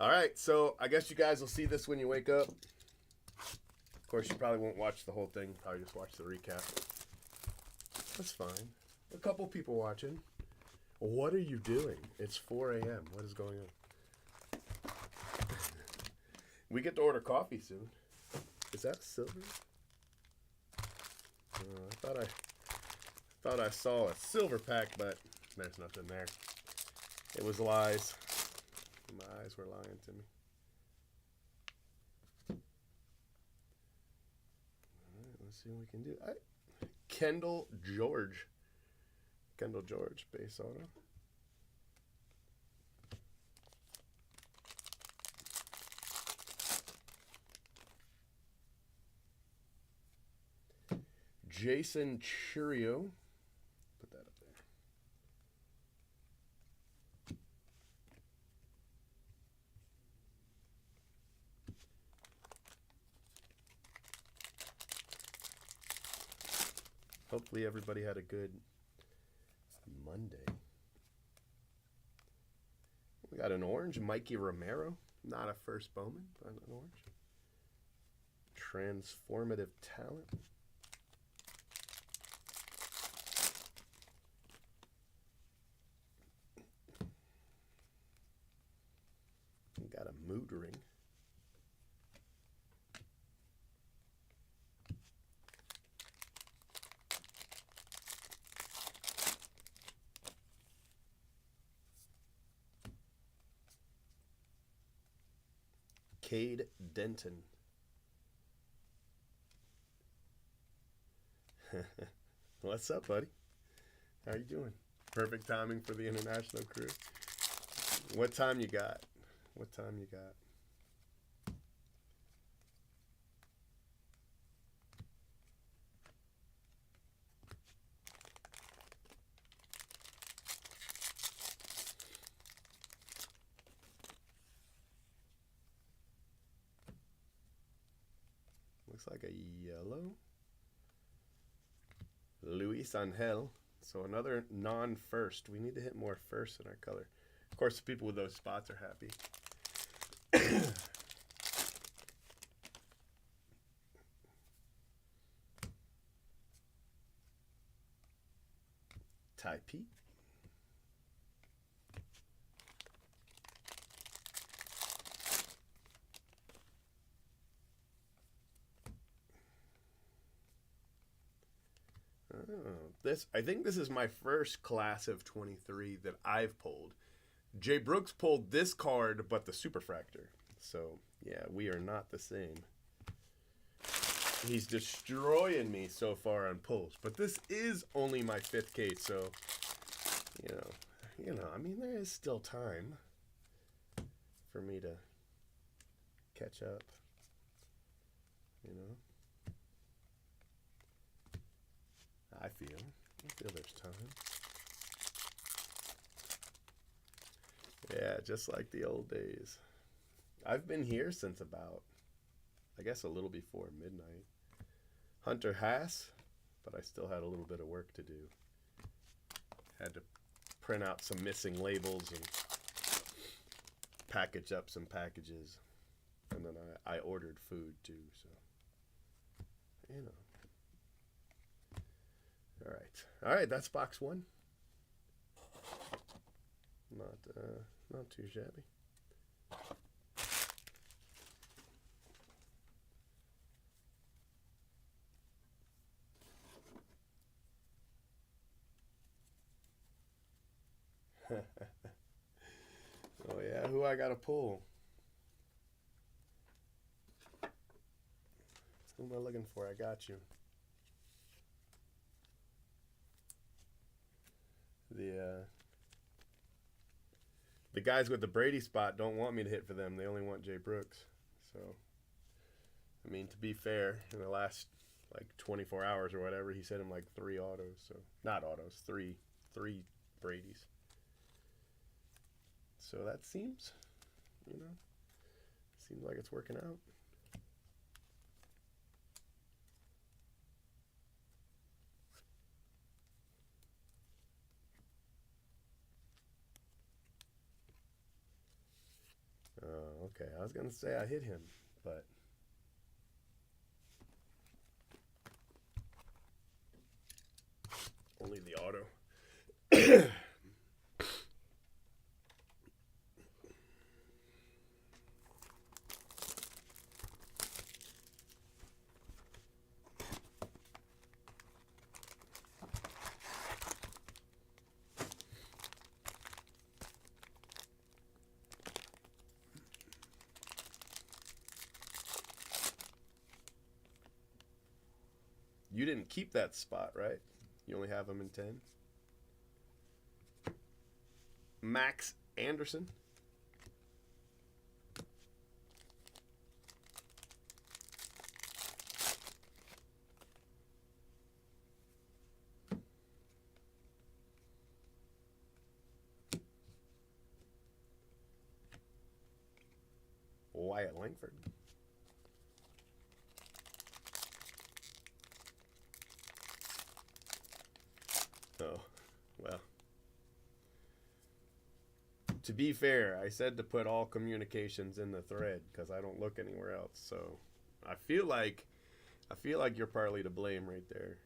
All right, so I guess you guys will see this when you wake up. Of course, you probably won't watch the whole thing. Probably just watch the recap. That's fine. A couple people watching. What are you doing? It's 4 a.m. What is going on? We get to order coffee soon. Is that silver? I thought I saw a silver pack, but there's nothing there. It was lies. My eyes were lying to me. All right, let's see what we can do. Kendall George, base auto. Jason Churio. Put that up there. Hopefully everybody had a good Monday. We got an orange, Mikey Romero. Not a first Bowman, but an orange. Transformative talent. We got a mood ring. Cade Denton. What's up, buddy? How you doing? Perfect timing for the international crew. What time you got? What time you got? Looks like a yellow. Luis Angel. So another non-first. We need to hit more firsts in our color. Of course, the people with those spots are happy. Ty Pete. I think this is my first class of 23 that I've pulled. Jay Brooks pulled this card, but the Superfractor. So, yeah, we are not the same. He's destroying me so far on pulls. But this is only my 5th case, so, I mean, there is still time for me to catch up, I feel there's time. Yeah, just like the old days. I've been here since about, I guess, a little before midnight. Hunter Haas, but I still had a little bit of work to do. Had to print out some missing labels and package up some packages. And then I ordered food too, so, All right, that's box 1. Not too shabby. Oh yeah, who I gotta pull? Who am I looking for? I got you. The guys with the Brady spot don't want me to hit for them. They only want Jay Brooks. So, I mean, to be fair, in the last like 24 hours or whatever, he sent him like 3 autos. So, not autos, three Brady's. So that seems like it's working out. was gonna say I hit him, but only the auto. You didn't keep that spot, right? You only have them in 10. Max Anderson. Wyatt Langford. Oh, well. To be fair, I said to put all communications in the thread because I don't look anywhere else. So I feel like you're partly to blame right there.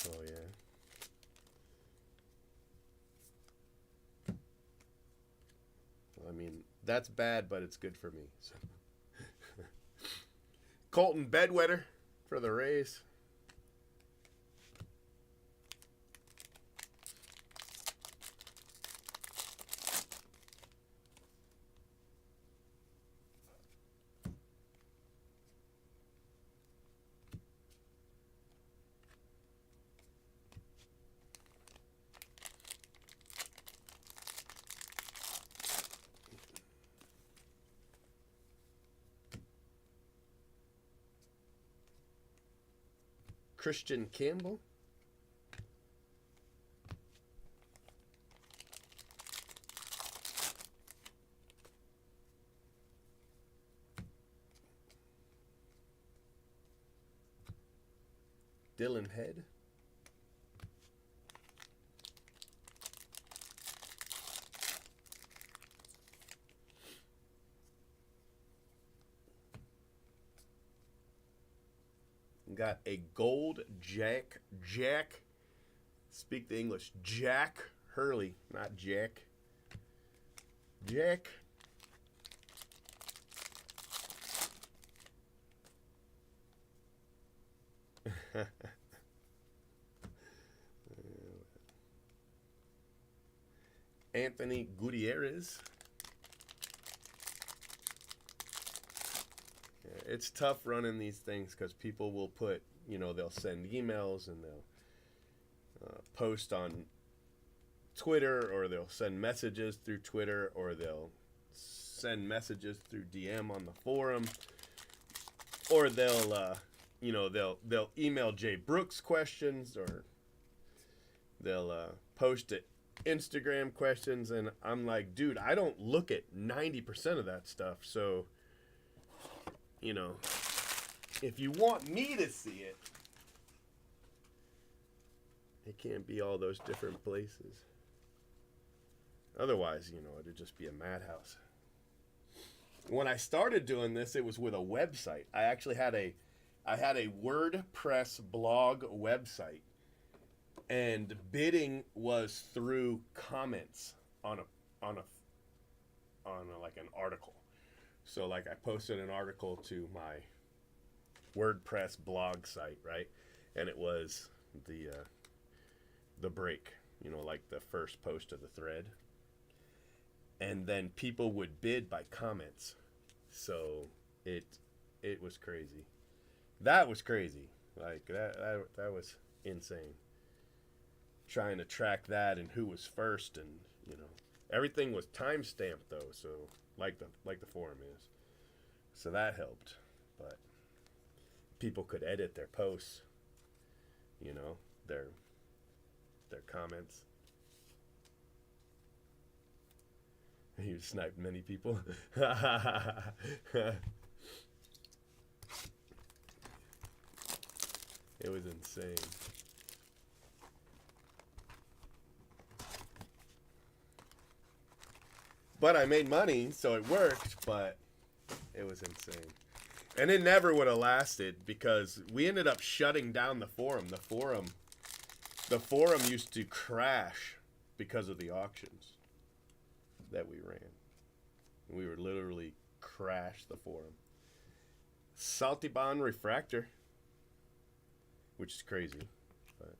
Oh yeah. Well, I mean, that's bad, but it's good for me. So. Colton Bedwetter for the Rays. Christian Campbell. Dylan Head. Got a gold Jack. Speak the English. Jack Hurley, not Jack. Jack. Anthony Gutierrez. Yeah, it's tough running these things because people will put, they'll send emails and they'll post on Twitter, or they'll send messages through Twitter, or they'll send messages through DM on the forum, or they'll they'll email Jay Brooks questions, or they'll post it Instagram questions, and I'm like, dude, I don't look at 90% of that stuff, so if you want me to see it, it can't be all those different places. Otherwise, it'd just be a madhouse. When I started doing this, it was with a website. I actually had a WordPress blog website, and bidding was through comments on like an article. So like I posted an article to my WordPress blog site, right? And it was the break, like the first post of the thread. And then people would bid by comments. So it was crazy. That was crazy. Like that was insane. Trying to track that and who was first, and everything was time stamped though, so like the forum is. So that helped. But people could edit their posts, their comments. You sniped many people. It was insane. But I made money, so it worked, but it was insane. And it never would have lasted because we ended up shutting down the forum. The forum used to crash because of the auctions that we ran. We were literally crash the forum. Salty Bond Refractor, which is crazy. But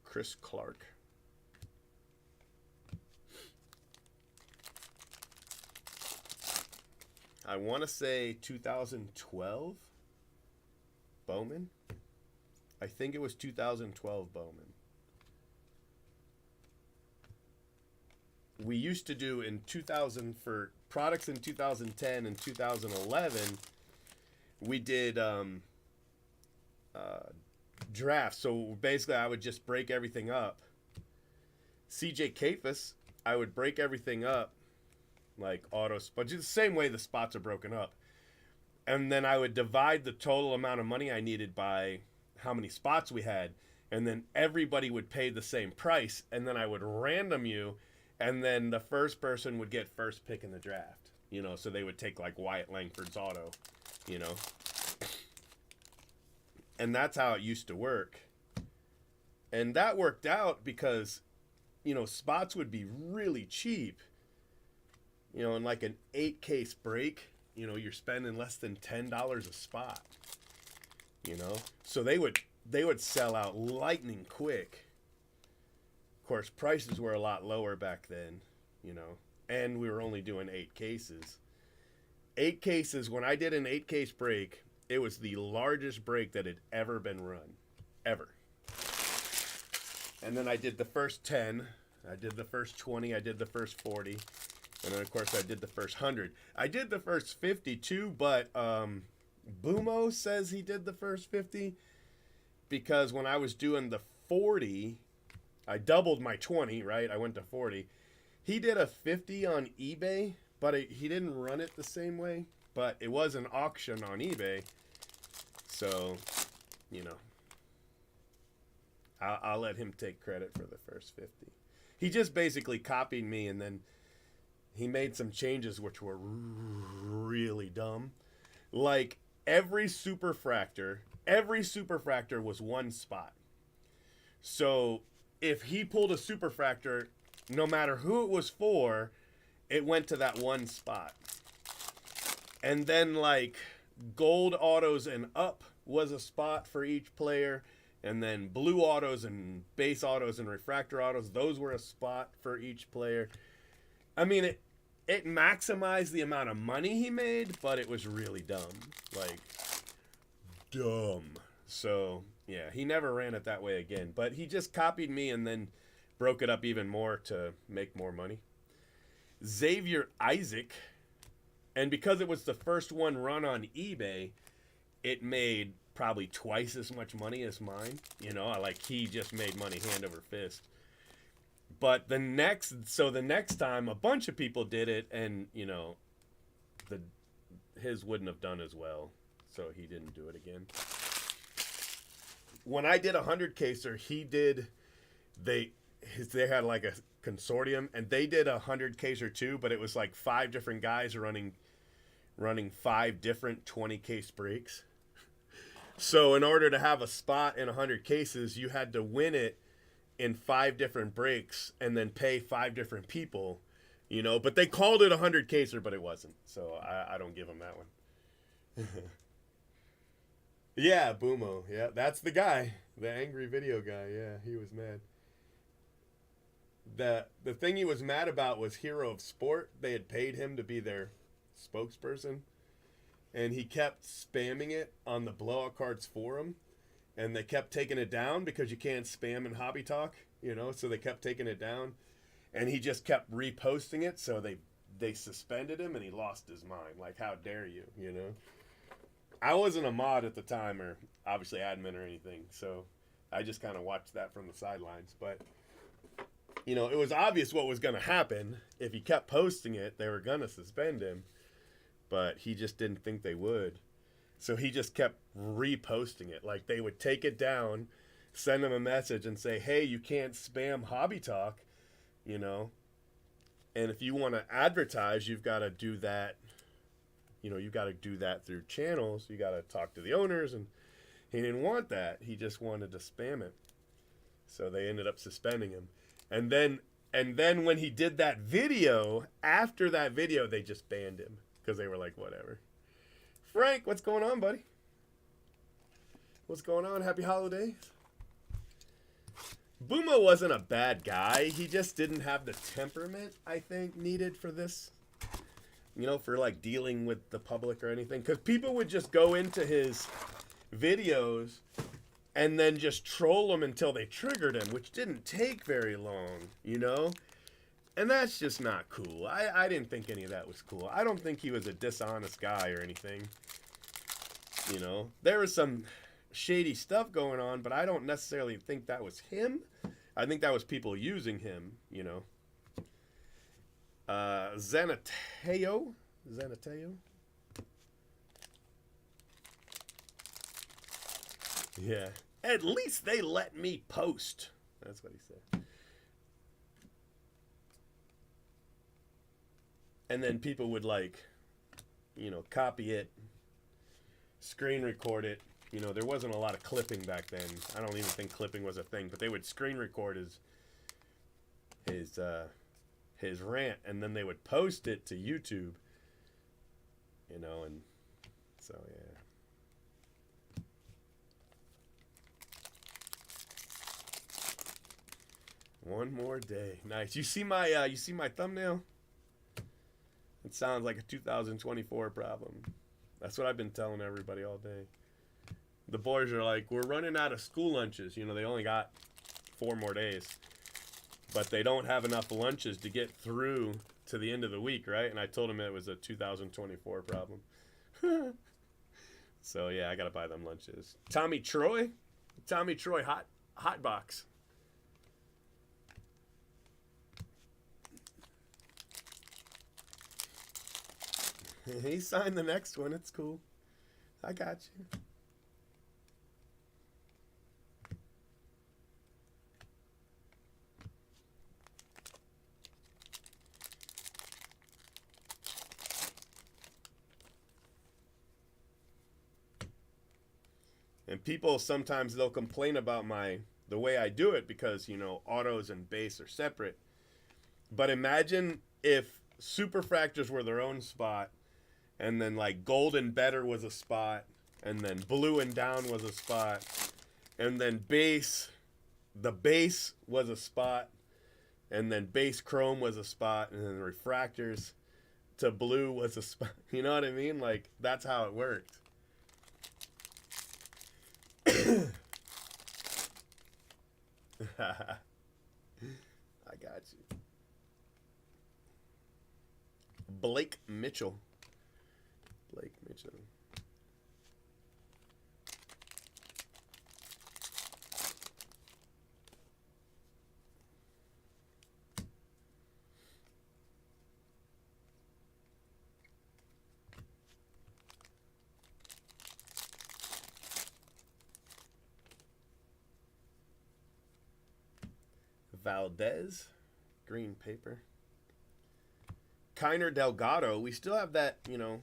Chris Clark. I want to say 2012 Bowman. I think it was 2012 Bowman. We used to do in 2000 for products in 2010 and 2011. We did drafts. So basically, I would just break everything up. CJ Kafis, I would break everything up like auto spots, the same way the spots are broken up. And then I would divide the total amount of money I needed by how many spots we had. And then everybody would pay the same price. And then I would random you. And then the first person would get first pick in the draft. You know, so they would take like Wyatt Langford's auto, you know. And that's how it used to work. And that worked out because, you know, spots would be really cheap. You know, in like an 8-case break, you know, you're spending less than $10 a spot. You know? So they would sell out lightning quick. Of course, prices were a lot lower back then, you know. And we were only doing 8 cases. 8 cases, when I did an 8-case break, it was the largest break that had ever been run. Ever. And then I did the first 10. I did the first 20. I did the first 40. And then, of course, I did the first 100. I did the first 50, too, but Boomo says he did the first 50 because when I was doing the 40, I doubled my 20, right? I went to 40. He did a 50 on eBay, but he didn't run it the same way. But it was an auction on eBay. So, you know, I'll let him take credit for the first 50. He just basically copied me, and then he made some changes which were really dumb. Like every superfractor was one spot. So if he pulled a superfractor, no matter who it was for, it went to that one spot. And then like gold autos and up was a spot for each player. And then blue autos and base autos and refractor autos, those were a spot for each player. I mean, it maximized the amount of money he made, but it was really dumb. Like, dumb. So, yeah, he never ran it that way again. But he just copied me and then broke it up even more to make more money. Xavier Isaac. And because it was the first one run on eBay, it made probably twice as much money as mine. You know, like he just made money hand over fist. But the next time a bunch of people did it, and you know, his wouldn't have done as well, so he didn't do it again. When I did 100-caser, they had like a consortium, and they did 100-caser too, but it was like 5 different guys running 5 different 20-case breaks. So in order to have a spot in 100 cases, you had to win it in 5 different breaks and then pay 5 different people, you know. But they called it 100-caser, but it wasn't. So I don't give them that one. Yeah, Boomo. Yeah, that's the guy. The angry video guy. Yeah, he was mad. The thing he was mad about was Hero of Sport. They had paid him to be their spokesperson. and he kept spamming it on the Blowout Cards forum, and they kept taking it down because you can't spam in Hobby Talk, you know, so they kept taking it down, and he just kept reposting it, so they suspended him, and he lost his mind. Like, how dare you, you know? I wasn't a mod at the time, or obviously admin or anything, so I just kind of watched that from the sidelines. But, you know, it was obvious what was going to happen. If he kept posting it, they were going to suspend him, but he just didn't think they would. So he just kept reposting it. Like, they would take it down, send him a message and say, hey, you can't spam Hobby Talk, you know, and if you want to advertise, you've got to do that. You know, you got to do that through channels. You got to talk to the owners, and he didn't want that. He just wanted to spam it. So they ended up suspending him. And then when he did that video, after that video, they just banned him because they were like, whatever. Frank, what's going on, buddy? What's going on? Happy holidays. Boomo wasn't a bad guy. He just didn't have the temperament, I think, needed for this. You know, for like dealing with the public or anything. Because people would just go into his videos and then just troll him until they triggered him, which didn't take very long, you know? And that's just not cool. I didn't think any of that was cool. I don't think he was a dishonest guy or anything. You know, there was some shady stuff going on, but I don't necessarily think that was him. I think that was people using him, you know. Zanateo. Yeah. At least they let me post. That's what he said. And then people would, like, you know, copy it, screen record it. You know, there wasn't a lot of clipping back then. I don't even think clipping was a thing, but they would screen record his rant, and then they would post it to YouTube. You know, and so yeah. One more day. Nice. You see my thumbnail? It sounds like a 2024 problem. That's what I've been telling everybody all day. The boys are like, we're running out of school lunches. You know, they only got 4 more days. But they don't have enough lunches to get through to the end of the week, right? And I told them it was a 2024 problem. So, yeah, I got to buy them lunches. Tommy Troy hot box. He signed the next one. It's cool. I got you. And people sometimes they'll complain about the way I do it because, you know, autos and base are separate. But imagine if superfractors were their own spot, and then like gold and better was a spot, and then blue and down was a spot, and then the base was a spot, and then base chrome was a spot, and then refractors to blue was a spot. You know what I mean? Like, that's how it worked. I got you. Blake Mitchell. Valdez, green paper. Kiner Delgado, we still have that, you know,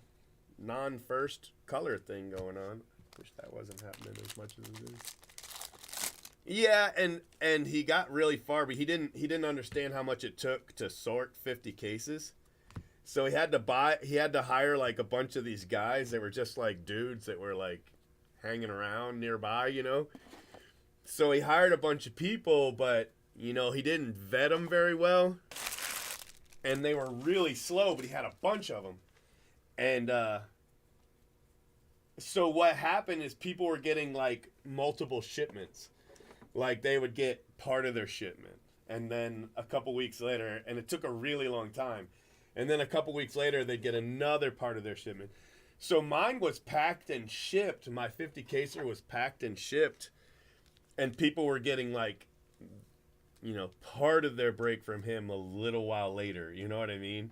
non-first color thing going on. Wish that wasn't happening as much as it is. Yeah, and he got really far, but he didn't understand how much it took to sort 50 cases. So he had to hire like a bunch of these guys that were just like dudes that were like hanging around nearby, you know. So he hired a bunch of people, but you know, he didn't vet them very well. And they were really slow, but he had a bunch of them. And So what happened is people were getting like multiple shipments. Like they would get part of their shipment, and then a couple weeks later, and it took a really long time, and then a couple weeks later they'd get another part of their shipment. So mine was packed and shipped. My 50 caser was packed and shipped, and people were getting like, part of their break from him a little while later. You know what I mean?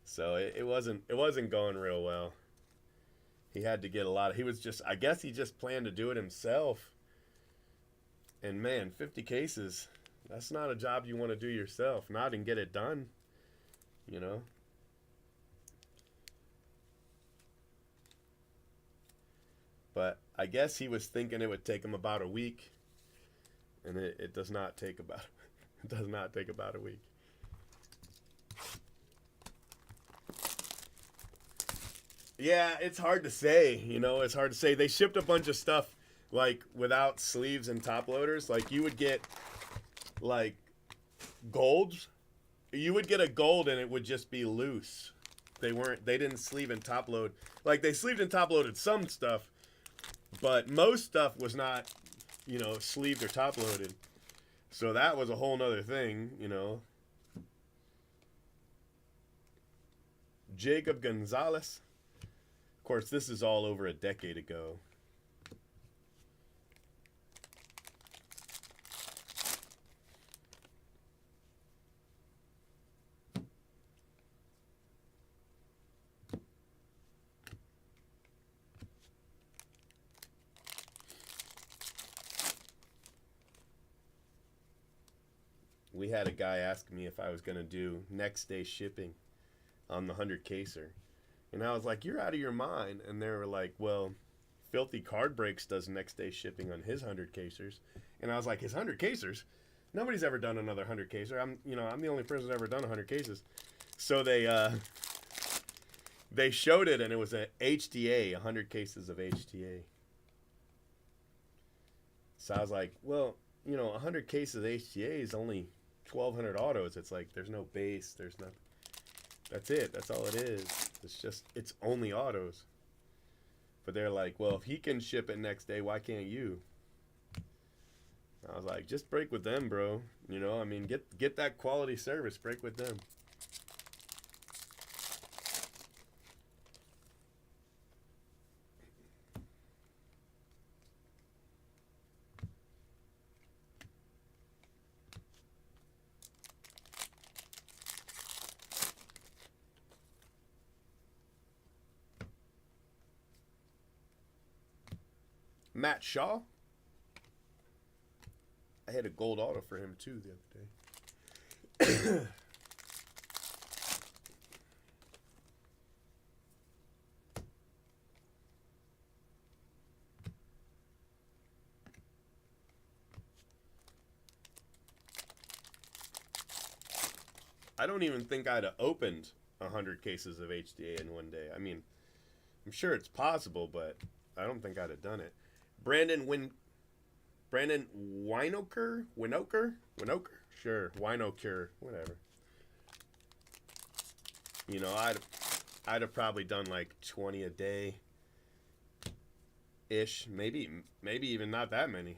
So it wasn't going real well. He had to get a lot of. He was just. I guess he just planned to do it himself. And man, 50 cases. That's not a job you want to do yourself. Not and get it done. You know. But I guess he was thinking it would take him about a week, and it does not take about it does not take about a week. Yeah, it's hard to say. It's hard to say. They shipped a bunch of stuff like without sleeves and top loaders. Like you would get like golds. You would get a gold and it would just be loose. They didn't sleeve and top load. Like they sleeved and top loaded some stuff, but most stuff was not, sleeved or top loaded. So that was a whole nother thing. Jacob Gonzalez. Of course, this is all over a decade ago. We had a guy ask me if I was going to do next day shipping on the 100 caser. And I was like, you're out of your mind. And they were like, well, Filthy Card Breaks does next day shipping on his 100 casers. And I was like, his 100 casers? Nobody's ever done another 100 caser. I'm the only person who's ever done 100 cases. So they showed it, and it was a HTA, 100 cases of HTA. So I was like, well, 100 cases of HTA is only 1,200 autos. It's like there's no base, there's nothing. That's it. That's all it is. It's only autos. But they're like, well, if he can ship it next day, why can't you? I was like, just break with them, bro. Get that quality service. Break with them. Matt Shaw. I had a gold auto for him too the other day. I don't even think I'd have opened 100 cases of HDA in one day. I'm sure it's possible, but I don't think I'd have done it. Brandon Winokur? Sure, Winokur, whatever. I'd have probably done like 20 a day ish, maybe even not that many.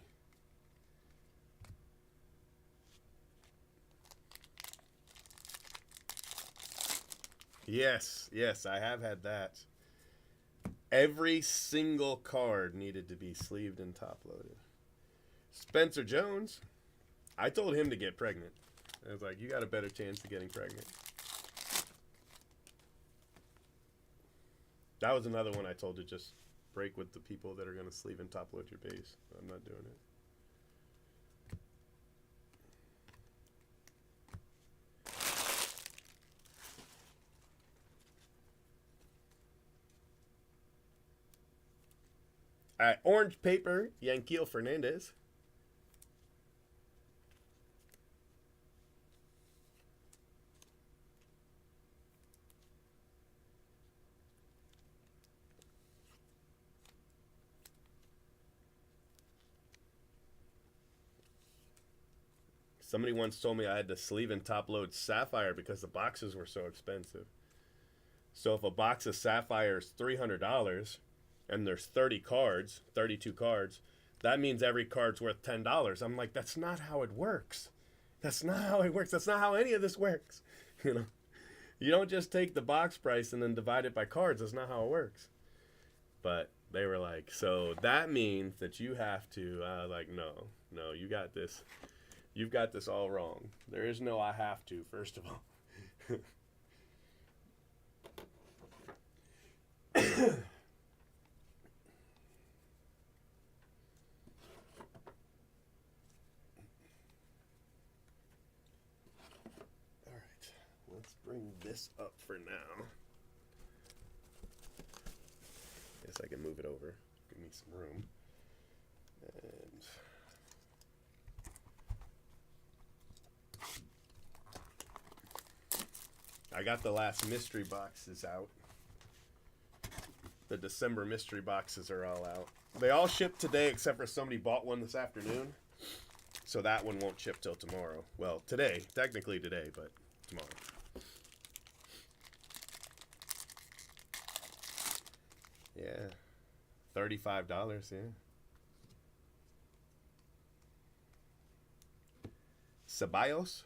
Yes, I have had that. Every single card needed to be sleeved and top loaded. Spencer Jones, I told him to get pregnant. I was like, you got a better chance of getting pregnant. That was another one I told to just break with the people that are going to sleeve and top load your base. I'm not doing it. All right, orange paper, Yanquiel Fernandez. Somebody once told me I had to sleeve and top load Sapphire because the boxes were so expensive. So if a box of Sapphire is $300, and there's 30 cards, 32 cards, that means every card's worth $10. I'm like, that's not how it works. That's not how it works. That's not how any of this works. You know, you don't just take the box price and then divide it by cards. That's not how it works. But they were like, so that means that you have to, like, no, you got this. You've got this all wrong. There is no I have to, first of all. Let's bring this up for now. Guess I can move it over. Give me some room. And I got the last mystery boxes out. The December mystery boxes are all out. They all shipped today except for somebody bought one this afternoon. So that one won't ship till tomorrow. Well, today. Technically today, but tomorrow. Yeah. $35, yeah. Ceballos.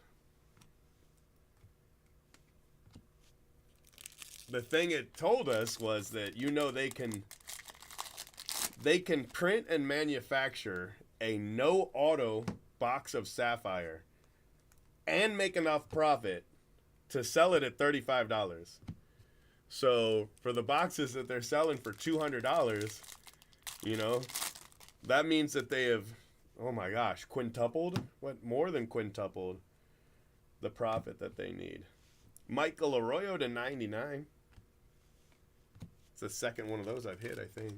The thing it told us was that, you know, they can print and manufacture a no auto box of Sapphire and make enough profit to sell it at $35. So for the boxes that they're selling for $200, you know, that means that they have, oh my gosh, quintupled? What, more than quintupled the profit that they need. Michael Arroyo to 99. It's the second one of those I've hit, I think.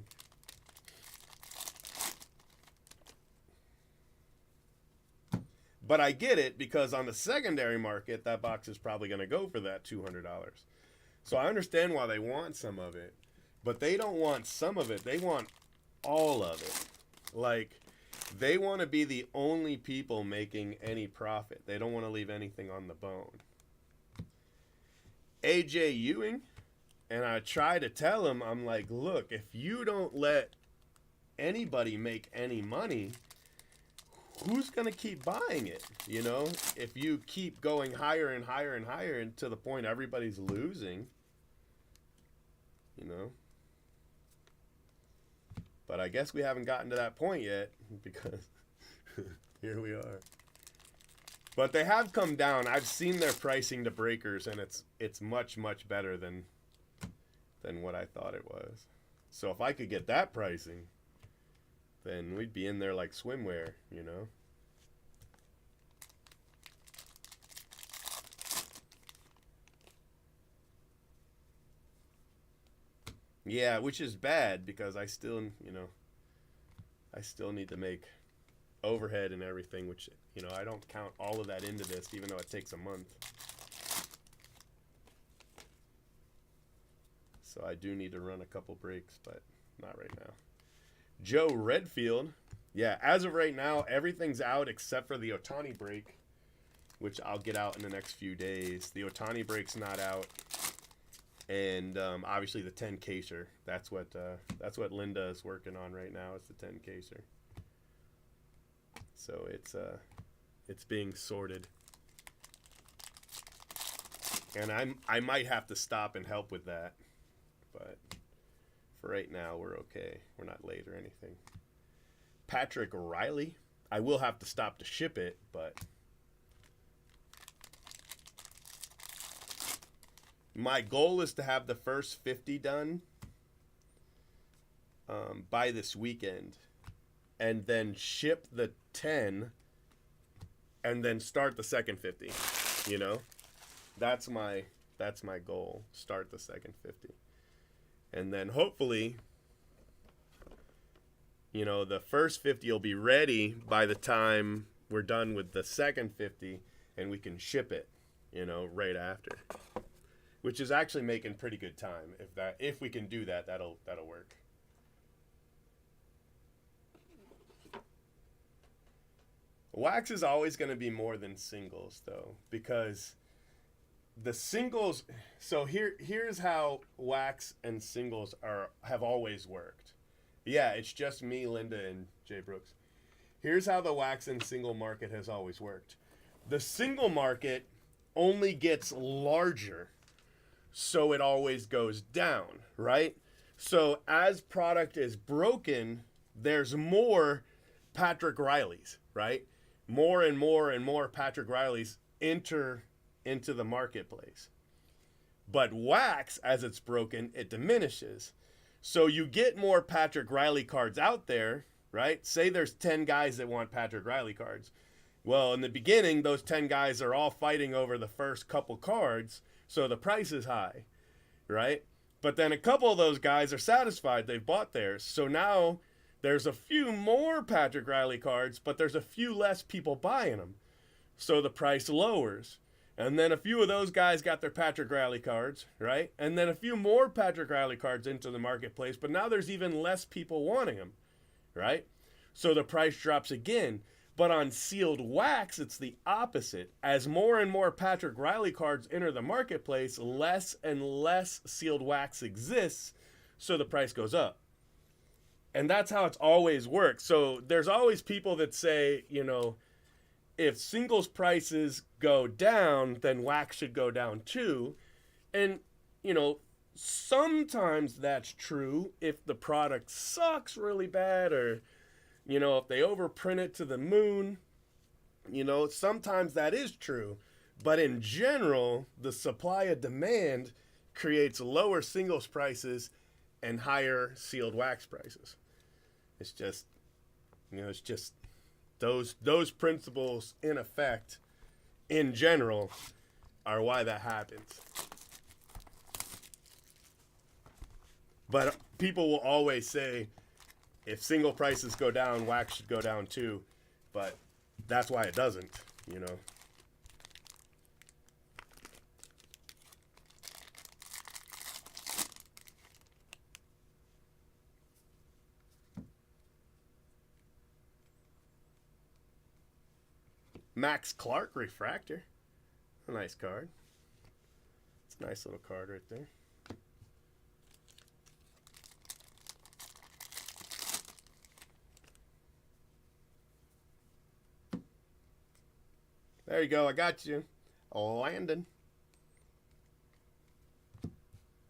But I get it, because on the secondary market, that box is probably going to go for that $200. So I understand why they want some of it, but they don't want some of it. They want all of it. Like, they want to be the only people making any profit. They don't want to leave anything on the bone. AJ Ewing, and I try to tell him, I'm like, look, if you don't let anybody make any money, who's going to keep buying it? You know, if you keep going higher and higher and higher, and to the point everybody's losing, you know. But I guess we haven't gotten to that point yet, because here we are. But they have come down. I've seen their pricing to breakers, and it's much, much better than what I thought it was. So if I could get that pricing, then we'd be in there like swimwear, you know. Yeah, which is bad, because I still, you know, I still need to make overhead and everything, which, you know, I don't count all of that into this, even though it takes a month. So I do need to run a couple breaks, but not right now. Joe Redfield. Yeah, as of right now, everything's out except for the Otani break, which I'll get out in the next few days. The Otani break's not out. And obviously the 10 caser. That's what Linda is working on right now, is the 10 caser. So it's being sorted. And I might have to stop and help with that. But for right now, we're okay. We're not late or anything. Patrick Riley. I will have to stop to ship it, but my goal is to have the first 50 done by this weekend, and then ship the 10, and then start the second 50. You know, that's my goal. Start the second 50. And then hopefully, you know, the first 50 will be ready by the time we're done with the second 50, and we can ship it, you know, right after. Which is actually making pretty good time. If we can do that, that'll work. Wax is always going to be more than singles, though, because the singles. So here's how wax and singles have always worked. Yeah, it's just me, Linda, and Jay Brooks. Here's how the wax and single market has always worked. The single market only gets larger, so it always goes down, right? So as product is broken, there's more Patrick Rileys, right? More and more and more Patrick Rileys enter into the marketplace. But wax, as it's broken, it diminishes. So you get more Patrick Riley cards out there, right? Say there's 10 guys that want Patrick Riley cards. Well, in the beginning, those 10 guys are all fighting over the first couple cards, so the price is high, right? But then a couple of those guys are satisfied. They've bought theirs. So now there's a few more Patrick Riley cards, but there's a few less people buying them. So the price lowers. And then a few of those guys got their Patrick Riley cards, right? And then a few more Patrick Riley cards into the marketplace, but now there's even less people wanting them, right? So the price drops again. But on sealed wax, it's the opposite. As more and more Patrick Riley cards enter the marketplace, less and less sealed wax exists, so the price goes up. And that's how it's always worked. So there's always people that say, you know, if singles prices go down, then wax should go down too. And, you know, sometimes that's true if the product sucks really bad, or, you know, if they overprint it to the moon. You know, sometimes that is true. But in general, the supply and demand creates lower singles prices and higher sealed wax prices. It's just, you know, it's just those principles in effect in general are why that happens. But people will always say, if single prices go down, wax should go down too. But that's why it doesn't, you know. Max Clark Refractor. A nice card. It's a nice little card right there. There you go. I got you. Landon.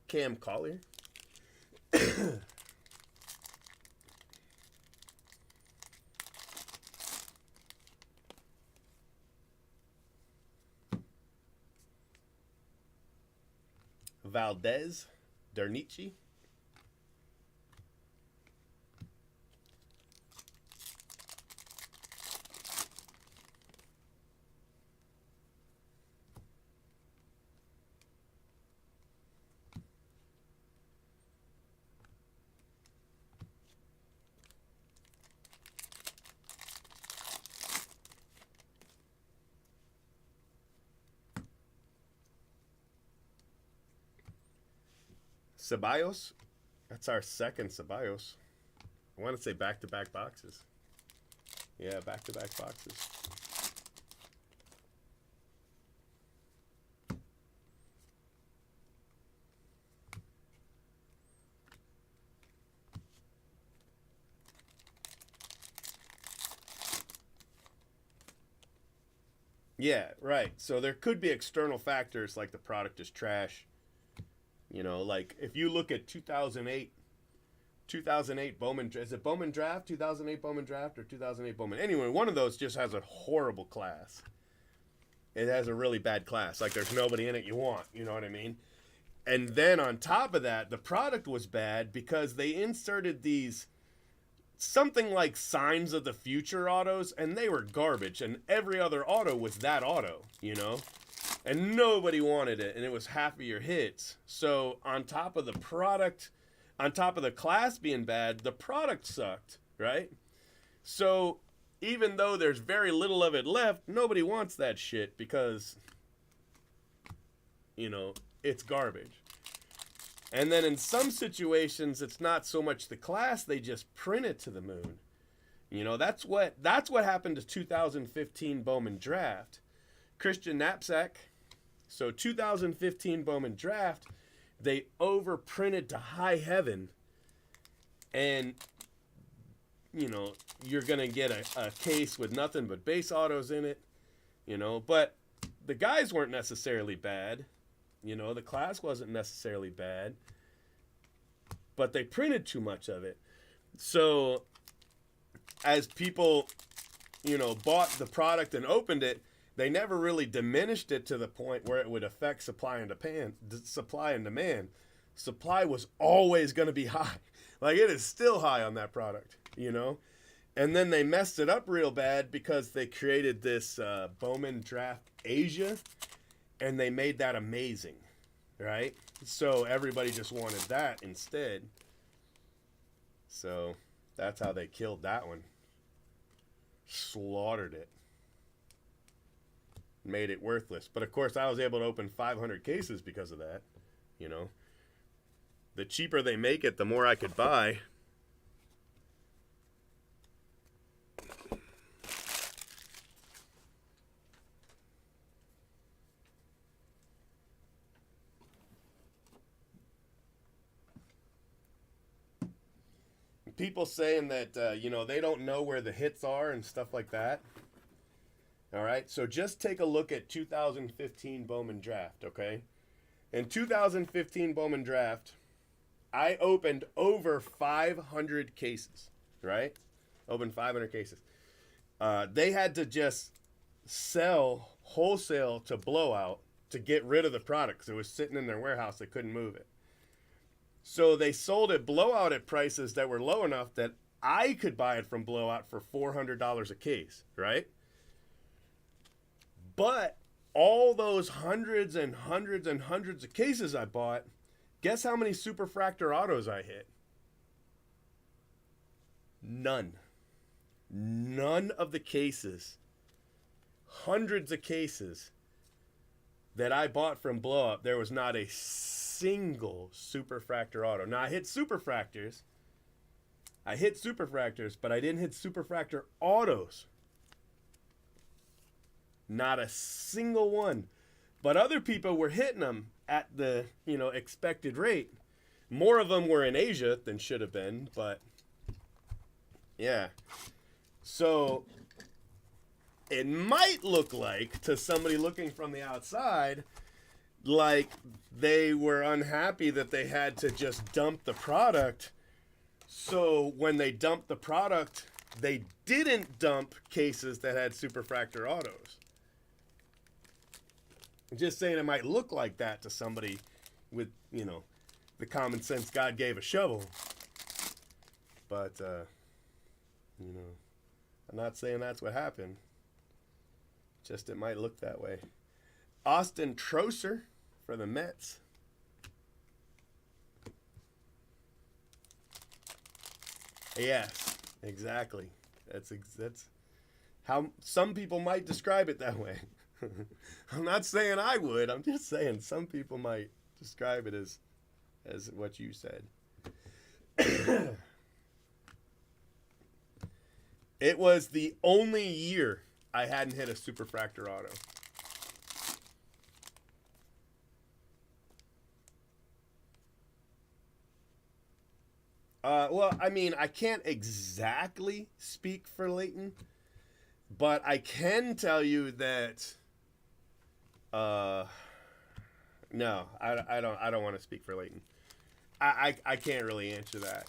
Cam Collier. Valdez Dernici. Ceballos. That's our second Ceballos. I want to say back-to-back boxes. Yeah, back-to-back boxes. Yeah, right. So there could be external factors like the product is trash. You know, like if you look at 2008 Bowman, is it Bowman Draft? 2008 Bowman Draft or 2008 Bowman? Anyway, one of those just has a horrible class. It has a really bad class. Like there's nobody in it you want, you know what I mean? And then on top of that, the product was bad because they inserted these something like Signs of the Future autos, and they were garbage, and every other auto was that auto, you know? And nobody wanted it, and it was half of your hits. So on top of the product, on top of the class being bad, the product sucked, right? So even though there's very little of it left, nobody wants that shit because, you know, it's garbage. And then in some situations, it's not so much the class, they just print it to the moon. You know, that's what happened to 2015 Bowman Draft. Christian Knapsack, So 2015 Bowman draft, they overprinted to high heaven, and you know, you're gonna get a case with nothing but base autos in it, you know. But the guys weren't necessarily bad, you know. The class wasn't necessarily bad, but they printed too much of it. So as people, you know, bought the product and opened it, they never really diminished it to the point where it would affect supply and demand. Supply was always going to be high. Like, it is still high on that product, you know? And then they messed it up real bad because they created this Bowman Draft Asia, and they made that amazing, right? So everybody just wanted that instead. So that's how they killed that one. Slaughtered it. Made it worthless. But of course, I was able to open 500 cases because of that, you know? The cheaper they make it, the more I could buy. People saying that, you know, they don't know where the hits are and stuff like that. All right, so just take a look at 2015 Bowman Draft, okay? In 2015 Bowman Draft, I opened over 500 cases, right? Opened 500 cases. They had to just sell wholesale to blowout to get rid of the product because it was sitting in their warehouse. They couldn't move it. So they sold it blowout at prices that were low enough that I could buy it from blowout for $400 a case, right? But all those hundreds and hundreds and hundreds of cases I bought, guess how many superfractor autos I hit? None. None of the cases, hundreds of cases that I bought from blowout, there was not a single superfractor auto. Now, I hit superfractors, but I didn't hit superfractor autos. Not a single one. But other people were hitting them at the, you know, expected rate. More of them were in Asia than should have been, but yeah. So it might look like, to somebody looking from the outside, like they were unhappy that they had to just dump the product. So when they dumped the product, they didn't dump cases that had superfractor autos. I'm just saying it might look like that to somebody with, you know, the common sense God gave a shovel. But, you know, I'm not saying that's what happened. Just it might look that way. Austin Troser for the Mets. Yes, exactly. That's how some people might describe it that way. I'm not saying I would. I'm just saying some people might describe it as what you said. It was the only year I hadn't hit a superfractor auto. Well, I mean, I can't exactly speak for Leighton, but I can tell you that. No, I don't want to speak for Leighton. I can't really answer that.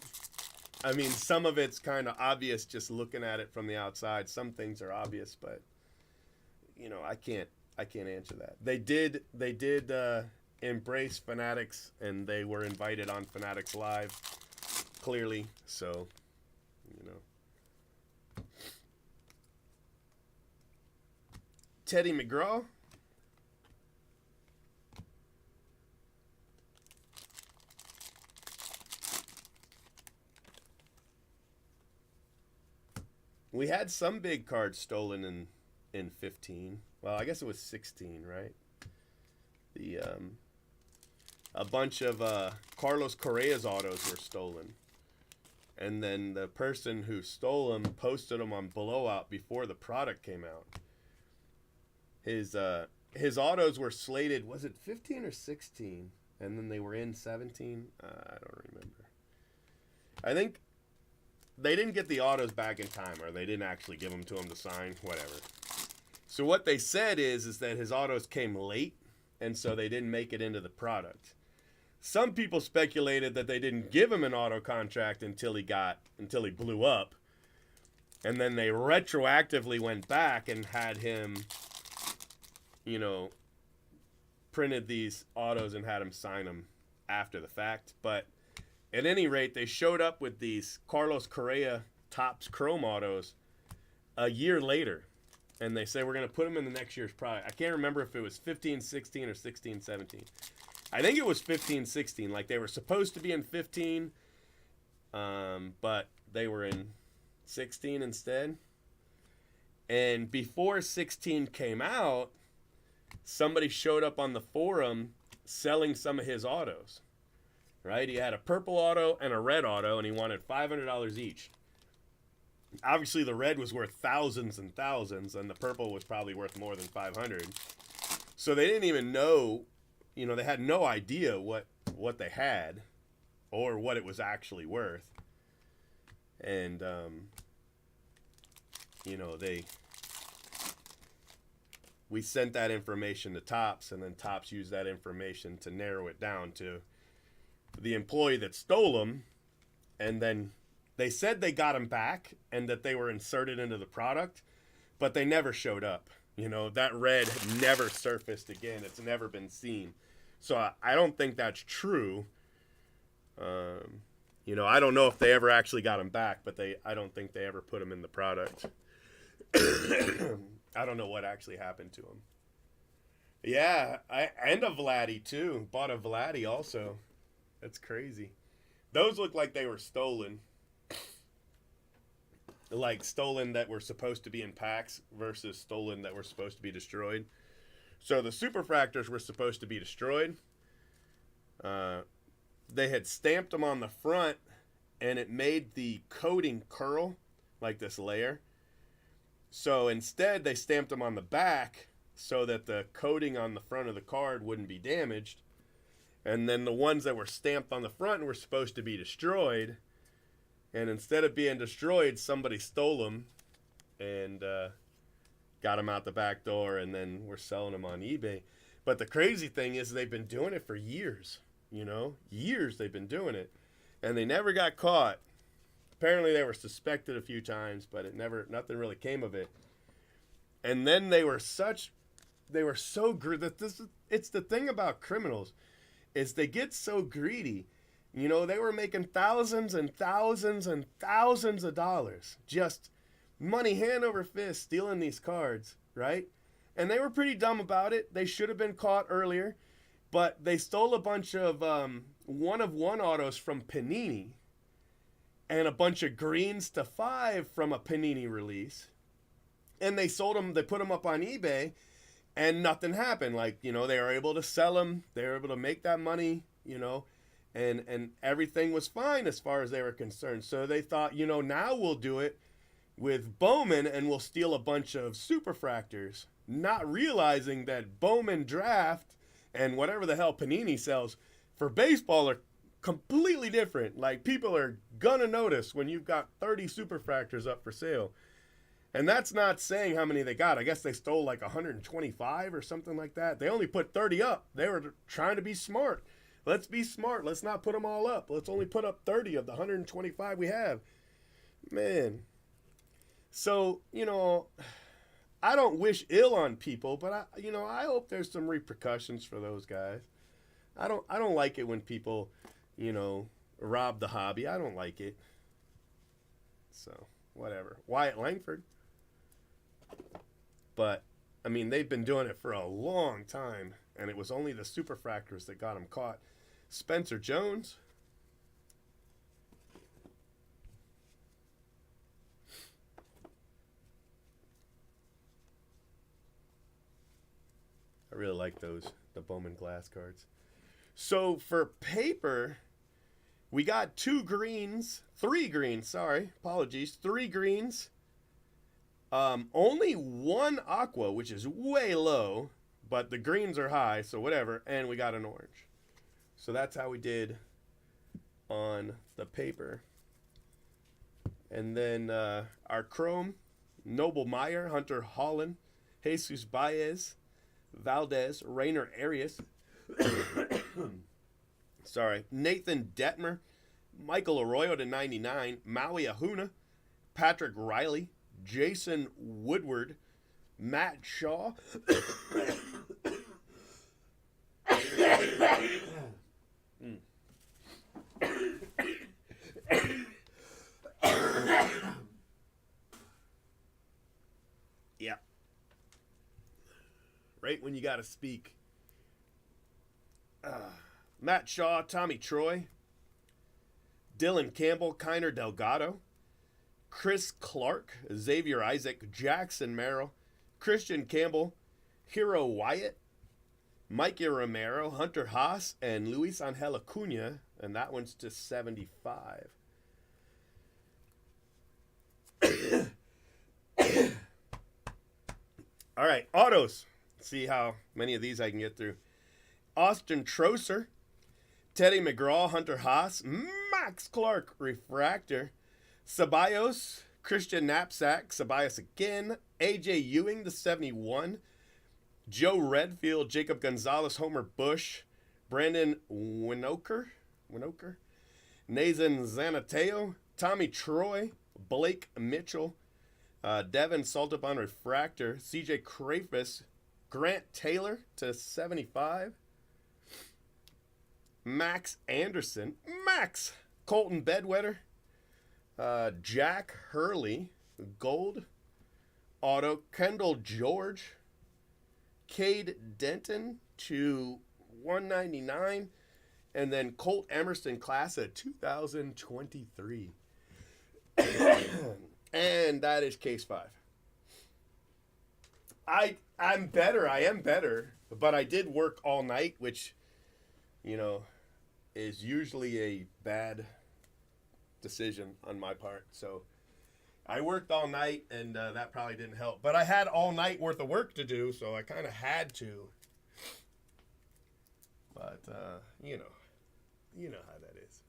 I mean, some of it's kind of obvious just looking at it from the outside. Some things are obvious, but you know, I can't answer that. They did embrace Fanatics, and they were invited on Fanatics Live, clearly. So, you know, Teddy McGraw. We had some big cards stolen in 15. Well, I guess it was 16, right? The a bunch of Carlos Correa's autos were stolen, and then the person who stole them posted them on blowout before the product came out. His his autos were slated, was it 15 or 16? And then they were in 17? I don't remember. I think they didn't get the autos back in time, or they didn't actually give them to him to sign, whatever. So what they said is that his autos came late, and so they didn't make it into the product. Some people speculated that they didn't give him an auto contract until he blew up. And then they retroactively went back and had him, printed these autos and had him sign them after the fact. But at any rate, they showed up with these Carlos Correa Topps Chrome autos a year later. And they say, we're going to put them in the next year's product. I can't remember if it was 15-16 or 16-17. I think it was 15-16. Like, they were supposed to be in 15, but they were in 16 instead. And before 16 came out, somebody showed up on the forum selling some of his autos. Right? He had a purple auto and a red auto, and he wanted $500 each. Obviously, the red was worth thousands and thousands, and the purple was probably worth more than 500. So they didn't even know, they had no idea what they had or what it was actually worth. And, we sent that information to Topps, and then Topps used that information to narrow it down to the employee that stole them, and then they said they got them back and that they were inserted into the product, but they never showed up. That red never surfaced again. It's never been seen. So I don't think that's true. I don't know if they ever actually got them back, but I don't think they ever put them in the product. I don't know what actually happened to them. Yeah, and a Vladdy too. Bought a Vladdy also. That's crazy. Those look like they were stolen. Like stolen that were supposed to be in packs versus stolen that were supposed to be destroyed. So the superfractors were supposed to be destroyed. They had stamped them on the front, and it made the coating curl like this layer. So instead, they stamped them on the back so that the coating on the front of the card wouldn't be damaged. And then the ones that were stamped on the front were supposed to be destroyed. And instead of being destroyed, somebody stole them and got them out the back door, and then we're selling them on eBay. But the crazy thing is they've been doing it for years, Years they've been doing it. And they never got caught. Apparently they were suspected a few times, but nothing really came of it. And then they were so greedy. It's the thing about criminals, is they get so greedy. They were making thousands and thousands and thousands of dollars, just money hand over fist, stealing these cards, right? And they were pretty dumb about it. They should have been caught earlier, but they stole a bunch of one-of-one autos from Panini and a bunch of greens to 5 from a Panini release. And they sold them, they put them up on eBay, and nothing happened. Like, they were able to sell them. They were able to make that money, and everything was fine as far as they were concerned. So they thought, now we'll do it with Bowman, and we'll steal a bunch of superfractors, not realizing that Bowman draft and whatever the hell Panini sells for baseball are completely different. Like, people are gonna notice when you've got 30 superfractors up for sale. And that's not saying how many they got. I guess they stole like 125 or something like that. They only put 30 up. They were trying to be smart. Let's be smart. Let's not put them all up. Let's only put up 30 of the 125 we have. Man. So, I don't wish ill on people, but I hope there's some repercussions for those guys. I don't like it when people, rob the hobby. I don't like it. So, whatever. Wyatt Langford. But, they've been doing it for a long time, and it was only the superfractors that got him caught. Spencer Jones. I really like the Bowman glass cards. So for paper, we got 3 greens, apologies, 3 greens. Only 1 aqua, which is way low, but the greens are high, so whatever, and we got an orange. So that's how we did on the paper. And then our chrome, Noble Meyer, Hunter Holland, Jesus Baez, Valdez, Rainer Arias, sorry, Nathan Detmer, Michael Arroyo to 99, Maui Ahuna, Patrick Riley, Jason Woodward, Matt Shaw, yeah. Right when you got to speak. Matt Shaw, Tommy Troy, Dylan Campbell, Kiner Delgado, Chris Clark, Xavier Isaac, Jackson Merrill, Christian Campbell, Hero Wyatt, Mikey Romero, Hunter Haas, and Luis Angel Acuna, and that one's to 75. All right, autos. Let's see how many of these I can get through. Austin Troser, Teddy McGraw, Hunter Haas, Max Clark, Refractor, Ceballos, Christian Knapsack, Ceballos again, AJ Ewing, the 71, Joe Redfield, Jacob Gonzalez, Homer Bush, Brandon Winokur, Nathan Zanateo, Tommy Troy, Blake Mitchell, Devin Saltupon Refractor, CJ Crafus, Grant Taylor to 75, Max Anderson, Colton Bedwetter, Jack Hurley, gold, auto, Kendall George, Cade Denton to 199, and then Colt Emerson class of 2023. And that is case 5. I am better, but I did work all night, which, is usually a bad decision on my part. So I worked all night, and that probably didn't help. But I had all night worth of work to do, so I kind of had to. But, you know how that is.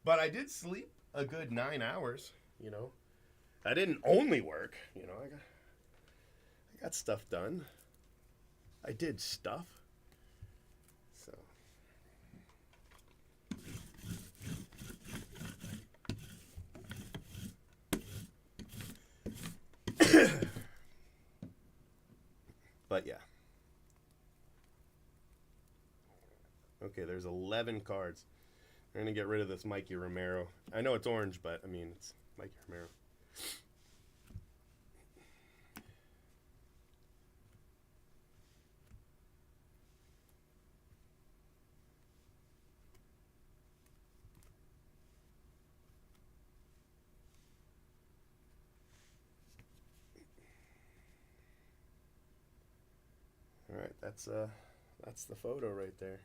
But I did sleep a good 9 hours, I didn't only work, I got stuff done. I did stuff. So. But yeah. Okay, there's 11 cards. We're going to get rid of this Mikey Romero. I know it's orange, but it's Mikey Romero. All right, that's the photo right there.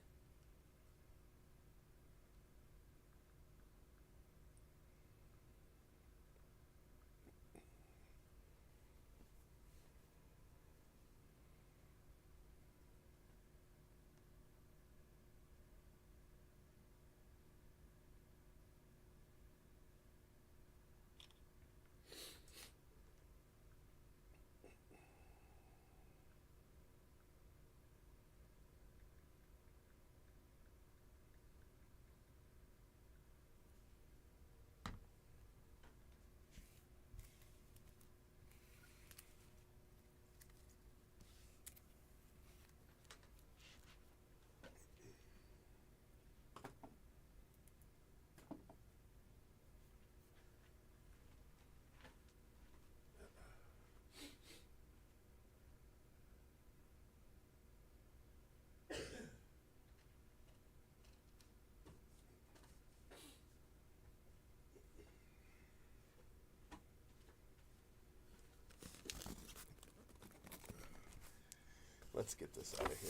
Let's get this out of here.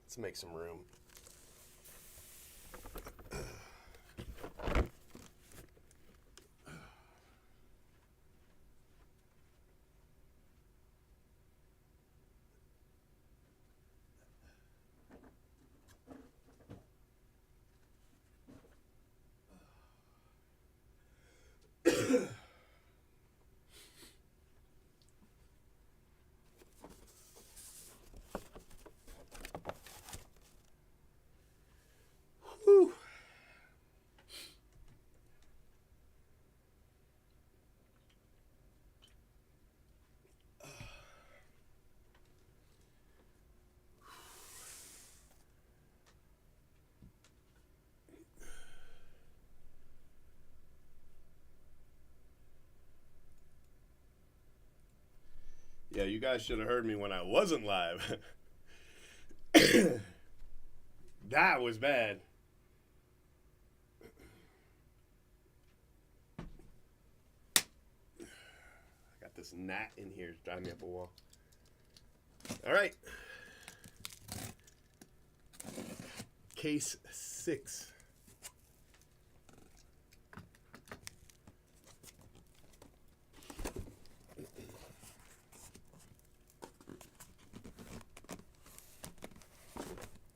Let's make some room. Yeah, you guys should have heard me when I wasn't live. That was bad. I got this gnat in here. It's driving me up a wall. All right. Case 6.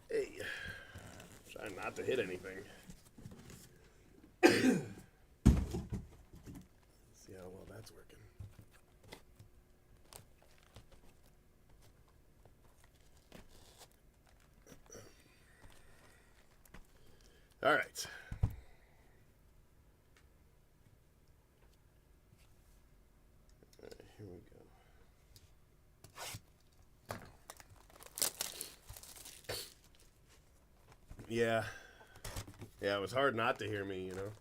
Hey. Trying not to hit anything. See how well that's working. All right. Here we go. Yeah. Yeah, it was hard not to hear me, you know.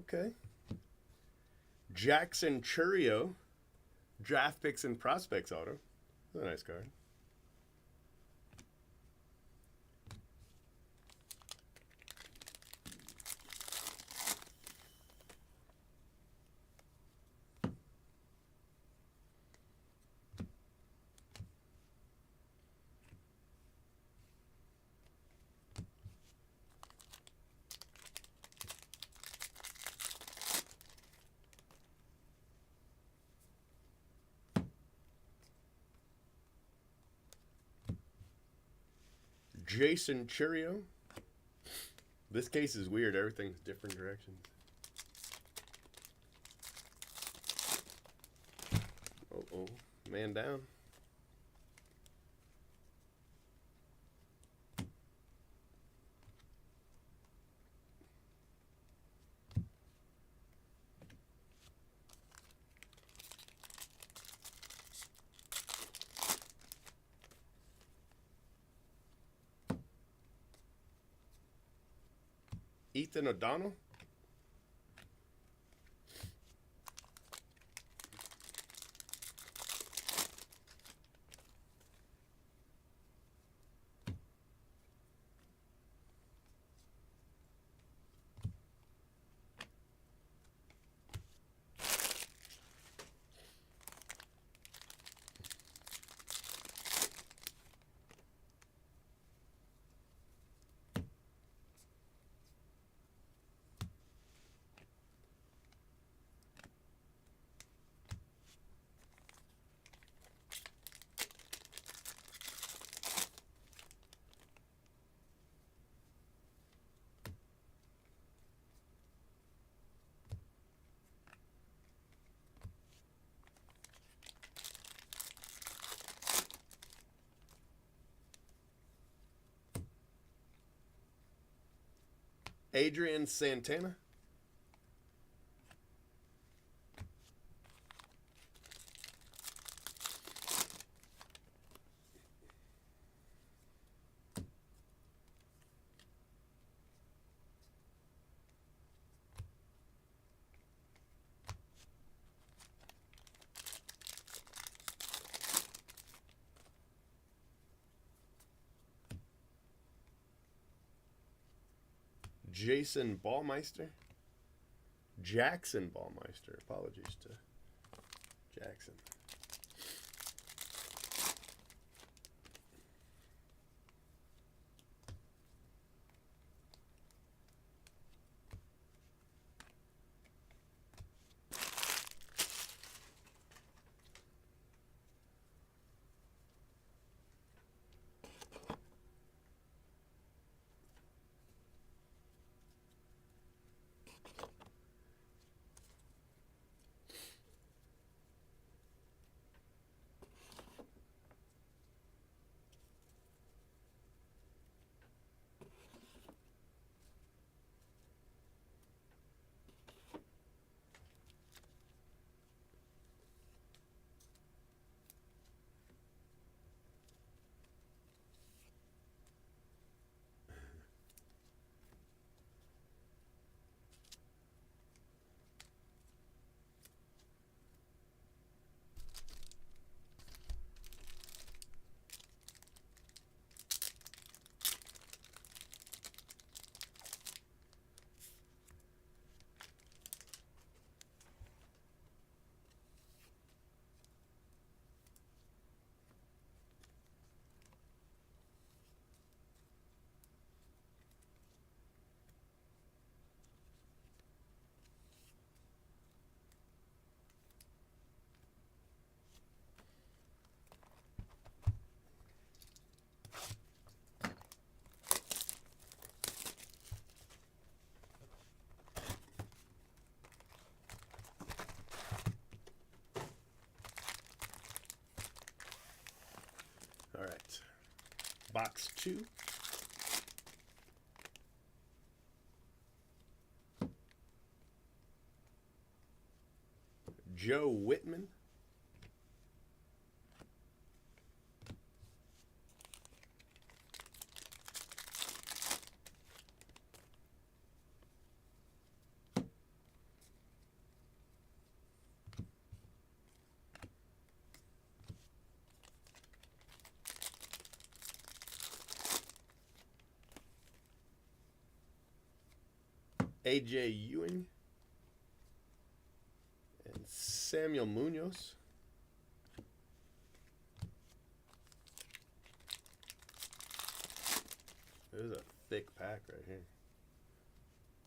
Okay. Jackson Churio, draft picks and prospects auto. That's a nice card. Jason Churio. This case is weird. Everything's different directions. Uh-oh. Man down. Ethan O'Donnell. Adrian Santana. Jason Ballmeister. Jackson Ballmeister. Apologies to Jackson. Box 2. Joe Whitman. A.J. Ewing and Samuel Munoz. There's a thick pack right here.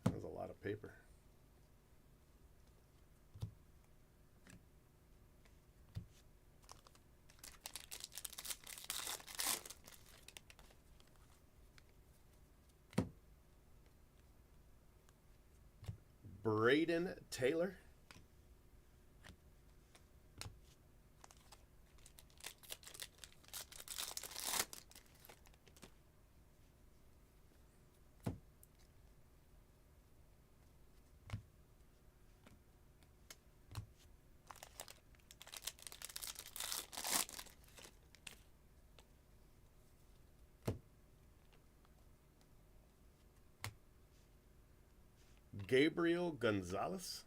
That's a lot of paper. Braden Taylor. Gabriel Gonzalez.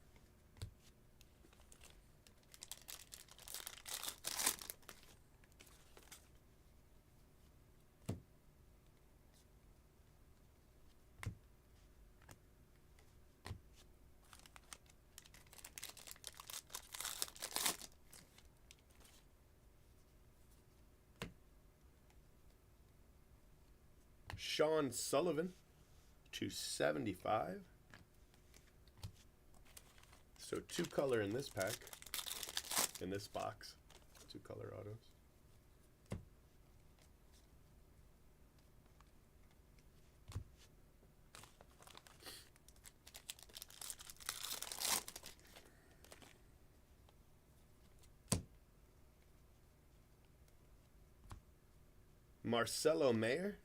Sean Sullivan, 275. So 2 color in this pack, in this box, 2 color autos. Marcelo Mayer.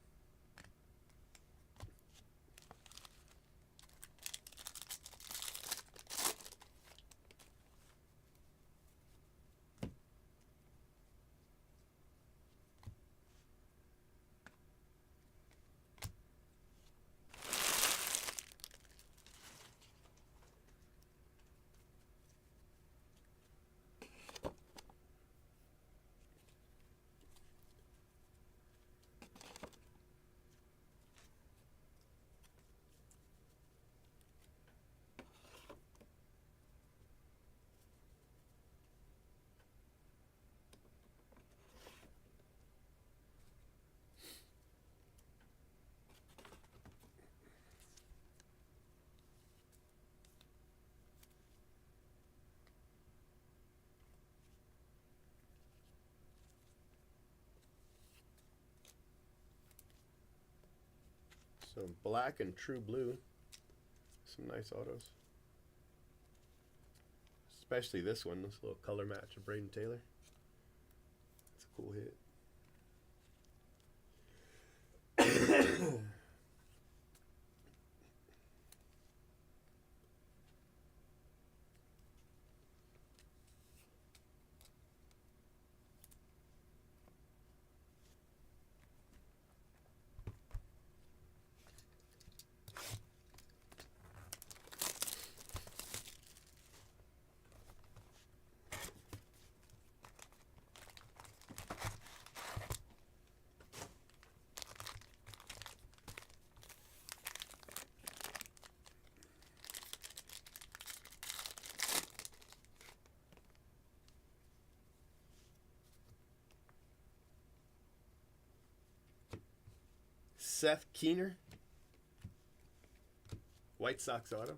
So black and true blue. Some nice autos. Especially this one, this little color match of Braden Taylor. That's a cool hit. Seth Keener, White Sox auto.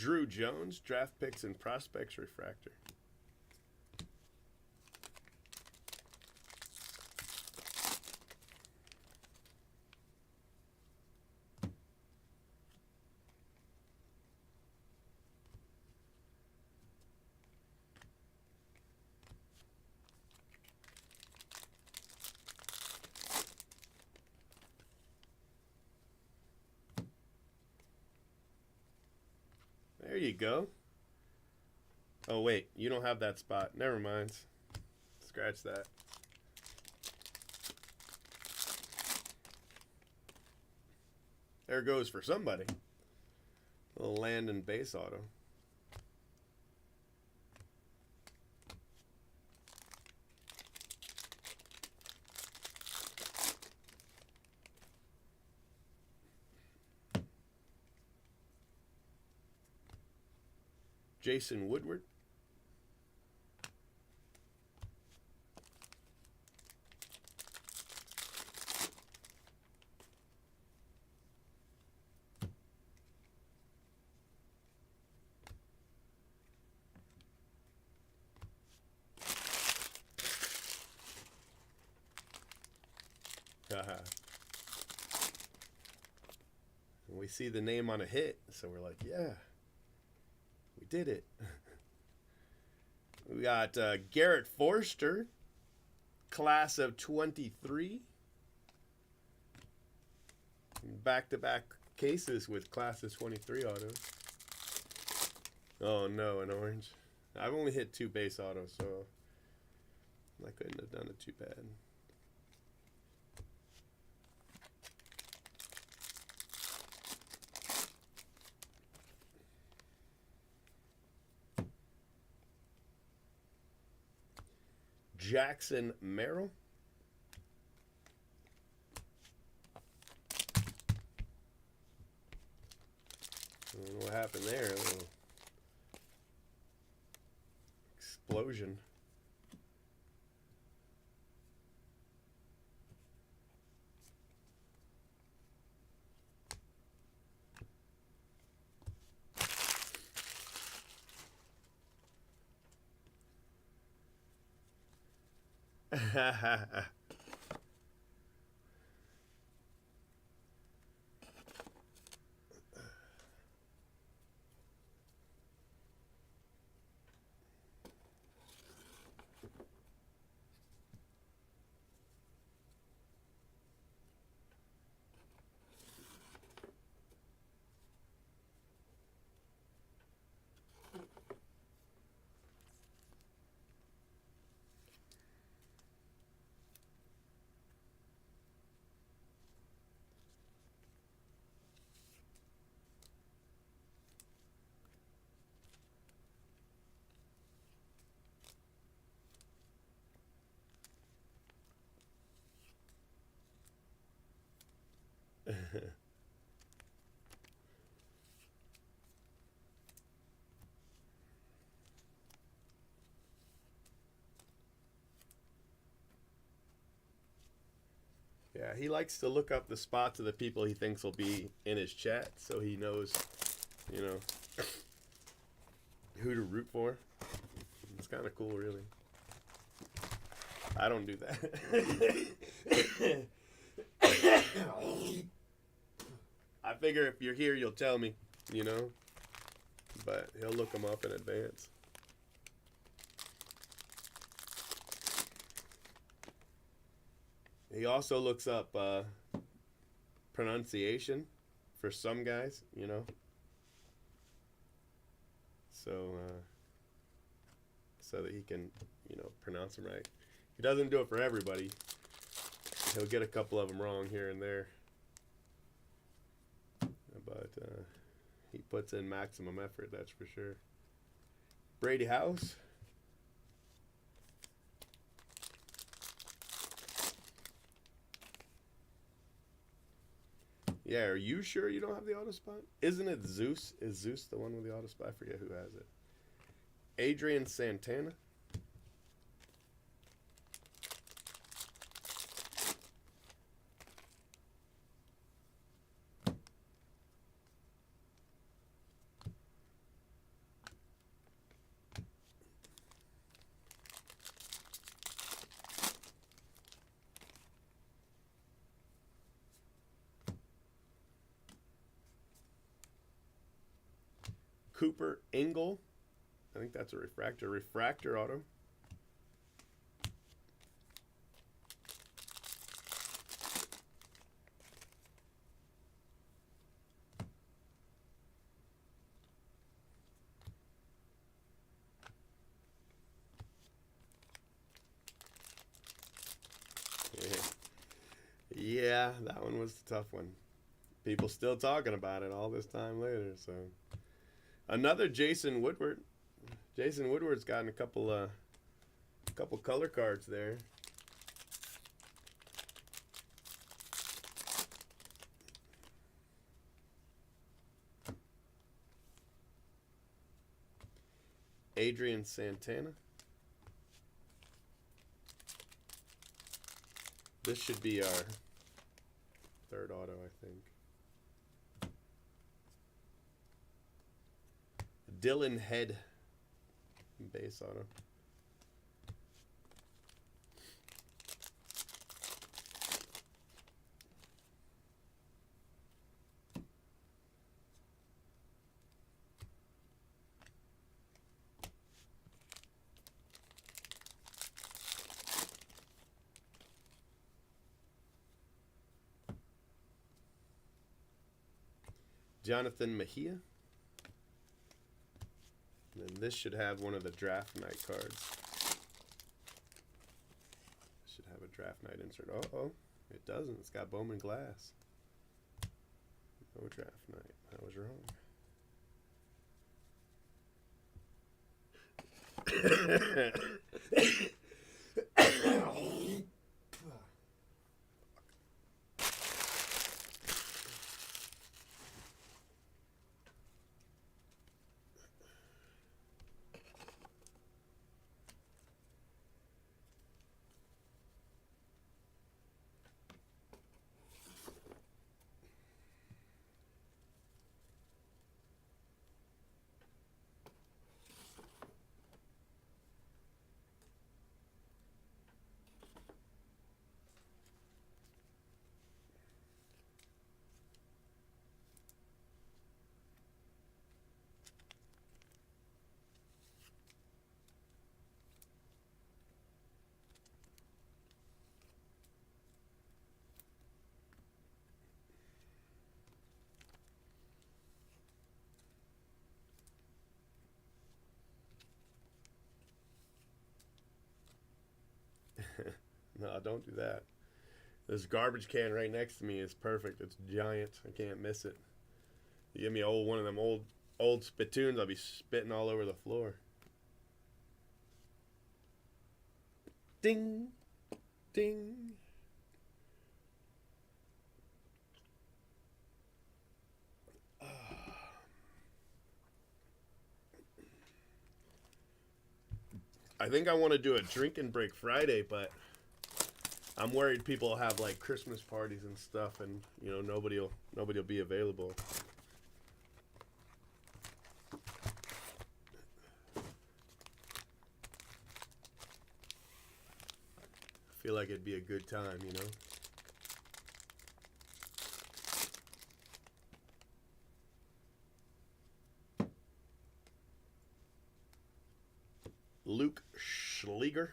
Drew Jones, draft picks and prospects refractor. There you go. Oh, wait. You don't have that spot. Never mind. Scratch that. There goes for somebody. A little land and base auto. Jason Woodward. And we see the name on a hit, so we're like, yeah, we did it. We got Garrett Forster, class of 23. Back-to-back cases with class of 23 autos. Oh no, an orange. I've only hit 2 base autos, so I couldn't have done it too bad. Jackson Merrill. I don't know what happened there. A little explosion. Yeah, he likes to look up the spots of the people he thinks will be in his chat, so he knows, you know, who to root for. It's kind of cool, really. I don't do that. I figure if you're here, you'll tell me, you know, but he'll look them up in advance. He also looks up pronunciation for some guys, you know. So that he can, you know, pronounce them right. He doesn't do it for everybody. He'll get a couple of them wrong here and there. But he puts in maximum effort, that's for sure. Brady House. Yeah, are you sure you don't have the auto spot? Isn't it Zeus? Is Zeus the one with the auto spot? I forget who has it. Adrian Santana. Cooper Engel. I think that's a refractor. Refractor auto. Yeah, that one was a tough one. People still talking about it all this time later. So another Jason Woodward. Jason Woodward's gotten a couple color cards there. Adrian Santana. This should be our third auto, I think. Dylan Head, base auto. Jonathan Mejia. And then this should have one of the draft night cards. Should have a draft night insert. Oh, it doesn't. It's got Bowman glass. No draft night. I was wrong. No, don't do that. This garbage can right next to me is perfect. It's giant. I can't miss it. You give me one of them old spittoons, I'll be spitting all over the floor. Ding, ding. I think I want to do a drink and break Friday, but I'm worried people will have like Christmas parties and stuff, and you know nobody'll be available. I feel like it'd be a good time, you know. Luke Schleger.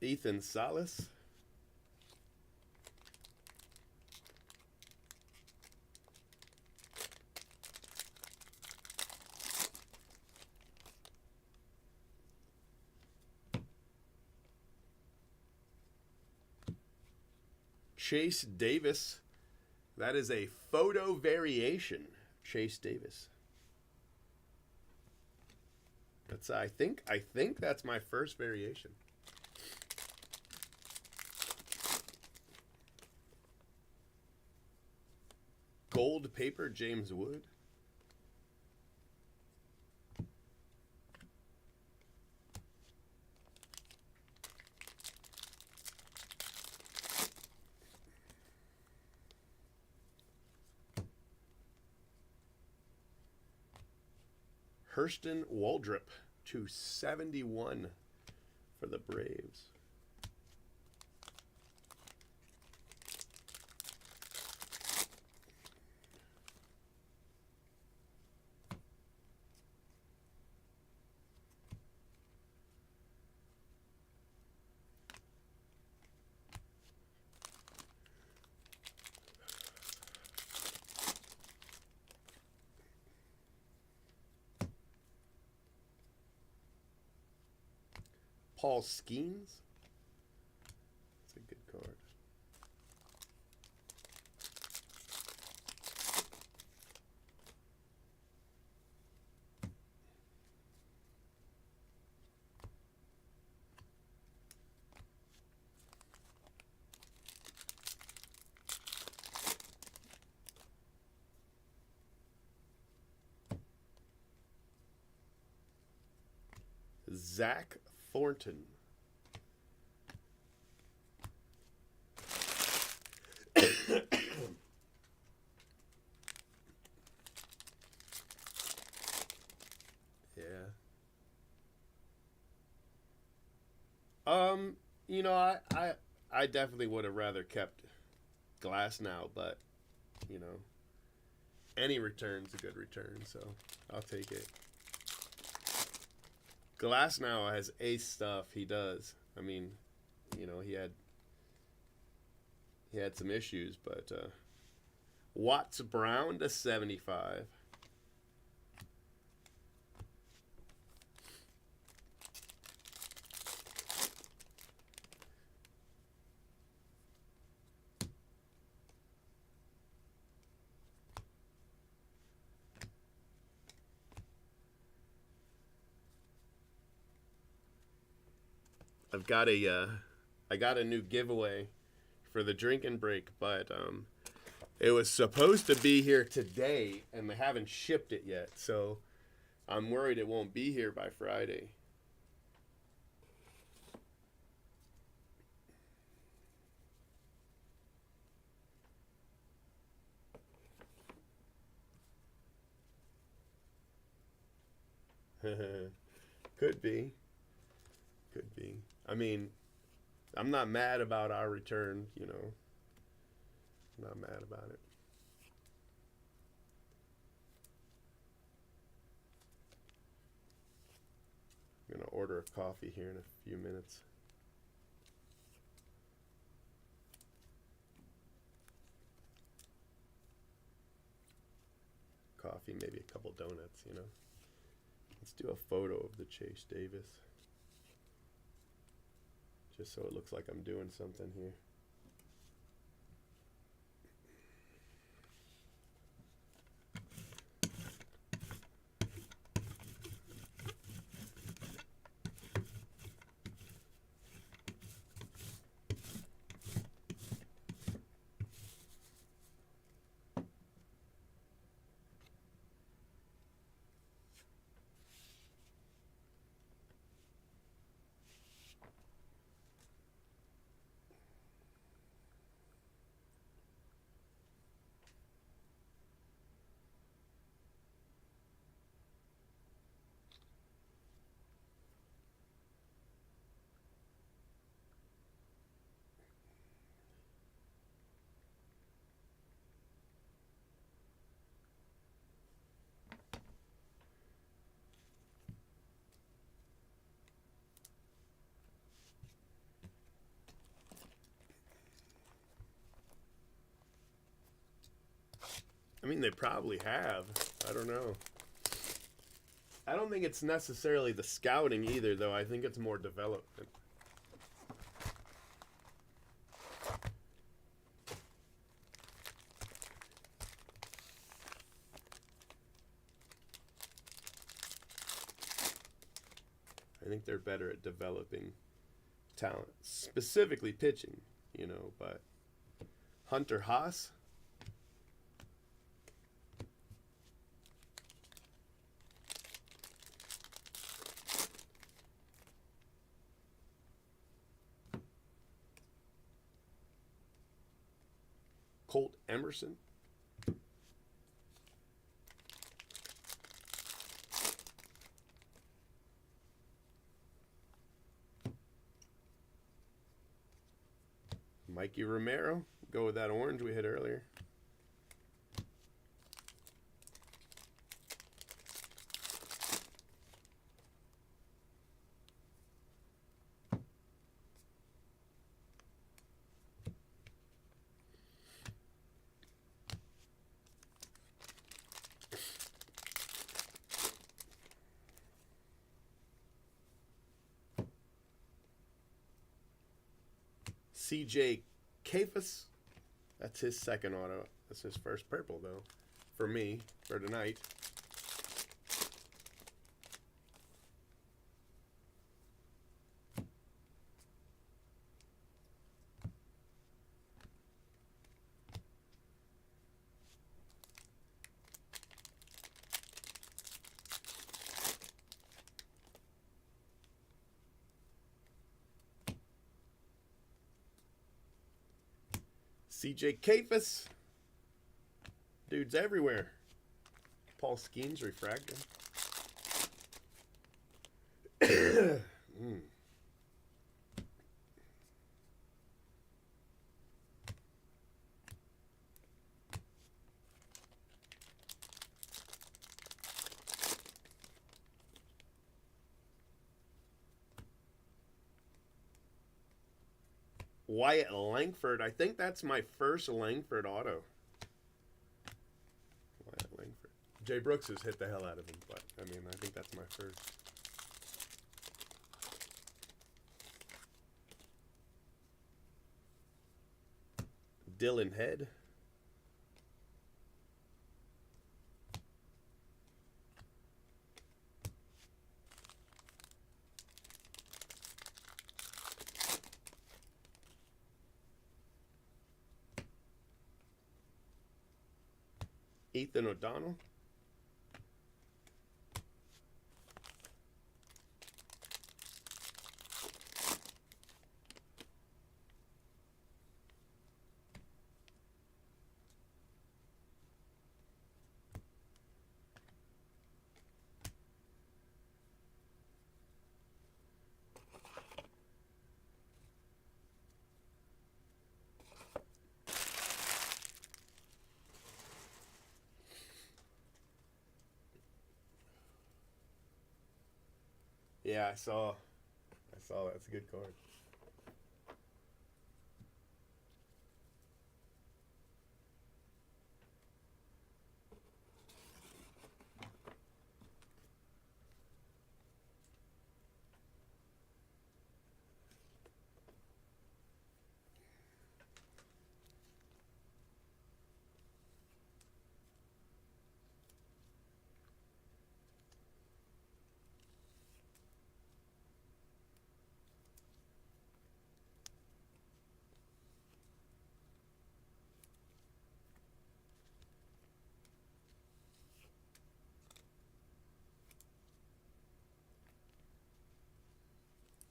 Ethan Salas. Chase Davis. That is a photo variation. Chase Davis. That's I think that's my first variation. Gold paper, James Wood. Hurston Waldrop to 71 for the Braves. Paul Skeens. That's a good card. Zach Thornton. Yeah. You know, I definitely would have rather kept Glass now, but you know, any return's a good return, so I'll take it. Glass now has ace stuff. He does. I mean, you know, he had some issues, but Watts Brown to 75. I got a new giveaway for the drinking break, but it was supposed to be here today, and they haven't shipped it yet, so I'm worried it won't be here by Friday. Could be. Could be. I mean, I'm not mad about our return, you know. I'm not mad about it. I'm going to order a coffee here in a few minutes. Coffee, maybe a couple donuts, you know. Let's do a photo of the Chase Davis. Just so it looks like I'm doing something here. I mean, they probably have. I don't know. I don't think it's necessarily the scouting either, though. I think it's more development. I think they're better at developing talent, specifically pitching, you know, but Hunter Haas. Colt Emerson. Mikey Romero. Go with that orange we hit earlier. CJ Cephas. That's his second auto. That's his first purple, though, for me, for tonight. CJ Cephas. Dude's everywhere. Paul Skeens refracted. Wyatt Langford. I think that's my first Langford auto. Wyatt Langford. Jay Brooks has hit the hell out of him, but I mean, I think that's my first. Dylan Head. Ethan O'Donnell. Yeah, I saw. That's a good card.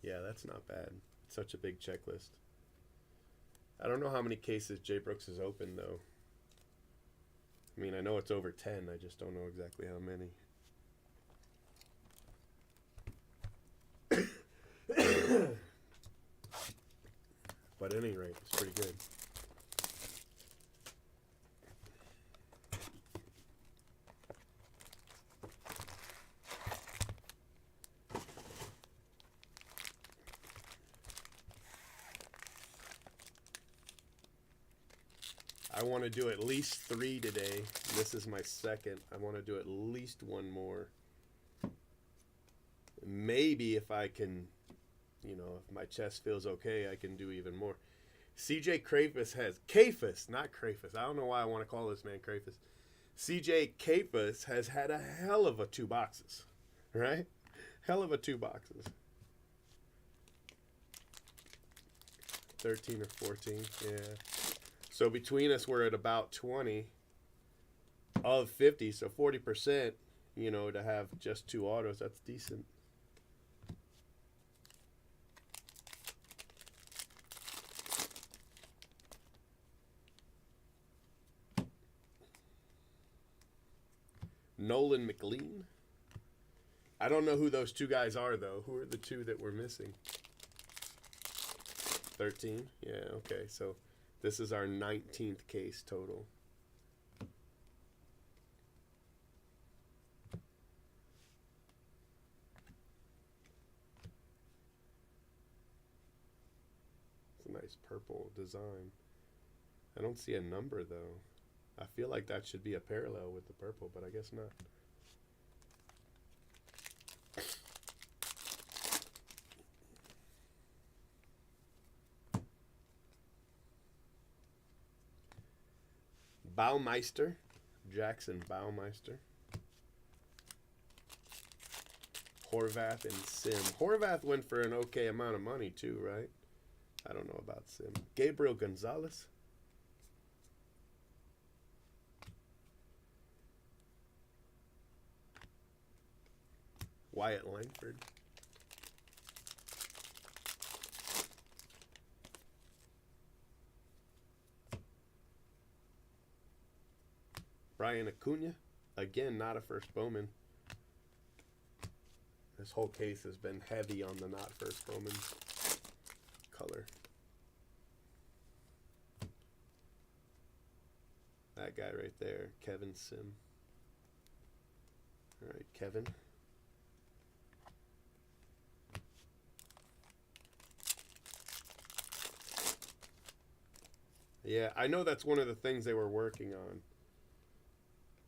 Yeah, that's not bad. Such a big checklist. I don't know how many cases Jay Brooks has opened, though. I mean, I know it's over 10. I just don't know exactly how many. But at any rate, it's pretty good. I want to do at least 3 today. This is my second. I want to do at least one more. Maybe if I can, if my chest feels okay, I can do even more. CJ Cephas has Cephas, not Crayfus. I don't know why I want to call this man Crayfus. CJ Cephas has had a hell of a 2 boxes, right? Hell of a 2 boxes. 13 or 14, yeah. So between us, we're at about 20 of 50. So 40%, to have just 2 autos, that's decent. Nolan McLean. I don't know who those 2 guys are, though. Who are the 2 that we're missing? 13? Yeah, okay. So this is our 19th case total. It's a nice purple design. I don't see a number though. I feel like that should be a parallel with the purple, but I guess not. Baumeister, Jackson Baumeister. Horvath and Sim. Horvath went for an okay amount of money too, right? I don't know about Sim. Gabriel Gonzalez. Wyatt Langford. Brian Acuna. Again, not a first Bowman. This whole case has been heavy on the not first Bowman color. That guy right there, Kevin Sim. All right, Kevin. Yeah, I know that's one of the things they were working on,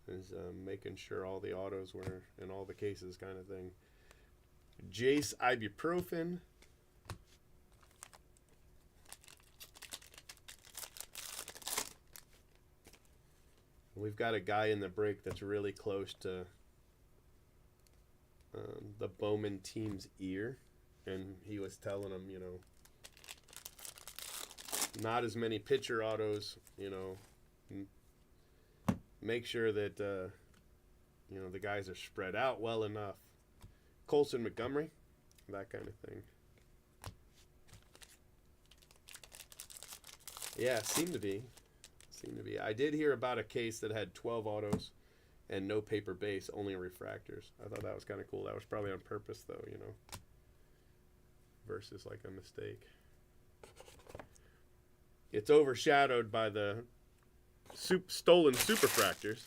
is making sure all the autos were in all the cases, kind of thing. Jace Ibuprofen. We've got a guy in the break that's really close to the Bowman team's ear, and he was telling him, you know, not as many pitcher autos, you know, make sure that, you know, the guys are spread out well enough. Colson Montgomery, that kind of thing. Yeah, seemed to be. I did hear about a case that had 12 autos and no paper base, only refractors. I thought that was kind of cool. That was probably on purpose, though, you know, versus like a mistake. It's overshadowed by the stolen superfractors.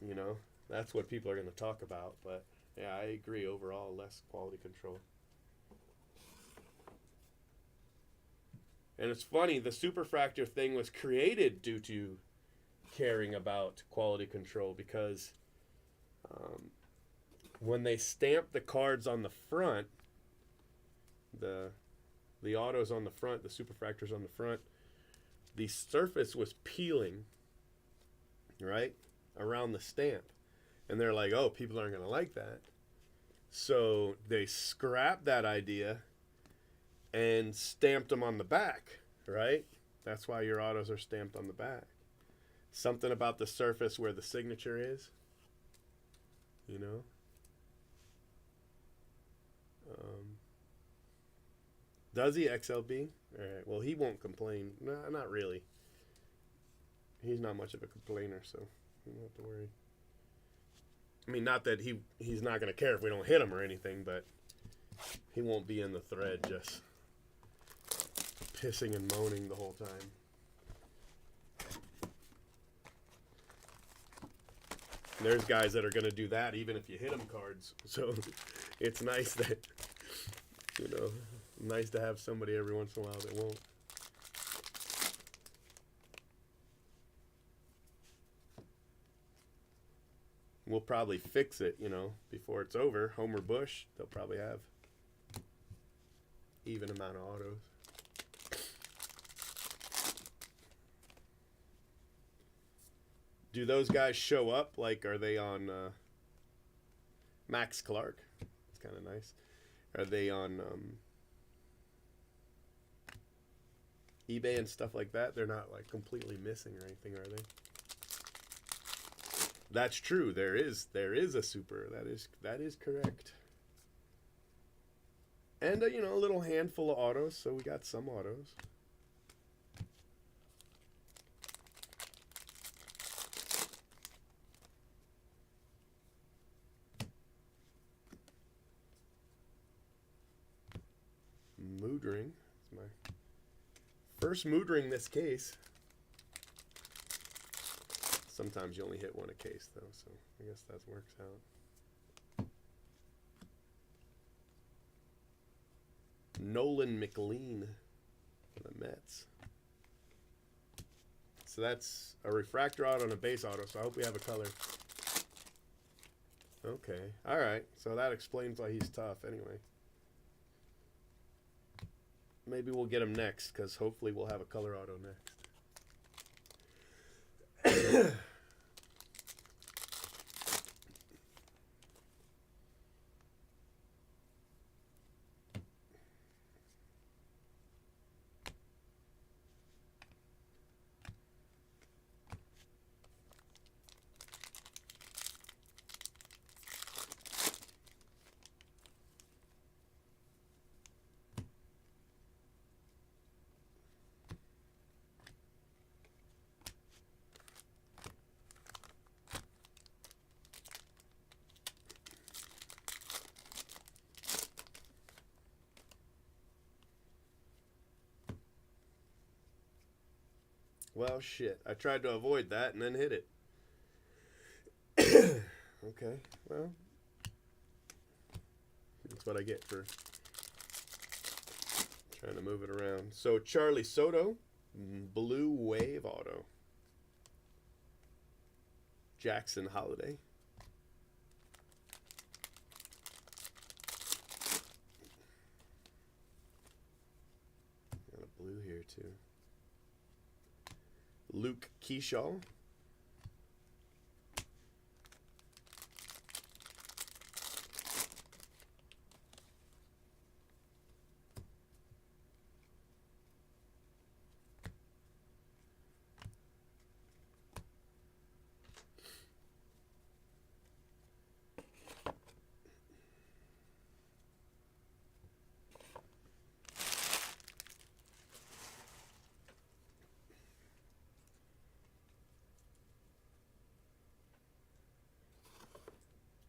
You know, that's what people are going to talk about. But, yeah, I agree. Overall, less quality control. And it's funny, the superfractor thing was created due to caring about quality control, because when they stamped the cards on the front, the autos on the front, the superfractors on the front, the surface was peeling, right, around the stamp. And they're like, oh, people aren't going to like that. So they scrapped that idea and stamped them on the back, right? That's why your autos are stamped on the back. Something about the surface where the signature is, you know? Does he XLB? All right, well, he won't complain. No, not really. He's not much of a complainer, so you don't have to worry. I mean, not that he's not going to care if we don't hit him or anything, but he won't be in the thread just pissing and moaning the whole time. There's guys that are going to do that even if you hit them cards. So it's nice that, you know, nice to have somebody every once in a while that won't. We'll probably fix it, you know, before it's over. Homer Bush, they'll probably have even amount of autos. Do those guys show up? Like, are they on Max Clark? It's kind of nice. Are they on eBay and stuff like that? They're not like completely missing or anything, are they? That's true. There is a super. That is correct. And you know, a little handful of autos. So we got some autos. Mood ring. It's my first mood ring this case. Sometimes you only hit one a case, though, so I guess that works out. Nolan McLean for the Mets. So that's a refractor auto and a base auto, so I hope we have a color. Okay, all right. So that explains why he's tough anyway. Maybe we'll get him next, because hopefully we'll have a color auto next. Well, shit. I tried to avoid that and then hit it. Okay, well, that's what I get for trying to move it around. So, Charlie Soto, Blue Wave Auto. Jackson Holiday. Got a blue here, too. Luke Keyshaw.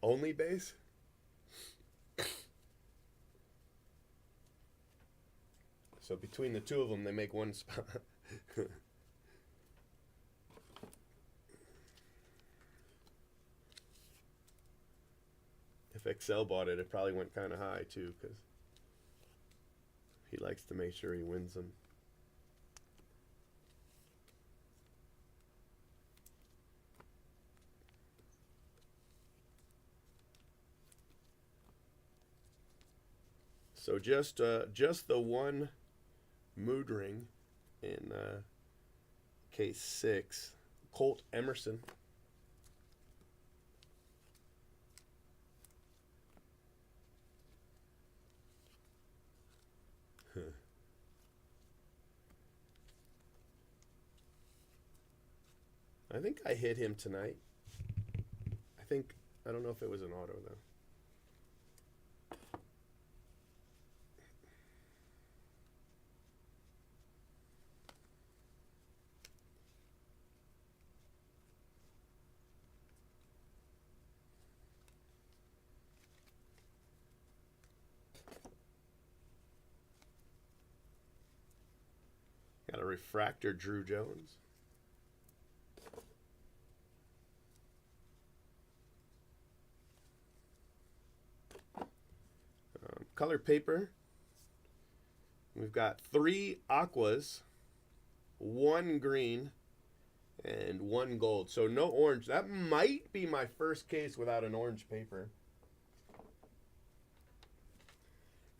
Only base? So between the two of them, they make one spot. If Excel bought it, it probably went kind of high too, because he likes to make sure he wins them. So just the one mood ring in case 6. Colt Emerson. I think I hit him tonight. I don't know if it was an auto though. Got a refractor, Drew Jones. Color paper. We've got 3 aquas, 1 green, and 1 gold. So no orange. That might be my first case without an orange paper.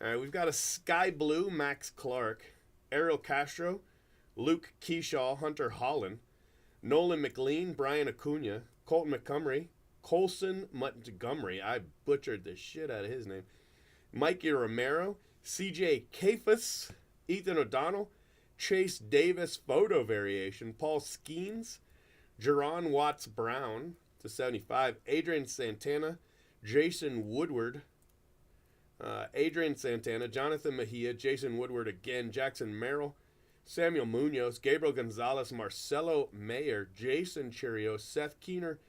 All right, we've got a sky blue, Max Clark, Ariel Castro, Luke Keyshaw, Hunter Holland, Nolan McLean, Brian Acuna, Colton Montgomery, Colson Montgomery. I butchered the shit out of his name. Mikey Romero, CJ Kafus, Ethan O'Donnell, Chase Davis photo variation, Paul Skeens, Jerron Watts Brown to 75, Adrian Santana, Jason Woodward, Adrian Santana, Jonathan Mejia, Jason Woodward again, Jackson Merrill, Samuel Munoz, Gabriel Gonzalez, Marcelo Mayer, Jason Chirios, Seth Keener,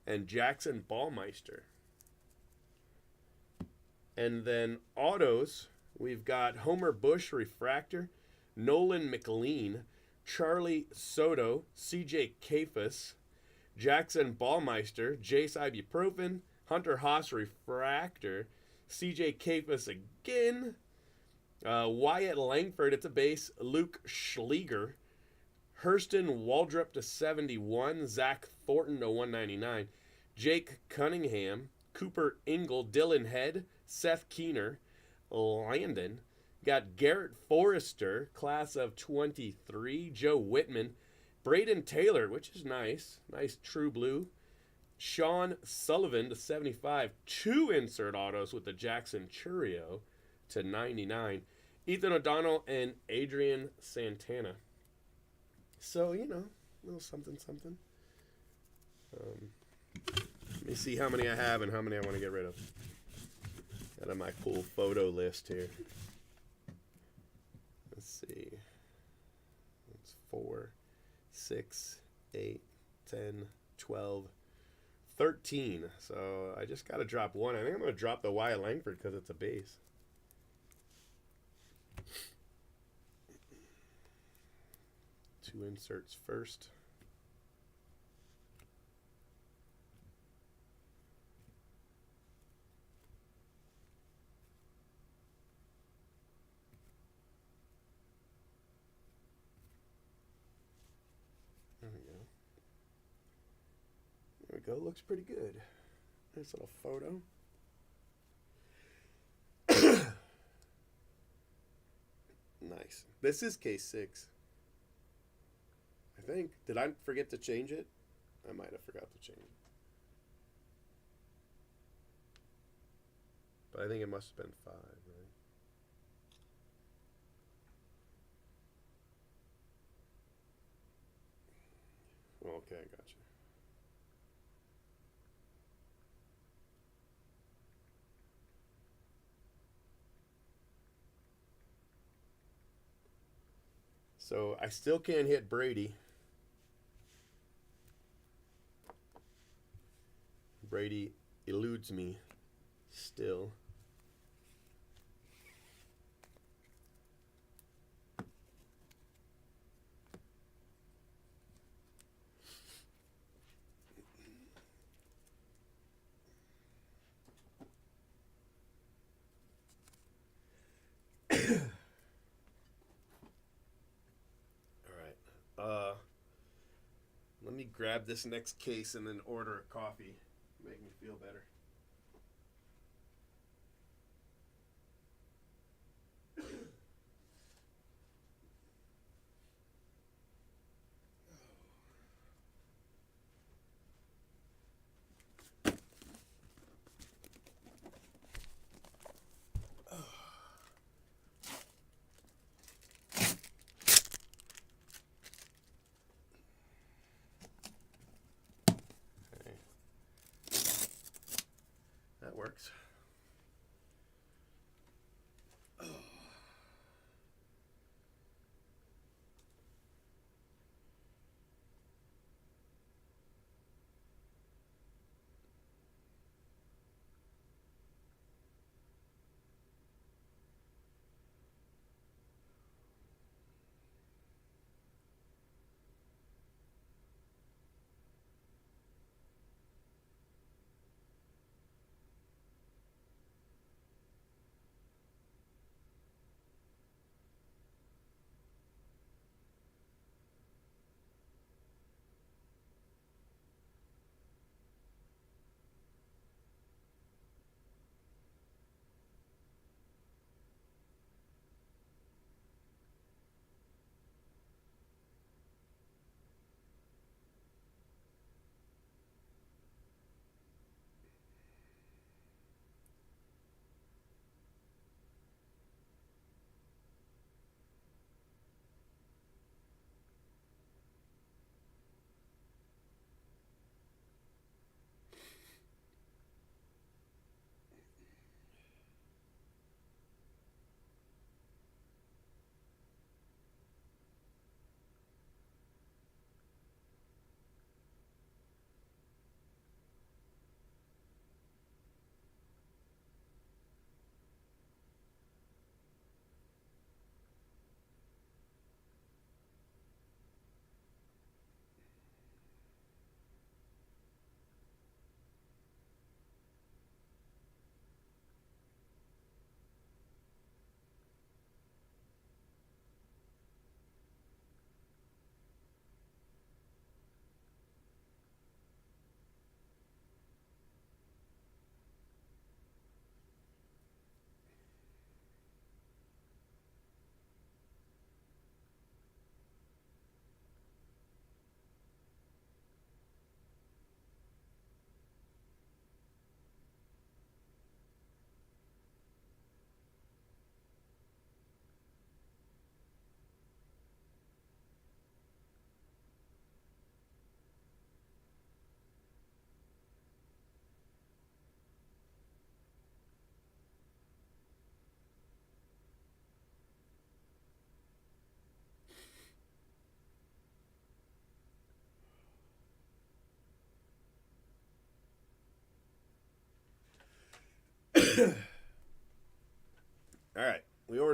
and Jackson Ballmeister. And then autos, we've got Homer Bush refractor, Nolan McLean, Charlie Soto, CJ Kafus, Jackson Ballmeister, Jace Ibuprofen, Hunter Haas Refractor, CJ Kafus again, Wyatt Langford, it's a base, Luke Schleger, Hurston Waldrop to 71, Zach Thornton to 199, Jake Cunningham, Cooper Ingle, Dylan Head, Seth Keener, Landon. Got Garrett Forrester, class of 23, Joe Whitman, Braden Taylor, which is nice. Nice true blue. Sean Sullivan to 75. 2 insert autos with the Jackson Churio to 99. Ethan O'Donnell and Adrian Santana. So, you know, a little something, something. Let me see how many I have and how many I want to get rid of. Out of my cool photo list here. Let's see. It's 4, 6, 8, 10, 12, 13. So I just got to drop one. I think I'm going to drop the Wyatt Langford because it's a base. Two inserts first. There we go. There we go. Looks pretty good. Nice little photo. Nice. This is case 6. I think. Did I forget to change it? I might have forgot to change it. But I think it must have been 5, right? Okay, I got you. So I still can't hit Brady. Brady eludes me still. Let me grab this next case and then order a coffee. Make me feel better.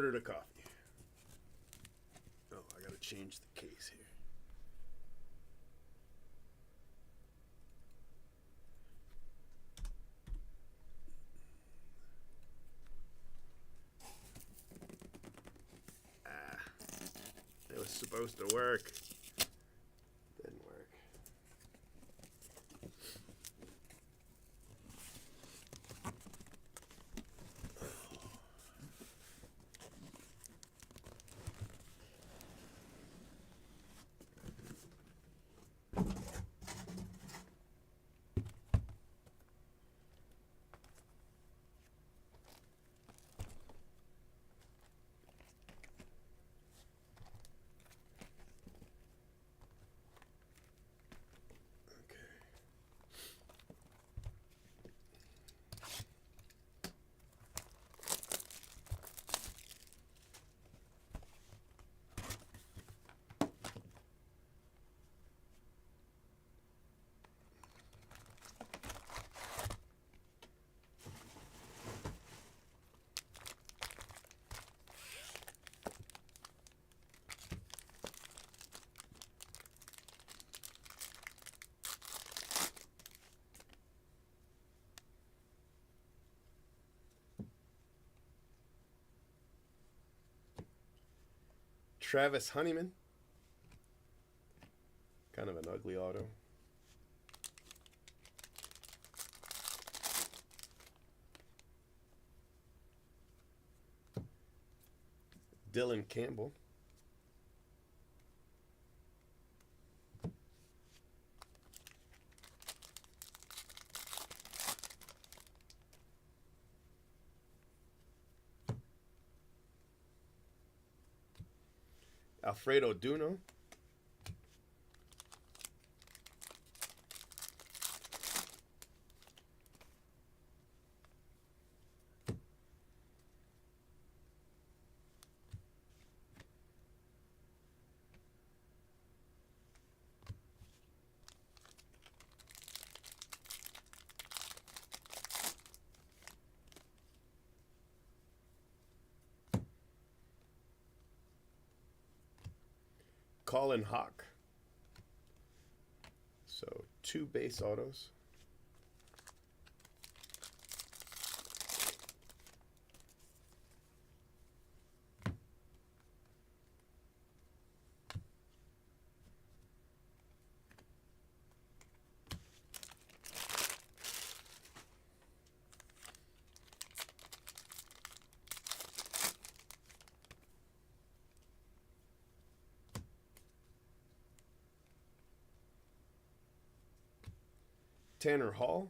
ordered a coffee. Oh, I gotta change the case here. It was supposed to work. Didn't work. Travis Honeyman. Kind of an ugly auto. Dylan Campbell. Alfredo Duno. Colin Hawk. So 2 base autos. Tanner Hall.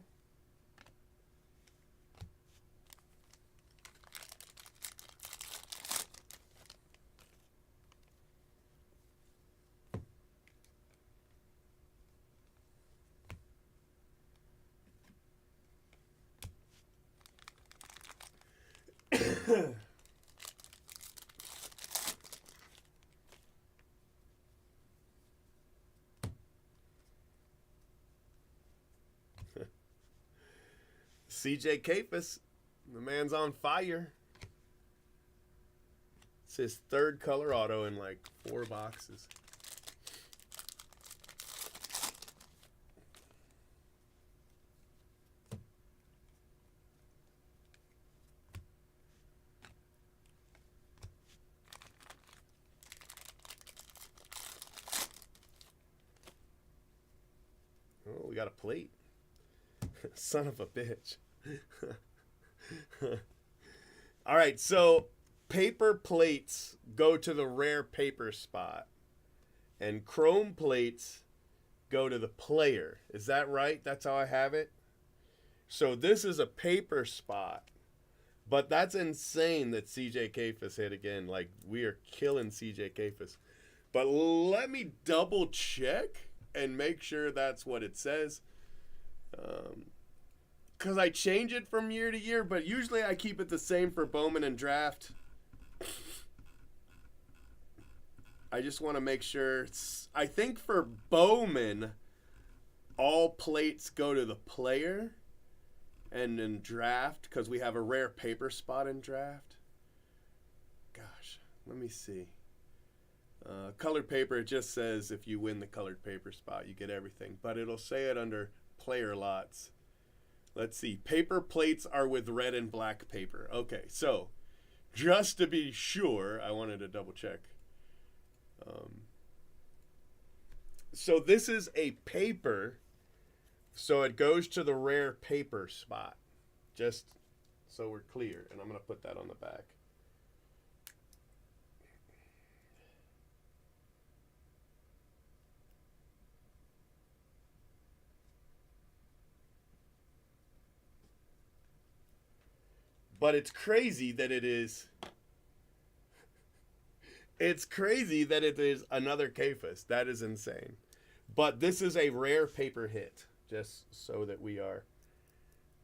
CJ Kapus, the man's on fire. It's his 3rd color auto in like 4 boxes. Oh, we got a plate. Son of a bitch. All right, so paper plates go to the rare paper spot, and chrome plates go to the player. Is that right? That's how I have it? So this is a paper spot, but that's insane that CJ Kapus hit again. Like, we are killing CJ Kapus. But let me double check and make sure that's what it says. Because I change it from year to year, but usually I keep it the same for Bowman and draft. I just want to make sure. I think for Bowman, all plates go to the player, and in draft, because we have a rare paper spot in draft. God, Let me see. Colored paper, it just says if you win the colored paper spot, you get everything. But it'll say it under player lots. Let's see. Paper plates are with red and black paper. Okay, so just to be sure, I wanted to double check. So this is a paper, so it goes to the rare paper spot. Just so we're clear, and I'm going to put that on the back. But it's crazy that it is. It's crazy that it is another Kafus. That is insane. But this is a rare paper hit, just so that we are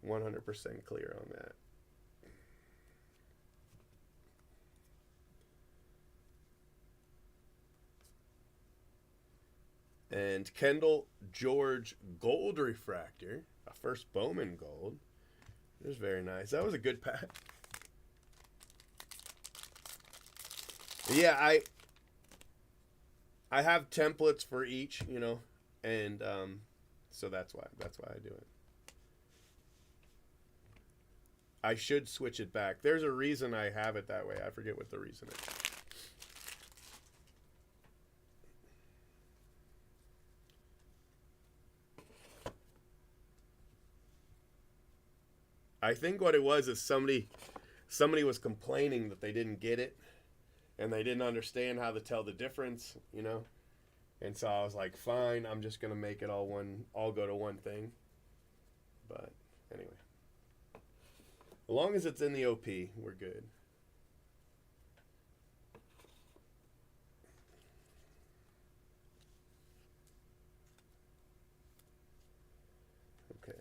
100% clear on that. And Kendall George Gold Refractor, a first Bowman Gold. It was very nice. That was a good pack. Yeah, I have templates for each, you know, and so that's why I do it. I should switch it back. There's a reason I have it that way. I forget what the reason is. I think what it was is somebody was complaining that they didn't get it and they didn't understand how to tell the difference, you know. And so I was like, fine, I'm just gonna make it all go to one thing. But anyway, as long as it's in the OP, we're good. Okay.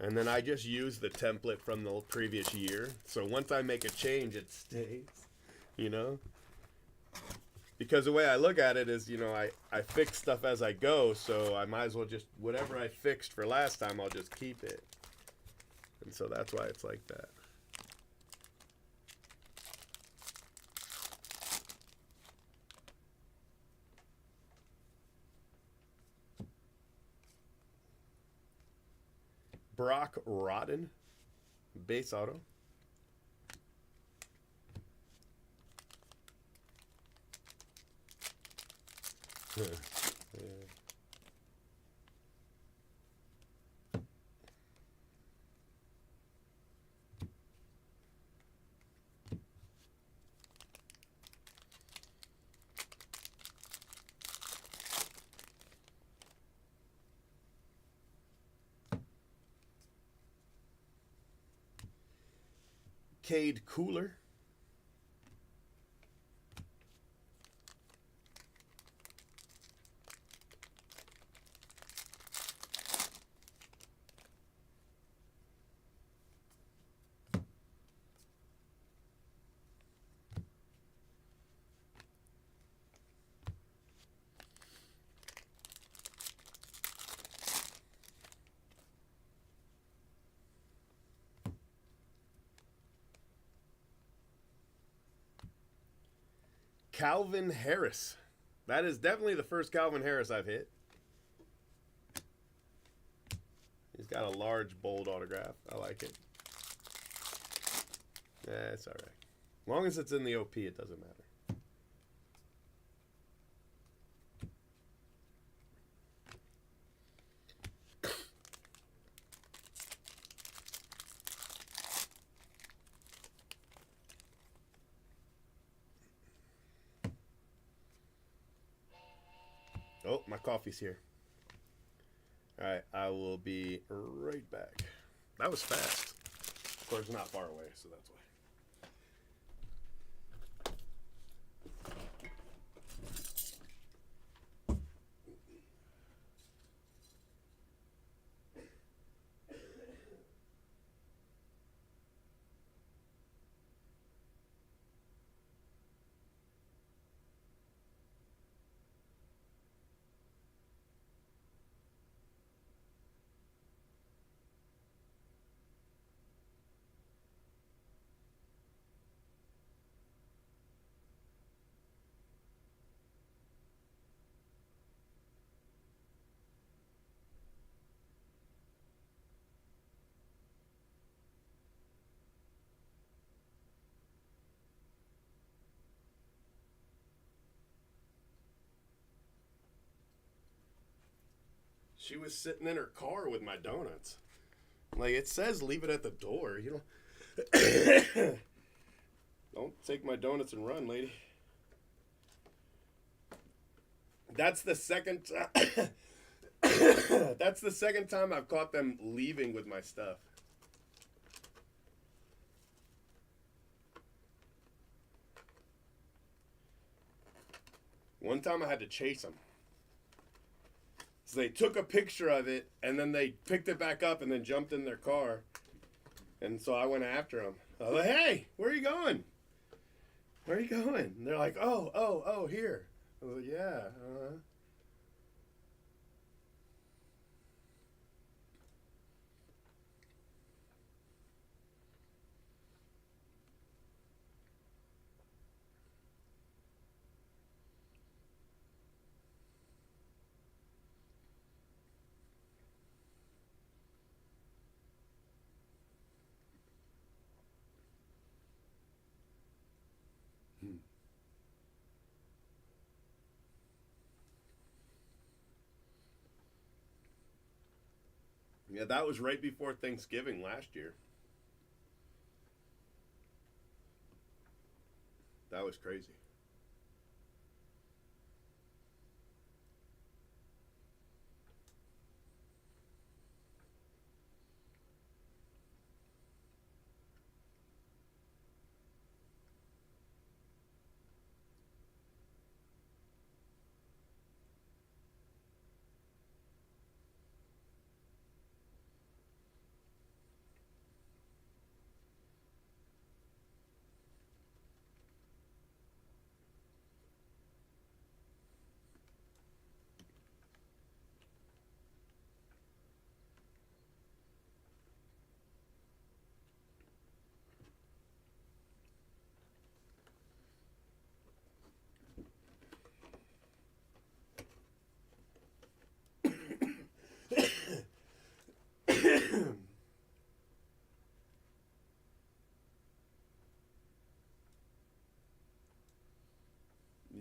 And then I just use the template from the previous year. So once I make a change, it stays, you know? Because the way I look at it is, you know, I fix stuff as I go, so I might as well just, whatever I fixed for last time, I'll just keep it. And so that's why it's like that. Brock Rodden, base auto. Yeah. Cade Cooler. Calvin Harris. That is definitely the first Calvin Harris I've hit. He's got a large, bold autograph. I like it. Yeah, it's all right. As long as it's in the OP, it doesn't matter. Oh, my coffee's here. All right, I will be right back. That was fast. Of course, not far away, so that's why. She was sitting in her car with my donuts. Like, it says leave it at the door. You know, don't take my donuts and run, lady. That's the second that's the second time I've caught them leaving with my stuff. One time I had to chase them. So they took a picture of it, and then they picked it back up and then jumped in their car. And so I went after them. I was like, hey, where are you going? Where are you going? And they're like, oh, here. I was like, yeah, Yeah, that was right before Thanksgiving last year. That was crazy.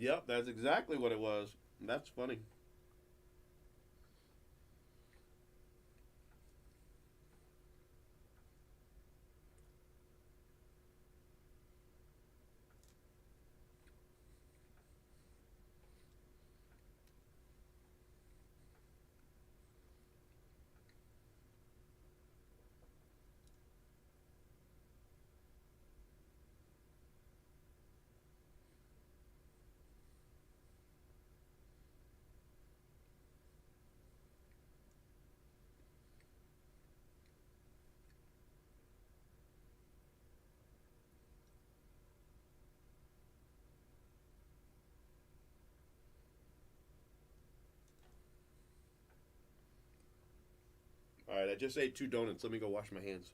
Yep, that's exactly what it was. That's funny. All right, I just ate 2 donuts. Let me go wash my hands.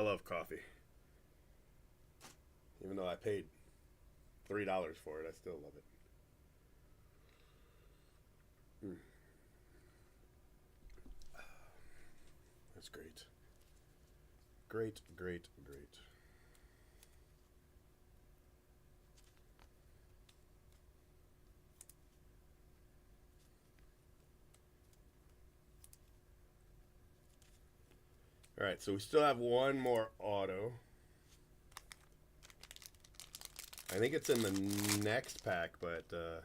love coffee. Even though I paid $3 for it, I still love it. That's great. Great, great, great. All right, so we still have one more auto. I think it's in the next pack, but the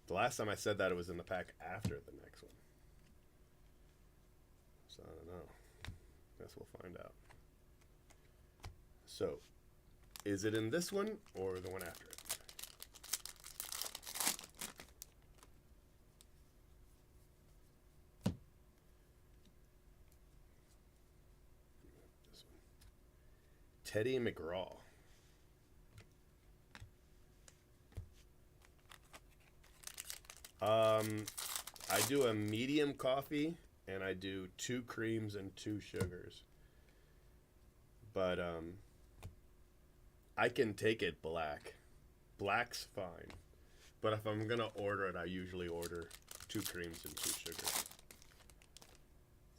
last time I said that it was in the pack after the next one. So I don't know. Guess we'll find out. So, is it in this one or the one after it? This one. Teddy McGraw. I do a medium coffee, and I do 2 creams and 2 sugars. But I can take it black. Black's fine. But if I'm gonna order it, I usually order 2 creams and 2 sugars.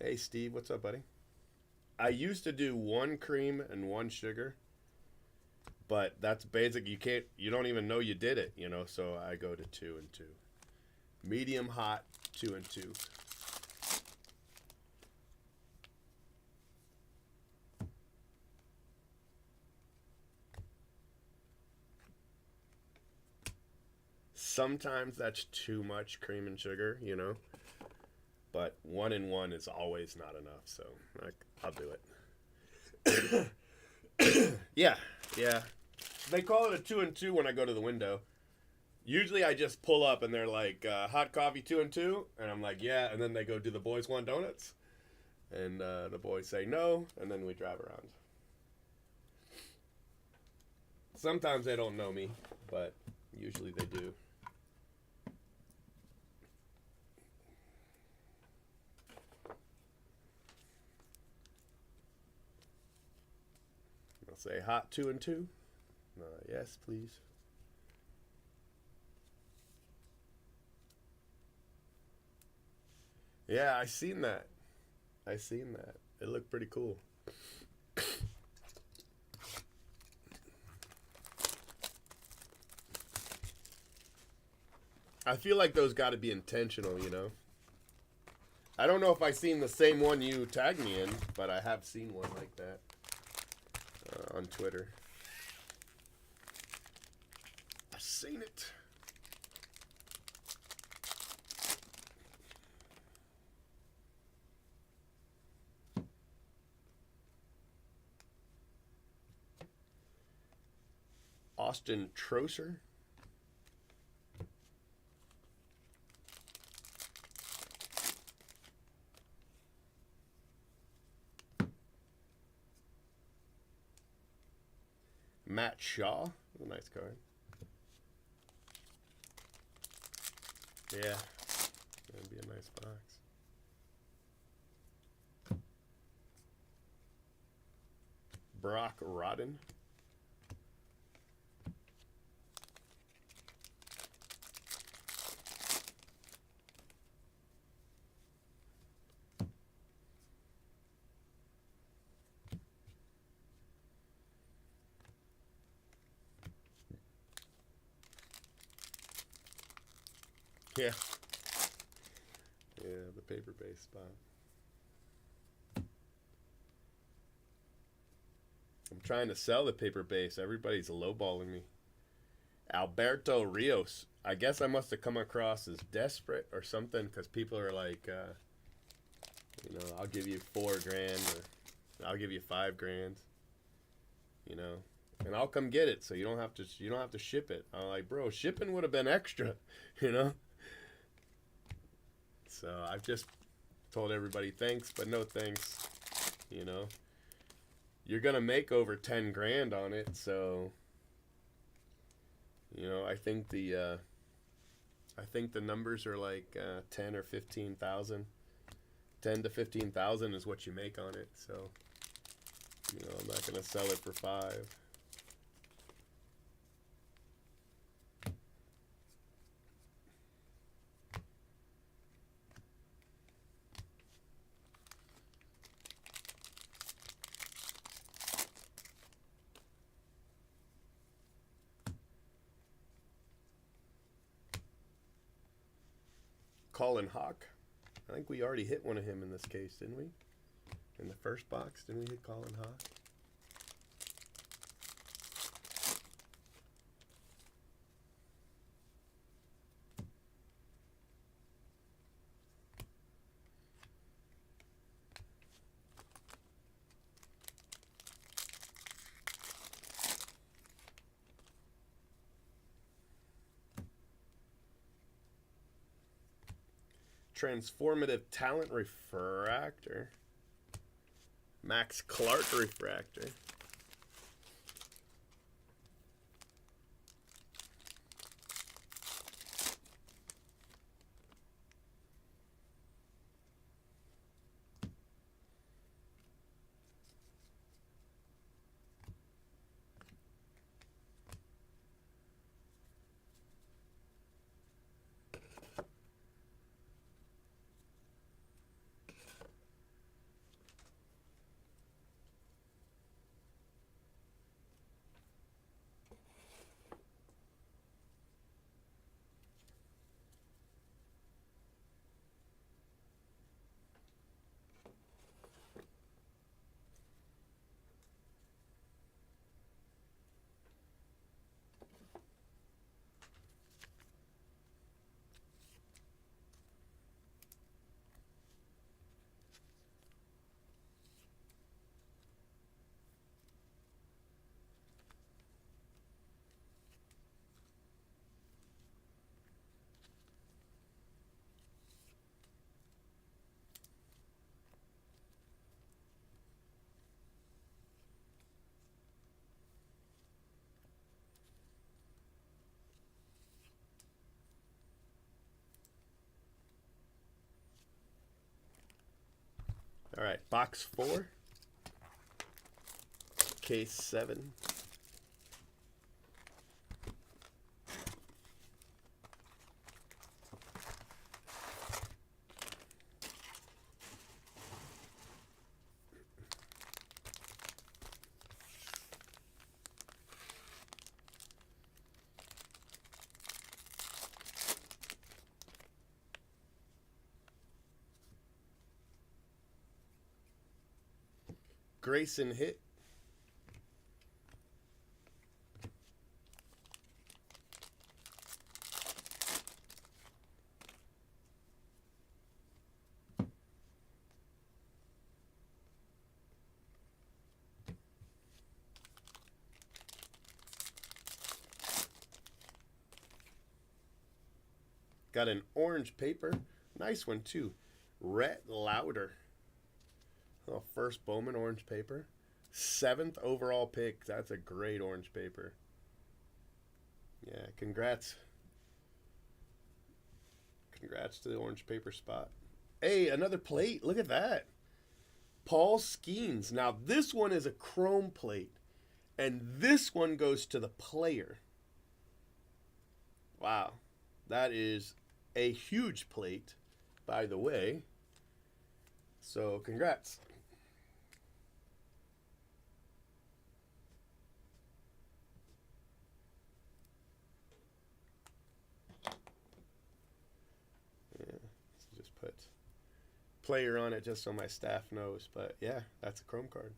Hey Steve, what's up, buddy? I used to do 1 cream and 1 sugar, but that's basic. You don't even know you did it, you know. So I go to 2 and 2. Medium hot, 2 and 2. Sometimes that's too much cream and sugar, you know. But 1 and 1 is always not enough, so I'll do it. Yeah. They call it a 2 and 2 when I go to the window. Usually I just pull up and they're like, hot coffee 2 and 2, and I'm like, yeah, and then they go, do the boys want donuts? And the boys say no, and then we drive around. Sometimes they don't know me, but usually they do. I'll say hot 2 and 2. Yes, please. Yeah, I seen that. It looked pretty cool. I feel like those got to be intentional, you know. I don't know if I seen the same one you tagged me in, but I have seen one like that on Twitter. I've seen it. Austin Troser. Matt Shaw. A nice card. Yeah. That'd be a nice box. Brock Rodden. Yeah. Yeah, the paper base spot. I'm trying to sell the paper base. Everybody's lowballing me. Alberto Rios. I guess I must have come across as desperate or something because people are like, you know, I'll give you $4 grand or I'll give you $5 grand. You know, and I'll come get it so you don't have to ship it. I'm like, bro, shipping would have been extra, you know. So I've just told everybody thanks, but no thanks. You know, you're gonna make over 10 grand on it, so you know I think the numbers are like 10 or 15,000. 10 to 15,000 is what you make on it. So you know not going to sell it for 5. Colin Hawk. I think we already hit one of him in this case, didn't we? In the first box, didn't we hit Colin Hawk? Transformative Talent Refractor. Max Clark Refractor. All right, box 4, case 7. Grayson hit. Got an orange paper. Nice one, too. Rhett Lauder. Oh, first Bowman orange paper. 7th overall pick. That's a great orange paper. Yeah, congrats. Congrats to the orange paper spot. Hey, another plate. Look at that. Paul Skeens. Now, this one is a chrome plate. And this one goes to the player. Wow. That is a huge plate, by the way. So, congrats. Just put player on it just so my staff knows. But yeah, that's a chrome card.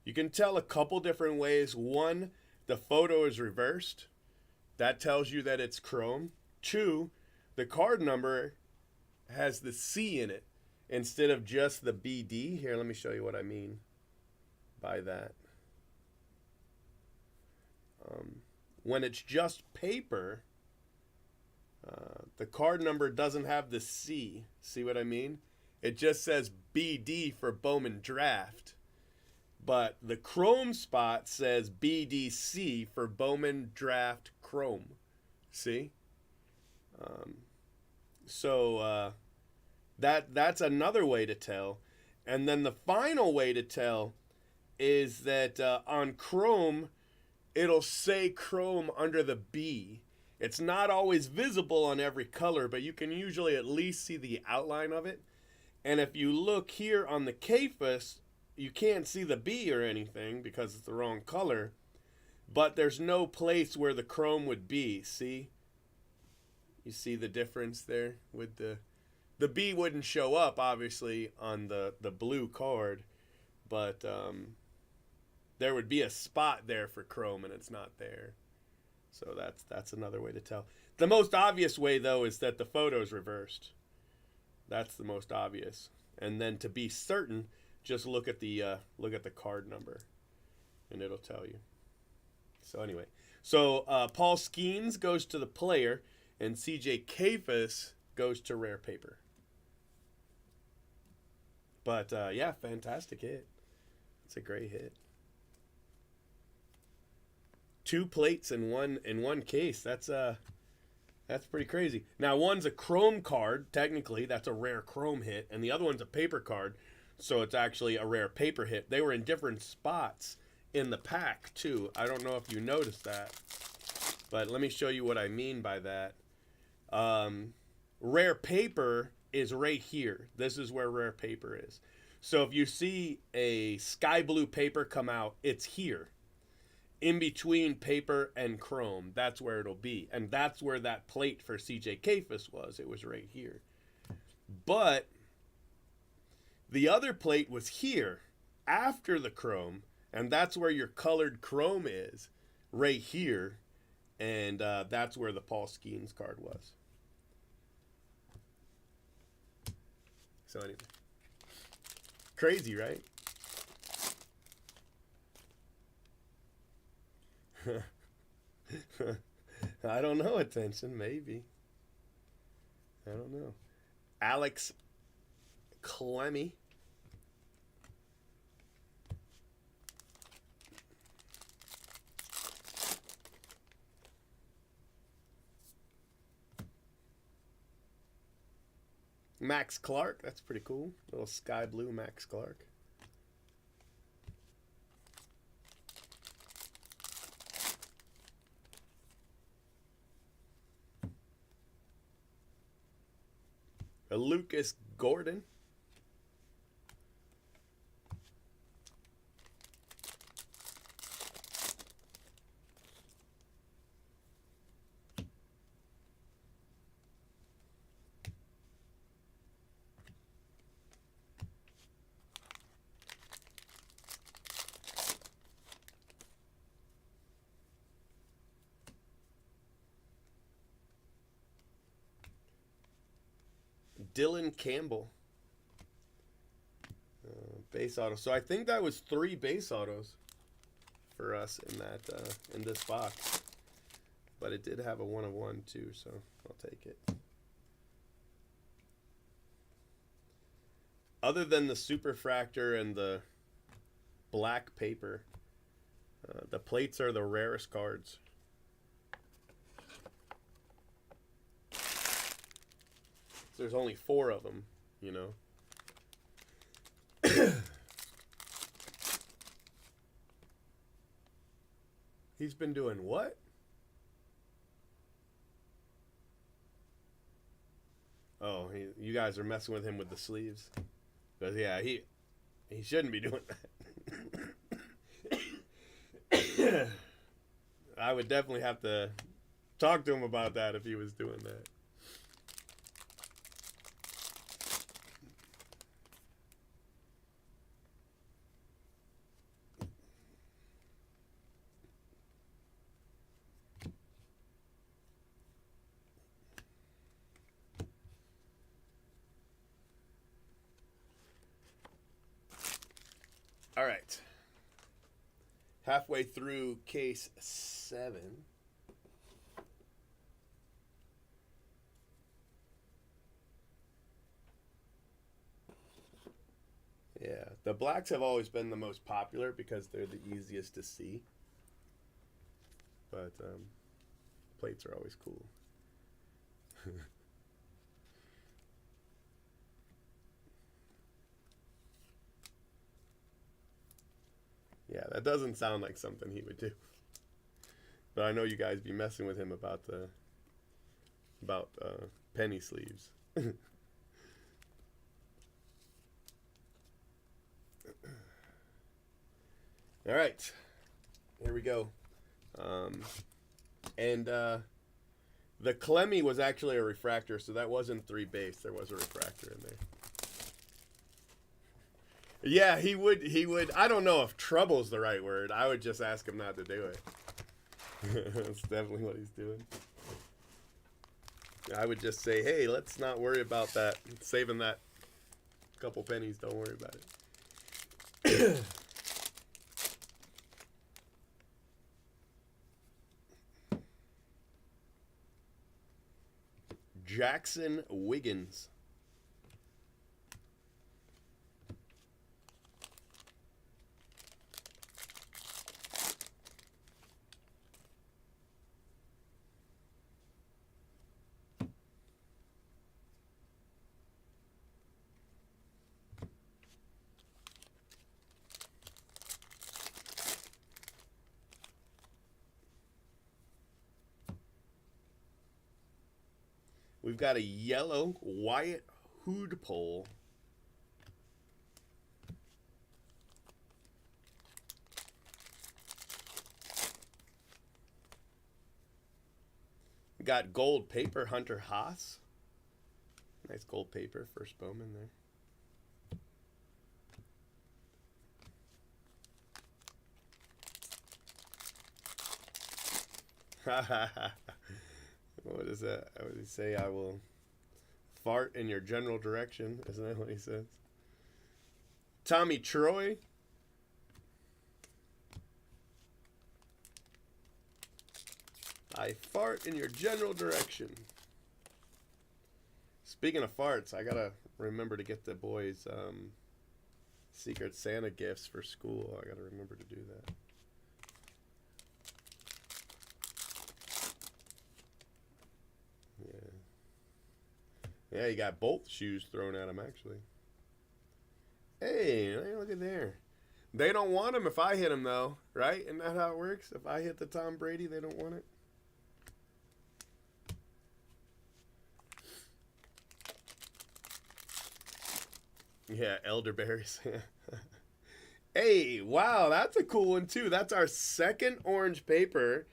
You can tell a couple different ways. One, the photo is reversed. That tells you that it's chrome. 2, the card number has the C in it instead of just the BD. Here, let me show you what I mean by that. When it's just paper, the card number doesn't have the C. See what I mean? It just says BD for Bowman Draft. But the chrome spot says BDC for Bowman Draft Chrome. See? That's another way to tell. And then the final way to tell is that on chrome, it'll say chrome under the B. It's not always visible on every color, but you can usually at least see the outline of it. And if you look here on the CAFUS, you can't see the B or anything because it's the wrong color, but there's no place where the chrome would be. See? You see the difference there with the B wouldn't show up obviously on the blue card, but there would be a spot there for chrome and it's not there. So that's another way to tell. The most obvious way though is that the photo's reversed. That's the most obvious. And then to be certain, just look at the card number, and it'll tell you. So anyway, Paul Skeens goes to the player, and CJ CAFUS goes to rare paper. But yeah, fantastic hit. It's a great hit. 2 plates in one case. That's pretty crazy. Now one's a chrome card, technically that's a rare chrome hit, and the other one's a paper card, so it's actually a rare paper hit. They were in different spots in the pack too. I don't know if you noticed that, but let me show you what I mean by that. Rare paper is right here. This is where rare paper is. So if you see a sky blue paper come out, it's here. In between paper and chrome, that's where it'll be. And that's where that plate for CJ CAFUS was. It was right here. But the other plate was here after the chrome, and that's where your colored chrome is, right here. And that's where the Paul Skeens card was. So anyway, crazy, right? I don't know. Attention, maybe. I don't know. Alex Clemmy. Max Clark. That's pretty cool. Little sky blue Max Clark. Lucas Gordon. Dylan Campbell. Base auto. So I think that was 3 base autos for us in that in this box. But it did have a 1 of 1 too, so I'll take it. Other than the superfractor and the black paper, the plates are the rarest cards. There's only 4 of them, you know. He's been doing what? Oh, you guys are messing with him with the sleeves. Because, yeah, he shouldn't be doing that. I would definitely have to talk to him about that if he was doing that. All right. Halfway through case 7. Yeah, the blacks have always been the most popular because they're the easiest to see. But plates are always cool. Yeah, that doesn't sound like something he would do. But I know you guys be messing with him about penny sleeves. All right, here we go. And the Clemmy was actually a refractor, so that wasn't 3 base. There was a refractor in there. Yeah, he would. I don't know if trouble's the right word. I would just ask him not to do it. That's definitely what he's doing. I would just say, hey, let's not worry about that. Saving that couple pennies, don't worry about it. Jackson Wiggins. We've got a yellow Wyatt Hoodpole. We got gold paper Hunter Haas. Nice gold paper, first Bowman there. What is that? What did he say? I will fart in your general direction. Isn't that what he says? Tommy Troy. I fart in your general direction. Speaking of farts, I gotta remember to get the boys Secret Santa gifts for school. I gotta remember to do that. Yeah, you got both shoes thrown at him, actually. Hey, look at there. They don't want him if I hit him, though, right? Isn't that how it works? If I hit the Tom Brady, they don't want it? Yeah, elderberries. Hey, wow, that's a cool one, too. That's our second orange paper.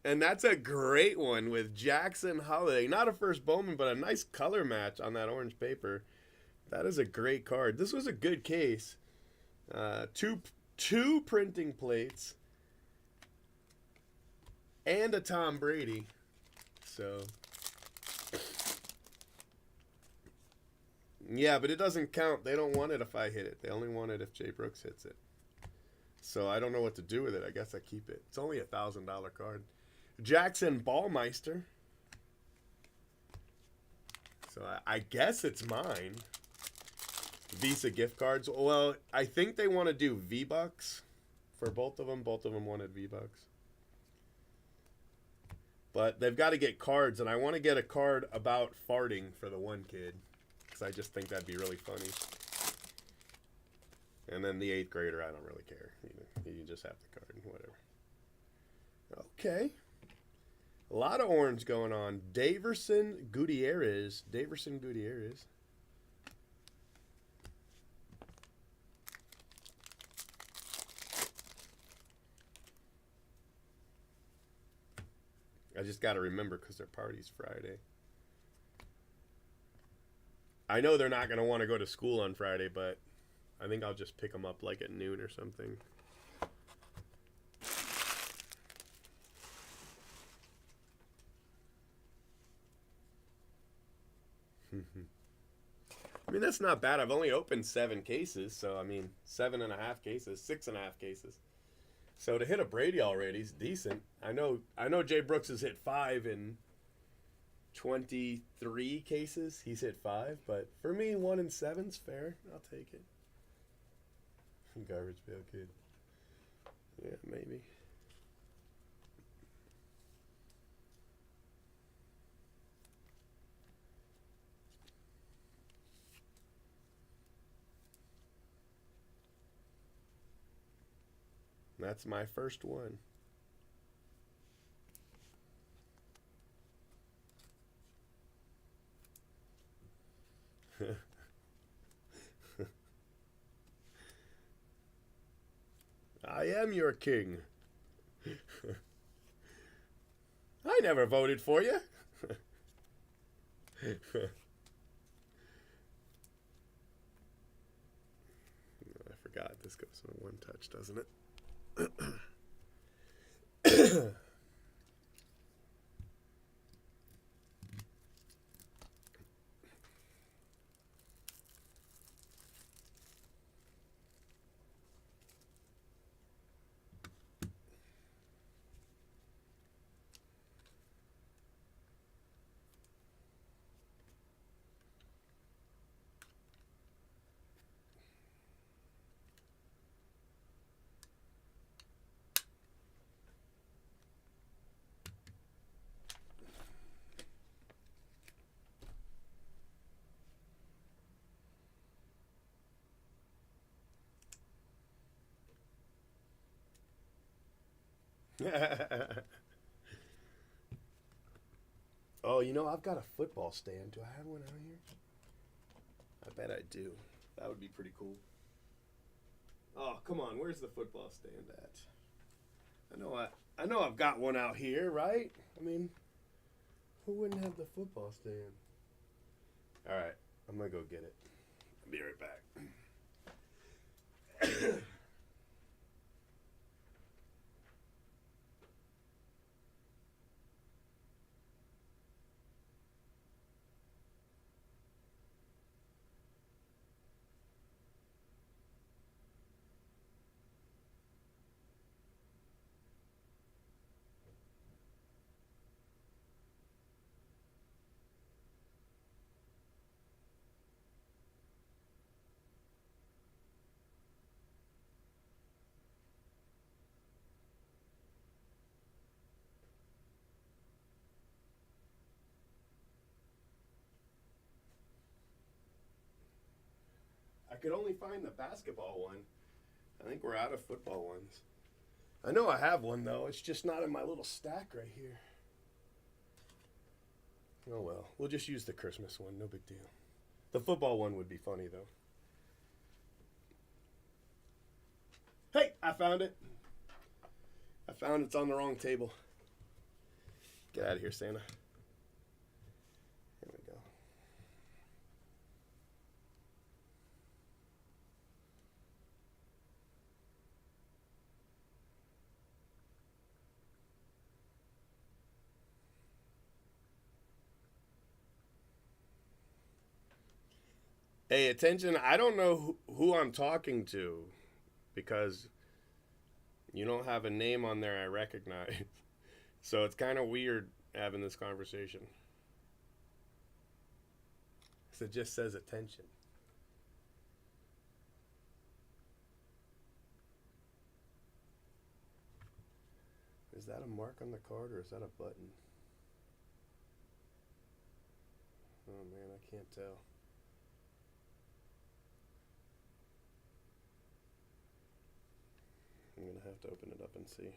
And that's a great one with Jackson Holiday. Not a first Bowman, but a nice color match on that orange paper. That is a great card. This was a good case. Two printing plates. And a Tom Brady. So. Yeah, but it doesn't count. They don't want it if I hit it. They only want it if Jay Brooks hits it. So I don't know what to do with it. I guess I keep it. It's only a $1,000 card. Jackson Ballmeister. So I guess it's mine. Visa gift cards. Well, I think they want to do V-Bucks for both of them. Both of them wanted V-Bucks. But they've got to get cards, and I want to get a card about farting for the one kid. Because I just think that'd be really funny. And then the 8th grader, I don't really care. You just have the card, whatever. Okay. A lot of orange going on. Daverson Gutierrez. I just got to remember because their party's Friday. I know they're not going to want to go to school on Friday, but I think I'll just pick them up like at noon or something. I mean, that's not bad. I've only opened 7 cases, so I mean, 7.5 cases, 6.5 cases. So to hit a Brady already is decent. I know Jay Brooks has hit 5 in 23 cases. He's hit 5, but for me, 1 in 7's fair. I'll take it. Garbage pail kid. Yeah, maybe. That's my first one. I am your king. I never voted for you. I forgot this goes in one touch, doesn't it? Oh, you know, I've got a football stand. Do I have one out here? I bet I do. That would be pretty cool. Oh, come on. Where's the football stand at? I know I've got one out here, right? I mean, who wouldn't have the football stand? All right. I'm going to go get it. I'll be right back. I could only find the basketball one. I think we're out of football ones. I know I have one, though. It's just not in my little stack right here. Oh, well. We'll just use the Christmas one. No big deal. The football one would be funny, though. Hey, I found it. I found it's on the wrong table. Get out of here, Santa. Here we go. Hey, attention. I don't know who I'm talking to because you don't have a name on there I recognize. So it's kind of weird having this conversation. So it just says attention. Is that a mark on the card or is that a button? Oh man, I can't tell. I'm going to have to open it up and see.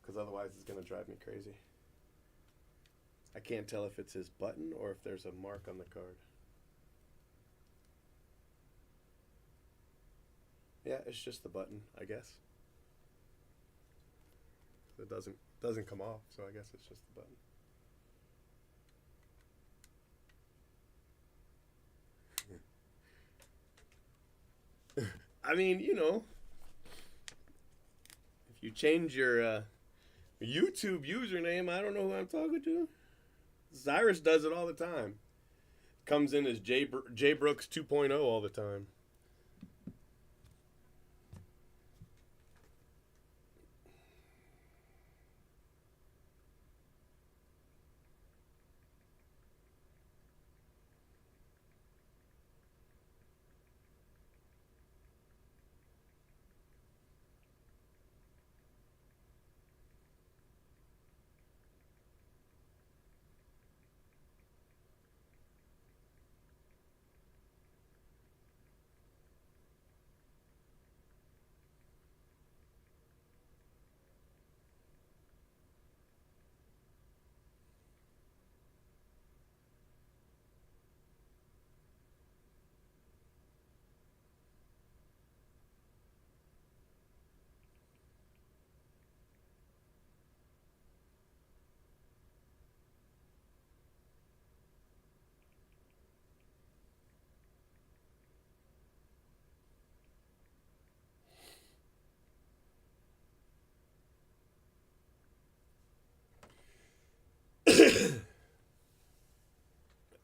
Because otherwise it's going to drive me crazy. I can't tell if it's his button or if there's a mark on the card. Yeah, it's just the button, I guess. It doesn't come off, so I guess it's just the button. I mean, you know, if you change your YouTube username, I don't know who I'm talking to. Cyrus does it all the time. Comes in as J Brooks 2.0 all the time.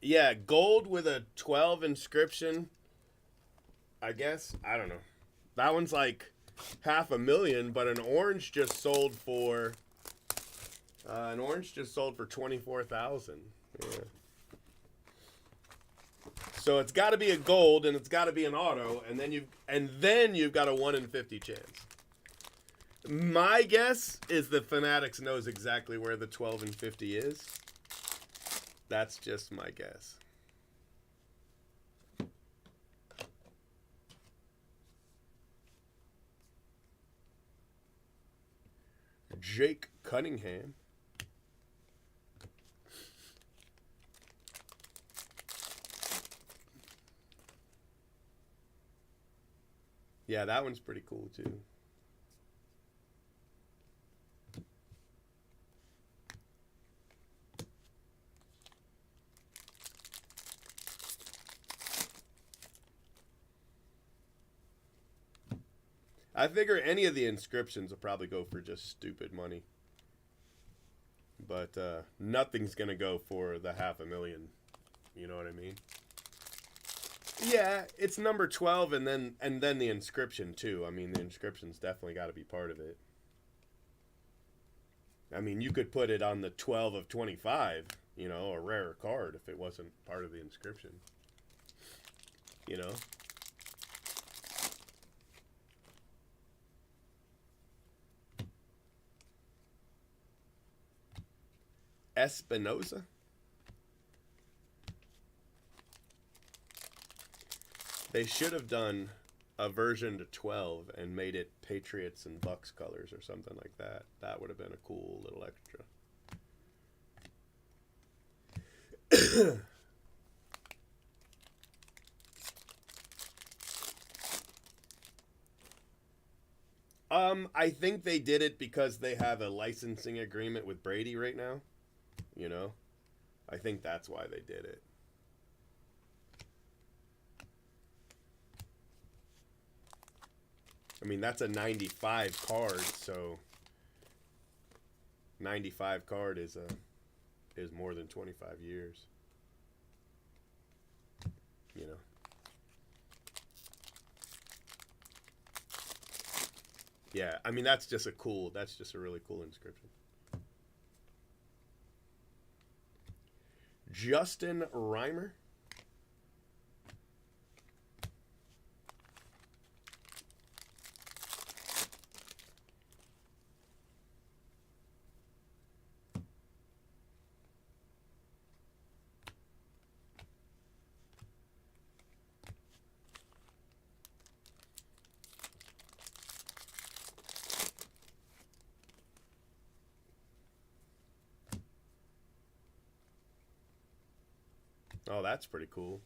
Yeah, gold with a 12 inscription. I guess. I don't know. That one's like $500,000, but an orange just sold for 24,000. Yeah. So it's got to be a gold, and it's got to be an auto, and then you've got a 1 in 50 chance. My guess is the Fanatics knows exactly where the 12 and 50 is. That's just my guess. Jake Cunningham. Yeah, that one's pretty cool too. I figure any of the inscriptions will probably go for just stupid money. But nothing's going to go for the $500,000. You know what I mean? Yeah, it's number 12 and then the inscription too. I mean, the inscription's definitely got to be part of it. I mean, you could put it on the 12 of 25, you know, a rarer card if it wasn't part of the inscription. You know? Espinoza. They should have done a version to 12 and made it Patriots and Bucks colors or something like that. That would have been a cool little extra. I think they did it because they have a licensing agreement with Brady right now. You know? I think that's why they did it. I mean, that's a 95 card, so 95 card is more than 25 years. You know. Yeah, I mean that's just a really cool inscription. Justin Reimer. Oh, that's pretty cool.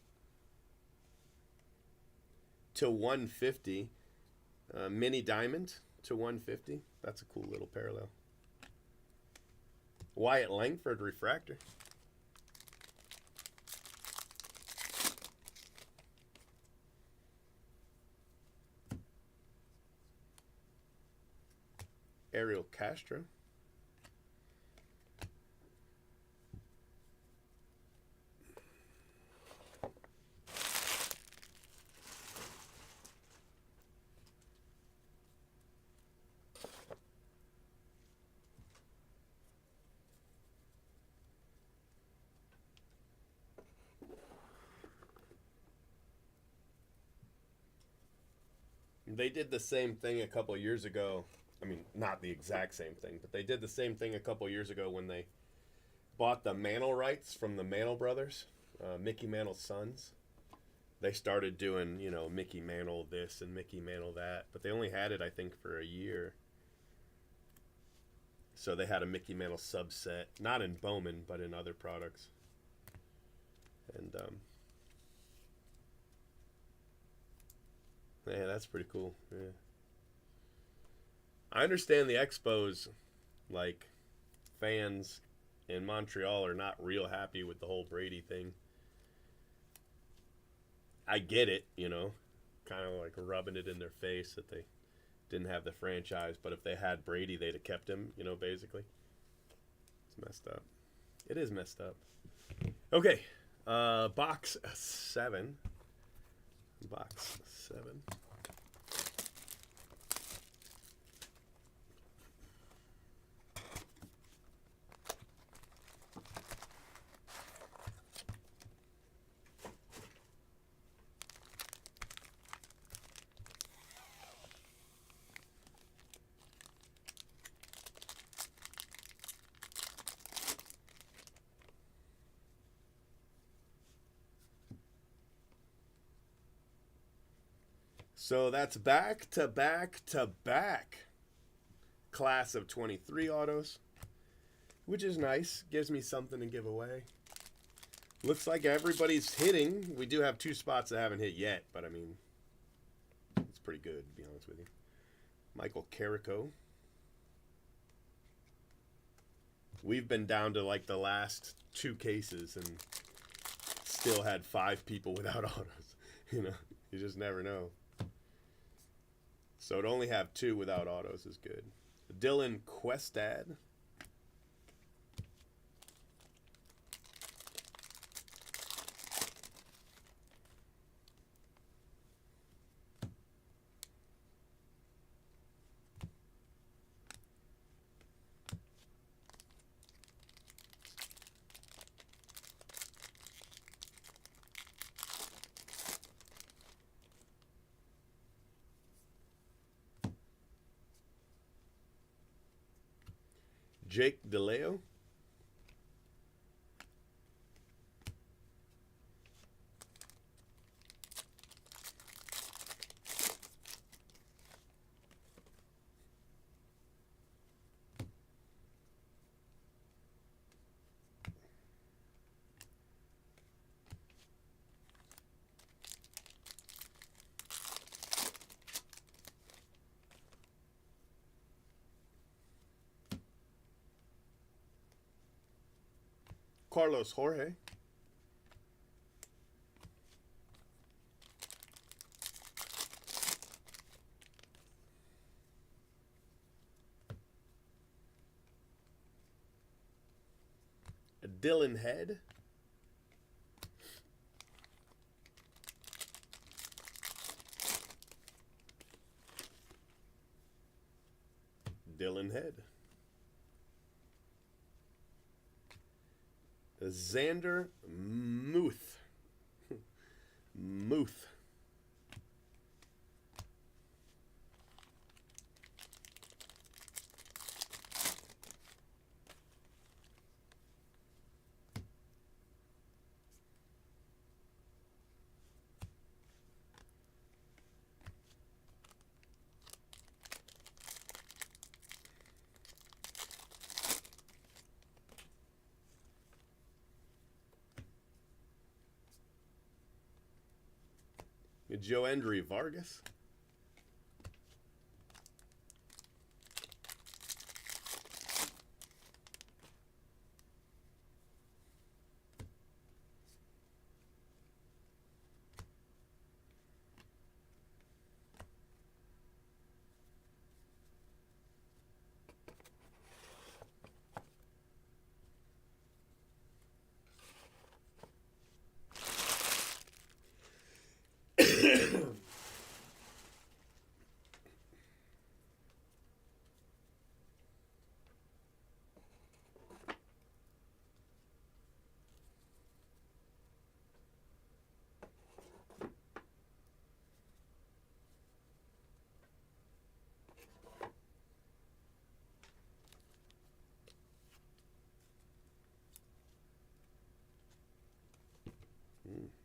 To 150. Mini Diamond to 150. That's a cool little parallel. Wyatt Langford refractor. Ariel Castro. They did the same thing a couple years ago. I mean, not the exact same thing, but they did the same thing a couple years ago when they bought the Mantle rights from the Mantle brothers, Mickey Mantle's sons. They started doing, you know, Mickey Mantle this and Mickey Mantle that, but they only had it, I think, for a year. So they had a Mickey Mantle subset, not in Bowman, but in other products. And yeah, that's pretty cool. Yeah. I understand the Expos, like, fans in Montreal are not real happy with the whole Brady thing. I get it, you know, kind of like rubbing it in their face that they didn't have the franchise, but if they had Brady, they'd have kept him, you know, basically. It's messed up. It is messed up. Okay, Box 7. Box 7. So that's back to back to back class of 23 autos, which is nice. Gives me something to give away. Looks like everybody's hitting. We do have 2 spots that haven't hit yet, but I mean, it's pretty good, to be honest with you. Michael Carrico. We've been down to like the last 2 cases and still had 5 people without autos. You know, you just never know. So to only have 2 without autos is good. Dylan Questad. Jake DeLeo. Carlos Jorge. Dylan Head. Dylan Head. Xander Muth. Muth. Joe Andrew Vargas.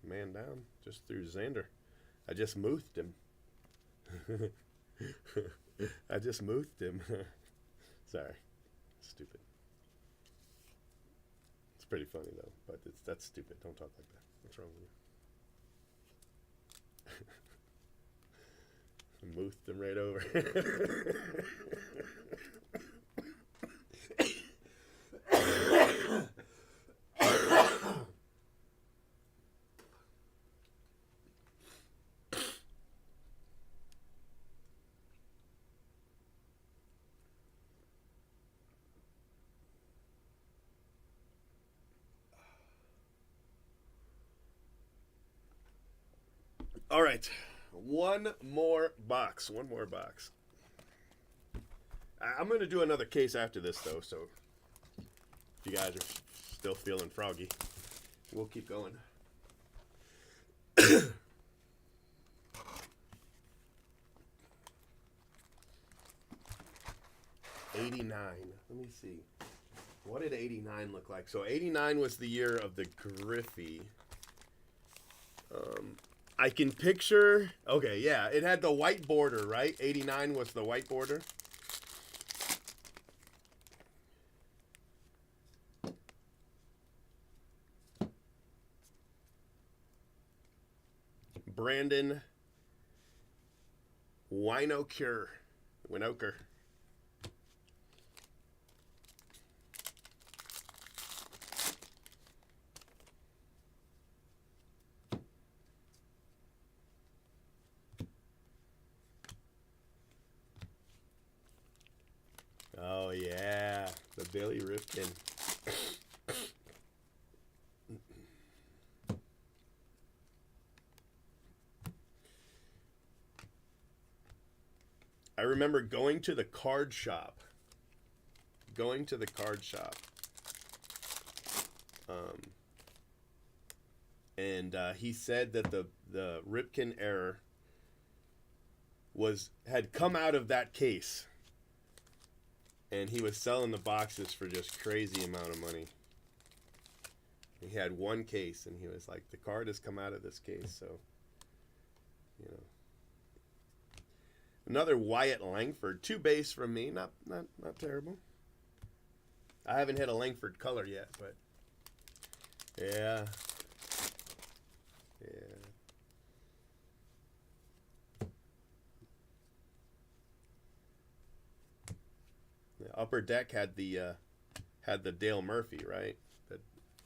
Man down. Just threw Xander. I just mouthed him. I just mouthed him. Sorry. Stupid. It's pretty funny though, but that's stupid. Don't talk like that. What's wrong with you? Mouthed him right over. All right. One more box. One more box. I'm going to do another case after this, though, so if you guys are still feeling froggy, we'll keep going. 89. Let me see. What did 89 look like? So 89 was the year of the Griffey. I can picture... Okay, yeah. It had the white border, right? 89 was the white border. Brandon Winokur. Oh, yeah. The Billy Ripken. I remember going to the card shop. And he said that the Ripken error had come out of that case. And he was selling the boxes for just crazy amount of money. He had one case, and he was like, the card has come out of this case, so, you know. Another Wyatt Langford. 2 base from me. Not terrible. I haven't hit a Langford color yet, but yeah. The upper deck had the Dale Murphy, right? The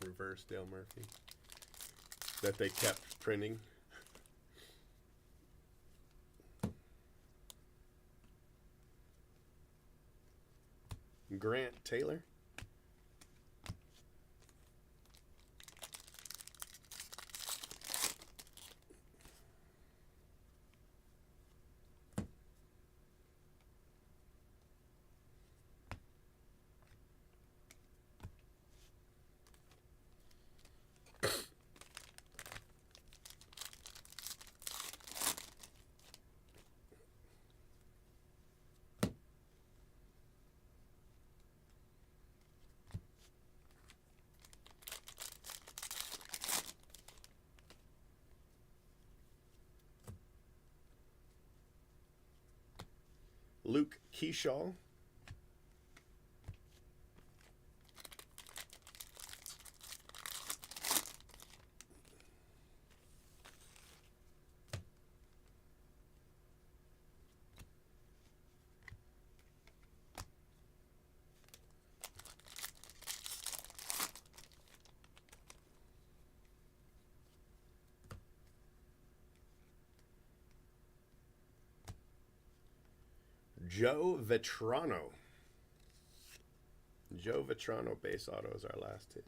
reverse Dale Murphy that they kept printing. Grant Taylor. Luke Keyshaw. Joe Vetrano. Joe Vetrano base auto is our last hit.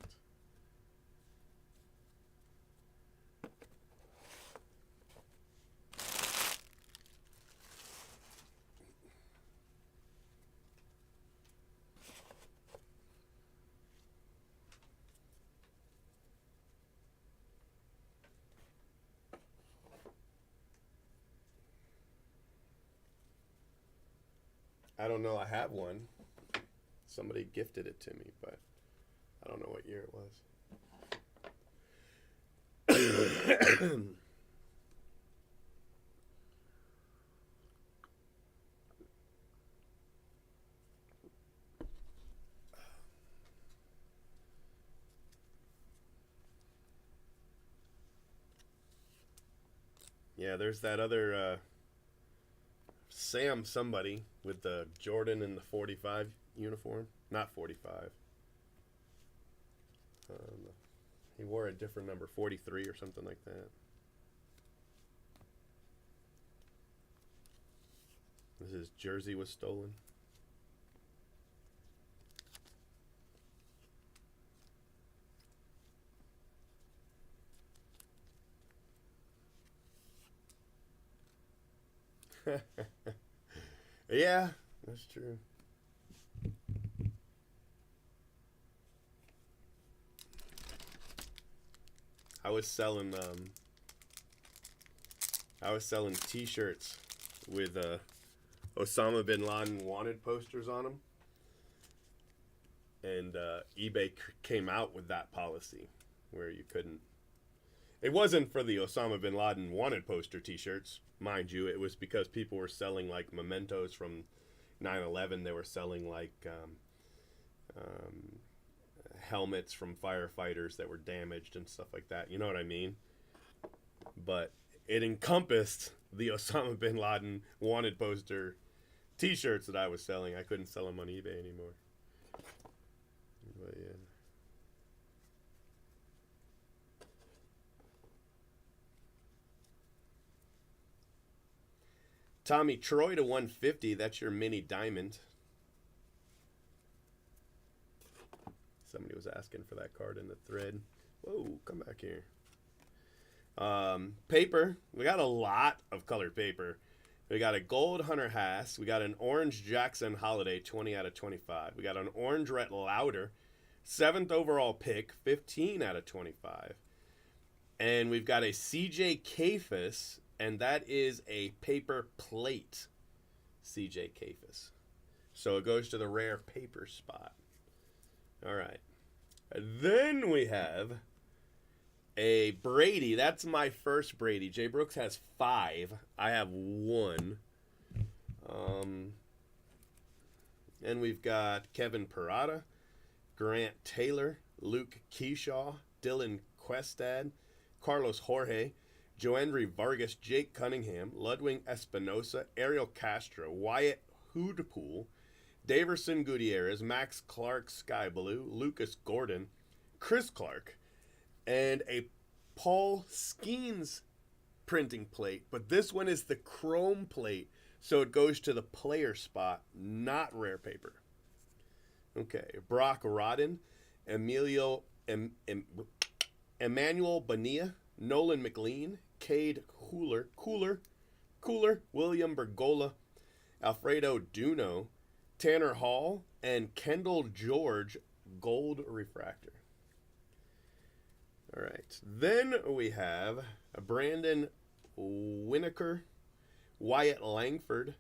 I don't know. I have one. Somebody gifted it to me, but I don't know what year it was. Yeah, there's that other Sam somebody with the Jordan and the 45 uniform. Not 45. He wore a different number, 43 or something like that. His jersey was stolen. Yeah, that's true. I was selling T-shirts with Osama bin Laden wanted posters on them, and eBay came out with that policy where you couldn't. It wasn't for the Osama bin Laden wanted poster T-shirts, mind you. It was because people were selling like mementos from 9/11. They were selling like um, helmets from firefighters that were damaged and stuff like that. You know what I mean? But it encompassed the Osama bin Laden wanted poster T-shirts that I was selling. I couldn't sell them on eBay anymore. But yeah. Tommy Troy to 150. That's your mini diamond. Somebody was asking for that card in the thread. Whoa, come back here. Paper. We got a lot of colored paper. We got a gold Hunter Haas. We got an orange Jackson Holiday, 20 out of 25. We got an orange Rhett Lauder, 7th overall pick, 15 out of 25. And we've got a CJ Kafis, and that is a paper plate CJ Kafis. So it goes to the rare paper spot. All right. And then we have a Brady. That's my first Brady. Jay Brooks has 5. I have 1. And we've got Kevin Parada, Grant Taylor, Luke Keyshaw, Dylan Questad, Carlos Jorge, Joandry Vargas, Jake Cunningham, Ludwig Espinosa, Ariel Castro, Wyatt Hoodpool, Daverson Gutierrez, Max Clark Sky Blue, Lucas Gordon, Chris Clark, and a Paul Skeens printing plate. But this one is the chrome plate, so it goes to the player spot, not rare paper. Okay, Brock Rodden, Emmanuel Bonilla, Nolan McLean, Cade Cooler, William Bergola, Alfredo Duno, Tanner Hall, and Kendall George gold refractor. All right. Then we have Brandon Winokur, Wyatt Langford,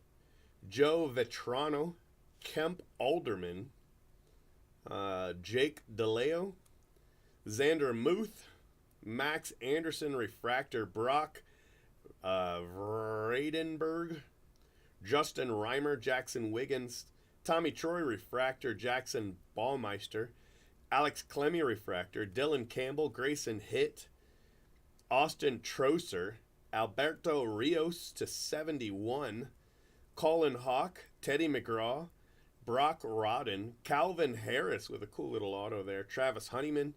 Joe Vetrano, Kemp Alderman, Jake DeLeo, Xander Muth, Max Anderson refractor, Brock Vradenberg, Justin Reimer, Jackson Wiggins, Tommy Troy refractor, Jackson Ballmeister, Alex Clemmy refractor, Dylan Campbell, Grayson Hitt, Austin Troser, Alberto Rios to 71, Colin Hawk, Teddy McGraw, Brock Rodden, Calvin Harris with a cool little auto there, Travis Honeyman,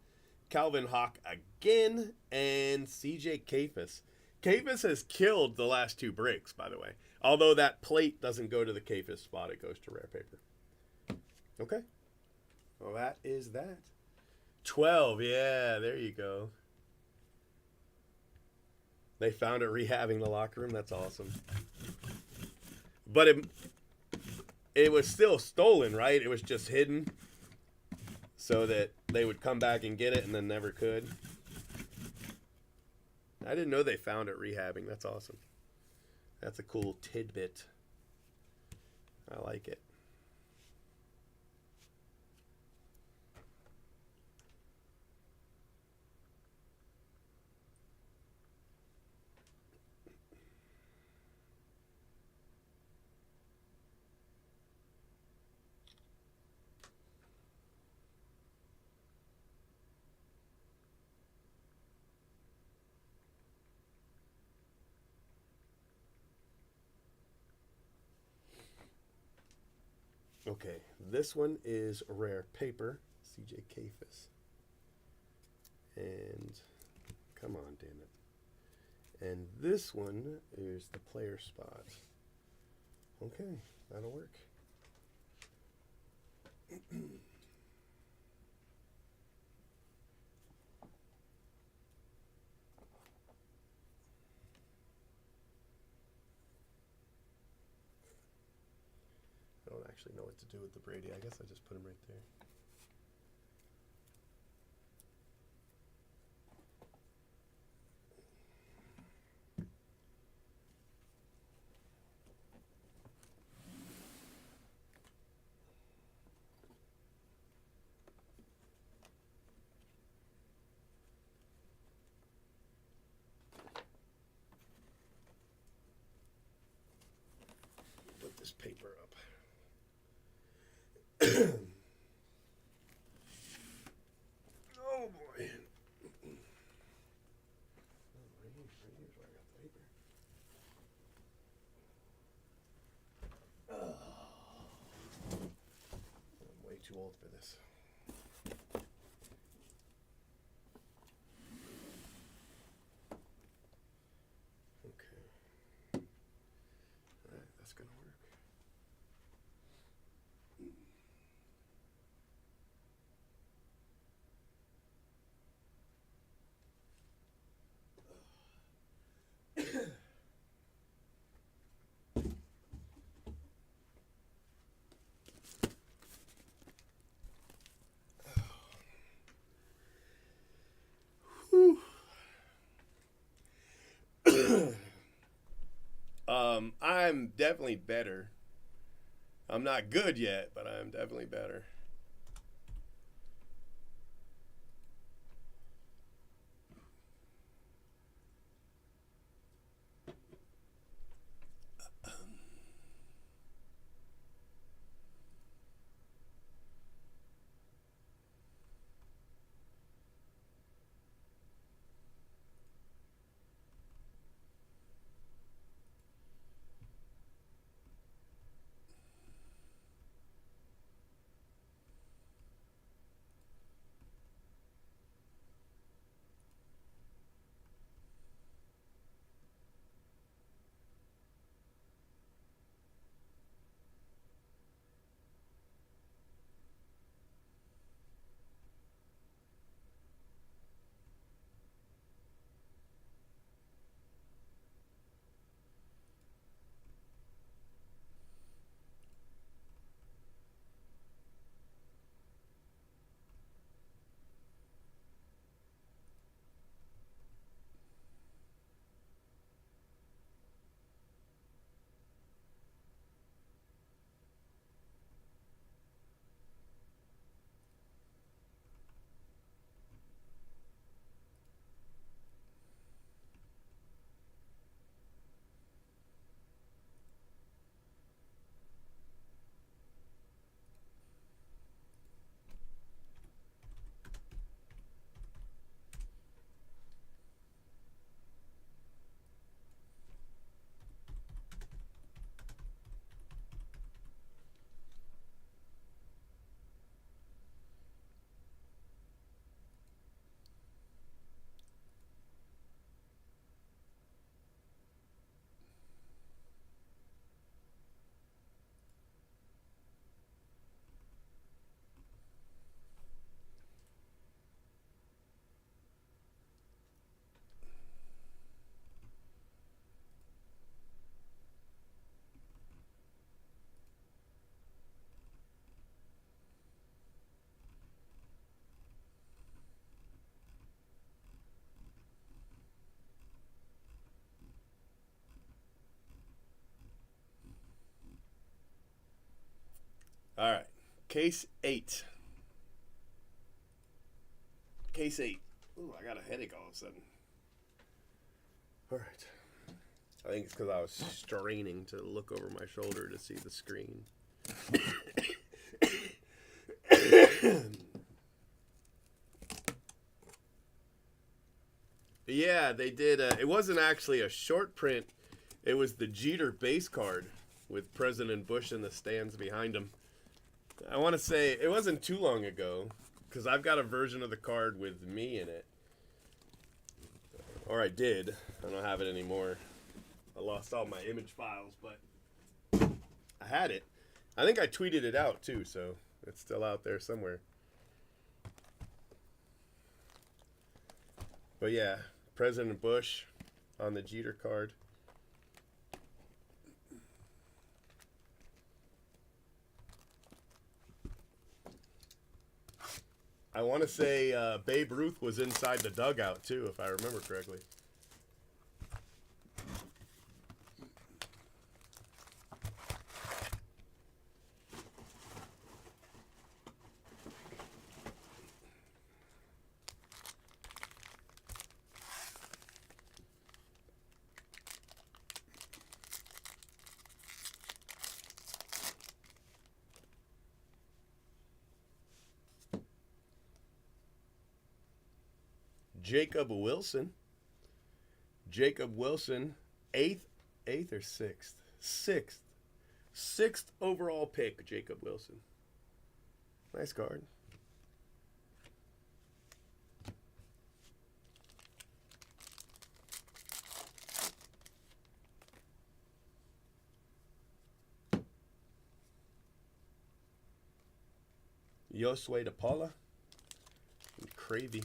Calvin Hawk again, and CJ Kafis. Kafis has killed the last 2 breaks, by the way. Although that plate doesn't go to the Kafis spot, it goes to rare paper. Okay. Well, that is that. 12, yeah, there you go. They found it rehabbing the locker room. That's awesome. But it was still stolen, right? It was just hidden so that they would come back and get it and then never could. I didn't know they found it rehabbing. That's awesome. That's a cool tidbit. I like it. Okay, this one is rare paper, CJ Kafis. And, come on, damn it. And this one is the player spot. Okay, that'll work. actually know what to do with the Brady. I guess I just put him right there. Put this paper up. Oh boy. Right here's where I got the paper. I'm way too old for this. Okay. Alright, that's gonna work. I'm definitely better. I'm not good yet, but I'm definitely better. All right, case 8. Case 8. Ooh, I got a headache all of a sudden. All right. I think it's because I was straining to look over my shoulder to see the screen. Yeah, they did. It wasn't actually a short print. It was the Jeter base card with President Bush in the stands behind him. I want to say it wasn't too long ago because I've got a version of the card with me in it. Or I did. I don't have it anymore. I lost all my image files, but I had it. I think I tweeted it out too, so it's still out there somewhere. But yeah, President Bush on the Jeter card. I want to say Babe Ruth was inside the dugout too, if I remember correctly. Jacob Wilson. Jacob Wilson, eighth or sixth? Sixth overall pick, Jacob Wilson. Nice card. Josue DePaula. Cravey.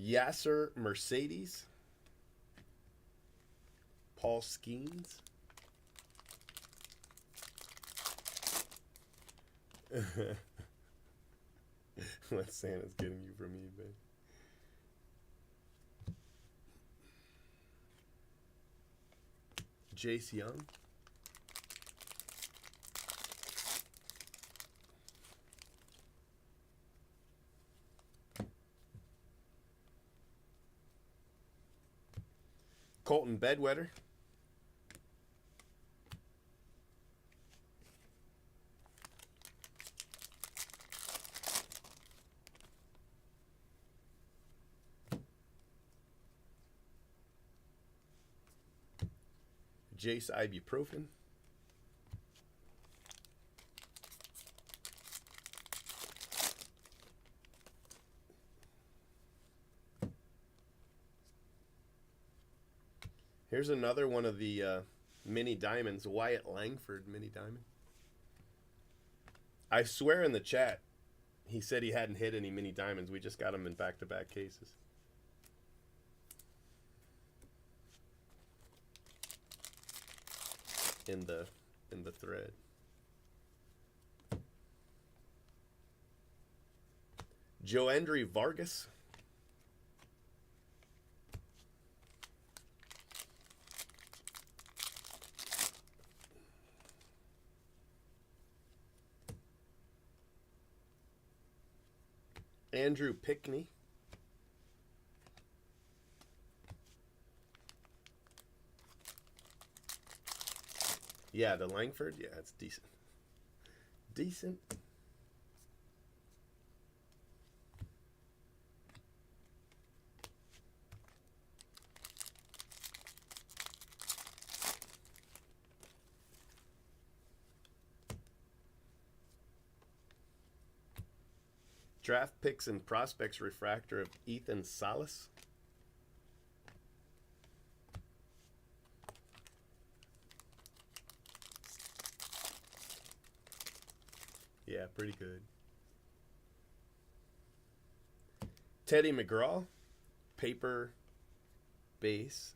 Yasser Mercedes. Paul Skeens. What Santa's getting you from eBay. Jace Young. Colton Bedwetter. Jace Ibuprofen. Here's another one of the mini diamonds, Wyatt Langford mini diamond. I swear in the chat, he said he hadn't hit any mini diamonds. We just got them in back-to-back cases. In the thread. Joandry Vargas. Andrew Pickney. Yeah, the Langford. Yeah, it's decent. Decent. Draft picks and prospects refractor of Ethan Salas. Yeah, pretty good. Teddy McGraw, paper base.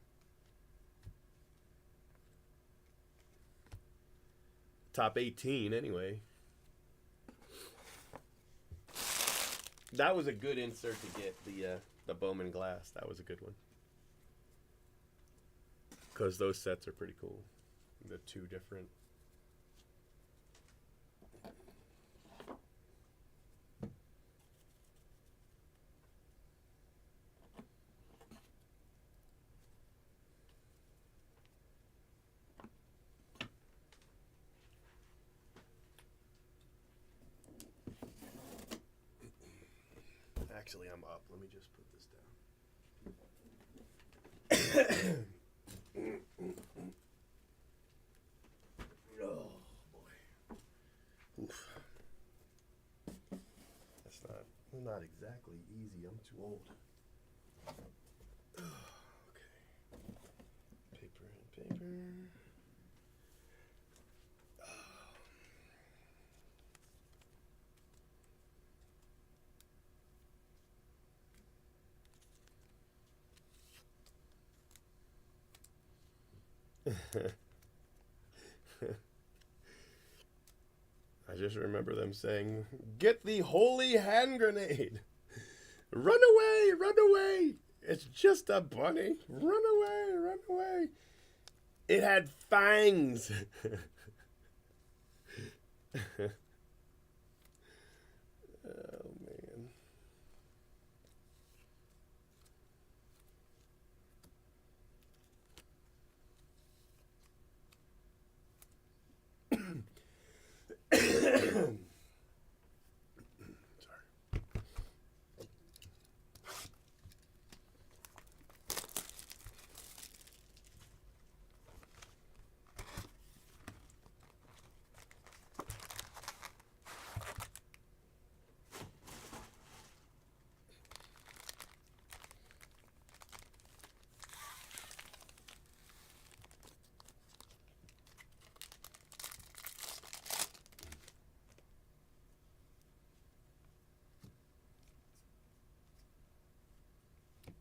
Top 18 anyway. That was a good insert to get the Bowman glass. That was a good one. Because those sets are pretty cool. The two different. Actually, I'm up. Let me just put this down. Oh, boy. Oof. That's not exactly easy. I'm too old. Okay. Paper and paper. I just remember them saying, "Get the holy hand grenade! Run away! Run away! It's just a bunny! Run away! Run away!" It had fangs! Oh, man.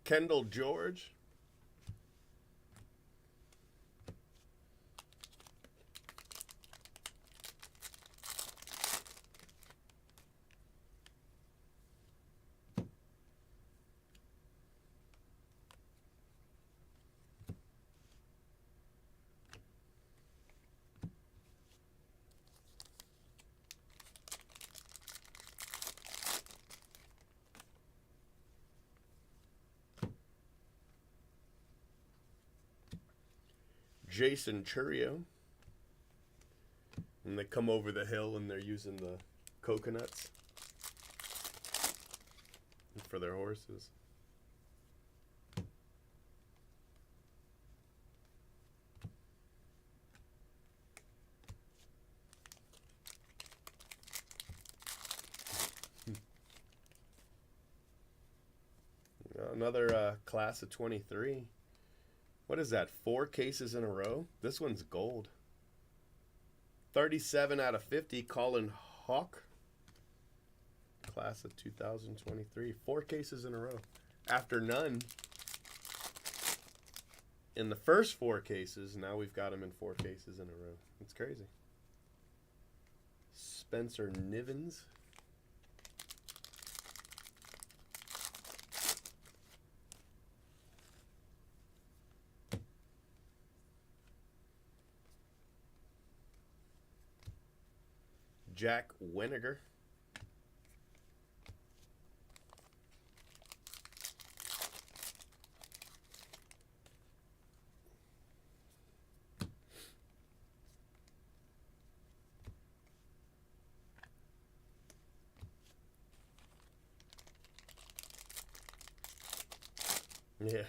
Kendall George. Jason Churio. And they come over the hill and they're using the coconuts for their horses. Another class of 23. What is that? 4 cases in a row? This one's gold. 37 out of 50. Colin Hawk. Class of 2023. 4 cases in a row. After none in the first 4 cases, now we've got him in 4 cases in a row. It's crazy. Spencer Nivens. Jack Weniger. Yeah.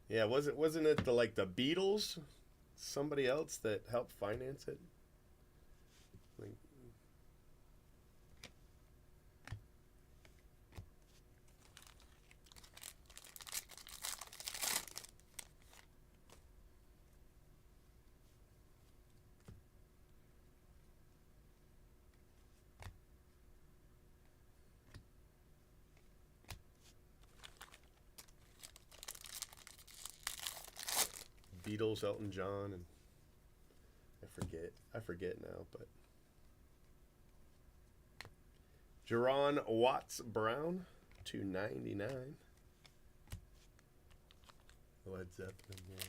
Yeah, wasn't it the Beatles? Somebody else that helped finance it? Like, Beatles, Elton John, and I forget now, but Jerron Watts Brown, 299. Led Zeppelin, yeah.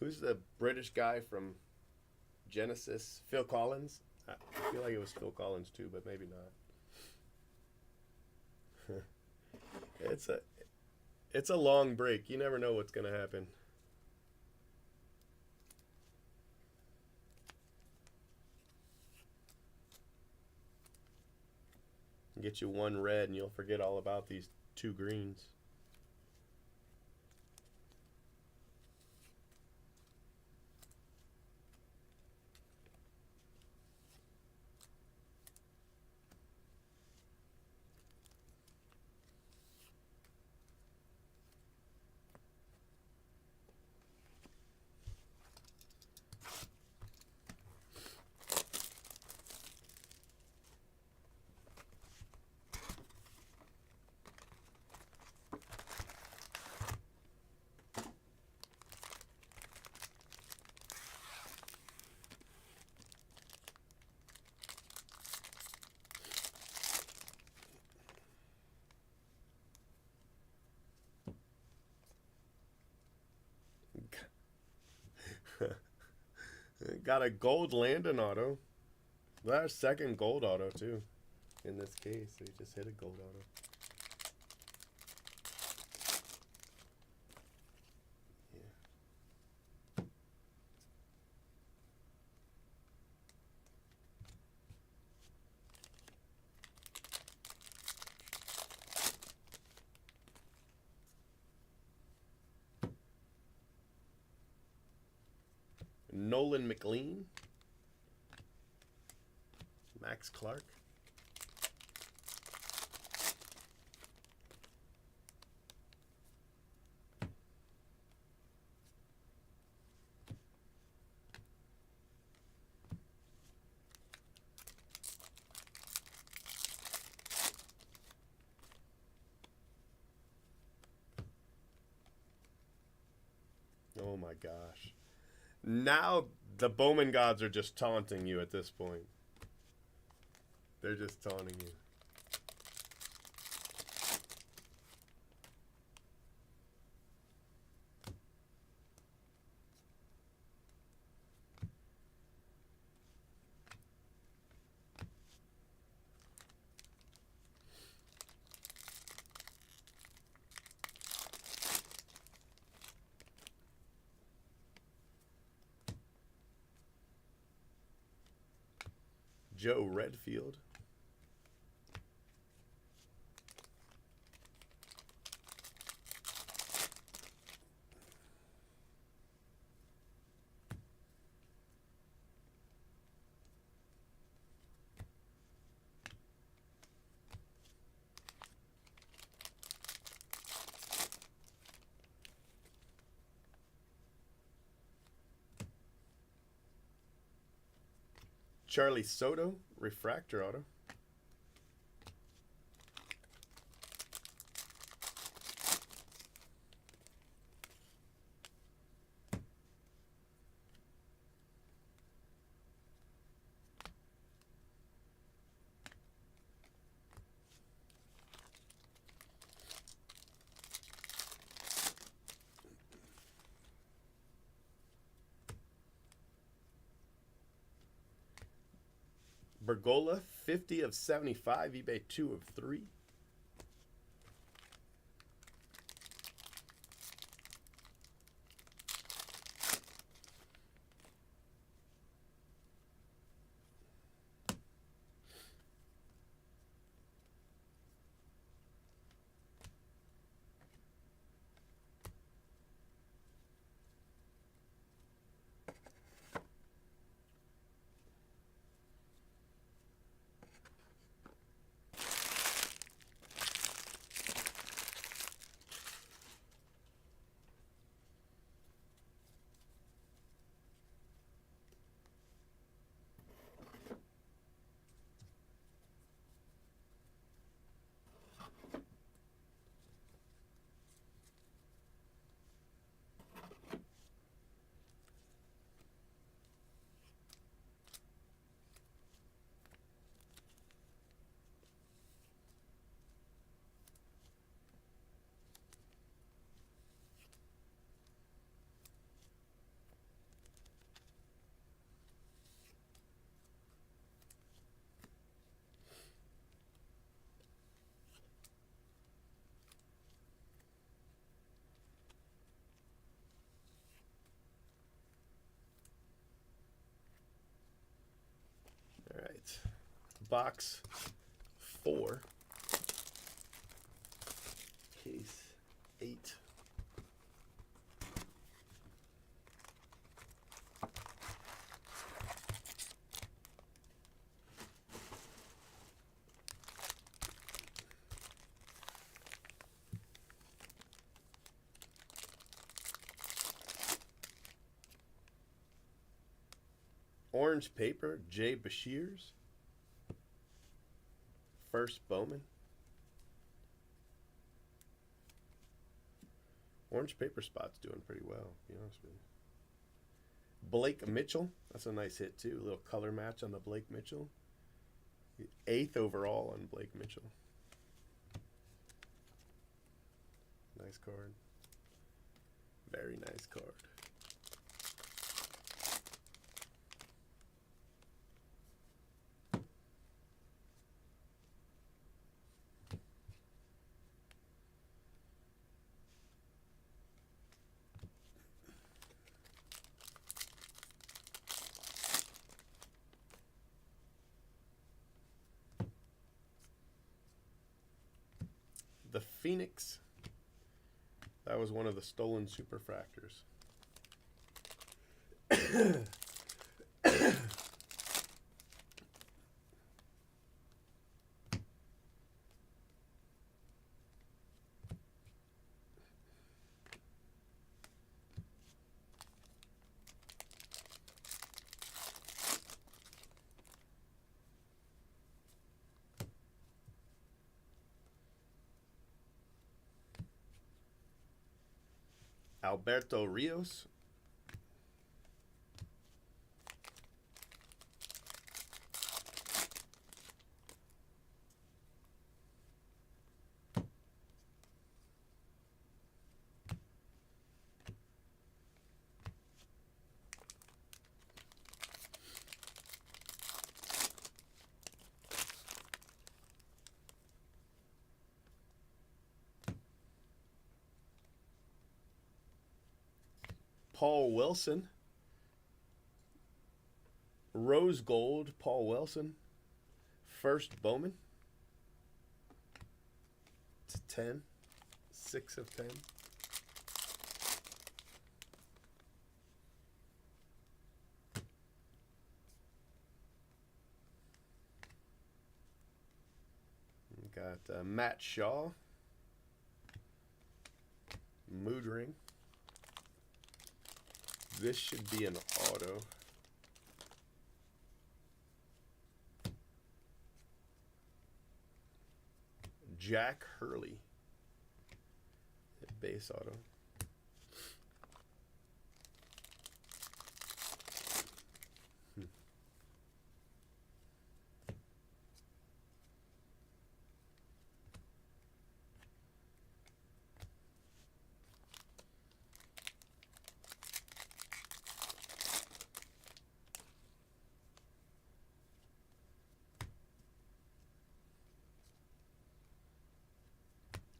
Who's the British guy from Genesis? Phil Collins? I feel like it was Phil Collins too, but maybe not. It's a long break. You never know what's going to happen. Get you one red and you'll forget all about these 2 greens. Got a gold Landon auto. That's second gold auto, too, in this case. So he just hit a gold auto. Nolan McLean. Max Clark. Oh my gosh. Now the Bowman gods are just taunting you at this point. They're just taunting you. Joe Redfield. Charlie Soto, refractor auto. Bergola, 50 of 75, eBay 2 of 3. All right. Box 4. Case 8. Orange paper, Jay Bashirs. First Bowman. Orange paper spot's doing pretty well, to be honest with you. Blake Mitchell. That's a nice hit, too. A little color match on the Blake Mitchell. 8th overall on Blake Mitchell. Nice card. Very nice card. the Phoenix. That was one of the stolen superfractors. Alberto Rios. Paul Wilson. Rose gold, Paul Wilson. First Bowman. It's 10. 6 of 10. We got Matt Shaw. Mood ring. This should be an auto. Jack Hurley. Base auto.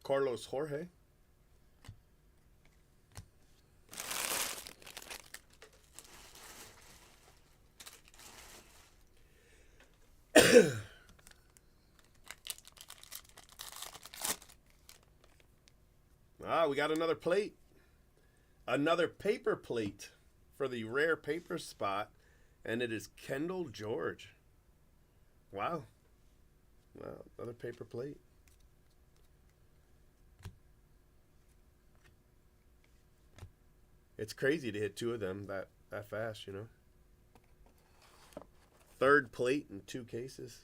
Carlos Jorge. We got another plate. Another paper plate for the rare paper spot, and it is Kendall George. Wow. Another paper plate. It's crazy to hit 2 of them that fast, you know. Third plate in 2 cases.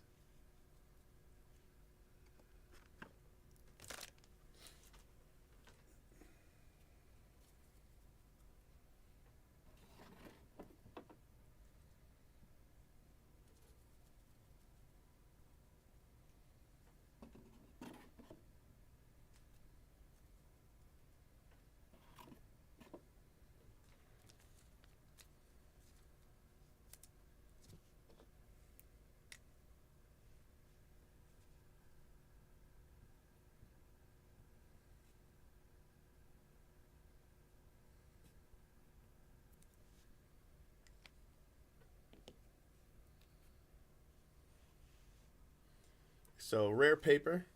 So rare paper.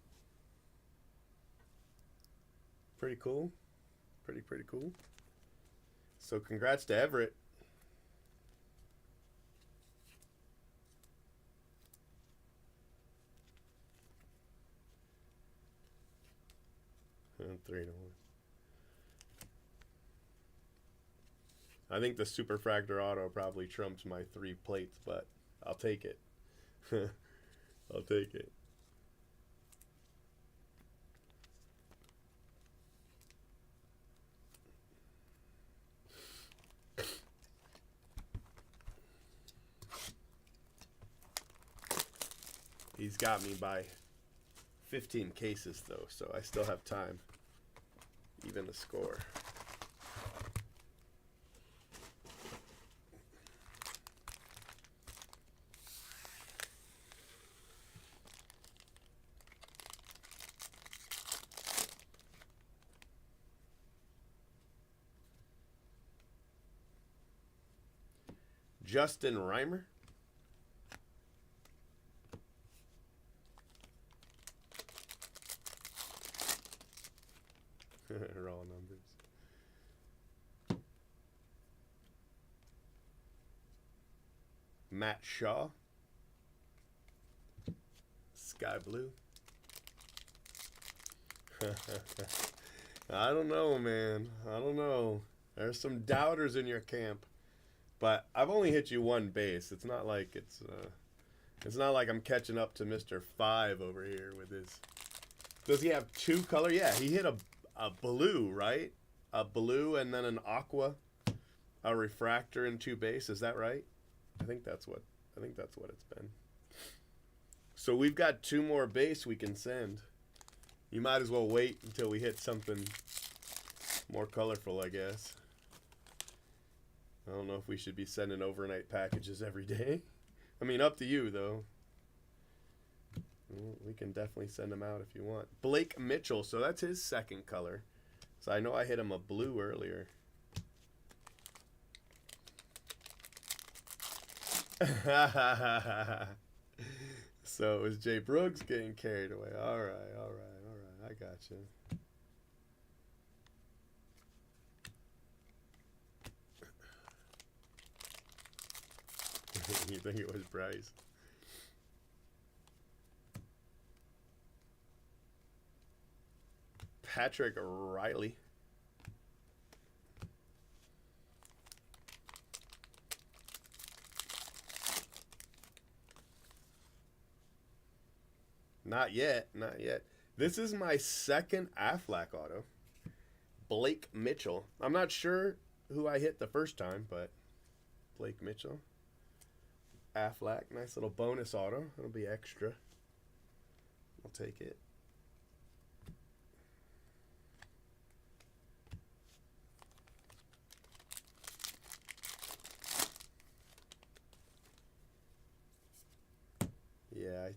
Pretty cool. Pretty cool. So congrats to Everett. And 3-1. I think the Superfractor auto probably trumps my 3 plates, but I'll take it. I'll take it. He's got me by 15 cases, though, so I still have time. Even the score. Justin Reimer. Raw numbers. Matt Shaw. Sky blue. I don't know, man. I don't know. There's some doubters in your camp. But I've only hit you one base. It's not like it's not like I'm catching up to Mr. 5 over here with his. Does he have two color? Yeah, he hit a blue, right? A blue and then an aqua, a refractor and two base. Is that right? I think that's what it's been. So we've got two more base we can send. You might as well wait until we hit something more colorful, I guess. I don't know if we should be sending overnight packages every day. I mean, up to you, though. We can definitely send them out if you want. Blake Mitchell, so that's his second color. So I know I hit him a blue earlier. So it was Jay Brooks getting carried away. All right. I got you. You think it was Bryce? Patrick Riley. Not yet. This is my second Aflac auto. Blake Mitchell. I'm not sure who I hit the first time, but Blake Mitchell. Aflac. Nice little bonus auto. It'll be extra. I'll take it. Yeah, I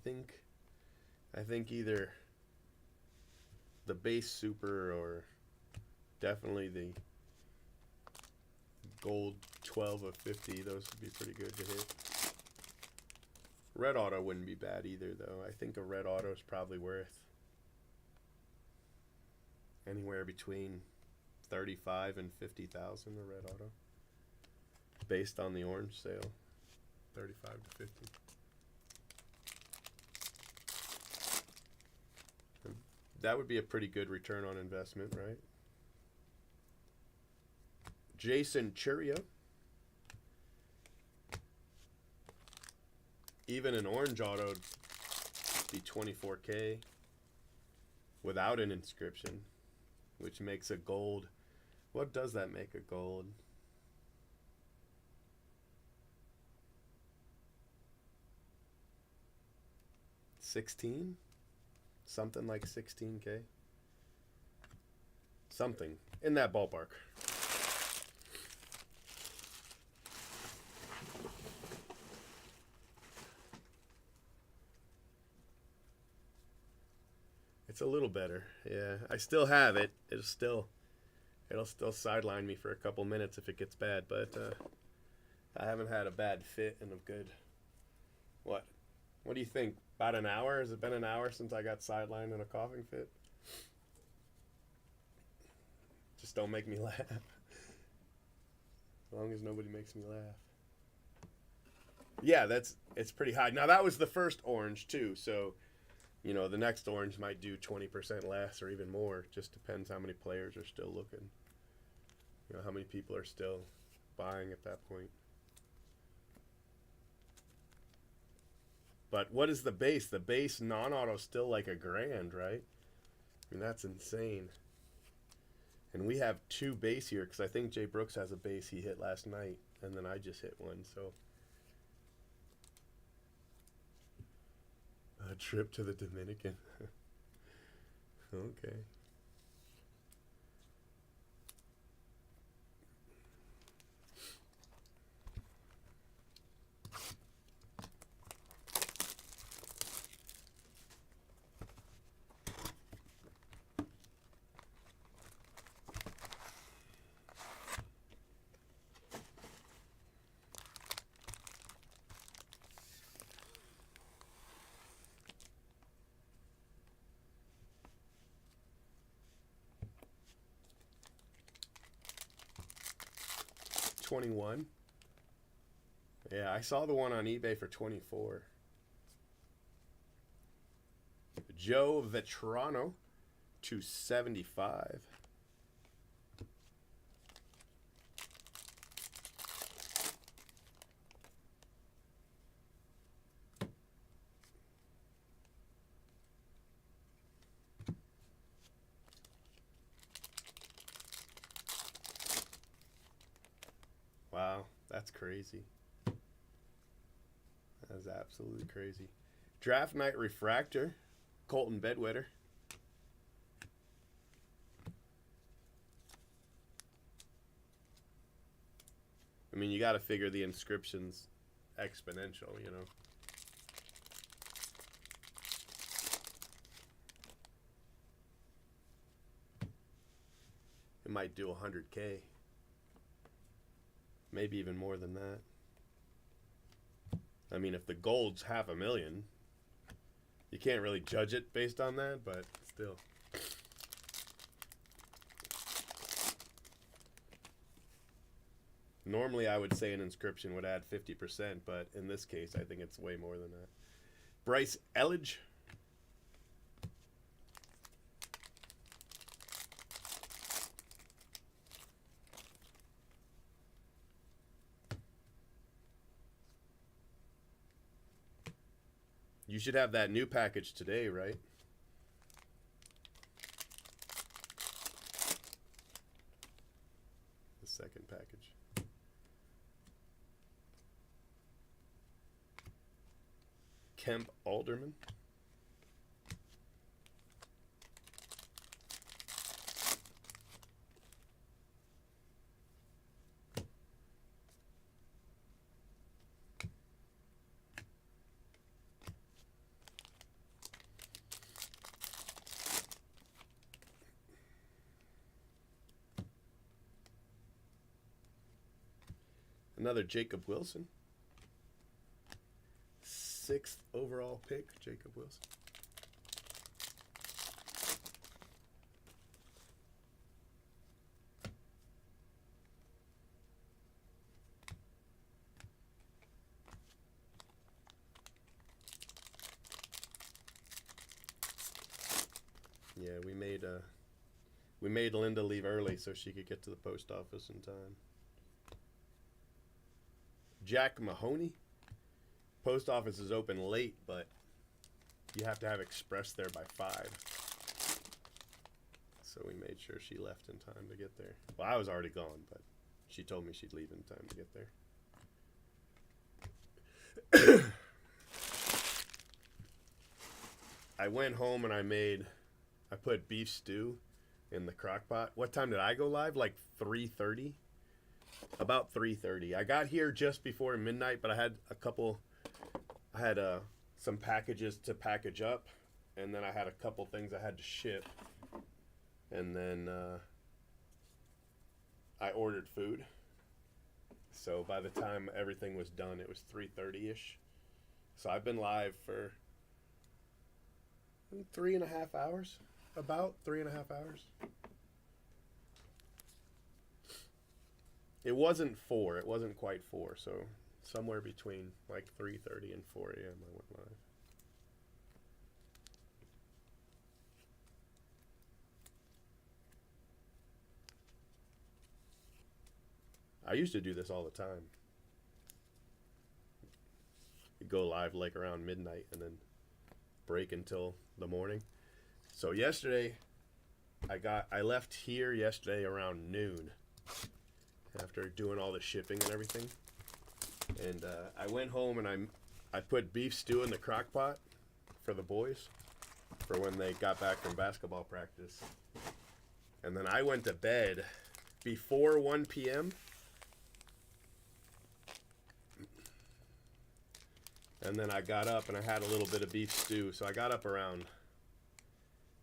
think either the base super or definitely the gold 12 of 50. Those would be pretty good to hit. Red auto wouldn't be bad either, though. I think a red auto is probably worth anywhere between 35 and 50,000 a red auto, based on the orange sale. 35 to 50. That would be a pretty good return on investment, right? Jason Churio. Even an orange auto would be 24K without an inscription, which makes a gold. What does that make a gold? $16? Something like 16K. Something in that ballpark. It's a little better. Yeah, I still have it. It'll still sideline me for a couple minutes if it gets bad, but I haven't had a bad fit and a good. What do you think? About an hour? Has it been an hour since I got sidelined in a coughing fit? Just don't make me laugh. As long as nobody makes me laugh. Yeah, it's pretty high. Now that was the first orange too, so you know the next orange might do 20% less or even more. Just depends how many players are still looking. You know how many people are still buying at that point. But what is the base? The base non-auto still like $1,000, right? I mean, that's insane. And we have two base here because I think Jay Brooks has a base he hit last night, and then I just hit one. So a trip to the Dominican. Okay. 21. Yeah, I saw the one on eBay for 24. Joe Vetrano, 275. Wow, that's crazy. That's absolutely crazy. Draft Night Refractor, Colton Bedwetter. I mean, you got to figure the inscription's exponential, you know. It might do 100K. Maybe even more than that. I mean, if the gold's $500,000, you can't really judge it based on that, but still. Normally, I would say an inscription would add 50%, but in this case, I think it's way more than that. Bryce Elledge. You should have that new package today, right? The second package. Kemp Alderman. Another Jacob Wilson. 6th overall pick, Jacob Wilson. Yeah, we made Linda leave early so she could get to the post office in time. Jack Mahoney. Post office is open late, but you have to have express there by 5. So we made sure she left in time to get there. Well, I was already gone, but she told me she'd leave in time to get there. I went home and I put beef stew in the crock pot. What time did I go live? Like 3:30? About 3:30. I got here just before midnight, but I had some packages to package up, and then I had a couple things I had to ship, and then I ordered food. So by the time everything was done, it was 3:30-ish. So I've been live for 3.5 hours. About 3.5 hours. It wasn't 4. It wasn't quite 4. So somewhere between like 3:30 and 4 a.m. I went live. I used to do this all the time. You go live like around midnight and then break until the morning. So yesterday, I left here yesterday around noon after doing all the shipping and everything. And I went home and I put beef stew in the crock pot for the boys for when they got back from basketball practice. And then I went to bed before 1 p.m. And then I got up and I had a little bit of beef stew. So I got up around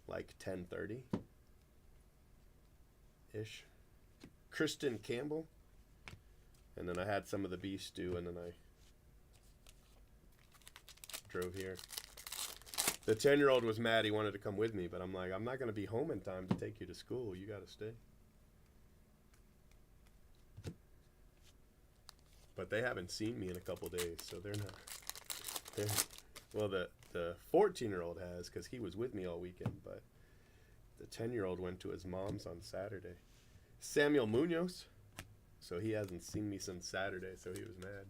like 10:30-ish. Kristen Campbell. And then I had some of the beef stew and then I drove here. The 10-year-old was mad he wanted to come with me, but I'm like, I'm not going to be home in time to take you to school. You got to stay. but they haven't seen me in a couple days, so they're not. They're, well, the 14-year-old has, because he was with me all weekend, but the 10-year-old went to his mom's on Saturday. Samuel Munoz, so he hasn't seen me since Saturday, so he was mad.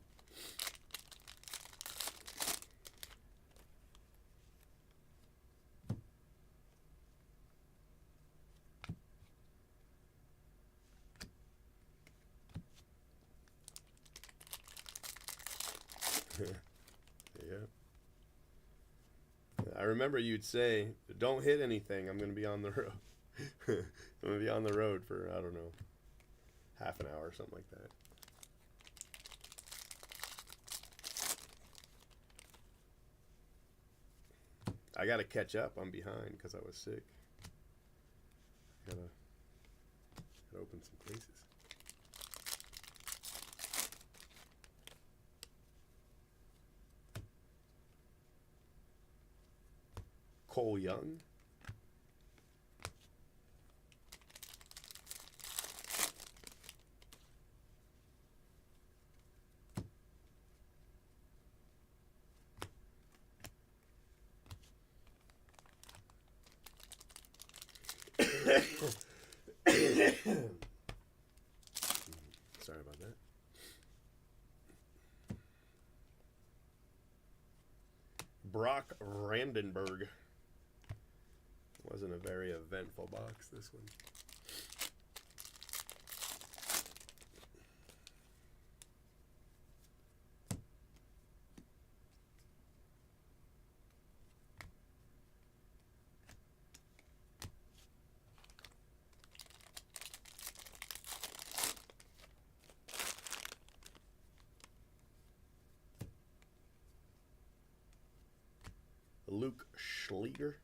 Yeah. I remember you'd say, don't hit anything, I'm going to be on the road. I'm going to be on the road for, I don't know, half an hour or something like that. I got to catch up. I'm behind because I was sick. Gotta open some cases. Cole Young. Sorry about that. Brock Randenberg. Wasn't a very eventful box, this one. Luke Schleger.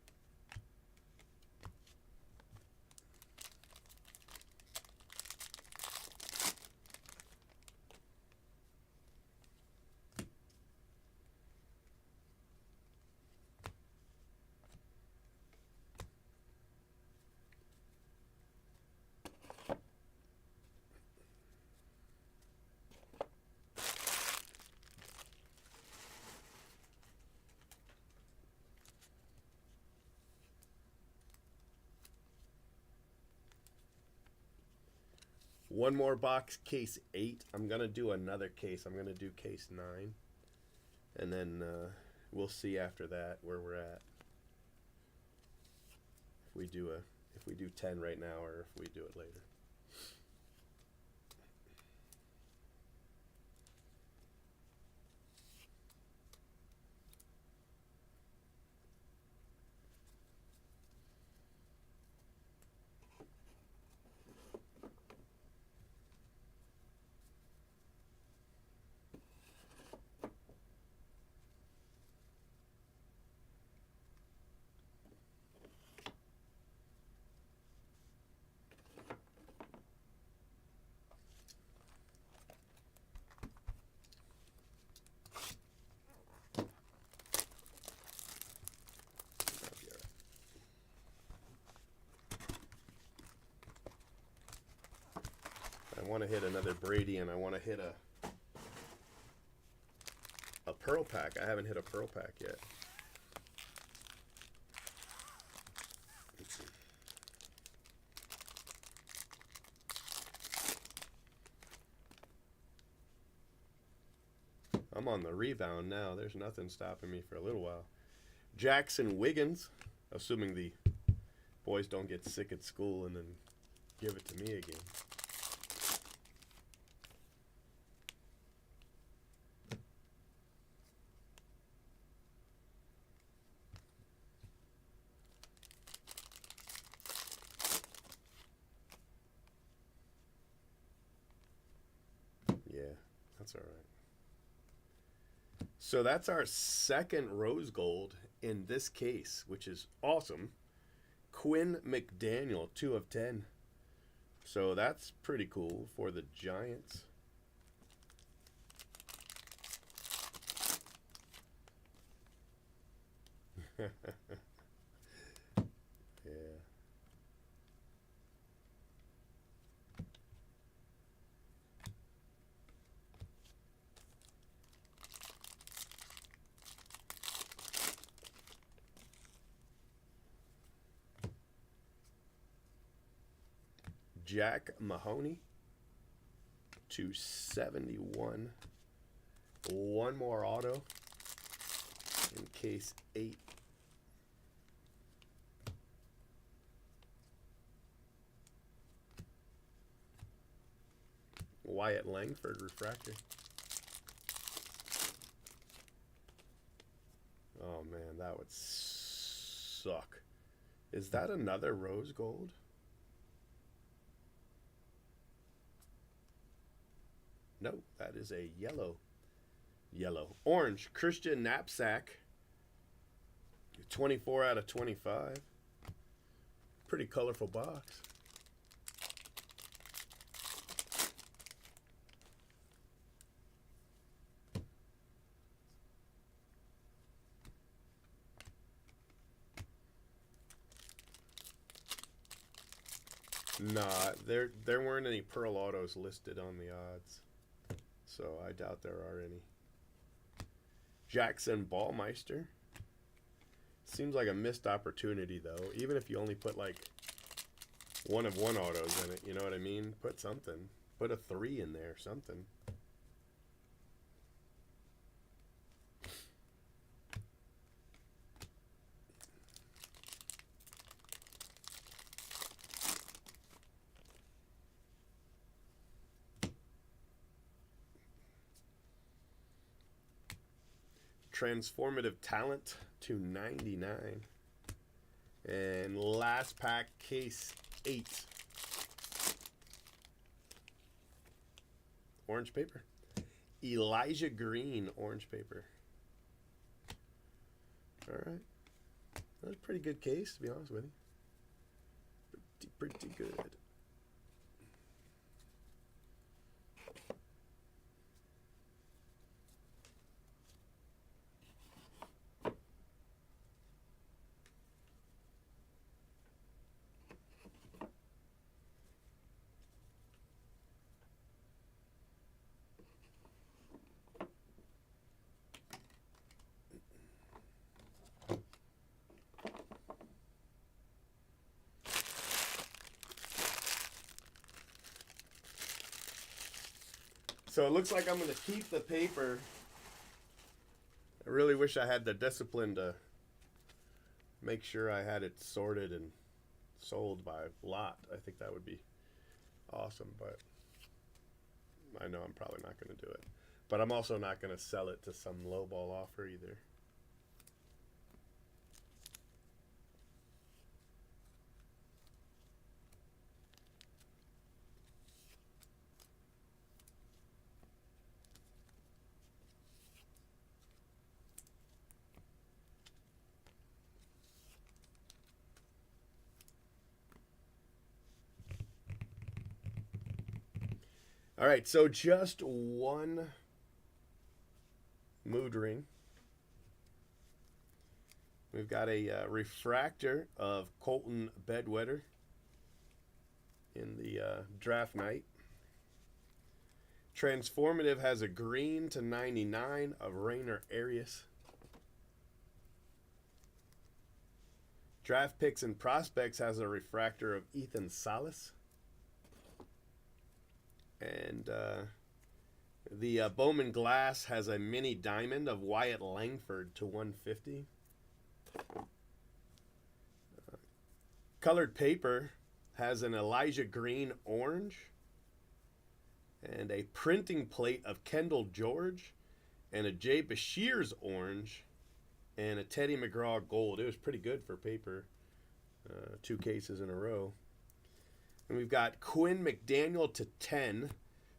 One more box, case 8. I'm going to do another case. I'm going to do case 9. And then we'll see after that where we're at. If we do 10 right now or if we do it later. I want to hit another Brady, and I want to hit a Pearl Pack. I haven't hit a Pearl Pack yet. I'm on the rebound now. There's nothing stopping me for a little while. Jackson Wiggins, assuming the boys don't get sick at school and then give it to me again. Yeah, that's all right. So that's our second rose gold in this case, which is awesome. Quinn McDaniel, 2 of 10. So that's pretty cool for the Giants. Yeah. Jack Mahoney /71. One more auto in case 8. Wyatt Langford refractor. Oh man, that would suck. Is that another rose gold? No, that is a yellow. Orange, Christian Knapsack. 24 out of 25. Pretty colorful box. Nah, there weren't any Pearl Autos listed on the odds, so I doubt there are any. Jackson Ballmeister. Seems like a missed opportunity, though. Even if you only put, like, 1 of 1 autos in it, you know what I mean? Put something. Put a 3 in there, something. Transformative Talent /99. And last pack, case 8. Orange paper. Elijah Green, orange paper. All right. That's a pretty good case, to be honest with you. Pretty good. So it looks like I'm going to keep the paper. I really wish I had the discipline to make sure I had it sorted and sold by lot. I think that would be awesome, but I know I'm probably not going to do it. But I'm also not going to sell it to some lowball offer either. All right, so just one mood ring. We've got a refractor of Colton Bedwetter in the draft night. Transformative has a green /99 of Rainer Arias. Draft Picks and Prospects has a refractor of Ethan Salas. And the Bowman Glass has a mini diamond of Wyatt Langford /150. Colored Paper has an Elijah Green orange and a printing plate of Kendall George and a Jay Bashir's orange and a Teddy McGraw gold. It was pretty good for paper. 2 cases in a row. And we've got Quinn McDaniel /10,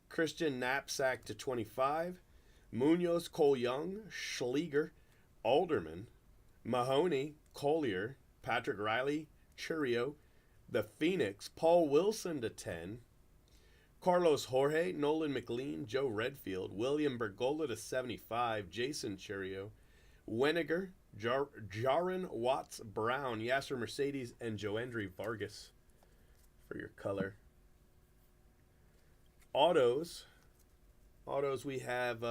Christian Knapsack /25, Munoz, Cole Young, Schleger, Alderman, Mahoney, Collier, Patrick Riley, Churio, the Phoenix, Paul Wilson /10, Carlos Jorge, Nolan McLean, Joe Redfield, William Bergola /75, Jason Churio, Weniger, Jaron Watts Brown, Yasser Mercedes, and Joendry Vargas for your color. Autos we have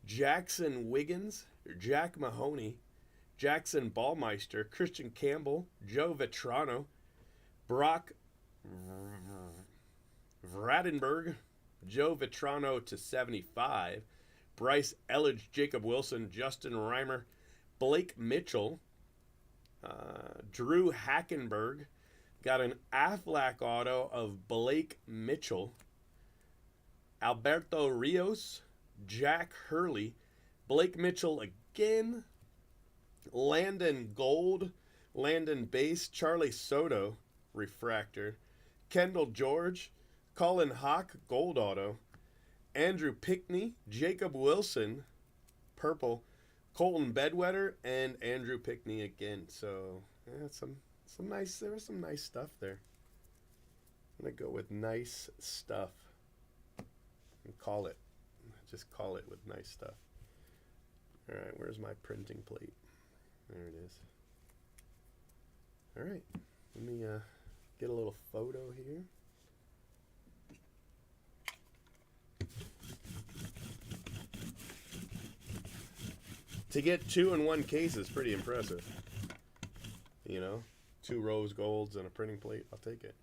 Jackson Wiggins, Jack Mahoney, Jackson Ballmeister, Christian Campbell, Joe Vetrano, Brock Vradenberg, Joe Vitrano to 75, Bryce Elledge, Jacob Wilson, Justin Reimer, Blake Mitchell, Drew Hackenberg. Got an Aflac auto of Blake Mitchell, Alberto Rios, Jack Hurley, Blake Mitchell again, Landon Gold, Landon Base, Charlie Soto, refractor, Kendall George, Colin Hawk, gold auto, Andrew Pickney, Jacob Wilson, purple, Colton Bedwetter, and Andrew Pickney again. So, yeah, there was some nice stuff there. I'm going to go with nice stuff. And just call it with nice stuff. All right, where's my printing plate? There it is. All right, let me get a little photo here. To get 2 in one case is pretty impressive. You know, 2 rose golds and a printing plate. I'll take it.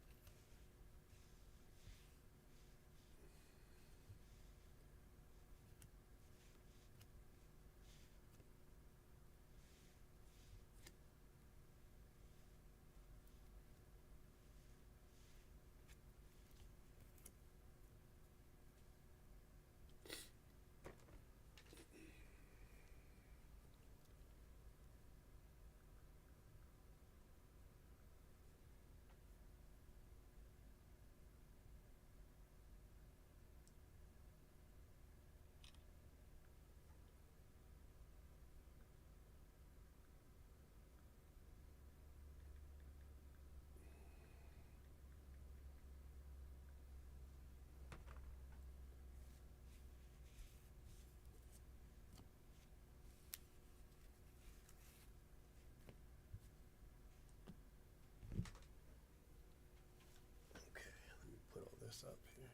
This up here.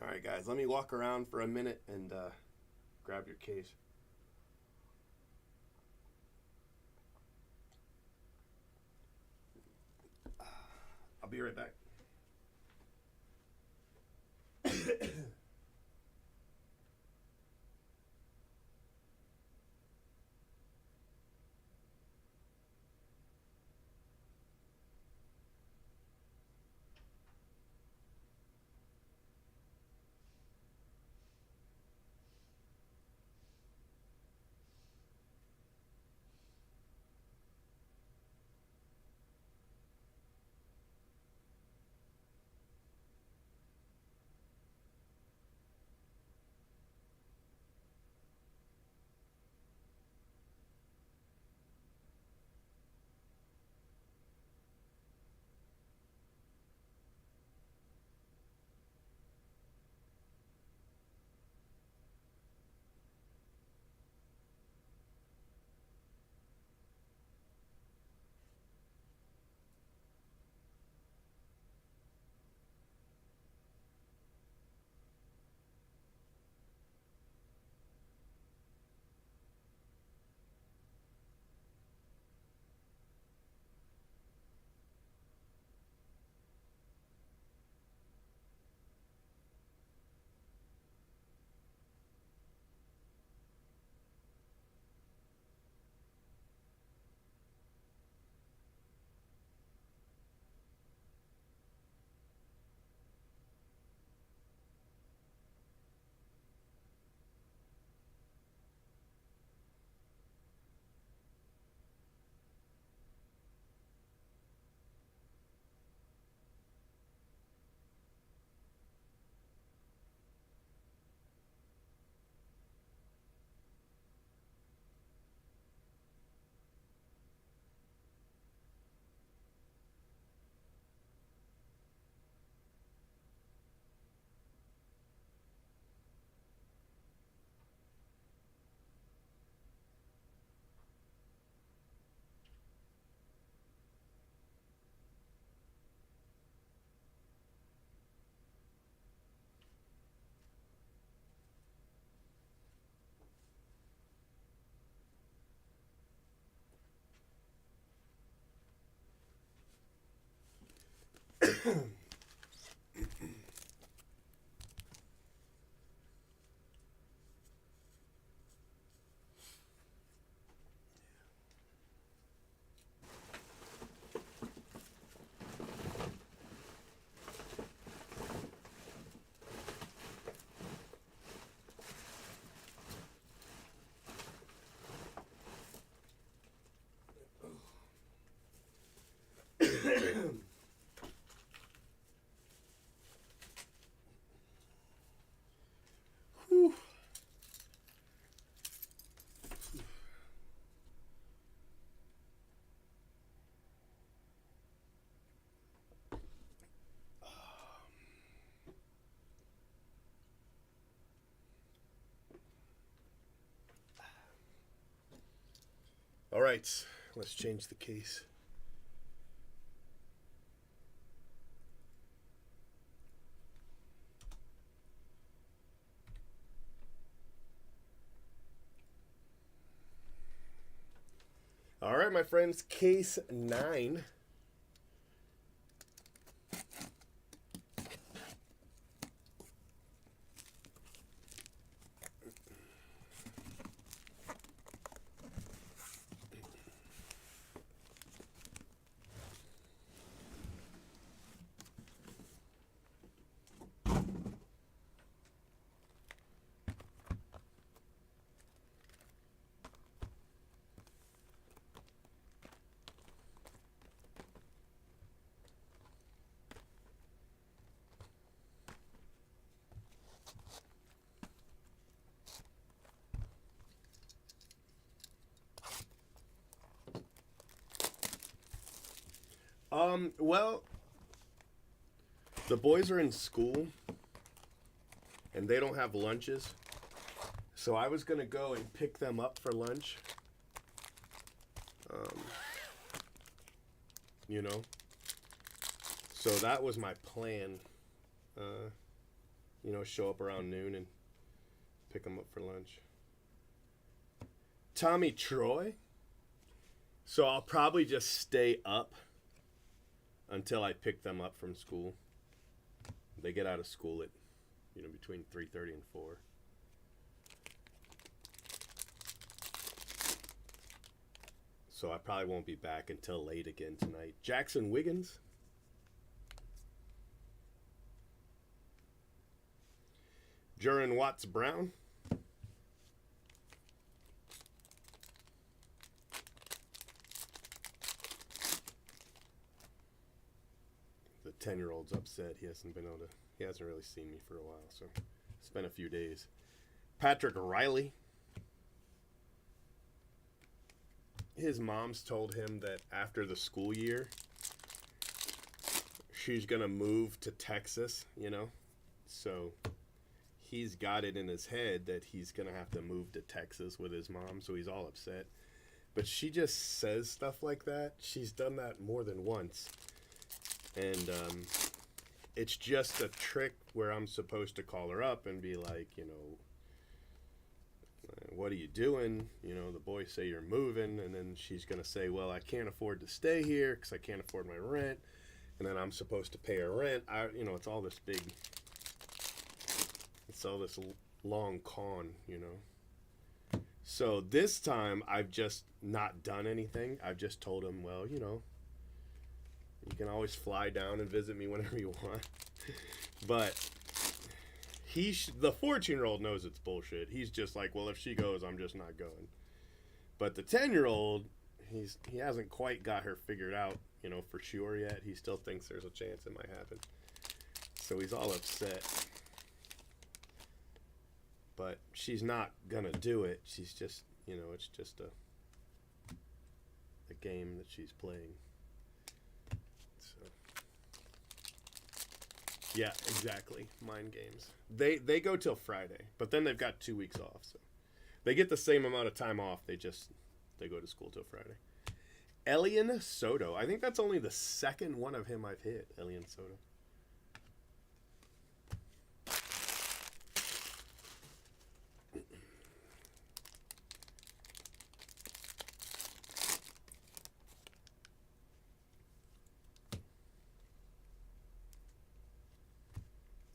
All right, guys, let me walk around for a minute and grab your case. I'll be right back. Whew. All right, let's change the case. All right, my friends, case 9. Well, the boys are in school and they don't have lunches. So I was going to go and pick them up for lunch. You know. So that was my plan. You know, show up around noon and pick them up for lunch. Tommy Troy. So I'll probably just stay up until I pick them up from school. They get out of school at, you know, between 3:30 and 4. So I probably won't be back until late again tonight. Jackson Wiggins. Jurin Watts Brown. The 10-year-old's upset. He hasn't really seen me for a while, so it's been a few days. Patrick Riley. His mom's told him that after the school year, she's going to move to Texas, you know? So he's got it in his head that he's going to have to move to Texas with his mom, so he's all upset. But she just says stuff like that. She's done that more than once. And it's just a trick where I'm supposed to call her up and be like, you know, what are you doing? You know, the boys say you're moving, and then she's going to say, well, I can't afford to stay here because I can't afford my rent, and then I'm supposed to pay her rent. You know, it's all this long con, you know. So this time I've just not done anything. I've just told him, well, you know, you can always fly down and visit me whenever you want. But the 14-year-old knows it's bullshit. He's just like, well, if she goes, I'm just not going. But the 10-year-old, he hasn't quite got her figured out, you know, for sure yet. He still thinks there's a chance it might happen. So he's all upset. But she's not gonna do it. She's just, you know, it's just a game that she's playing. So yeah, exactly. Mind games. They go till Friday, but then they've got 2 weeks off, so they get the same amount of time off. They go to school till Friday. Elian Soto. I think that's only the second one of him I've hit. Elian Soto.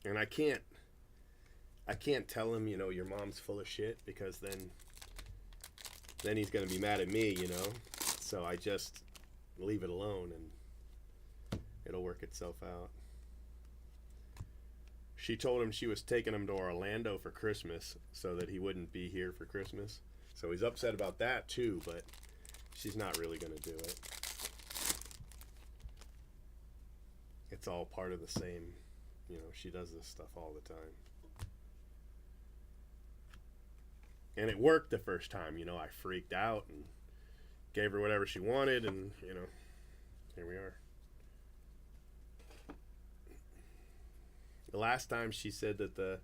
And I can't tell him, your mom's full of shit, because then he's going to be mad at me, So I just leave it alone and it'll work itself out. She told him she was taking him to Orlando for Christmas so that he wouldn't be here for Christmas. So he's upset about that too, but she's not really going to do it. It's all part of the same, she does this stuff all the time. And it worked the first time, I freaked out and gave her whatever she wanted, and, here we are. The last time she said that the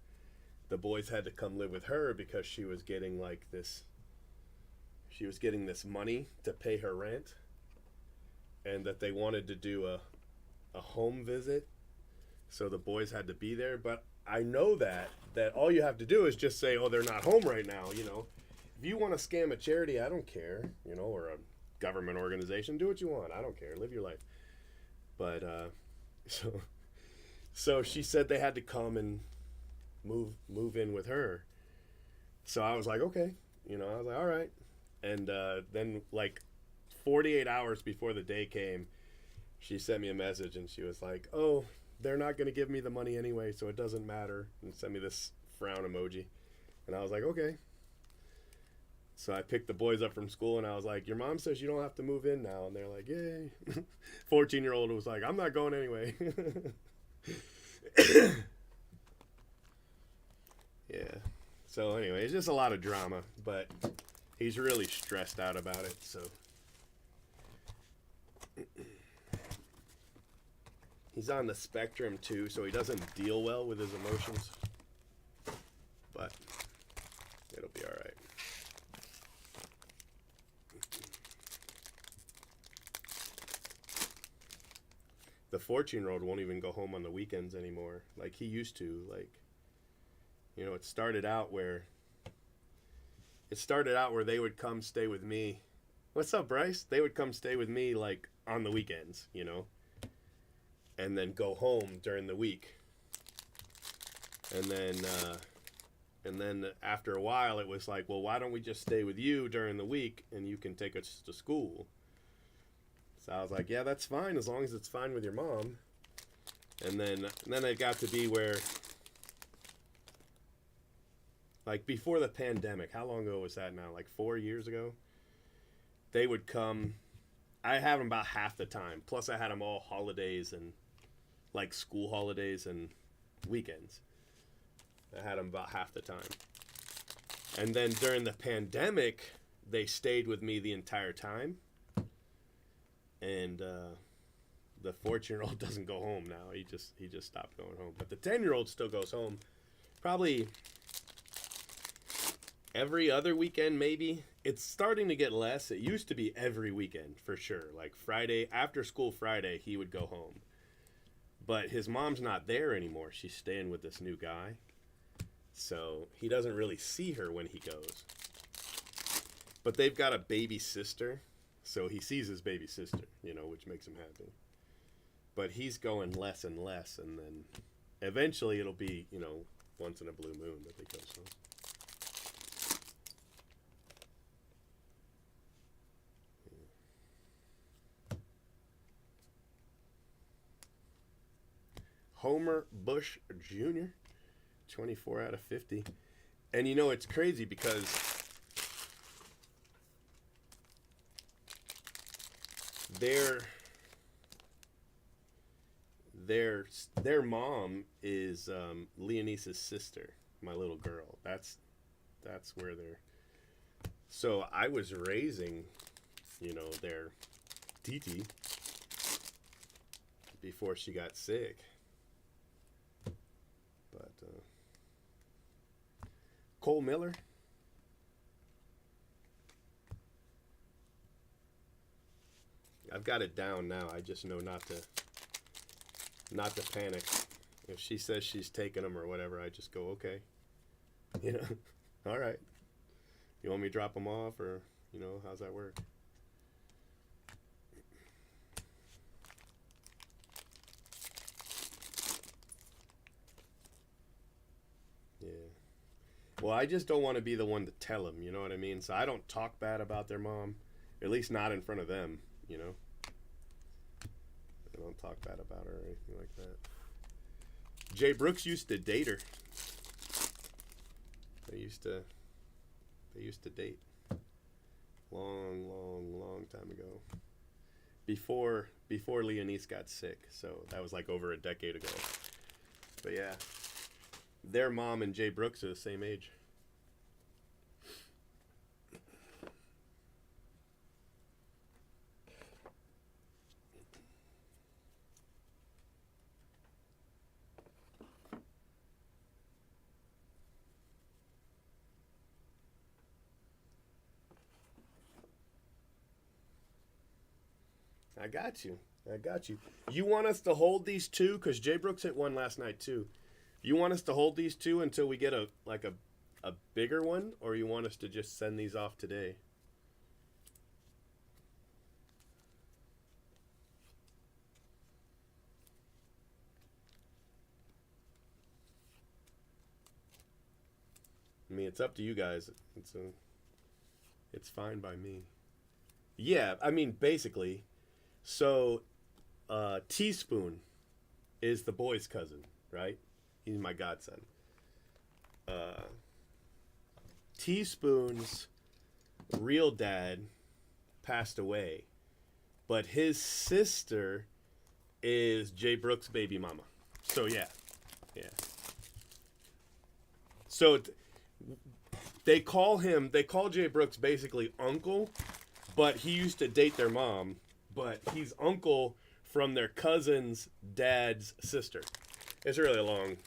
boys had to come live with her because she was getting this money to pay her rent, and that they wanted to do a home visit, so the boys had to be there. But I know that all you have to do is just say, oh, they're not home right now, If you want to scam a charity, I don't care, or a government organization, do what you want. I don't care. Live your life. But, so she said they had to come and move in with her. So I was like, okay. I was like, all right. And then, 48 hours before the day came, she sent me a message, and she was like, oh, they're not going to give me the money anyway, so it doesn't matter, and sent me this frown emoji. And I was like, okay. So I picked the boys up from school, and I was like, your mom says you don't have to move in now. And they're like, yay. 14-year-old was like, I'm not going anyway. Yeah. So anyway, it's just a lot of drama, but he's really stressed out about it, so. He's on the spectrum too, so he doesn't deal well with his emotions. But it'll be all right. The 14-year-old won't even go home on the weekends anymore like he used to. It started out where they would come stay with me. What's up, Bryce? They would come stay with me on the weekends, and then go home during the week. And then after a while it was like, well, why don't we just stay with you during the week and you can take us to school? So I was like, yeah, that's fine, as long as it's fine with your mom. And then it got to be where, before the pandemic, how long ago was that now? 4 years ago? They would come. I had them about half the time. Plus I had them all holidays and school holidays and weekends. I had them about half the time. And then during the pandemic, they stayed with me the entire time. And the 14-year-old doesn't go home now. He just stopped going home. But the 10-year-old still goes home probably every other weekend, maybe. It's starting to get less. It used to be every weekend for sure. Friday, after school Friday, he would go home. But his mom's not there anymore. She's staying with this new guy. So he doesn't really see her when he goes. But they've got a baby sister. So he sees his baby sister, which makes him happy. But he's going less and less. And then eventually it'll be, once in a blue moon that they go home. Homer Bush Jr., 24 out of 50. And it's crazy because their mom is Leonice's sister, my little girl. That's where they're. So I was raising, their Titi before she got sick. But Cole Miller. I've got it down now. I just know not to panic. If she says she's taking them or whatever, I just go, okay. All right. You want me to drop them off, or, how's that work? Well, I just don't want to be the one to tell them, you know what I mean? So I don't talk bad about their mom, at least not in front of them, you know? I don't talk bad about her or anything like that. Jay Brooks used to date her. They used to date. Long time ago. Before Leonise got sick. So that was like over a decade ago. But yeah. Their mom and Jay Brooks are the same age. I got you. You want us to hold these two? Because Jay Brooks hit one last night too. You want us to hold these two until we get a bigger one, or you want us to just send these off today? I mean, it's up to you guys. It's fine by me. Yeah, I mean, basically. So, Teaspoon is the boy's cousin, right? He's my godson. Teaspoon's real dad passed away, but his sister is Jay Brooks' baby mama. So, yeah. So, they call Jay Brooks basically uncle, but he used to date their mom. But he's uncle from their cousin's dad's sister. It's really a long,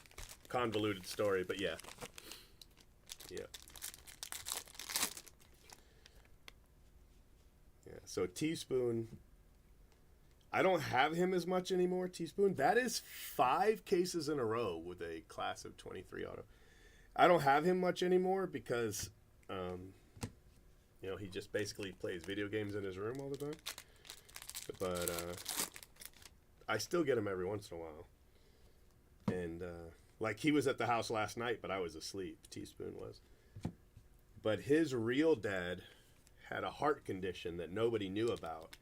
convoluted story, but yeah. So Teaspoon, I don't have him as much anymore, Teaspoon. That is 5 cases in a row with a class of 23 auto. I don't have him much anymore because, he just basically plays video games in his room all the time. But I still get him every once in a while. And, like, he was at the house last night, but I was asleep. Teaspoon was. But his real dad had a heart condition that nobody knew about.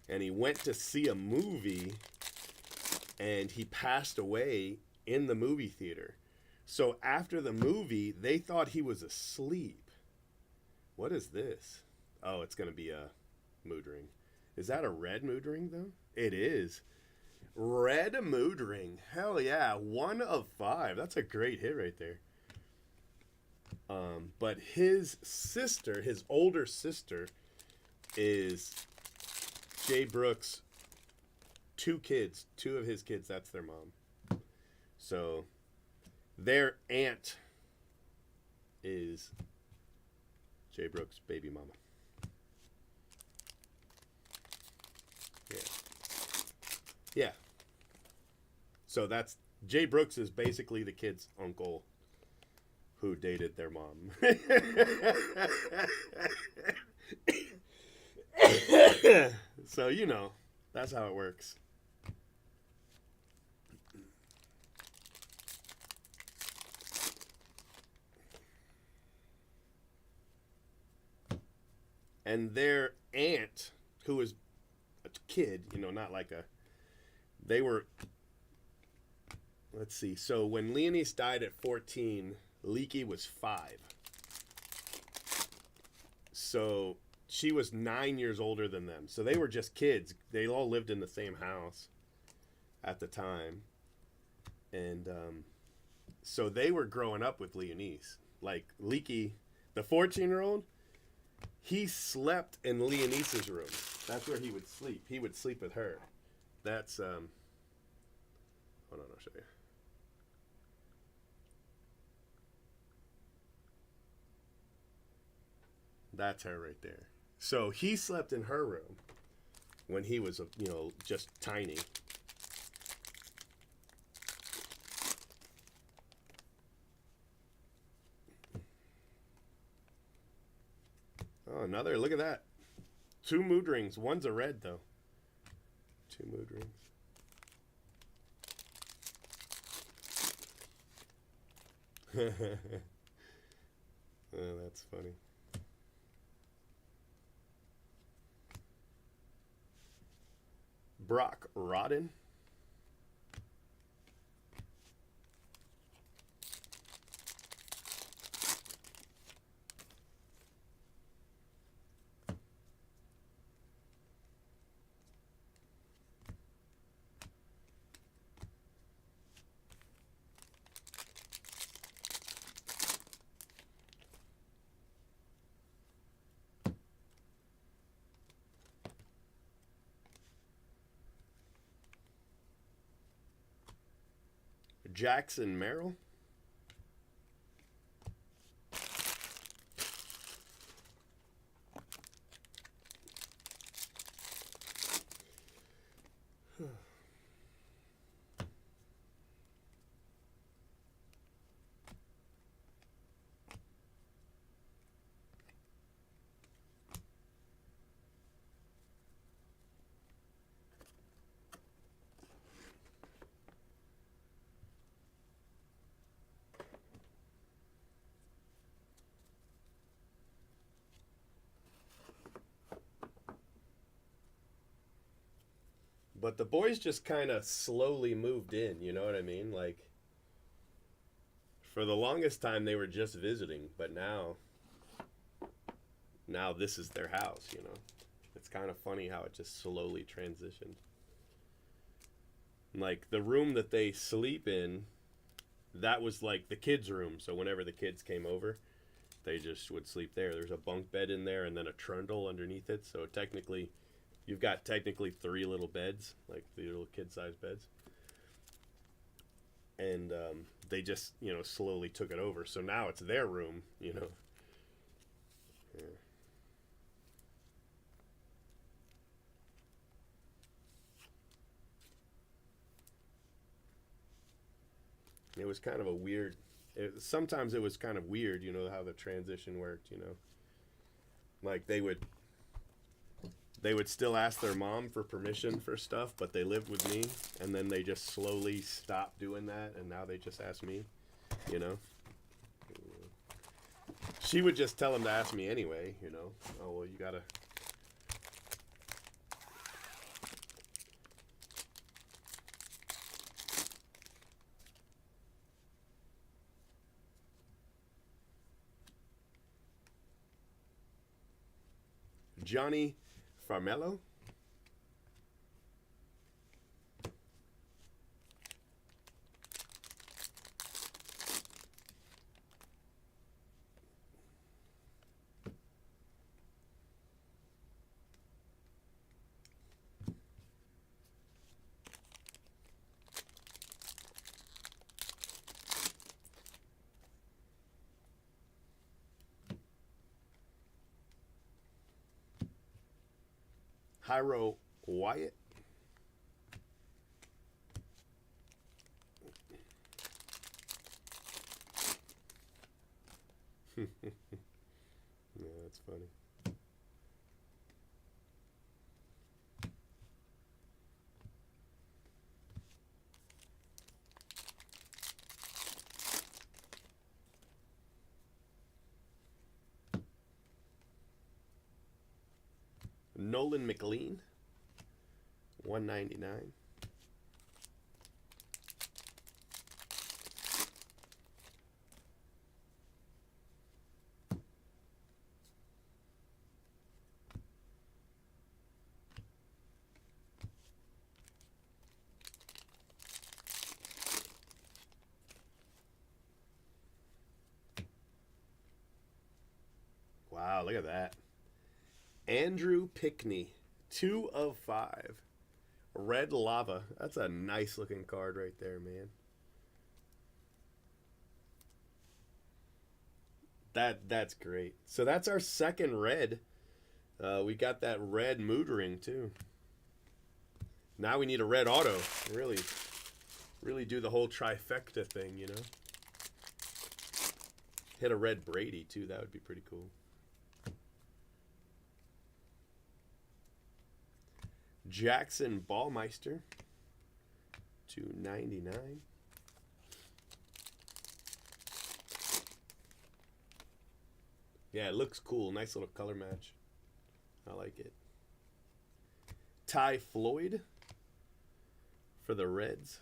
And he went to see a movie, and he passed away in the movie theater. So after the movie, they thought he was asleep. What is this? Oh, it's going to be a mood ring. Is that a red mood ring, though? It is. Red mood ring. Hell yeah. 1 of 5. That's a great hit right there. But his sister, his older sister, is Jay Brooks' 2 kids. 2 of his kids, that's their mom. So their aunt is Jay Brooks' baby mama. Yeah. So that's Jay Brooks is basically the kid's uncle who dated their mom. So, that's how it works. And their aunt, who was a kid, not like they were, let's see. So when Leonise died at 14, Leaky was 5. So she was 9 years older than them. So they were just kids. They all lived in the same house at the time. And so they were growing up with Leonise. Like Leaky, the 14-year-old, he slept in Leonise's room. That's where he would sleep. He would sleep with her. That's, hold on, I'll show you. That's her right there. So he slept in her room when he was, just tiny. Oh, another, look at that. 2 mood rings. One's a red, though. 2 mood rings. Oh, that's funny. Brock Rodden. Jackson Merrill. But the boys just kind of slowly moved in, you know what I mean? Like, for the longest time they were just visiting, but now this is their house, you know? It's kind of funny how it just slowly transitioned. Like, the room that they sleep in, that was like the kids' room, so whenever the kids came over, they just would sleep there. There's a bunk bed in there and then a trundle underneath it, so technically you've got three little beds, like the little kid-sized beds. And they just, slowly took it over. So now it's their room, Yeah. It was kind of a weird, sometimes it was kind of weird, how the transition worked, Like they would still ask their mom for permission for stuff, but they lived with me, and then they just slowly stopped doing that, and now they just ask me, She would just tell them to ask me anyway, Oh, well, you gotta... Johnny Farmello. Hyro Wyatt. Yeah, that's funny. Nolan McLean, 199. Wow, look at that. Andrew Pickney, 2 of 5. Red Lava. That's a nice looking card right there, man. That's great. So that's our second red. We got that red mood ring too. Now we need a red auto. Really do the whole trifecta thing, Hit a red Brady too. That would be pretty cool. Jackson Ballmeister, 299. Yeah, it looks cool. Nice little color match. I like it. Ty Floyd for the Reds.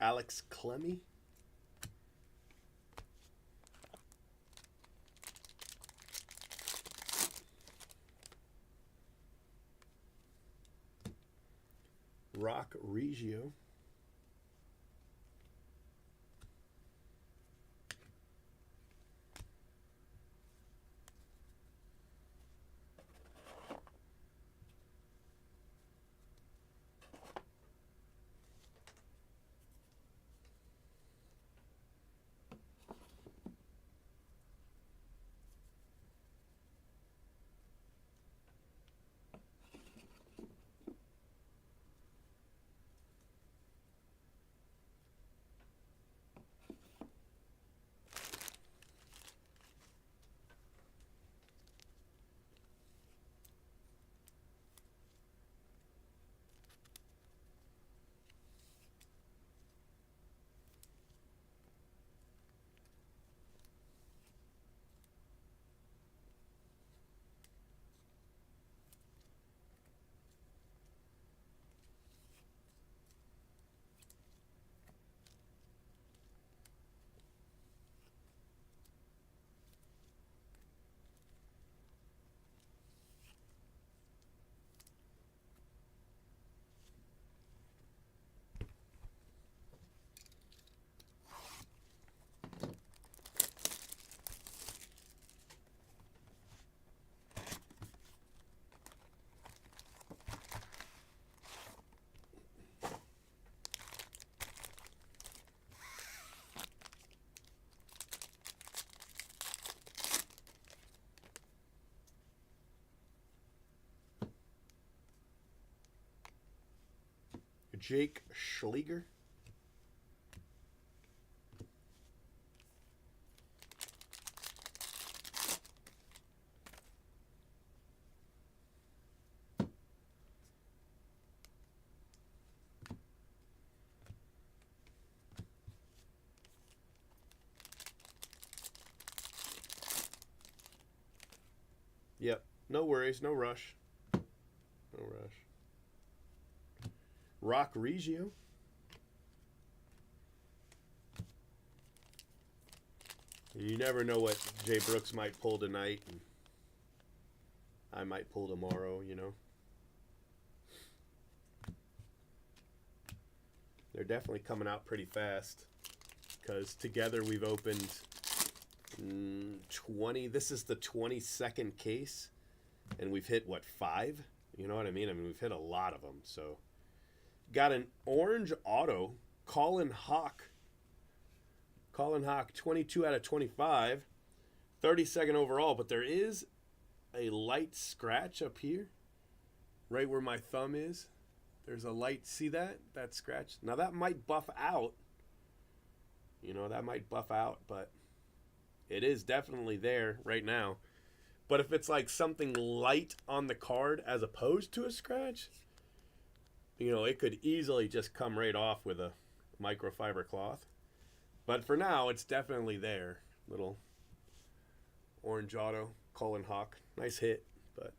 Alex Clemmy. Rock Regio. Jake Schleger. Yep. No worries. No rush. No rush. Rock Regio. You never know what Jay Brooks might pull tonight. And I might pull tomorrow, you know. They're definitely coming out pretty fast. Because together we've opened 20. This is the 22nd case. And we've hit, what, 5? You know what I mean? I mean, we've hit a lot of them. So, got an orange auto. Colin Hawk. Colin Hawk, 22 out of 25. 32nd overall. But there is a light scratch up here. Right where my thumb is. There's a light, see that? That scratch. Now that might buff out. You know, that might buff out, but it is definitely there right now. But if it's like something light on the card as opposed to a scratch, you know, it could easily just come right off with a microfiber cloth. But for now, it's definitely there. Little orange auto, Colin Hawk. Nice hit, but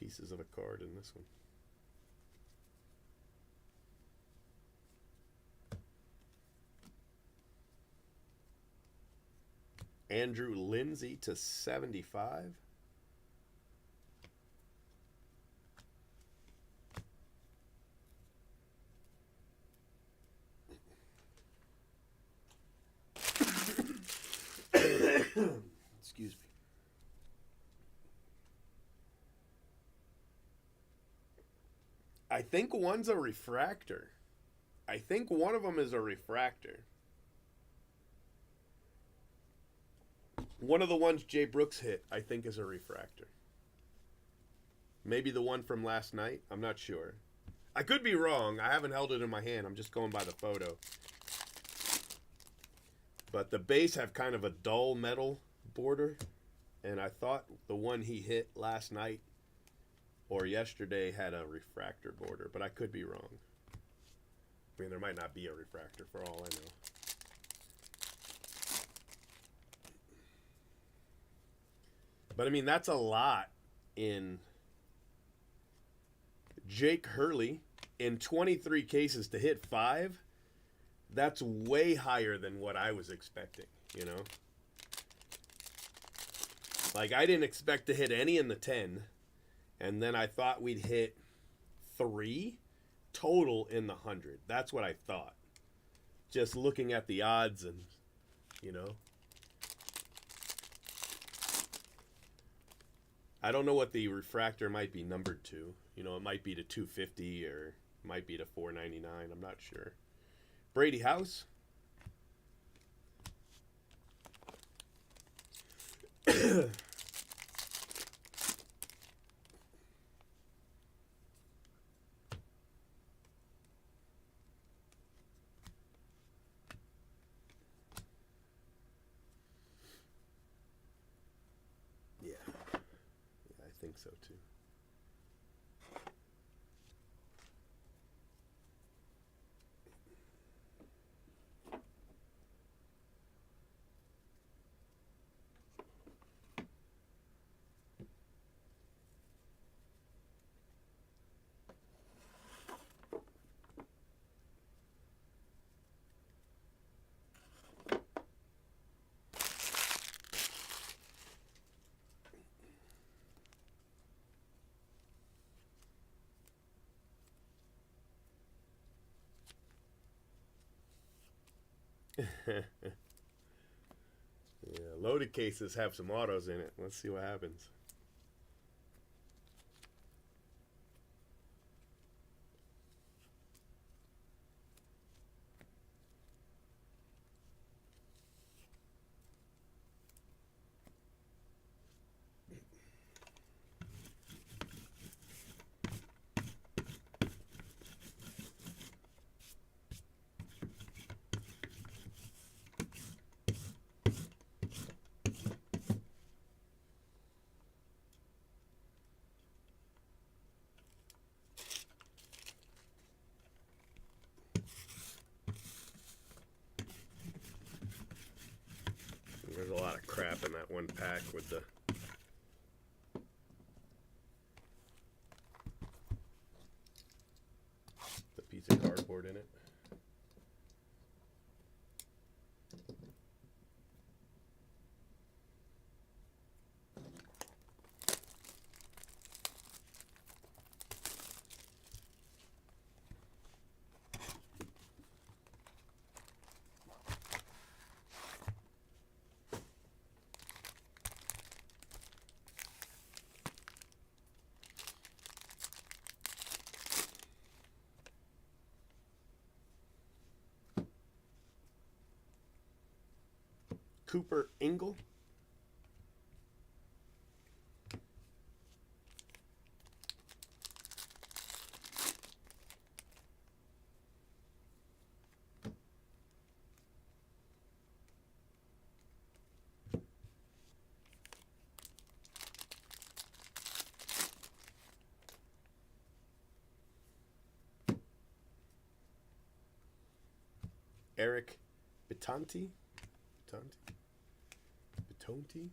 pieces of a card in this one. Andrew Lindsay to 75. I think one's a refractor. I think one of them is a refractor. One of the ones Jay Brooks hit, I think, is a refractor. Maybe the one from last night. I'm not sure. I could be wrong. I haven't held it in my hand. I'm just going by the photo. But the base have kind of a dull metal border. And I thought the one he hit last night or yesterday had a refractor border. But I could be wrong. I mean, there might not be a refractor for all I know. But I mean, that's a lot in Jake Hurley in 23 cases to hit 5. That's way higher than what I was expecting, you know? Like, I didn't expect to hit any in the 10, and then I thought we'd hit 3 total in the 100. That's what I thought. Just looking at the odds and, you know. I don't know what the refractor might be numbered to. You know, it might be to 250 or it might be to 499. I'm not sure. Brady House. I think so too. Yeah, loaded cases have some autos in it. Let's see what happens. There's a lot of crap in that one pack with the piece of cardboard in it. Cooper Ingle. Eric Bitonti. Bitonti.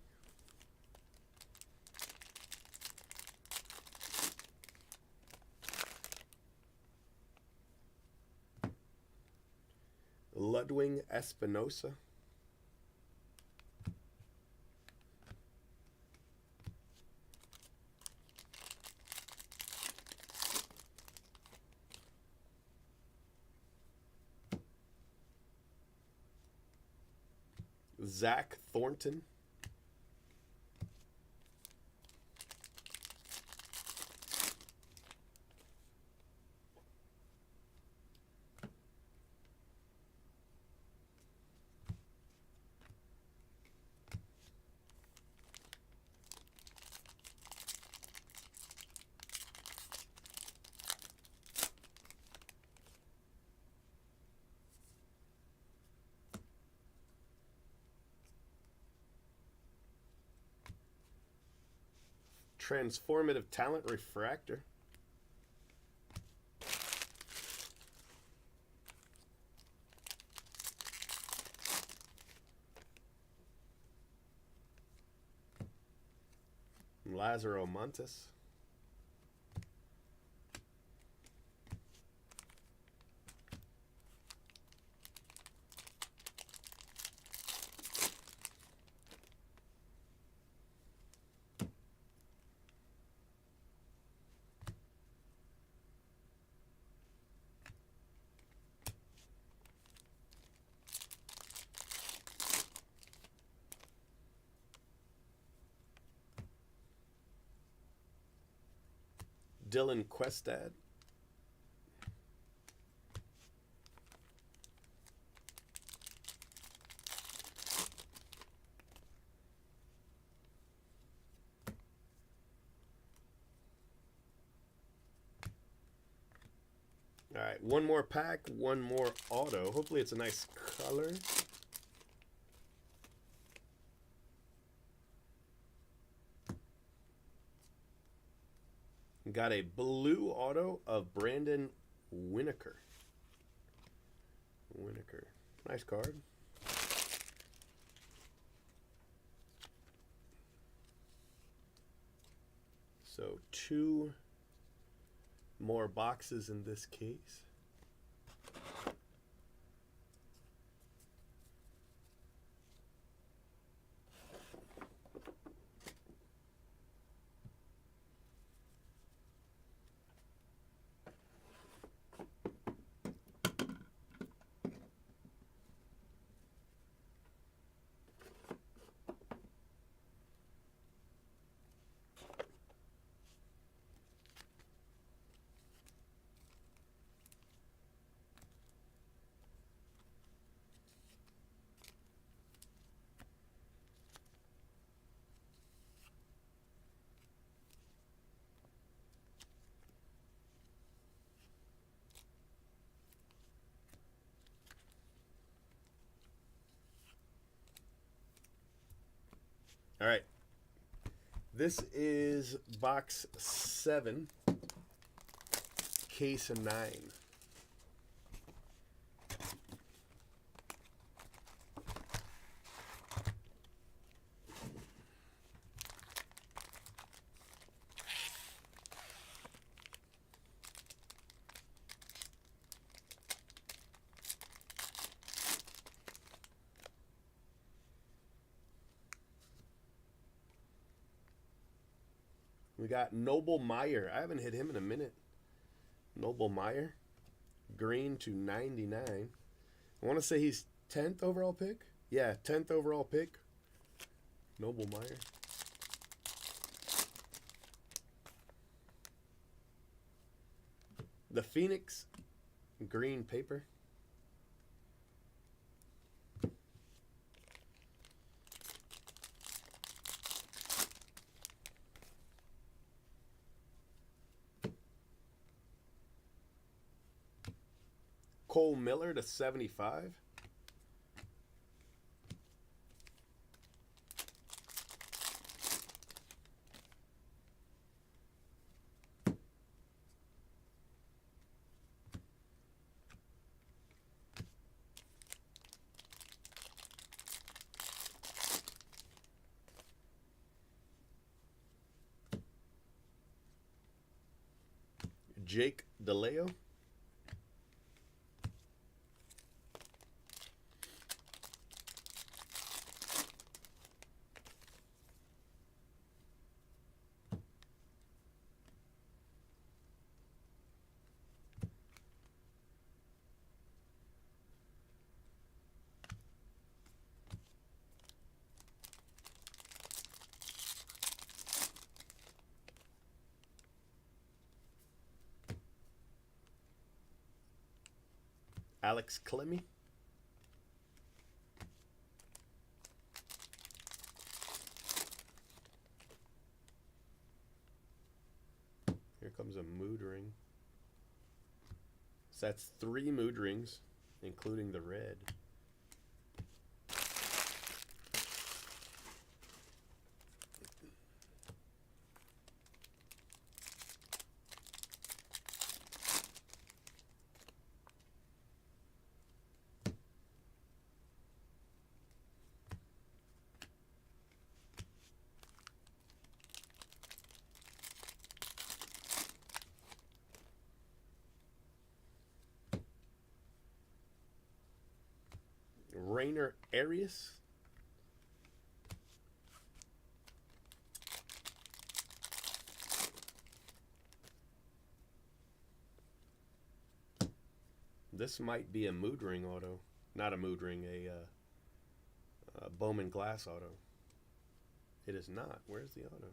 Ludwig Espinosa. Zach Thornton. Transformative Talent Refractor. Lazaro Montes. Dylan Questad. All right, one more pack, one more auto. Hopefully it's a nice color. Got a blue auto of Brandon Winokur. Nice card. So 2 more boxes in this case. All right. This is box 7, case 9. We got Noble Meyer. I haven't hit him in a minute. Noble Meyer. Green to 99. I want to say he's 10th overall pick. Yeah, 10th overall pick. Noble Meyer. The Phoenix. Green paper. Cole Miller to 75. Jake DeLeo. Alex Clemmy. Here comes a mood ring. So that's 3 mood rings, including the red. Trainer Arias. This might be a mood ring auto. Not a mood ring, a Bowman glass auto. It is not. Where's the auto?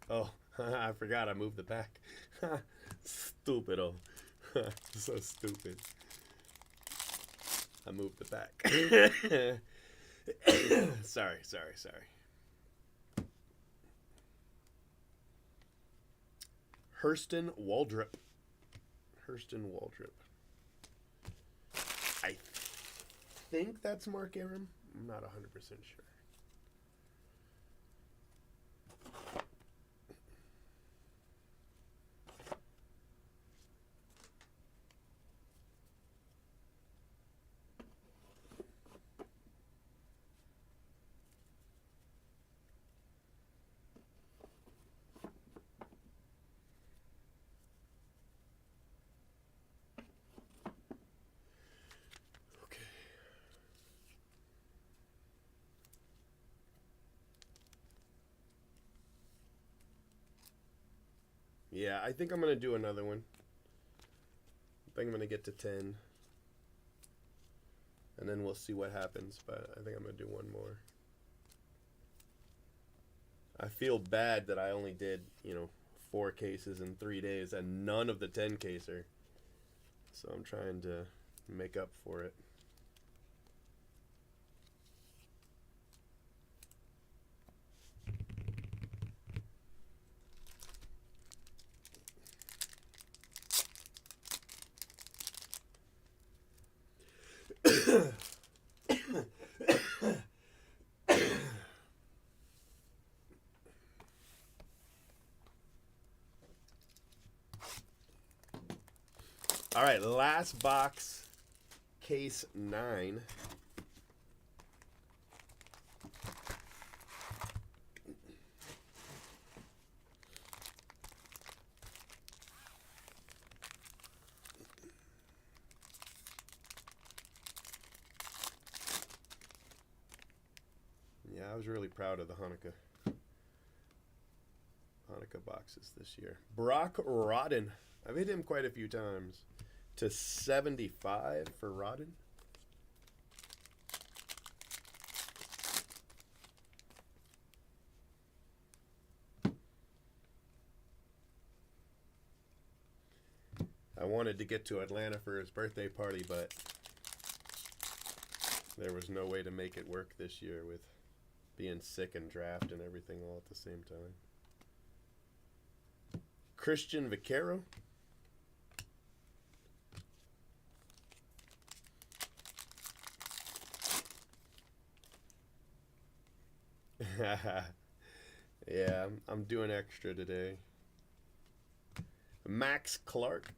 Oh, I forgot I moved the back. Stupido. So stupid. I moved the back. Sorry. Hurston Waldrop. I think that's Mark Aram. I'm not 100% sure. Yeah, I think I'm going to do another one. I think I'm going to get to 10. And then we'll see what happens, but I think I'm going to do one more. I feel bad that I only did, 4 cases in 3 days and none of the 10 caser. So I'm trying to make up for it. All right, last box, case 9. Yeah, I was really proud of the Hanukkah boxes this year. Brock Rodden. I've hit him quite a few times. To 75 for Rodden. I wanted to get to Atlanta for his birthday party, but there was no way to make it work this year with being sick and draft and everything all at the same time. Christian Vaquero. Yeah, I'm doing extra today. Max Clark.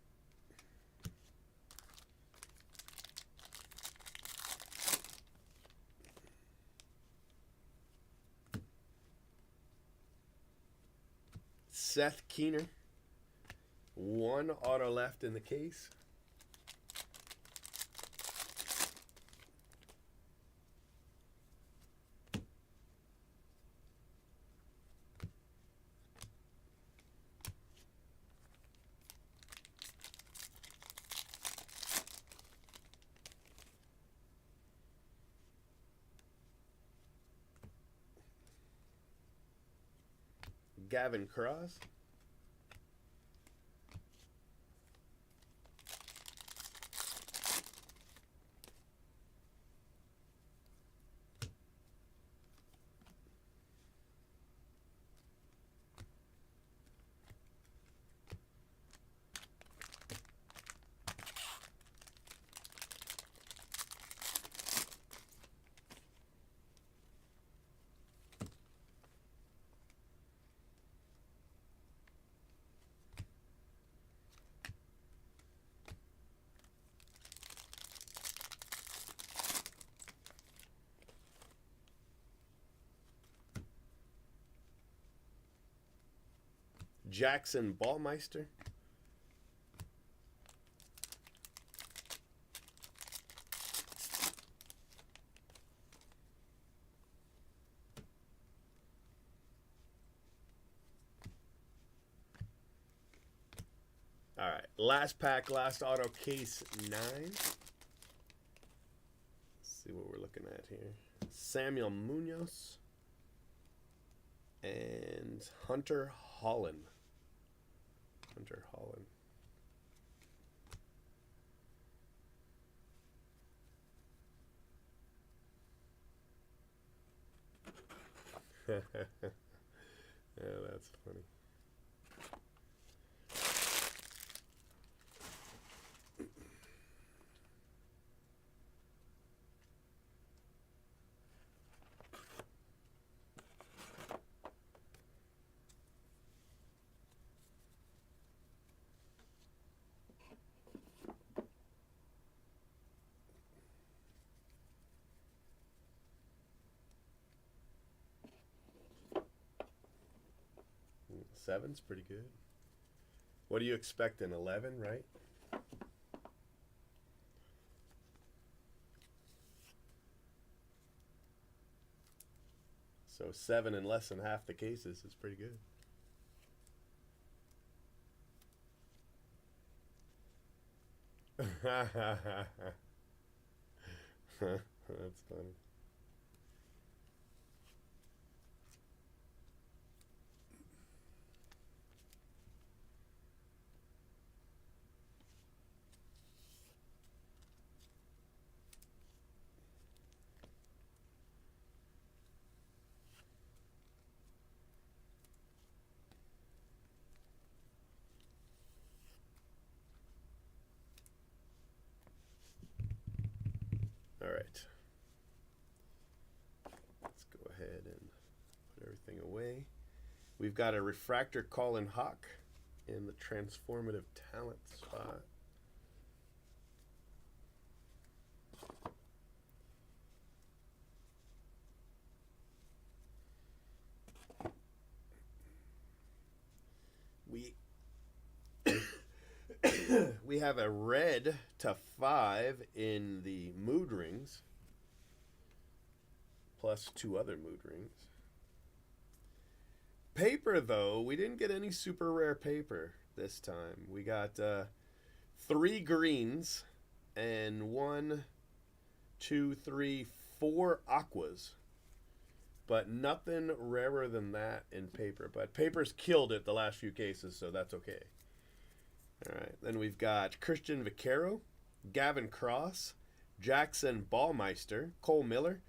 Seth Keener. 1 auto left in the case. Gavin Cross. Jackson Ballmeister. Last pack, last auto, case 9. Let's see what we're looking at here. Samuel Munoz and Hunter Holland. Hunter Holland. Yeah, that's funny. Seven's pretty good. What do you expect in 11, right? So 7 in less than half the cases is pretty good. That's funny. All right. Let's go ahead and put everything away. We've got a refractor Colin Hawk in the transformative talent spot. We have a red /5 in the mood rings, plus 2 other mood rings. Paper, though, we didn't get any super rare paper this time. We got 3 greens and 1, 2, 3, 4 aquas. But nothing rarer than that in paper. But paper's killed it the last few cases, so that's okay. All right, then we've got Christian Vaquero, Gavin Cross, Jackson Ballmeister, Cole Miller,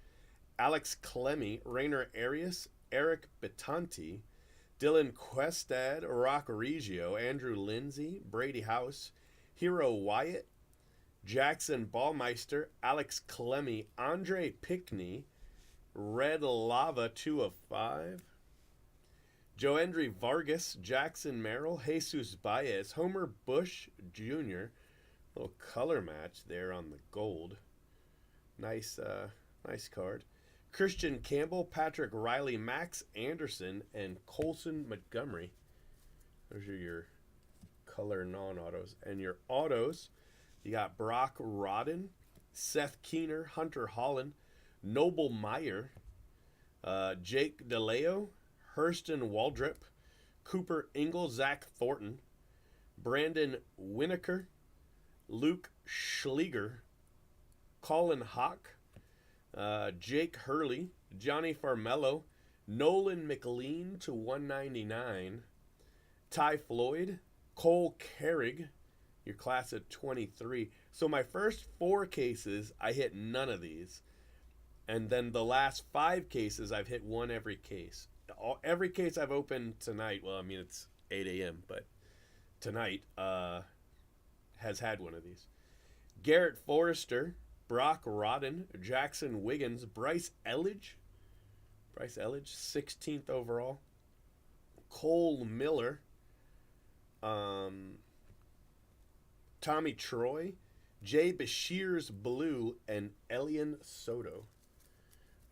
Alex Clemmy, Rainer Arias, Eric Betanti, Dylan Questad, Rock Reggio, Andrew Lindsay, Brady House, Hero Wyatt, Jackson Ballmeister, Alex Clemmy, Andre Pickney, Red Lava 2 of 5, Joendry Vargas, Jackson Merrill, Jesus Baez, Homer Bush Jr. Little color match there on the gold. Nice card. Christian Campbell, Patrick Riley, Max Anderson, and Colson Montgomery. Those are your color non-autos. And your autos, you got Brock Rodden, Seth Keener, Hunter Holland, Noble Meyer, Jake DeLeo, Hurston Waldrip, Cooper Ingle, Zach Thornton, Brandon Winokur, Luke Schleger, Colin Hawk, Jake Hurley, Johnny Farmello, Nolan McLean to 199, Ty Floyd, Cole Carrig, your class of 23. So my first 4 cases, I hit none of these. And then the last 5 cases, I've hit one every case. Every case I've opened tonight, well, I mean, it's 8 a.m., but tonight has had one of these. Garrett Forrester, Brock Rodden, Jackson Wiggins, Bryce Elledge, 16th overall. Cole Miller, Tommy Troy, Jay Bashir's Blue, and Elian Soto.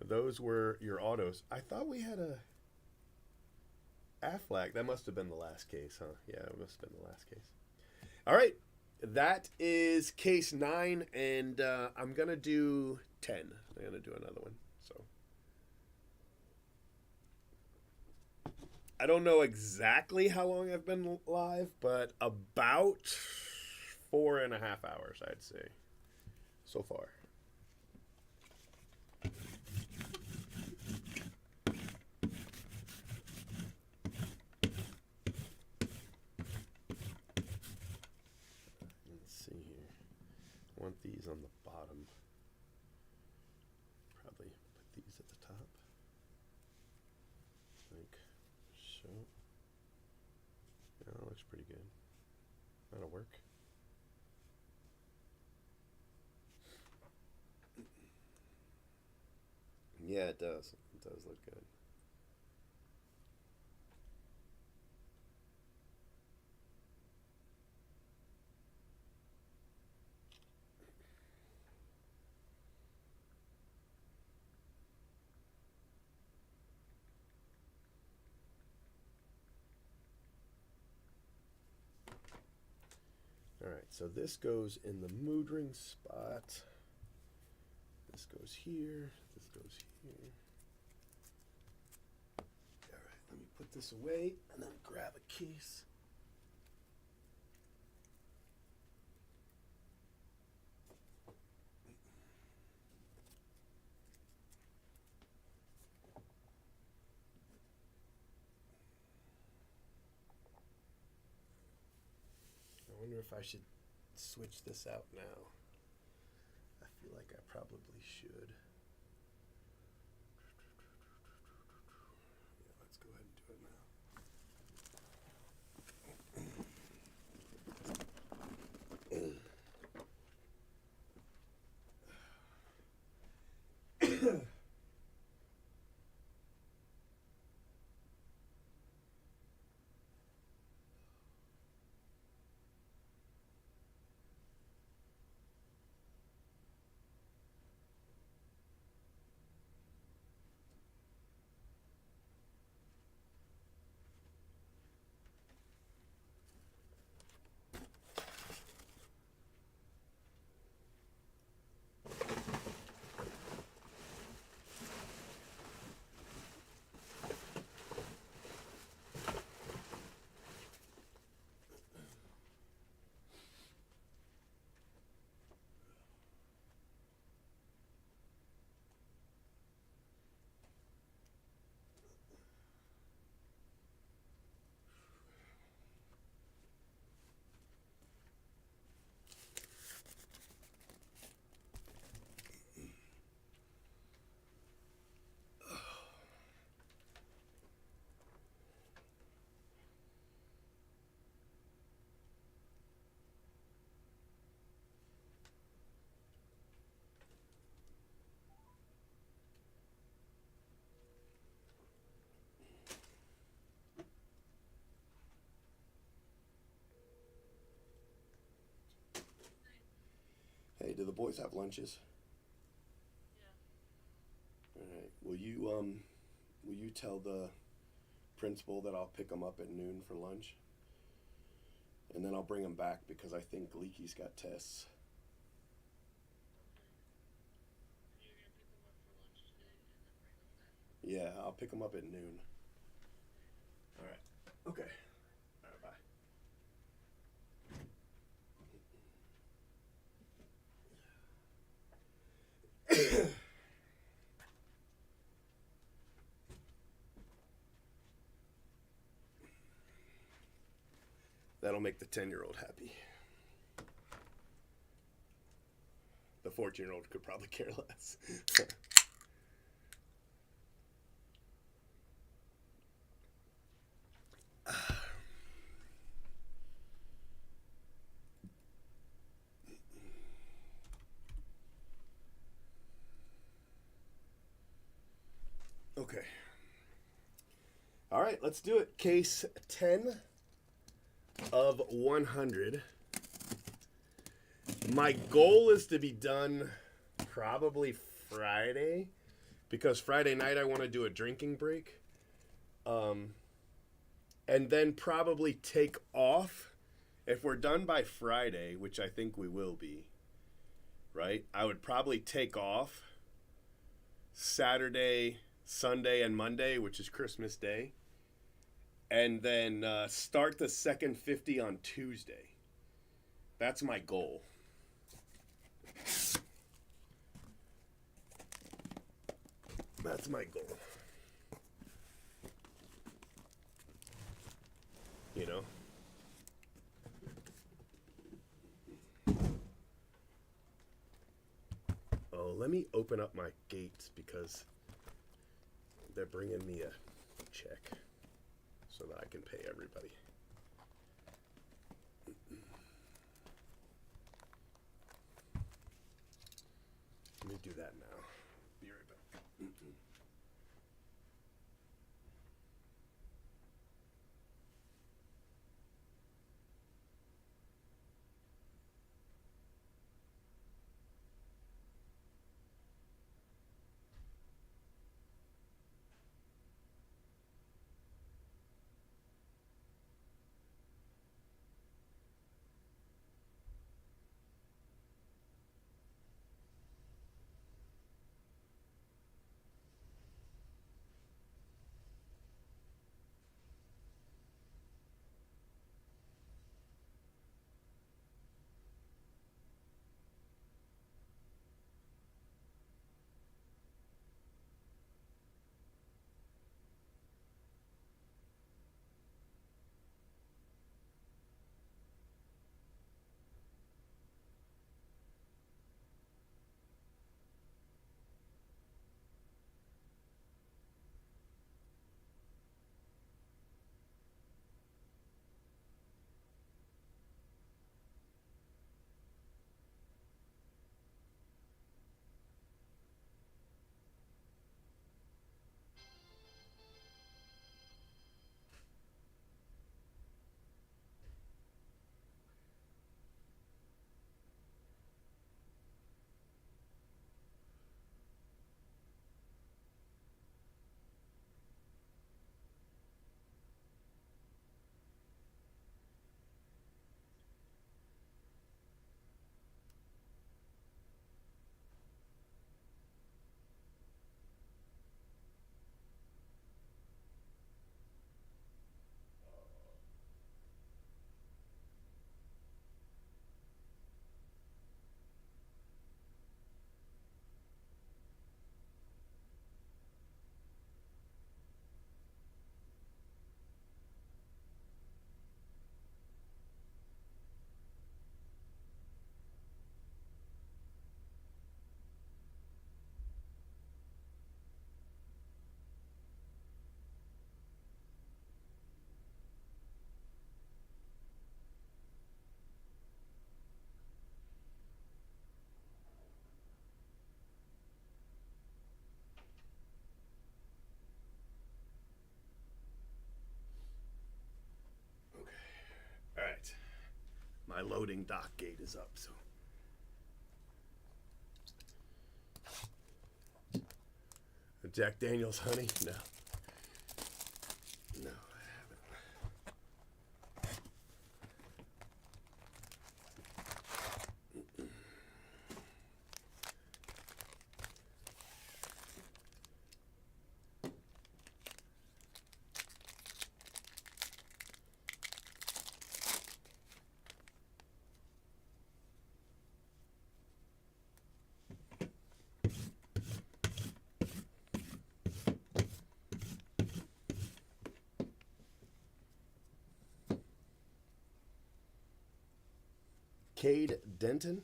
Those were your autos. I thought we had a Aflac. That must have been the last case, huh? Yeah, it must have been the last case. All right. That is case 9, and I'm going to do 10. I'm going to do another one. So I don't know exactly how long I've been live, but about 4.5 hours, I'd say, so far. Let's see here. I want these on the bottom. Probably put these at the top. Like so. Yeah, that looks pretty good. That'll work. Yeah, it does. It does look good. All right, so this goes in the mood ring spot. This goes here. This goes here. All right, let me put this away and then grab a case. I wonder if I should switch this out now. I feel like I probably should. Yeah, let's go ahead and do it now. Hey, do the boys have lunches? Yeah. All right. Will you tell the principal that I'll pick them up at noon for lunch? And then I'll bring them back because I think Leaky's got tests. Yeah, I'll pick them up at noon. All right. Okay. All right, bye. That'll make the 10-year-old happy. The 14-year-old could probably care less. Okay. All right, let's do it. Case 10 of 100. My goal is to be done probably Friday because Friday night I want to do a drinking break. And then probably take off. If we're done by Friday, which I think we will be, right? I would probably take off Saturday, Sunday, and Monday, which is Christmas Day. and then start the second 50 on Tuesday. That's my goal. That's my goal. You know? Oh, let me open up my gates because they're bringing me a check so that I can pay everybody. Let me do that now. Be right back. All right. My loading dock gate is up, so. Jack Daniels honey? No. No, I haven't. Cade Denton.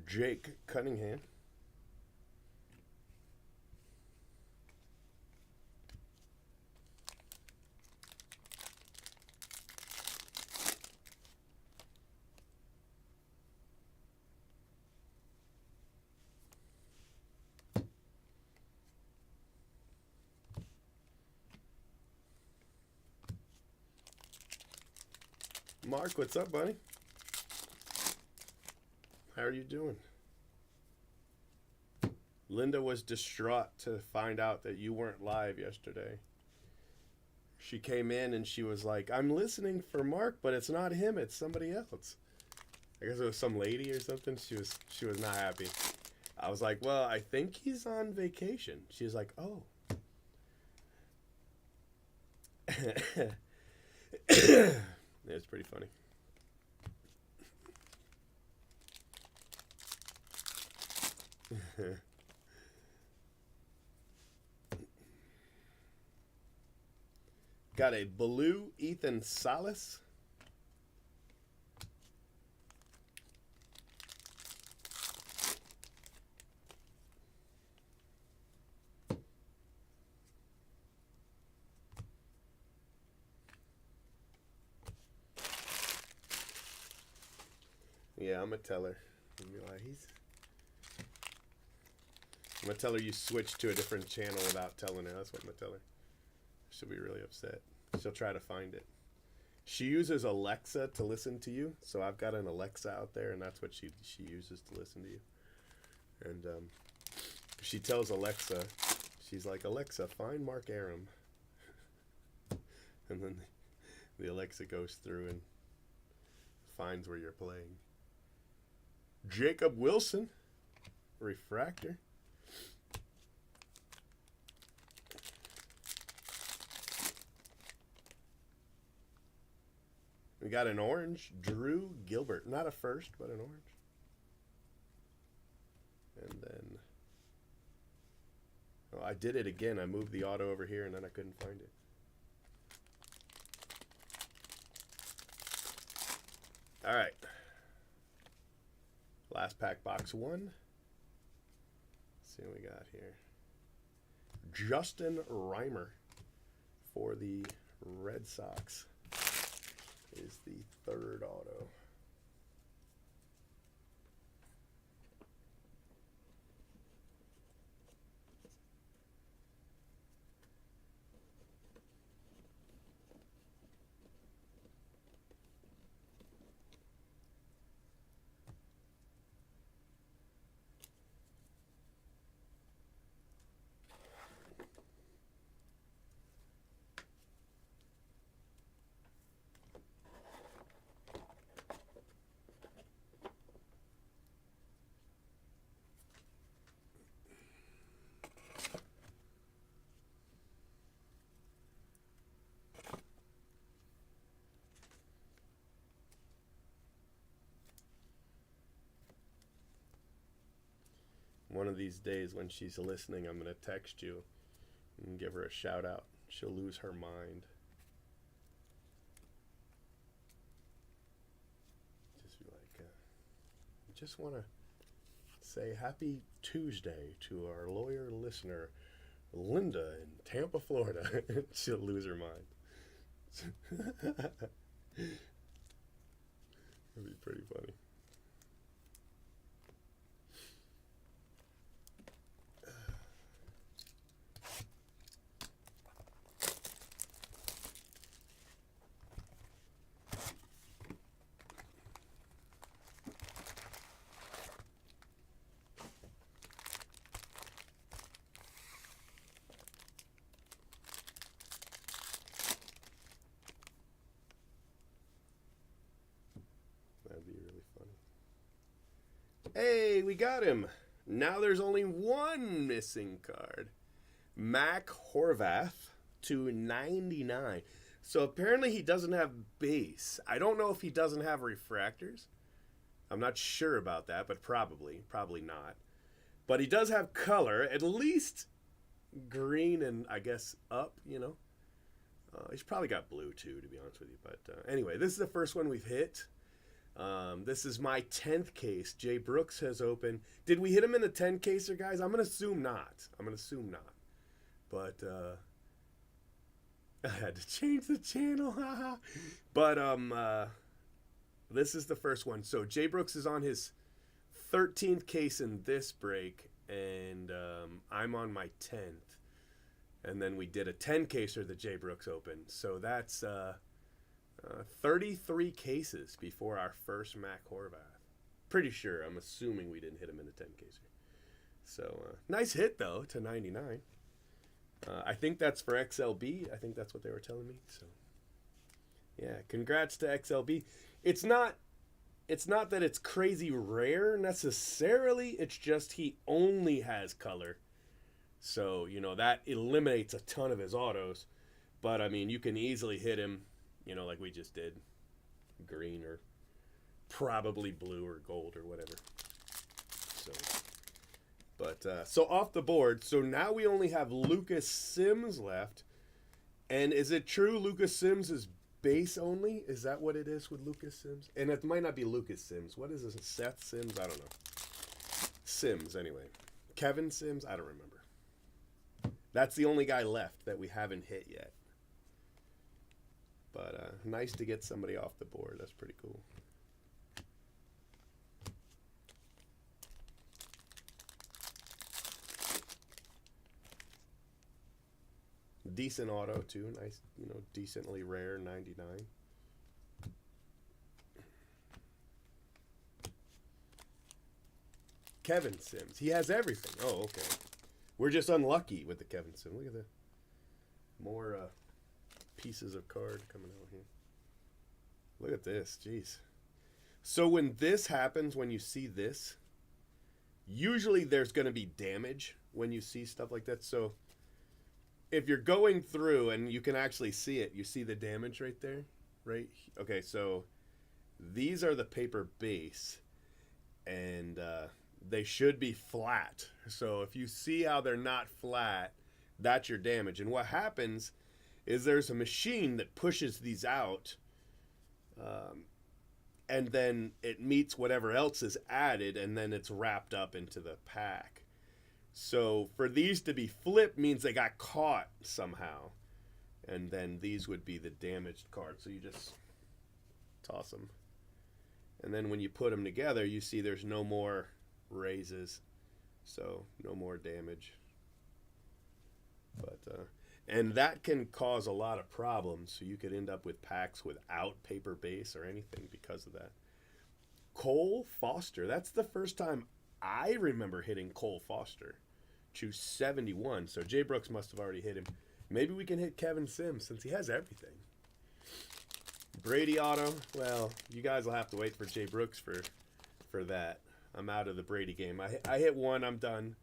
Jake Cunningham. Mark, what's up, buddy? How are you doing? Linda was distraught to find out that you weren't live yesterday. She came in and she was like, I'm listening for Mark, but it's not him, it's somebody else. I guess it was some lady or something. She was not happy. I was like, well, I think he's on vacation. She was like, oh. It's pretty funny. Got a blue Ethan Salas. Yeah, I'm gonna tell her. I'm gonna tell her you switched to a different channel without telling her. That's what I'm gonna tell her. She'll be really upset. She'll try to find it. She uses Alexa to listen to you, so I've got an Alexa out there, and that's what she uses to listen to you. And she tells Alexa, she's like, Alexa, find Mark Aram. And then the Alexa goes through and finds where you're playing. Jacob Wilson, refractor. We got an orange, Drew Gilbert. Not a first, but an orange. And then, oh, I did it again. I moved the auto over here and then I couldn't find it. All right. Last pack, box 1. Let's see what we got here. Justin Reimer for the Red Sox is the 3rd auto. One of these days when she's listening, I'm going to text you and give her a shout out. She'll lose her mind. Just be like, I just want to say happy Tuesday to our lawyer listener, Linda in Tampa, Florida. She'll lose her mind. That'd be pretty funny. That'd be really funny. Hey, we got him. Now there's only one missing card. Mac Horvath to 99. So apparently he doesn't have base. I don't know if he doesn't have refractors. I'm not sure about that, but probably not. But he does have color, at least green and I guess up, you know. He's probably got blue too, to be honest with you. But anyway, this is the first one we've hit. This is my 10th case. Jay Brooks has opened. Did we hit him in the 10 caser, guys? I'm going to assume not. But I had to change the channel. But this is the first one. So Jay Brooks is on his 13th case in this break, and I'm on my 10th. And then we did a 10 caser that Jay Brooks opened. So that's 33 cases before our first Mac Horvath. Pretty sure. I'm assuming we didn't hit him in the 10 caser. So, nice hit, though, to 99. I think that's for XLB. I think that's what they were telling me. So, yeah, congrats to XLB. It's not that it's crazy rare necessarily. It's just he only has color. So, that eliminates a ton of his autos. But, I mean, you can easily hit him, like we just did. Green or probably blue or gold or whatever. So, but, so off the board. So now we only have Lucas Sims left. And is it true Lucas Sims is base only? Is that what it is with Lucas Sims? And it might not be Lucas Sims. What is this? Seth Sims? I don't know. Sims, anyway. Kevin Sims? I don't remember. That's the only guy left that we haven't hit yet. But nice to get somebody off the board. That's pretty cool. Decent auto, too. Nice, decently rare 99. Kevin Sims. He has everything. Oh, okay. We're just unlucky with the Kevin Sims. Look at the more pieces of card coming out here. Look at this. Jeez. So when this happens, when you see this, usually there's going to be damage when you see stuff like that. So if you're going through and you can actually see it, you see the damage right there, right? Okay, so these are the paper base, and they should be flat. So if you see how they're not flat, that's your damage. And what happens is there's a machine that pushes these out, and then it meets whatever else is added, and then it's wrapped up into the pack. So for these to be flipped means they got caught somehow, and then these would be the damaged cards. So you just toss them, and then when you put them together, you see there's no more raises, so no more damage. But and that can cause a lot of problems. So you could end up with packs without paper base or anything because of that. Cole Foster. That's the first time I remember hitting Cole Foster. Choose 71. So Jay Brooks must have already hit him. Maybe we can hit Kevin Sims since he has everything. Brady auto. Well, you guys will have to wait for Jay Brooks for that. I'm out of the Brady game. I hit one, I'm done.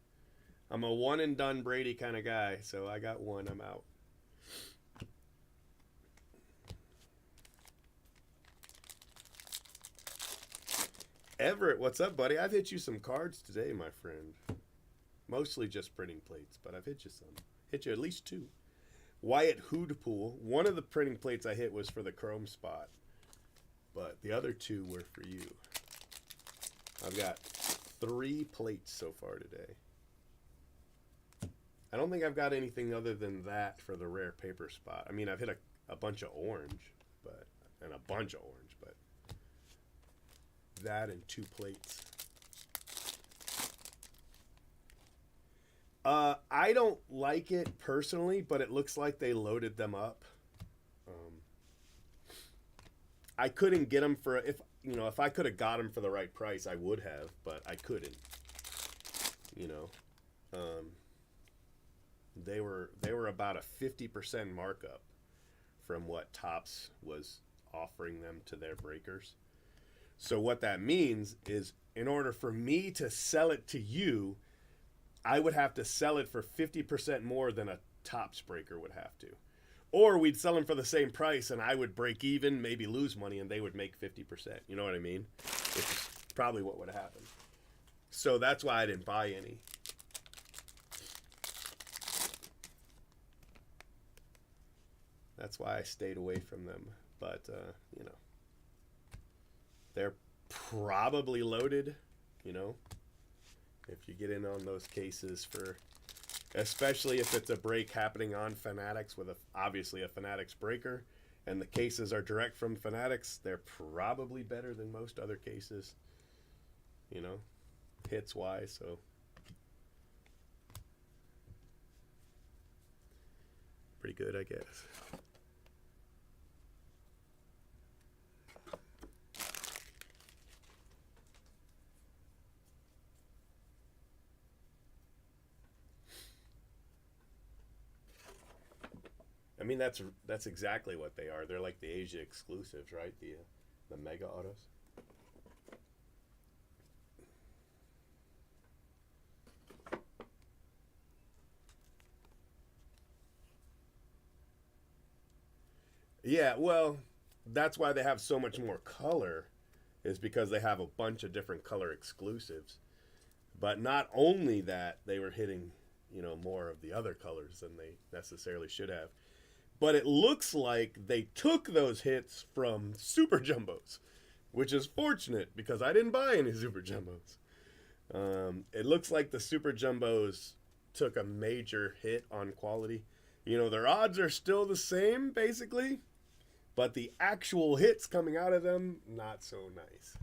I'm a one and done Brady kind of guy, so I got one, I'm out. Everett, what's up, buddy? I've hit you some cards today, my friend. Mostly just printing plates, but I've hit you some. Hit you at least two. Wyatt Hoodpool. One of the printing plates I hit was for the chrome spot, but the other two were for you. I've got 3 plates so far today. I don't think I've got anything other than that for the rare paper spot. I mean, I've hit a bunch of orange, and a bunch of orange, but that and 2 plates. I don't like it personally, but it looks like they loaded them up. I couldn't get them for if I could have got them for the right price, I would have, but I couldn't. They were about a 50% markup from what Topps was offering them to their breakers. So what that means is, in order for me to sell it to you, I would have to sell it for 50% more than a Topps breaker would have to. Or we'd sell them for the same price and I would break even, maybe lose money, and they would make 50%. You know what I mean? Which is probably what would happen. So that's why I didn't buy any. That's why I stayed away from them. But, they're probably loaded, if you get in on those cases especially if it's a break happening on Fanatics with obviously a Fanatics breaker, and the cases are direct from Fanatics, they're probably better than most other cases, hits wise. So pretty good, I guess. mean, that's exactly what they are. They're like the Asia exclusives, right? The mega autos. Yeah, well, that's why they have so much more color, is because they have a bunch of different color exclusives. But not only that, they were hitting, more of the other colors than they necessarily should have. But it looks like they took those hits from Super Jumbos, which is fortunate because I didn't buy any Super Jumbos. It looks like the Super Jumbos took a major hit on quality. Their odds are still the same, basically, but the actual hits coming out of them, not so nice.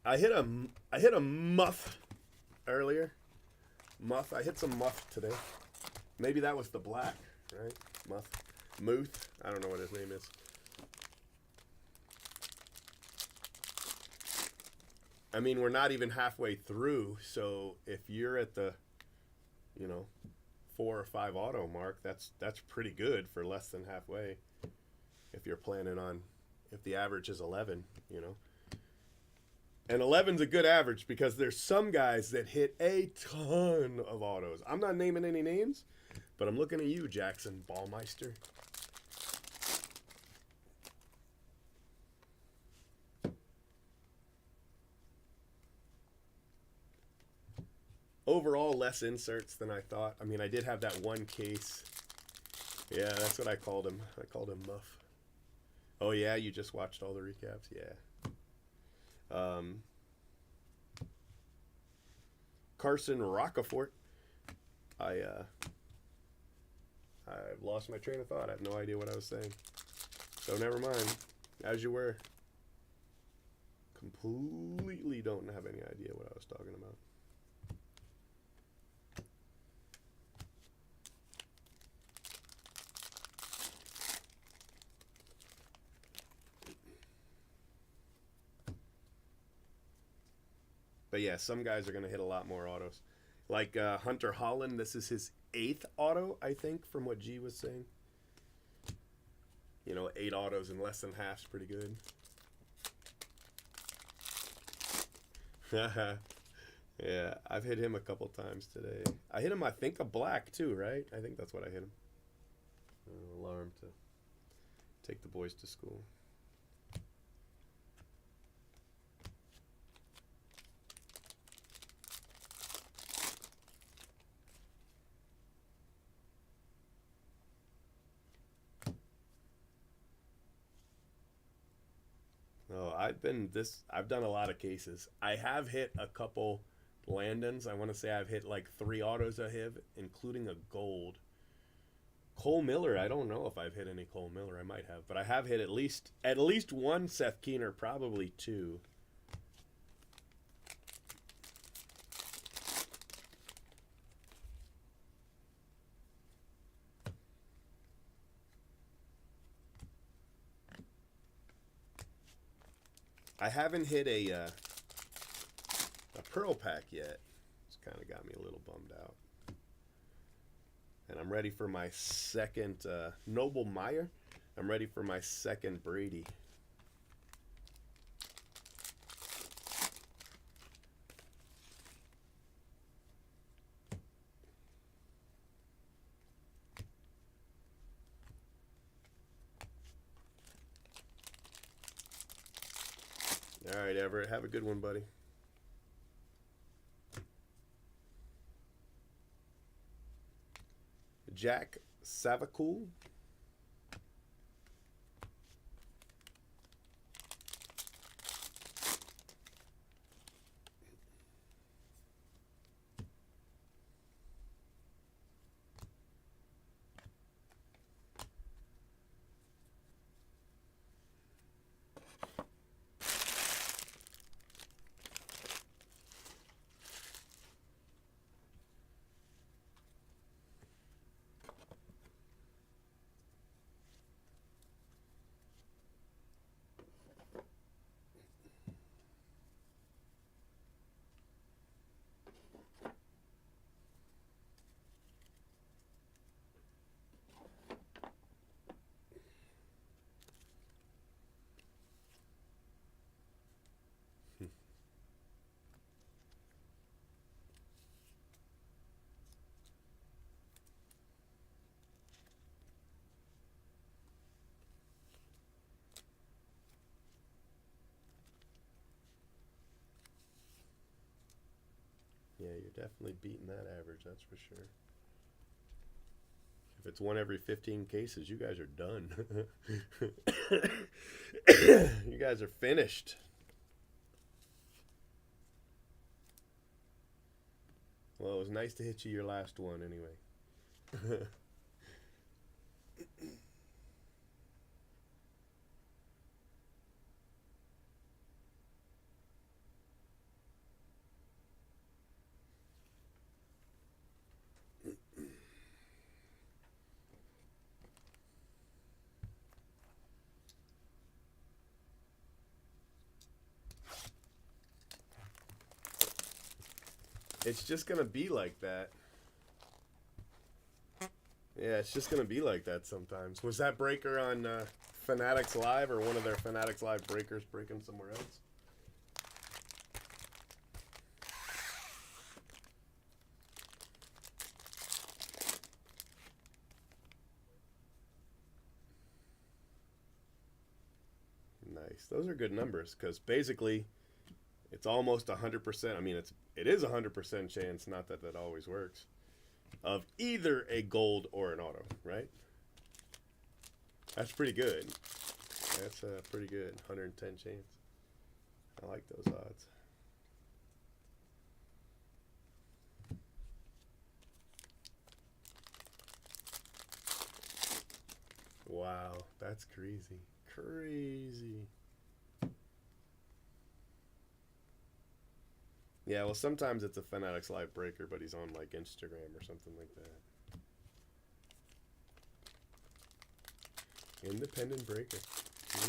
I hit a muff earlier. Muff. I hit some muff today. Maybe that was the black, right? Muff. Muth. I don't know what his name is. I mean, we're not even halfway through, so if you're at the, 4 or 5 auto mark, that's pretty good for less than halfway. If you're planning on, if the average is 11, And 11's a good average because there's some guys that hit a ton of autos. I'm not naming any names, but I'm looking at you, Jackson Ballmeister. Overall, less inserts than I thought. I mean, I did have that one case. Yeah, that's what I called him. I called him Muff. Oh, yeah, you just watched all the recaps? Yeah. Carson Rockefort. I've lost my train of thought. I have no idea what I was saying. So never mind. As you were. Completely don't have any idea what I was talking about. But yeah, some guys are going to hit a lot more autos. Like Hunter Holland, this is his 8th auto, I think, from what G was saying. 8 autos in less than half is pretty good. Yeah, I've hit him a couple times today. I hit him, I think, a black too, right? I think that's what I hit him. Alarm to take the boys to school. Oh, I've done a lot of cases. I have hit a couple Landons. I want to say I've hit like 3 autos I have, including a gold. Cole Miller, I don't know if I've hit any Cole Miller. I might have, but I have hit at least one Seth Keener, probably 2. I haven't hit a Pearl Pack yet. It's kind of got me a little bummed out. And I'm ready for my second Noble Meyer. I'm ready for my second Brady. All right, Everett. Have a good one, buddy. Jack Savakul. definitely beating that average, that's for sure. If it's 1 every 15 cases, you guys are done. You guys are finished. Well, it was nice to hit you your last one anyway. It's just going to be like that. Yeah, it's just going to be like that sometimes. Was that breaker on Fanatics Live or one of their Fanatics Live breakers breaking somewhere else? Nice. Those are good numbers because basically it's almost 100%. I mean, it is 100% chance, not that that always works, of either a gold or an auto, right? That's pretty good. That's a pretty good 110 chance. I like those odds. Wow, that's crazy. Crazy. Yeah, well, sometimes it's a Fanatics Live breaker, but he's on like Instagram or something like that. Independent breaker. I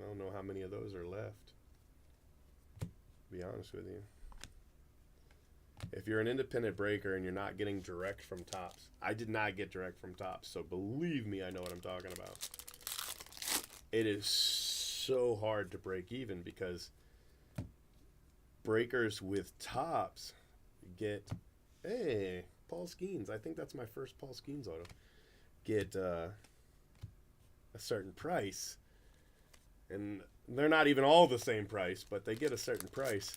don't know how many of those are left, to be honest with you. If you're an independent breaker and you're not getting direct from tops, I did not get direct from tops, so believe me, I know what I'm talking about. It is so hard to break even because breakers with tops get, hey, Paul Skeens, I think that's my first Paul Skeens auto, get a certain price, and they're not even all the same price, but they get a certain price.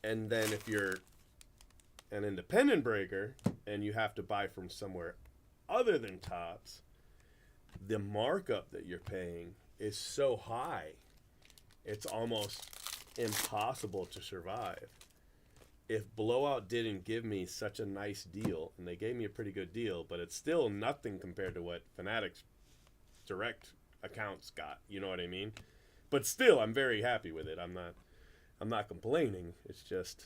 And then if you're an independent breaker and you have to buy from somewhere other than tops, the markup that you're paying is so high, it's almost impossible to survive. If Blowout didn't give me such a nice deal, and they gave me a pretty good deal, but it's still nothing compared to what Fanatics direct accounts got, you know what I mean? But still, I'm very happy with it. I'm not complaining. It's just,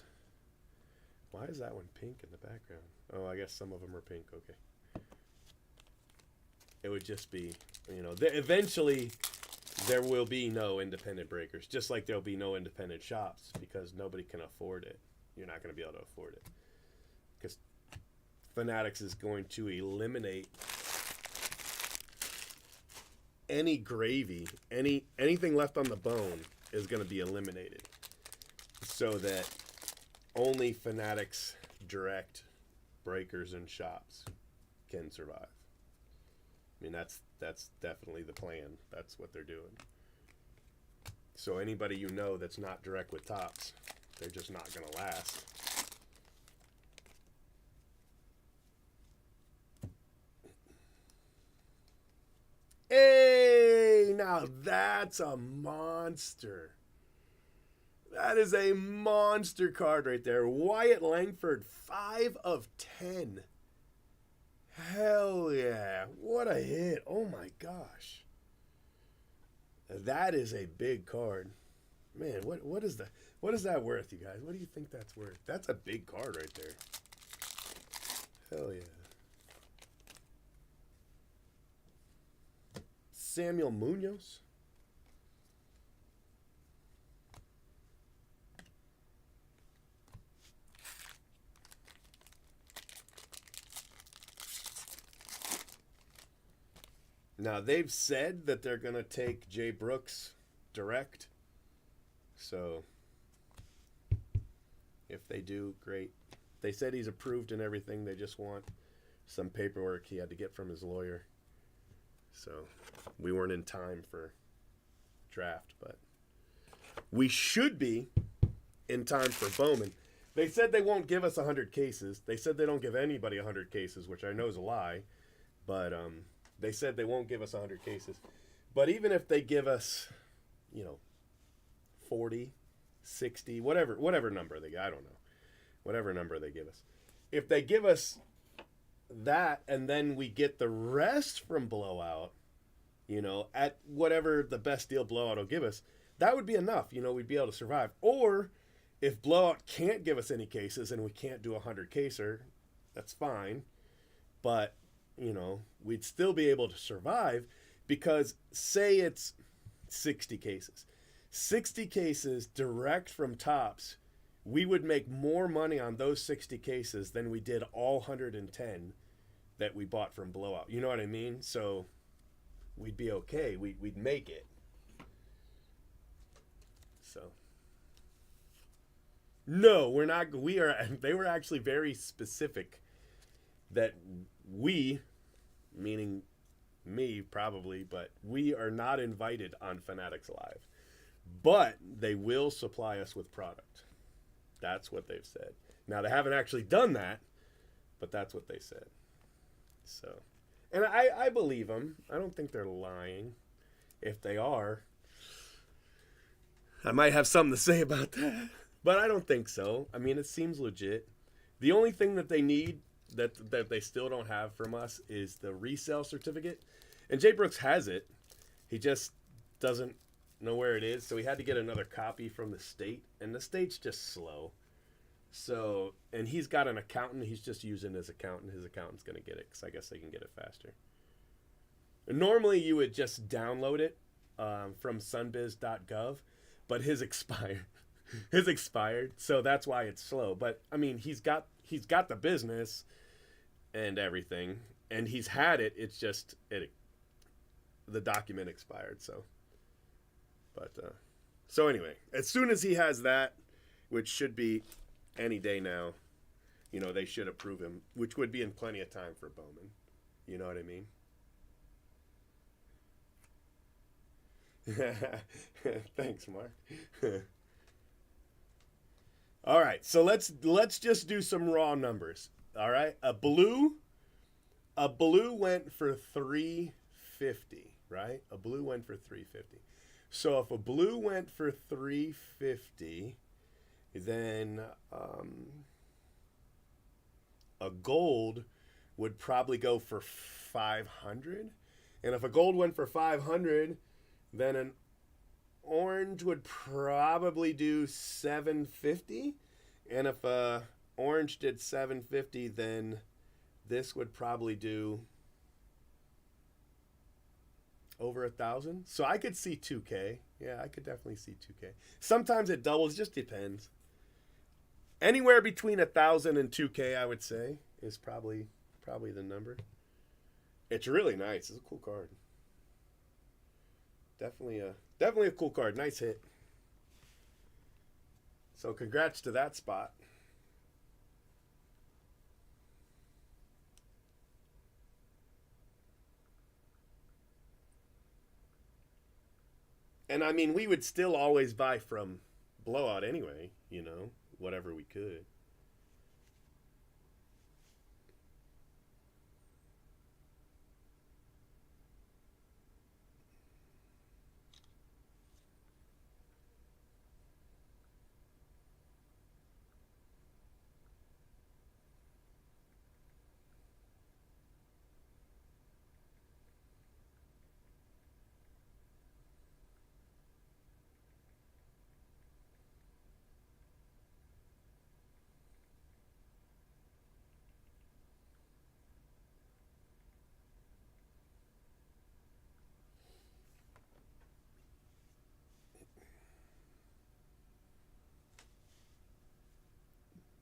why is that one pink in the background? Oh, I guess some of them are pink. Okay. It would just be, you know, eventually there will be no independent breakers, just like there'll be no independent shops because nobody can afford it. You're not going to be able to afford it because Fanatics is going to eliminate any gravy, anything left on the bone is going to be eliminated, so that only Fanatics direct breakers and shops can survive. I mean, that's definitely the plan. That's what they're doing. So anybody you know that's not direct with tops, they're just not going to last. Hey, now that's a monster. That is a monster card right there. Wyatt Langford, 5 of 10. Hell yeah. What a hit. Oh my gosh. That is a big card. Man, what is that worth, you guys? What do you think that's worth? That's a big card right there. Hell yeah. Samuel Munoz. Now, they've said that they're going to take Jay Brooks direct. So, if they do, great. They said he's approved and everything. They just want some paperwork he had to get from his lawyer. So, we weren't in time for draft, but We should be in time for Bowman. They said they won't give us 100 cases. They said they don't give anybody 100 cases, which I know is a lie. But they said they won't give us 100 cases. But even if they give us, 40, 60, whatever number they, I don't know, whatever number they give us. If they give us that and then we get the rest from Blowout, at whatever the best deal Blowout will give us, that would be enough. We'd be able to survive. Or if Blowout can't give us any cases and we can't do a 100 caser, that's fine. But, we'd still be able to survive because say it's 60 cases. 60 cases direct from Tops, we would make more money on those 60 cases than we did all 110 that we bought from Blowout. You know what I mean? So we'd be okay. We'd make it. So no, we're not. We are. They were actually very specific that we, meaning me probably, but we are not invited on Fanatics Live. But they will supply us with product. That's what they've said. Now, they haven't actually done that, but that's what they said. So, and I believe them. I don't think they're lying. If they are, I might have something to say about that. But I don't think so. I mean, it seems legit. The only thing that they need that they still don't have from us is the resale certificate. And Jay Brooks has it. He just doesn't know where it is. So he had to get another copy from the state. And the state's just slow. So, and he's got an accountant. He's just using his accountant. His accountant's going to get it because I guess they can get it faster. And normally you would just download it from sunbiz.gov. But his expired. His expired. So that's why it's slow. But, I mean, he's got the business and everything. And he's had it. It's just the document expired. So, but so anyway, as soon as he has that, which should be any day now, they should approve him, which would be in plenty of time for Bowman. You know what I mean? Thanks, Mark. All right, so let's just do some raw numbers. All right, a blue went for $350, right? A blue went for $350. So if a blue went for $350, then a gold would probably go for $500. And if a gold went for $500, then an orange would probably do $750. And if a orange did $750, then this would probably do over $1,000. So I could see $2K. Yeah, I could definitely see $2K. Sometimes it doubles, just depends. Anywhere between $1,000 and $2K, I would say, is probably the number. It's really nice. It's a cool card. Definitely a cool card. Nice hit. So congrats to that spot. And I mean, we would still always buy from Blowout anyway, whatever we could.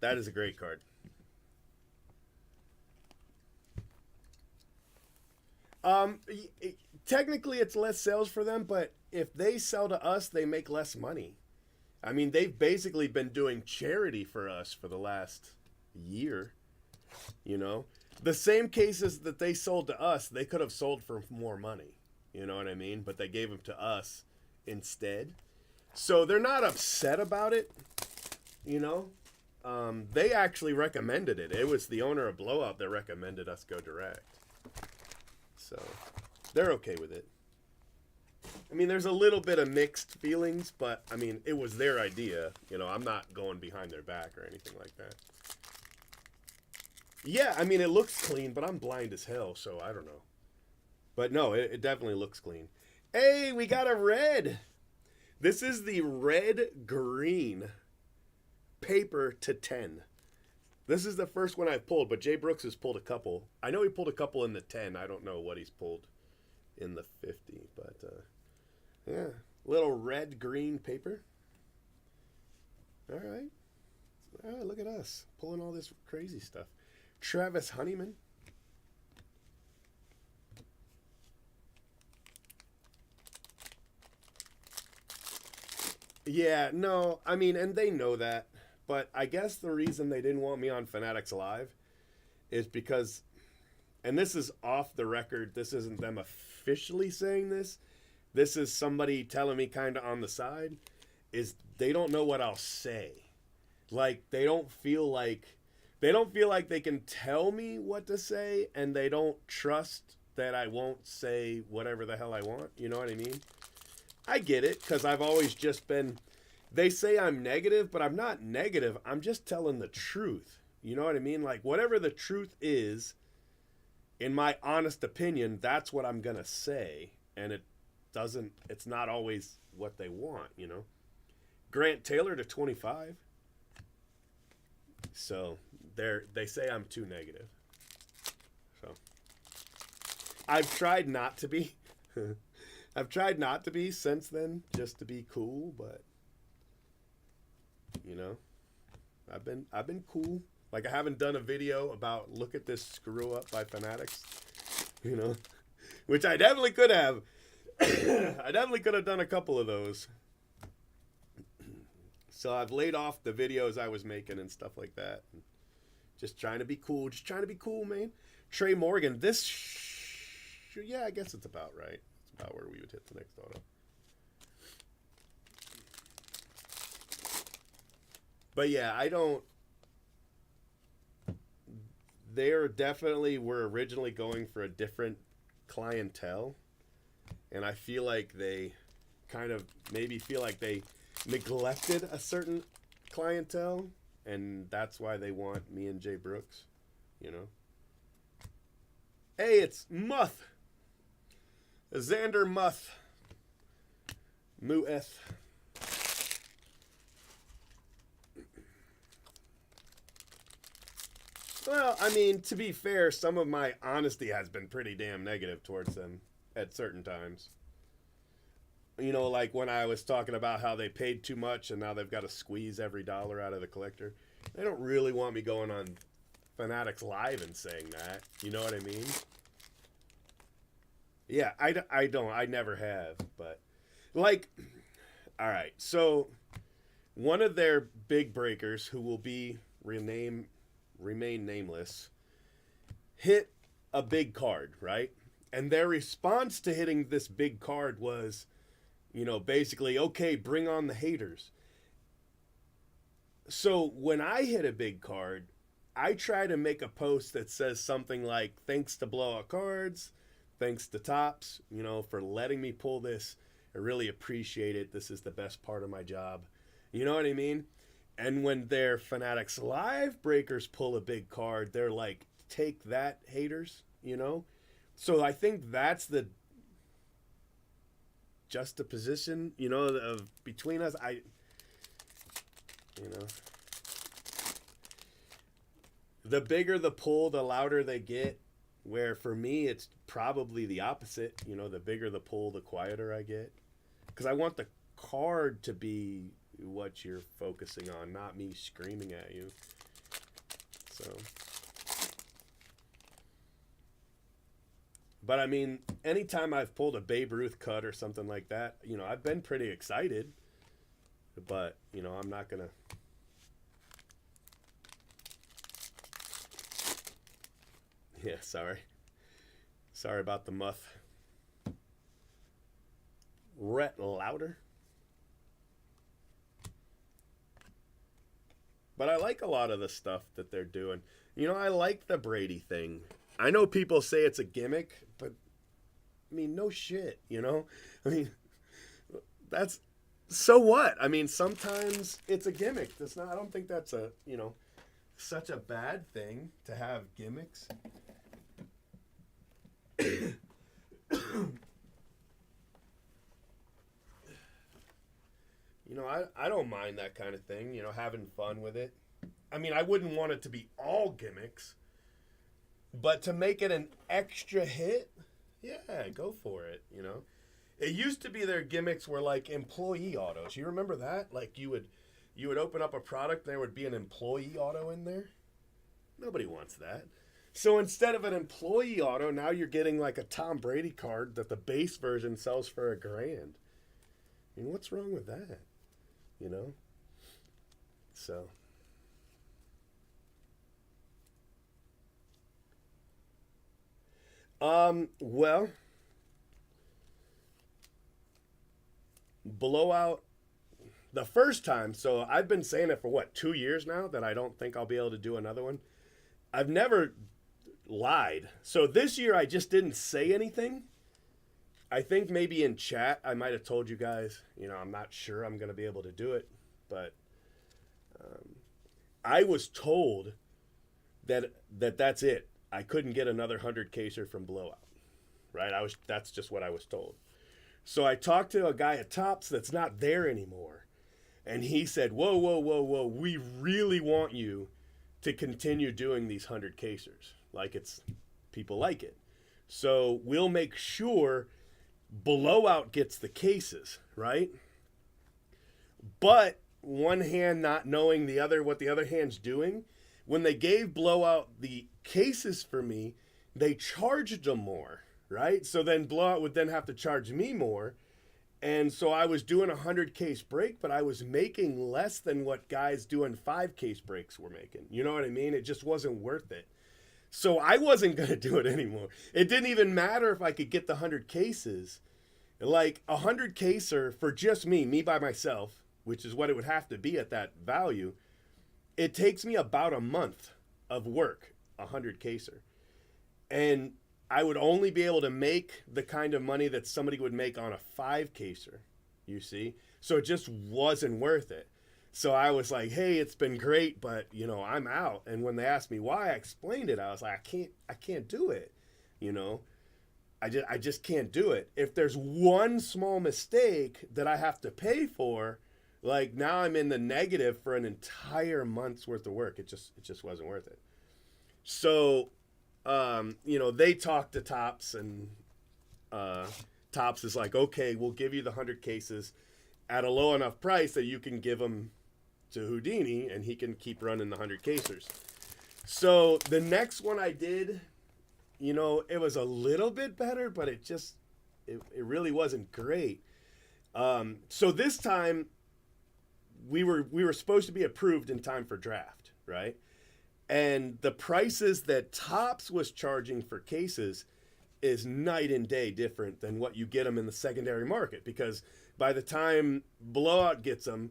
That is a great card. Technically it's less sales for them, but if they sell to us, they make less money. I mean, they've basically been doing charity for us for the last year. The same cases that they sold to us, they could have sold for more money. You know what I mean? But they gave them to us instead. So they're not upset about it, you know. They actually recommended it. It was the owner of Blowout that recommended us go direct. So they're okay with it. I mean, there's a little bit of mixed feelings, but I mean, it was their idea. You know, I'm not going behind their back or anything like that. Yeah, I mean, it looks clean, but I'm blind as hell, so I don't know. But no, it definitely looks clean. Hey, we got a red. This is the red green paper to 10. This is the first one I've pulled, but Jay Brooks has pulled a couple. I know he pulled a couple in the 10. I don't know what he's pulled in the 50, but yeah, little red green paper. All right. Look at us pulling all this crazy stuff. Travis Honeyman. Yeah, no, I mean, and they know that, but I guess the reason they didn't want me on Fanatics Live is because, and this is off the record, this isn't them officially saying this, this is somebody telling me kind of on the side, is they don't know what I'll say. Like, they don't feel like they can tell me what to say, and they don't trust that I won't say whatever the hell I want, you know what I mean? I get it, because I've always just been, they say I'm negative, but I'm not negative. I'm just telling the truth. You know what I mean? Like, whatever the truth is, in my honest opinion, that's what I'm going to say. And it's not always what they want, you know? Grant Taylor to 25. So, they say I'm too negative. So, I've tried not to be. I've tried not to be since then, just to be cool, but you know, I've been cool. Like, I haven't done a video about look at this screw up by Fanatics, you know, which I definitely could have. I definitely could have done a couple of those. So I've laid off the videos I was making and stuff like that. Just trying to be cool. Just trying to be cool, man. Trey Morgan. Yeah, I guess it's about right. About where we would hit the next auto. But yeah, they definitely were originally going for a different clientele. And I feel like they kind of maybe feel like they neglected a certain clientele. And that's why they want me and Jay Brooks, you know. Hey, it's Muth. Xander Muth. Mueth. Well, I mean, to be fair, some of my honesty has been pretty damn negative towards them at certain times. You know, like when I was talking about how they paid too much and now they've got to squeeze every dollar out of the collector. They don't really want me going on Fanatics Live and saying that. You know what I mean? Yeah, I don't. I never have. But, like, all right. So, one of their big breakers, who will remain nameless, hit a big card, right? And their response to hitting this big card was, you know, basically, okay, bring on the haters. So, when I hit a big card, I try to make a post that says something like, thanks to Blowout Cards, thanks to Tops, you know, for letting me pull this. I really appreciate it. This is the best part of my job. You know what I mean? And when their Fanatics Live breakers pull a big card, they're like, take that, haters, you know? So I think that's the juxtaposition, you know, of between us. You know, the bigger the pull, the louder they get. Where for me, it's probably the opposite. You know, the bigger the pull, the quieter I get. Because I want the card to be what you're focusing on, not me screaming at you. So. But I mean, anytime I've pulled a Babe Ruth cut or something like that, you know, I've been pretty excited. But, you know, I'm not going to. Yeah, sorry. Sorry about the muff. Rhett Louder. But I like a lot of the stuff that they're doing. I like the Brady thing. I know people say it's a gimmick, but I mean, no shit, I mean, that's so what? I mean, sometimes it's a gimmick. That's not. I don't think that's such a bad thing to have gimmicks. I don't mind that kind of thing, having fun with it. I mean, I wouldn't want it to be all gimmicks, but to make it an extra hit, yeah, go for it. It used to be their gimmicks were like employee autos. You remember that? Like you would open up a product and there would be an employee auto in there. Nobody wants that. So instead of an employee auto, now you're getting like a Tom Brady card that the base version sells for $1,000. I mean, what's wrong with that? So. Well, blowout the first time. So I've been saying it for 2 years now that I don't think I'll be able to do another one. I've never lied. So this year I just didn't say anything. I think maybe in chat I might have told you guys, I'm not sure I'm going to be able to do it, but I was told that's it. I couldn't get another 100 caser from blowout, right? That's just what I was told. So I talked to a guy at Tops that's not there anymore, and he said, whoa, whoa, whoa, whoa, we really want you to continue doing these 100 casers. Like people like it. So we'll make sure blowout gets the cases, right? But one hand not knowing what the other hand's doing, when they gave blowout the cases for me, they charged them more, right? So then blowout would then have to charge me more. And so I was doing a 100 case break, but I was making less than what guys doing 5 case breaks were making. You know what I mean? It just wasn't worth it. So I wasn't going to do it anymore. It didn't even matter if I could get the 100 cases. Like a 100 caser for just me by myself, which is what it would have to be at that value, it takes me about a month of work, a 100 caser. And I would only be able to make the kind of money that somebody would make on a 5 caser, you see? So it just wasn't worth it. So I was like, hey, it's been great, but I'm out. And when they asked me why, I explained it. I was like, I can't do it. I just can't do it. If there's one small mistake that I have to pay for, like now I'm in the negative for an entire month's worth of work. It just wasn't worth it. So, they talked to Tops, and Tops is like, okay, we'll give you the 100 cases at a low enough price that you can give them to Houdini and he can keep running the 100 casers. So the next one I did, it was a little bit better, but it really wasn't great. So this time we were supposed to be approved in time for draft, right? And the prices that Tops was charging for cases is night and day different than what you get them in the secondary market, because by the time blowout gets them,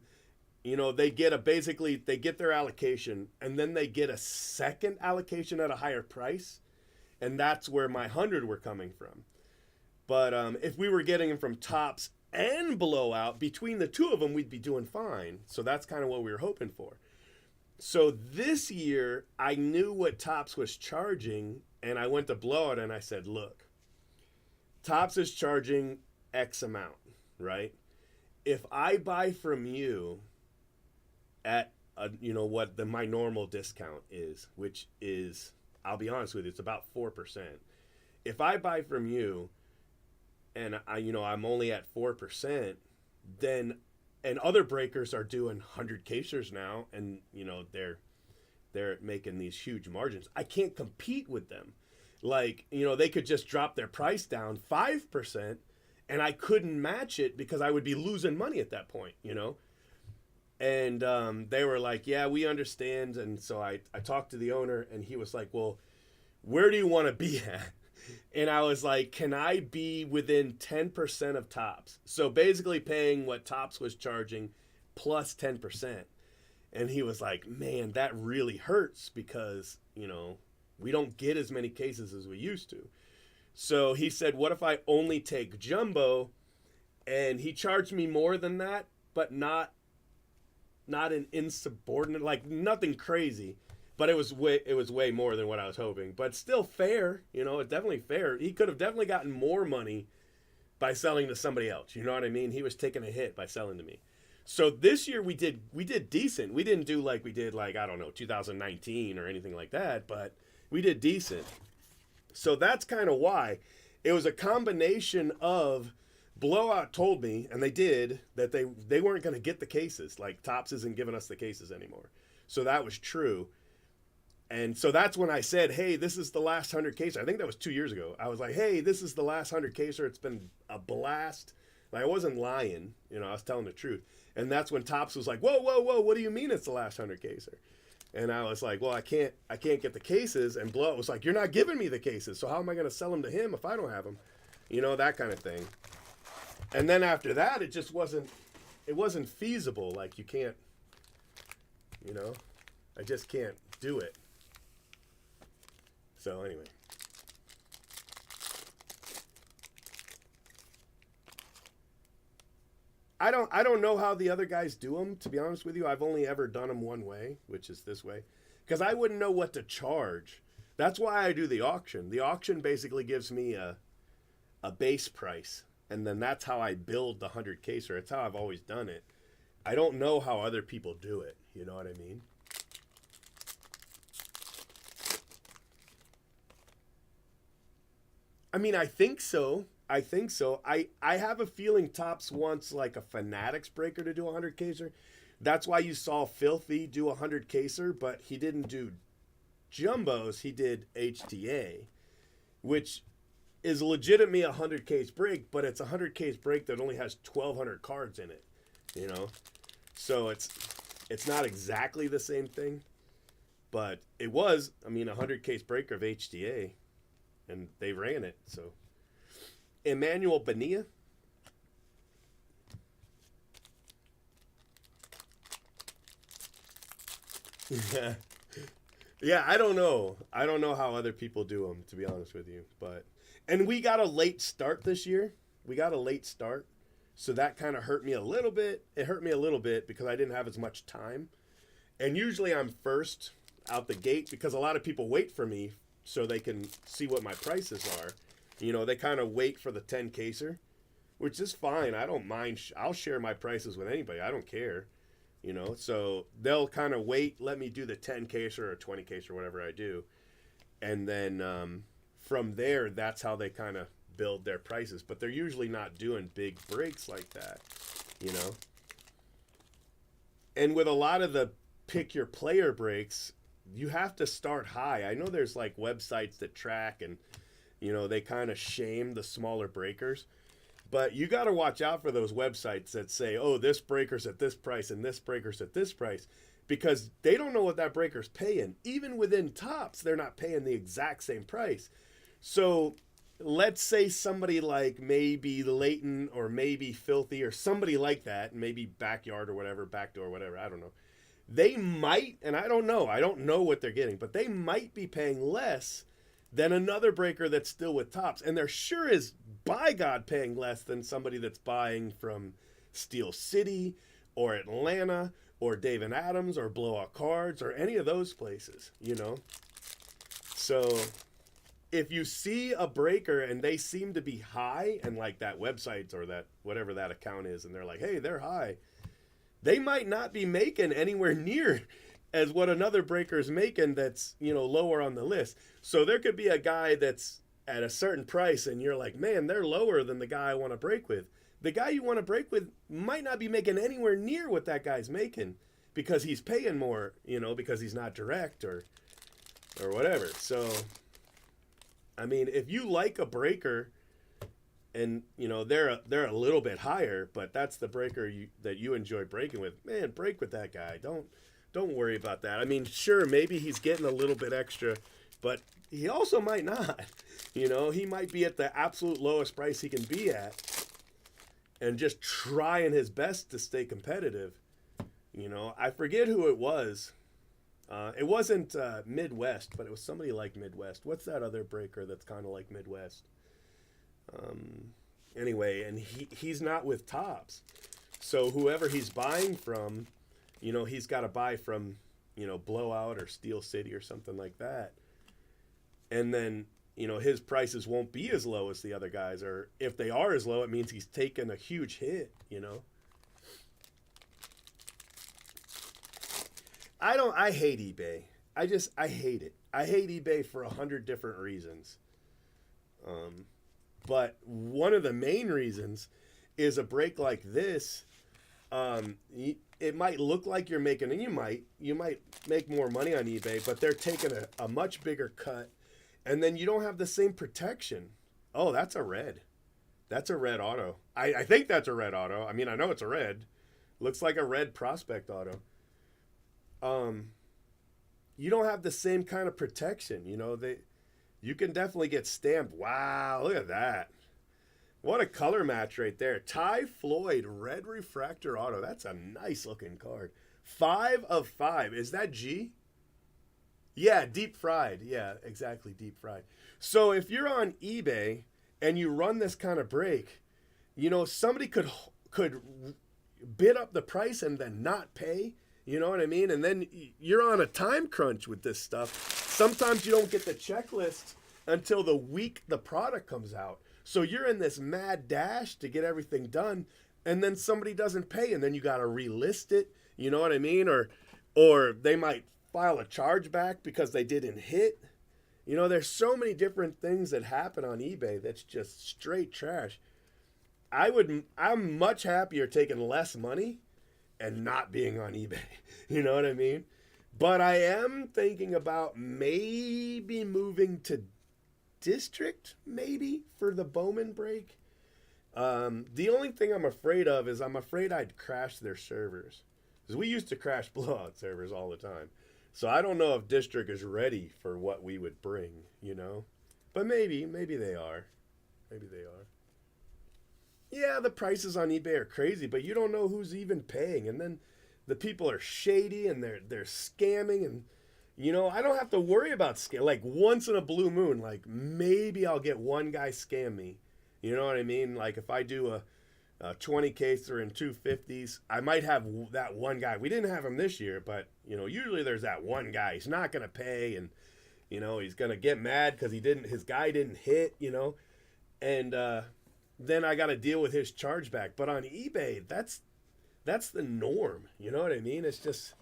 they get their allocation, and then they get a second allocation at a higher price. And that's where my 100 were coming from. But if we were getting them from Tops and blowout, between the two of them, we'd be doing fine. So that's kind of what we were hoping for. So this year, I knew what Tops was charging, and I went to blowout and I said, look, Tops is charging X amount, right? If I buy from you at what my normal discount is, which is, I'll be honest with you, it's about 4%. If I buy from you and I'm only at 4%, then, and other breakers are doing 100 casers now, and they're making these huge margins. I can't compete with them. Like, they could just drop their price down 5%, and I couldn't match it because I would be losing money at that point, And they were like, yeah, we understand. And so I talked to the owner, and he was like, well, where do you want to be at? And I was like, can I be within 10% of Tops? So basically paying what Tops was charging plus 10%. And he was like, man, that really hurts because, we don't get as many cases as we used to. So he said, what if I only take jumbo? And he charged me more than that, but not an insubordinate, like nothing crazy. But it was way more than what I was hoping. But still fair, it's definitely fair. He could have definitely gotten more money by selling to somebody else. You know what I mean? He was taking a hit by selling to me. So this year we did decent. We didn't do like we did like, I don't know, 2019 or anything like that, but we did decent. So that's kind of why. It was a combination of Blowout told me, and they did, that they weren't going to get the cases. Like Topps isn't giving us the cases anymore. So that was true. And so that's when I said, hey, this is the last 100 caser. I think that was 2 years ago. I was like, hey, this is the last 100 caser. It's been a blast. Like, I wasn't lying. I was telling the truth. And that's when Topps was like, whoa, what do you mean it's the last 100 caser? And I was like, well, I can't get the cases. And Blowout was like, you're not giving me the cases. So how am I going to sell them to him if I don't have them? That kind of thing. And then after that, it just wasn't feasible. Like, you can't, I just can't do it. So anyway. I don't know how the other guys do them, to be honest with you. I've only ever done them one way, which is this way, because I wouldn't know what to charge. That's why I do the auction. The auction basically gives me a base price, and then that's how I build the 100 caser. It's how I've always done it. I don't know how other people do it. You know what I mean? I think so. I have a feeling Topps wants like a Fanatics breaker to do a 100 caser. That's why you saw Filthy do a 100 caser, but he didn't do jumbos. He did HTA, which is legitimately a 100 case break, but it's a 100 case break that only has 1,200 cards in it. So it's not exactly the same thing, but it was. A 100 case breaker of HTA. And they ran it. So Emmanuel Bonilla. Yeah, I don't know how other people do them, to be honest with you. And we got a late start this year. So that kind of hurt me a little bit. It hurt me a little bit because I didn't have as much time. And usually I'm first out the gate because a lot of people wait for me so they can see what my prices are. They kind of wait for the 10 caser, which is fine. I don't mind. I'll share my prices with anybody. I don't care. So they'll kind of wait, let me do the 10 caser or 20 caser, whatever I do. And then from there, that's how they kind of build their prices. But they're usually not doing big breaks like that, And with a lot of the pick your player breaks, you have to start high. I know there's like websites that track and, they kind of shame the smaller breakers. But you got to watch out for those websites that say, oh, this breaker's at this price and this breaker's at this price. Because they don't know what that breaker's paying. Even within Topps, they're not paying the exact same price. So let's say somebody like maybe Leighton or maybe Filthy or somebody like that, maybe Backyard or whatever, Backdoor, whatever, I don't know. They might, and I don't know what they're getting, but they might be paying less than another breaker that's still with Topps. And they're sure is, by God, paying less than somebody that's buying from Steel City or Atlanta or Dave and Adams or Blowout Cards or any of those places, So if you see a breaker and they seem to be high and like that website or that whatever that account is, and they're like, hey, they're high, they might not be making anywhere near as what another breaker is making that's, lower on the list. So there could be a guy that's at a certain price and you're like, man, they're lower than the guy I want to break with. The guy you want to break with might not be making anywhere near what that guy's making because he's paying more, because he's not direct or whatever. So, if you like a breaker and they're a little bit higher, but that's the breaker that you enjoy breaking with, man, break with that guy. Don't worry about that. Sure, maybe he's getting a little bit extra, but he also might not. He might be at the absolute lowest price he can be at and just trying his best to stay competitive. You know, I forget who it was. It wasn't Midwest, but it was somebody like Midwest. What's that other breaker that's kind of like Midwest? Um, anyway, and he's not with Tops. So whoever he's buying from, you know, he's got to buy from, you know, Blowout or Steel City or something like that. And then, you know, his prices won't be as low as the other guys. Or if they are as low, it means he's taken a huge hit, you know. I hate eBay. I hate it. I hate eBay for 100 different reasons. But one of the main reasons is a break like this. It might look like you're making, and you might make more money on eBay, but they're taking a much bigger cut, and then you don't have the same protection. Oh, that's a red. That's a red auto. I think that's a red auto. I mean, I know it's a red. Looks like a red prospect auto. You don't have the same kind of protection. You know, you can definitely get stamped. Wow, look at that. What a color match right there. Ty Floyd, red refractor auto. That's a nice looking card. 5 of 5. Is that G? Yeah, deep fried. Yeah, exactly, deep fried. So if you're on eBay and you run this kind of break, you know, somebody could bid up the price and then not pay. You know what I mean? And then you're on a time crunch with this stuff. Sometimes you don't get the checklist until the week the product comes out. So you're in this mad dash to get everything done, and then somebody doesn't pay, and then you got to relist it. You know what I mean? Or they might file a chargeback because they didn't hit. You know, there's so many different things that happen on eBay that's just straight trash. I'm much happier taking less money and not being on eBay. You know what I mean? But I am thinking about maybe moving to District, maybe, for the Bowman break. The only thing I'm afraid of is I'm afraid I'd crash their servers. Because we used to crash blowout servers all the time. So I don't know if District is ready for what we would bring, you know? But maybe they are. Maybe they are. Yeah, the prices on eBay are crazy, but you don't know who's even paying. And then the people are shady and they're scamming, and you know, I don't have to worry about scam. Like once in a blue moon, like maybe I'll get one guy scam me. You know what I mean? Like if I do a 20 caser and 250s, I might have that one guy. We didn't have him this year, but you know, usually there's that one guy. He's not gonna pay, and you know, he's gonna get mad because his guy didn't hit. You know, and then I got to deal with his chargeback. But on eBay, that's the norm. You know what I mean? It's just,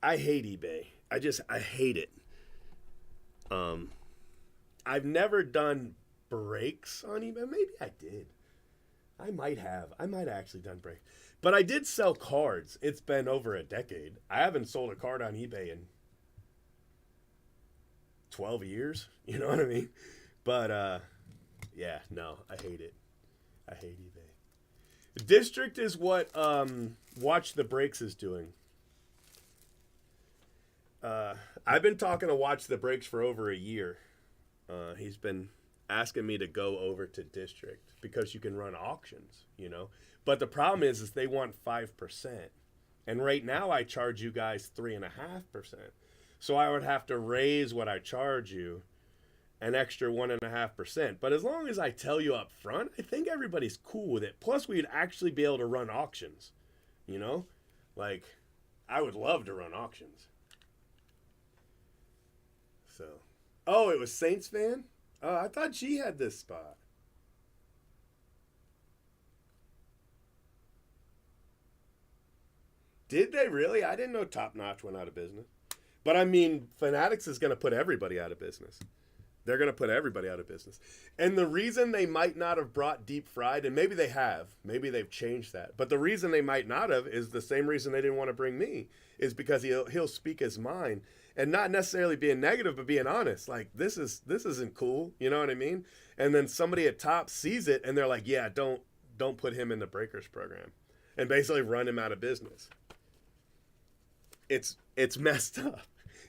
I hate eBay. I hate it. I've never done breaks on eBay. Maybe I did. I might have. I might have actually done breaks. But I did sell cards. It's been over a decade. I haven't sold a card on eBay in 12 years. You know what I mean? But, yeah, no, I hate it. I hate eBay. District is what Watch the Breaks is doing. I've been talking to Watch the Breaks for over a year. He's been asking me to go over to District because you can run auctions, you know. But the problem is they want 5%. And right now I charge you guys 3.5%. So I would have to raise what I charge you an extra 1.5%. But as long as I tell you up front, I think everybody's cool with it. Plus, we'd actually be able to run auctions. You know? Like, I would love to run auctions. So. Oh, it was Saints fan? Oh, I thought she had this spot. Did they really? I didn't know Top Notch went out of business. But I mean, Fanatics is going to put everybody out of business. They're going to put everybody out of business. And the reason they might not have brought Deep Fried, and maybe they have, maybe they've changed that, but the reason they might not have is the same reason they didn't want to bring me, is because he'll speak his mind, and not necessarily being negative, but being honest. Like, this isn't cool, you know what I mean? And then somebody at top sees it, and they're like, yeah, don't put him in the Breakers program, and basically run him out of business. It's messed up.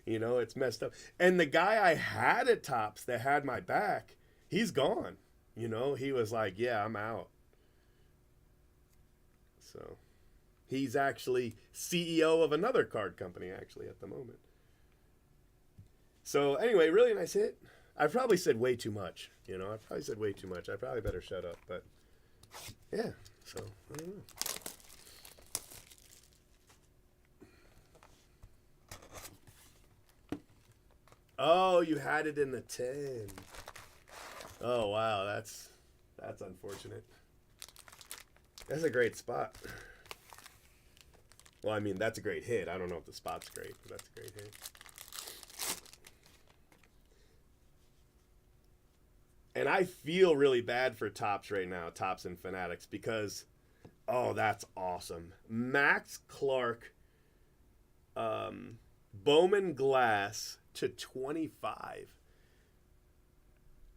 You know, it's messed up. And the guy I had at Tops that had my back, he's gone. You know, he was like, yeah, I'm out. So, He's actually CEO of another card company, actually, at the moment. So, anyway, really nice hit. I probably said way too much. I probably said way too much. I probably better shut up. But, yeah. So, I don't know. Oh, you had it in the 10. Oh, wow. That's unfortunate. That's a great spot. Well, I mean, that's a great hit. I don't know if the spot's great, but that's a great hit. And I feel really bad for Topps right now, Topps and Fanatics, because, oh, that's awesome. Max Clark, Bowman Glass to 25.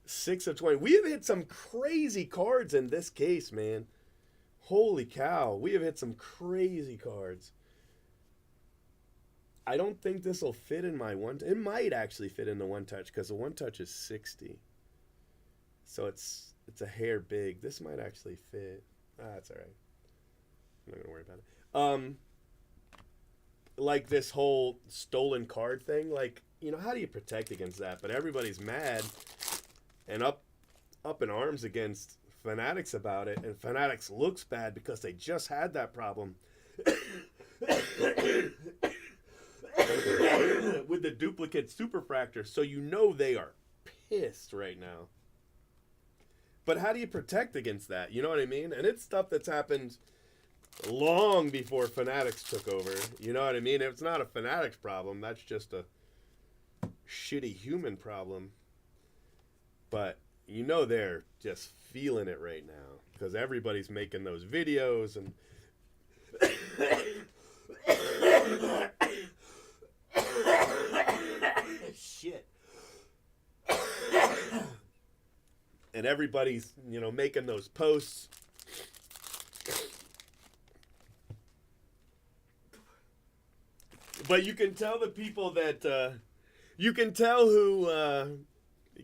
6 of 20. We have hit some crazy cards in this case, man. Holy cow. We have hit some crazy cards. I don't think this will fit in my one. It might actually fit in the one touch because the one touch is 60. So it's a hair big. This might actually fit. That's all right. I'm not gonna worry about it. Like this whole stolen card thing. Like, how do you protect against that? But everybody's mad and up in arms against Fanatics about it, and Fanatics looks bad because they just had that problem with the duplicate superfractor. So they are pissed right now. But how do you protect against that? You know what I mean? And it's stuff that's happened long before Fanatics took over. You know what I mean? It's not a Fanatics problem. That's just a shitty human problem. But they're just feeling it right now because everybody's making those videos and shit. And everybody's, making those posts. But you can tell the people that, you can tell who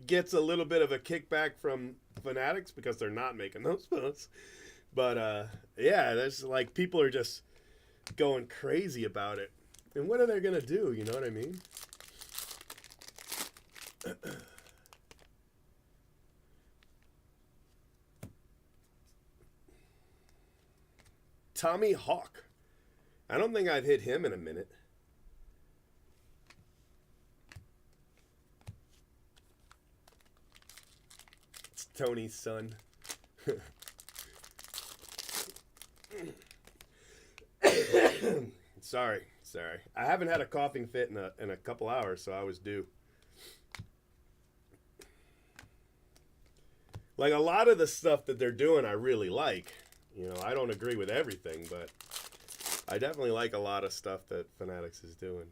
gets a little bit of a kickback from Fanatics because they're not making those posts. But, yeah, there's like people are just going crazy about it. And what are they going to do? You know what I mean? Tommy Hawk. I don't think I've hit him in a minute. It's Tony's son. Sorry. I haven't had a coughing fit in a couple hours, so I was due. Like a lot of the stuff that they're doing, I really like. I don't agree with everything, but I definitely like a lot of stuff that Fanatics is doing.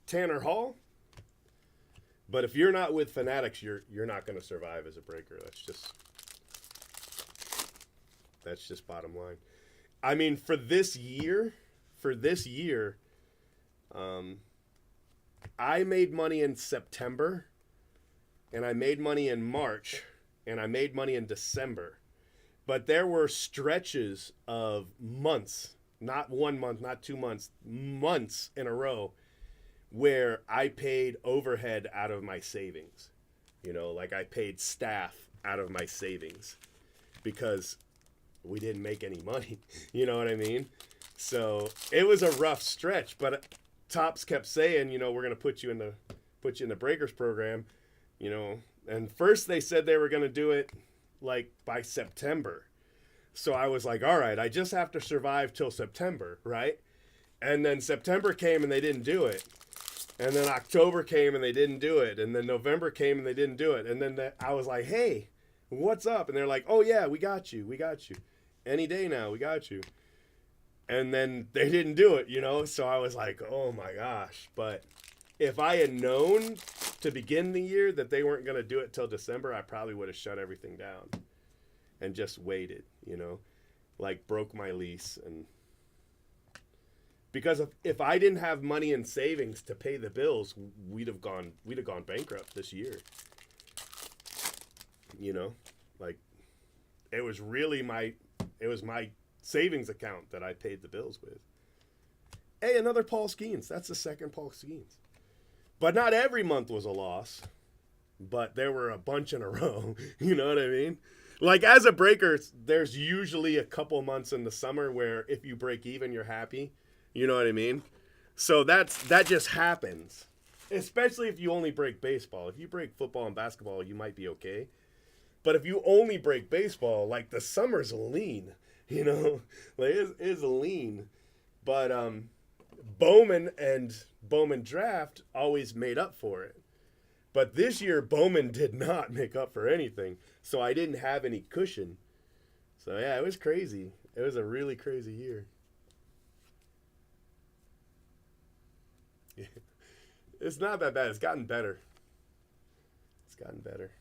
Tanner Hall. But if you're not with Fanatics, you're not going to survive as a breaker. That's just bottom line. I mean, for this year, I made money in September, and I made money in March, and I made money in December. But there were stretches of months, not 1 month, not 2 months, months in a row, where I paid overhead out of my savings. Like I paid staff out of my savings because we didn't make any money. You know what I mean? So it was a rough stretch, but Topps kept saying, we're going to put you in the Breakers program, and first they said they were going to do it like by September. So I was like, all right, I just have to survive till September, right? And then September came and they didn't do it. And then October came and they didn't do it. And then November came and they didn't do it. And then I was like, hey, what's up? And they're like, oh yeah, we got you. Any day now, we got you. And then they didn't do it, So I was like, oh my gosh. But if I had known to begin the year that they weren't going to do it till December, I probably would have shut everything down and just waited, like broke my lease. And because if I didn't have money in savings to pay the bills, we'd have gone bankrupt this year. Like, it was really it was my savings account that I paid the bills with. Hey, another Paul Skeens. That's the second Paul Skeens. But not every month was a loss. But there were a bunch in a row. You know what I mean? Like, as a breaker, there's usually a couple months in the summer where if you break even, you're happy. You know what I mean? So that just happens. Especially if you only break baseball. If you break football and basketball, you might be okay. But if you only break baseball, like, the summer's lean. You know? Like, it's lean. But Bowman and Bowman Draft always made up for it. But this year, Bowman did not make up for anything. So I didn't have any cushion. So, yeah, it was crazy. It was a really crazy year. It's not that bad. It's gotten better. It's gotten better.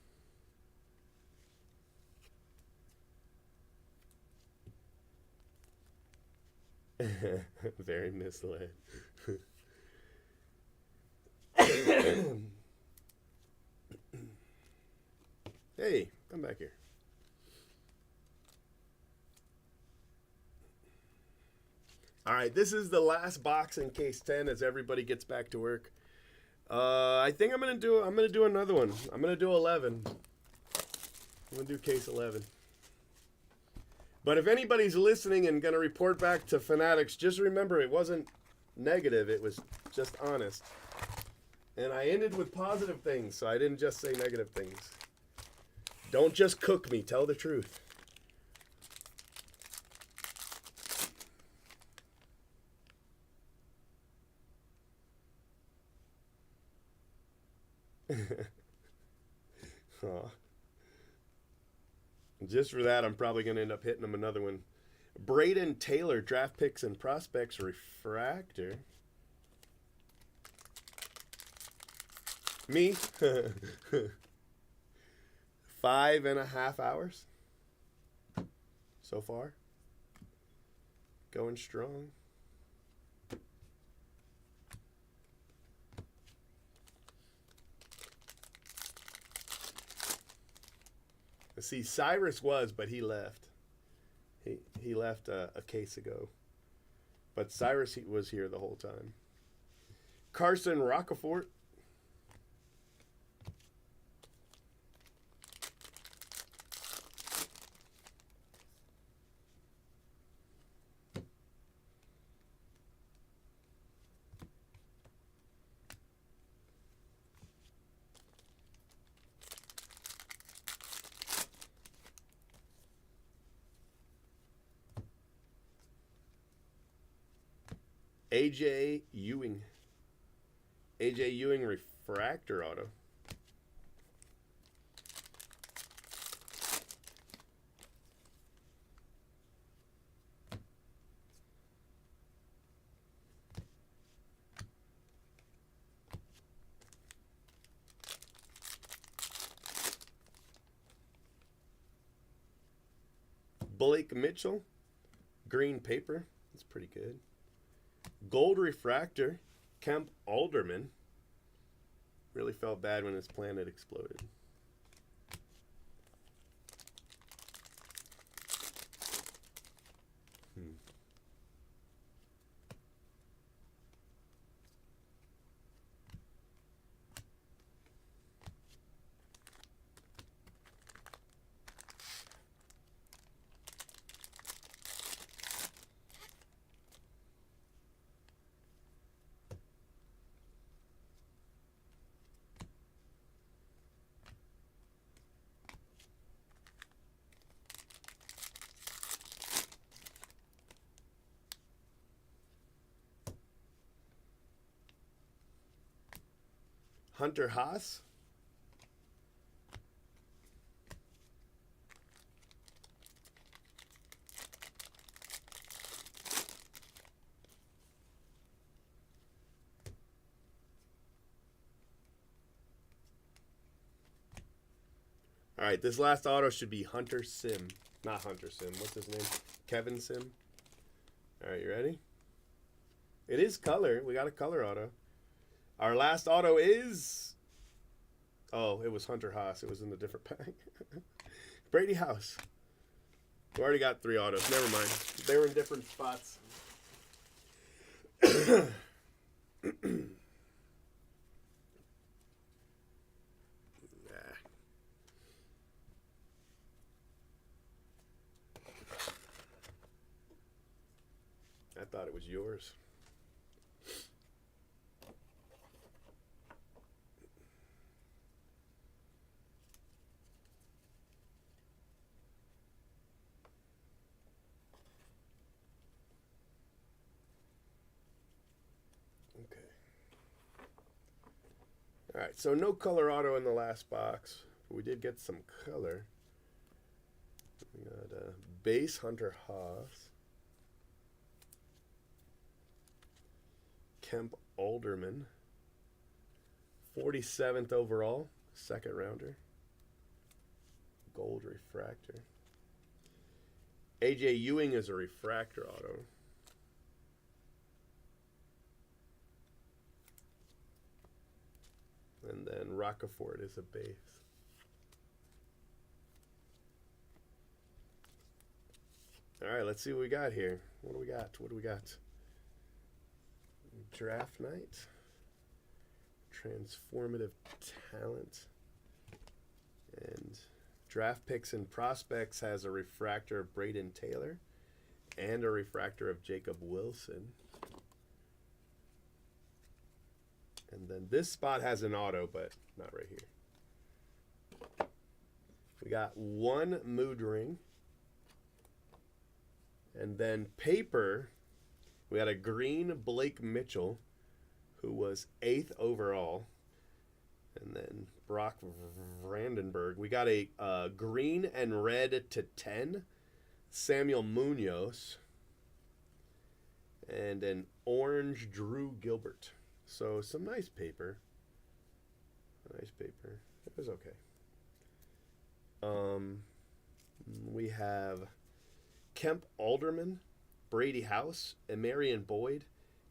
Very misled. Hey, come back here. All right, this is the last box in case 10 as everybody gets back to work. I think I'm gonna do another one. I'm gonna do 11. I'm gonna do case 11. But if anybody's listening and gonna report back to Fanatics, just remember it wasn't negative. It was just honest. And I ended with positive things, so I didn't just say negative things. Don't just cook me. Tell the truth. Aw. Just for that, I'm probably going to end up hitting them another one. Braden Taylor, draft picks and prospects refractor. Me? 5.5 hours so far. Going strong. See, Cyrus was, but he left. He left a case ago. But Cyrus was here the whole time. Carson Rockefort. AJ Ewing. AJ Ewing refractor auto. Blake Mitchell. Green paper. That's pretty good. Gold refractor, Kemp Alderman. Really felt bad when his planet exploded. Hunter Haas. All right, this last auto should be Hunter Sim. Not Hunter Sim. What's his name? Kevin Sim. All right, you ready? It is color. We got a color auto. Our last auto is... Oh, it was Hunter Haas. It was in the different pack. Brady House. We already got 3 autos. Never mind. They were in different spots. I thought it was yours. Okay. All right, so no color auto in the last box. We did get some color. We got a base Hunter Haas. Kemp Alderman. 47th overall, second rounder. Gold refractor. AJ Ewing is a refractor auto. And then Rockefort is a base. All right, let's see what we got here. What do we got? What do we got? Draft night. Transformative talent. And draft picks and prospects has a refractor of Braden Taylor and a refractor of Jacob Wilson. And then this spot has an auto, but not right here. We got 1 mood ring. And then paper, we had a green Blake Mitchell, who was 8th overall. And then Brock Vandenberg. We got a green and red to 10, Samuel Munoz. And an orange Drew Gilbert. So some nice paper. Nice paper. It was okay. We have Kemp Alderman, Brady House, Emarian Boyd,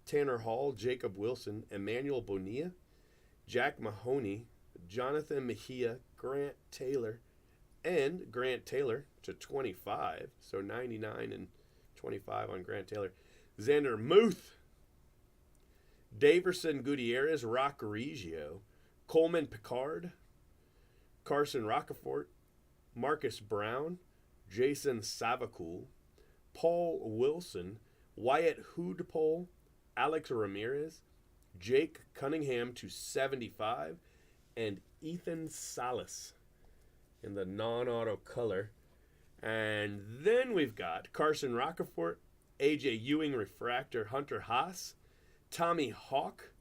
Tanner Hall, Jacob Wilson, Emmanuel Bonilla, Jack Mahoney, Jonathan Mejia, Grant Taylor, and Grant Taylor to 25. So 99 and 25 on Grant Taylor. Xander Muth, Daverson Gutierrez, Rock Reggio, Coleman Picard, Carson Rockefort, Marcus Brown, Jason Savakul, Paul Wilson, Wyatt Hoodpole, Alex Ramirez, Jake Cunningham to 75, and Ethan Salas in the non-auto color. And then we've got Carson Rockefort, AJ Ewing refractor, Hunter Haas, Tommy Hawk,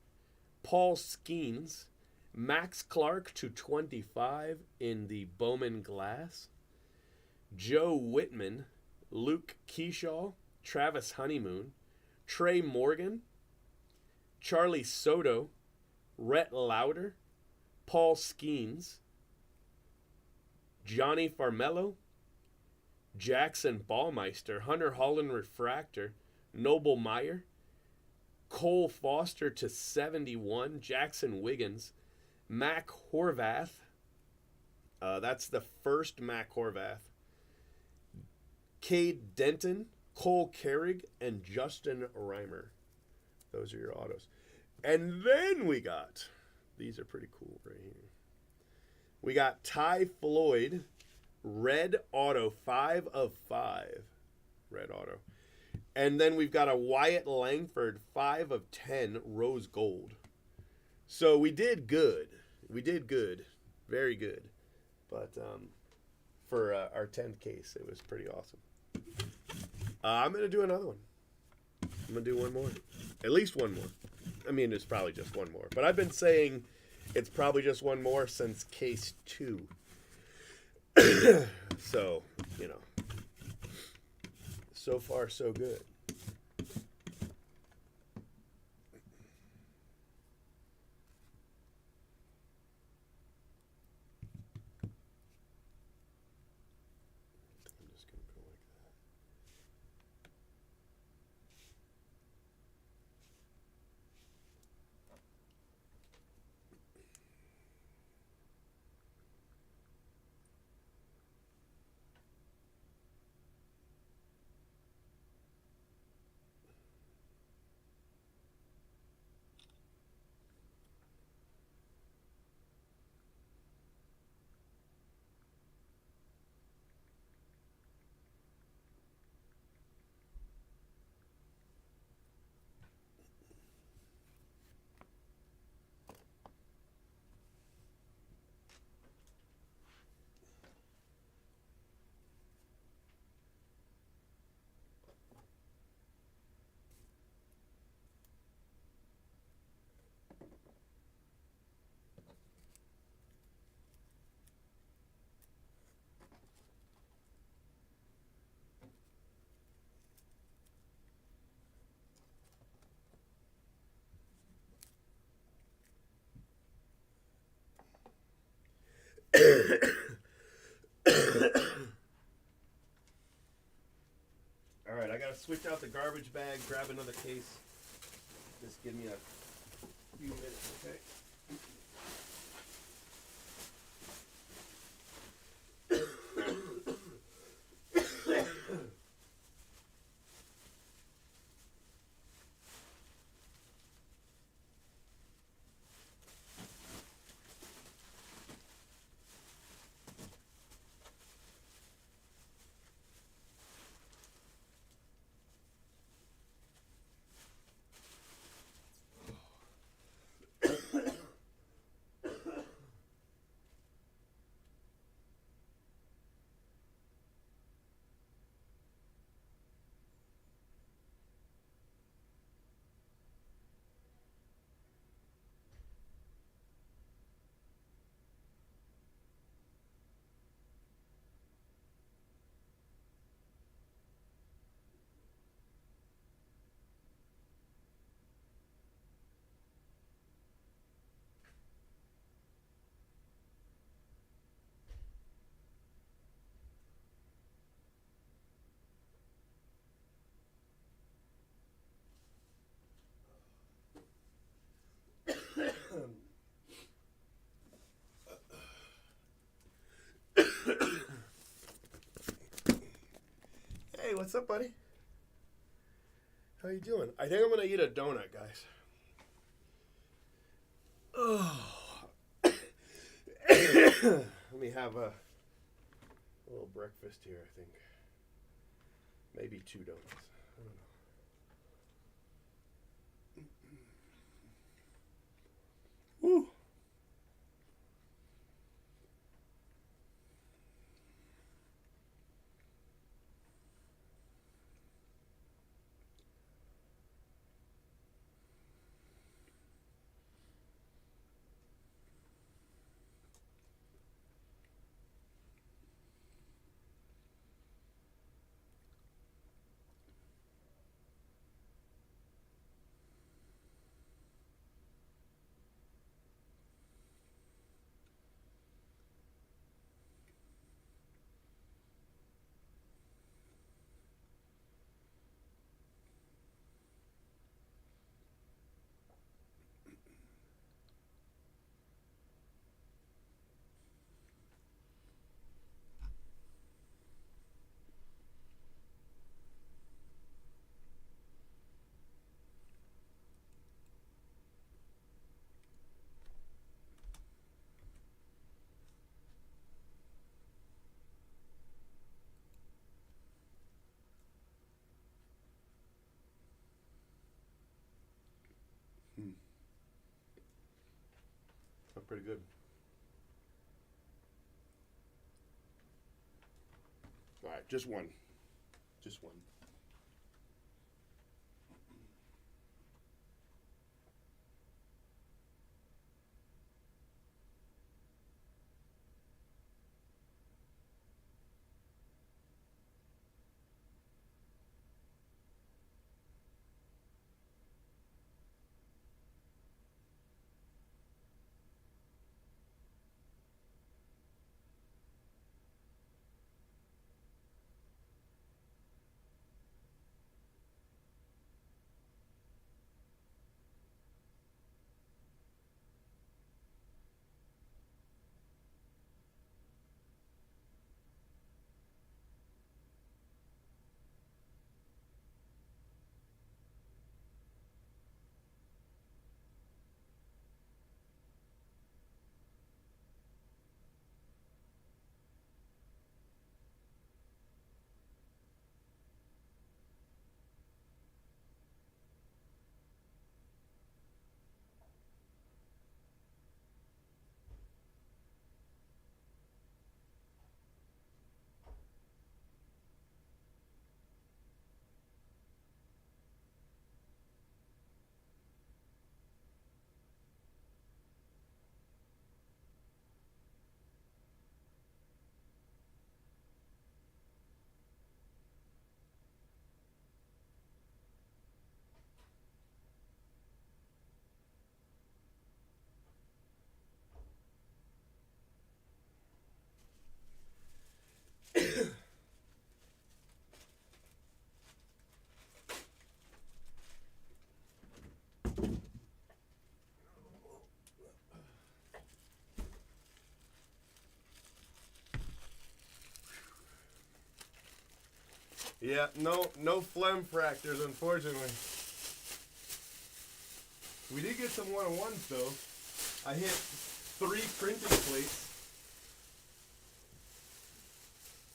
Paul Skeens, Max Clark to 25 in the Bowman glass, Joe Whitman, Luke Keyshaw, Travis Honeymoon, Trey Morgan, Charlie Soto, Rhett Lauder, Paul Skeens, Johnny Farmello, Jackson Ballmeister, Hunter Holland refractor, Noble Meyer, Cole Foster to 71, Jackson Wiggins, Mac Horvath. That's the first Mac Horvath. Cade Denton, Cole Carrig, and Justin Reimer. Those are your autos. And then we got, these are pretty cool right here. We got Ty Floyd, red auto, 5 of 5. Red auto. And then we've got a Wyatt Langford, 5 of 10, rose gold. So we did good. We did good. Very good. But for our 10th case, it was pretty awesome. I'm going to do another one. I'm going to do one more. At least one more. I mean, it's probably just one more. But I've been saying it's probably just one more since case 2. So, you know. So far, so good. I'm just going to go like that. switch out the garbage bag, grab another case. Just give me a few minutes, okay? Hey, what's up, buddy? How you doing? I think I'm gonna eat a donut, guys. Oh. Let me have a little breakfast here, I think. Maybe 2 donuts. I don't know. Woo. That's pretty good. All right, just one. Just one. Yeah, no phlegm fractures, unfortunately. We did get some 101s, though. I hit 3 printing plates.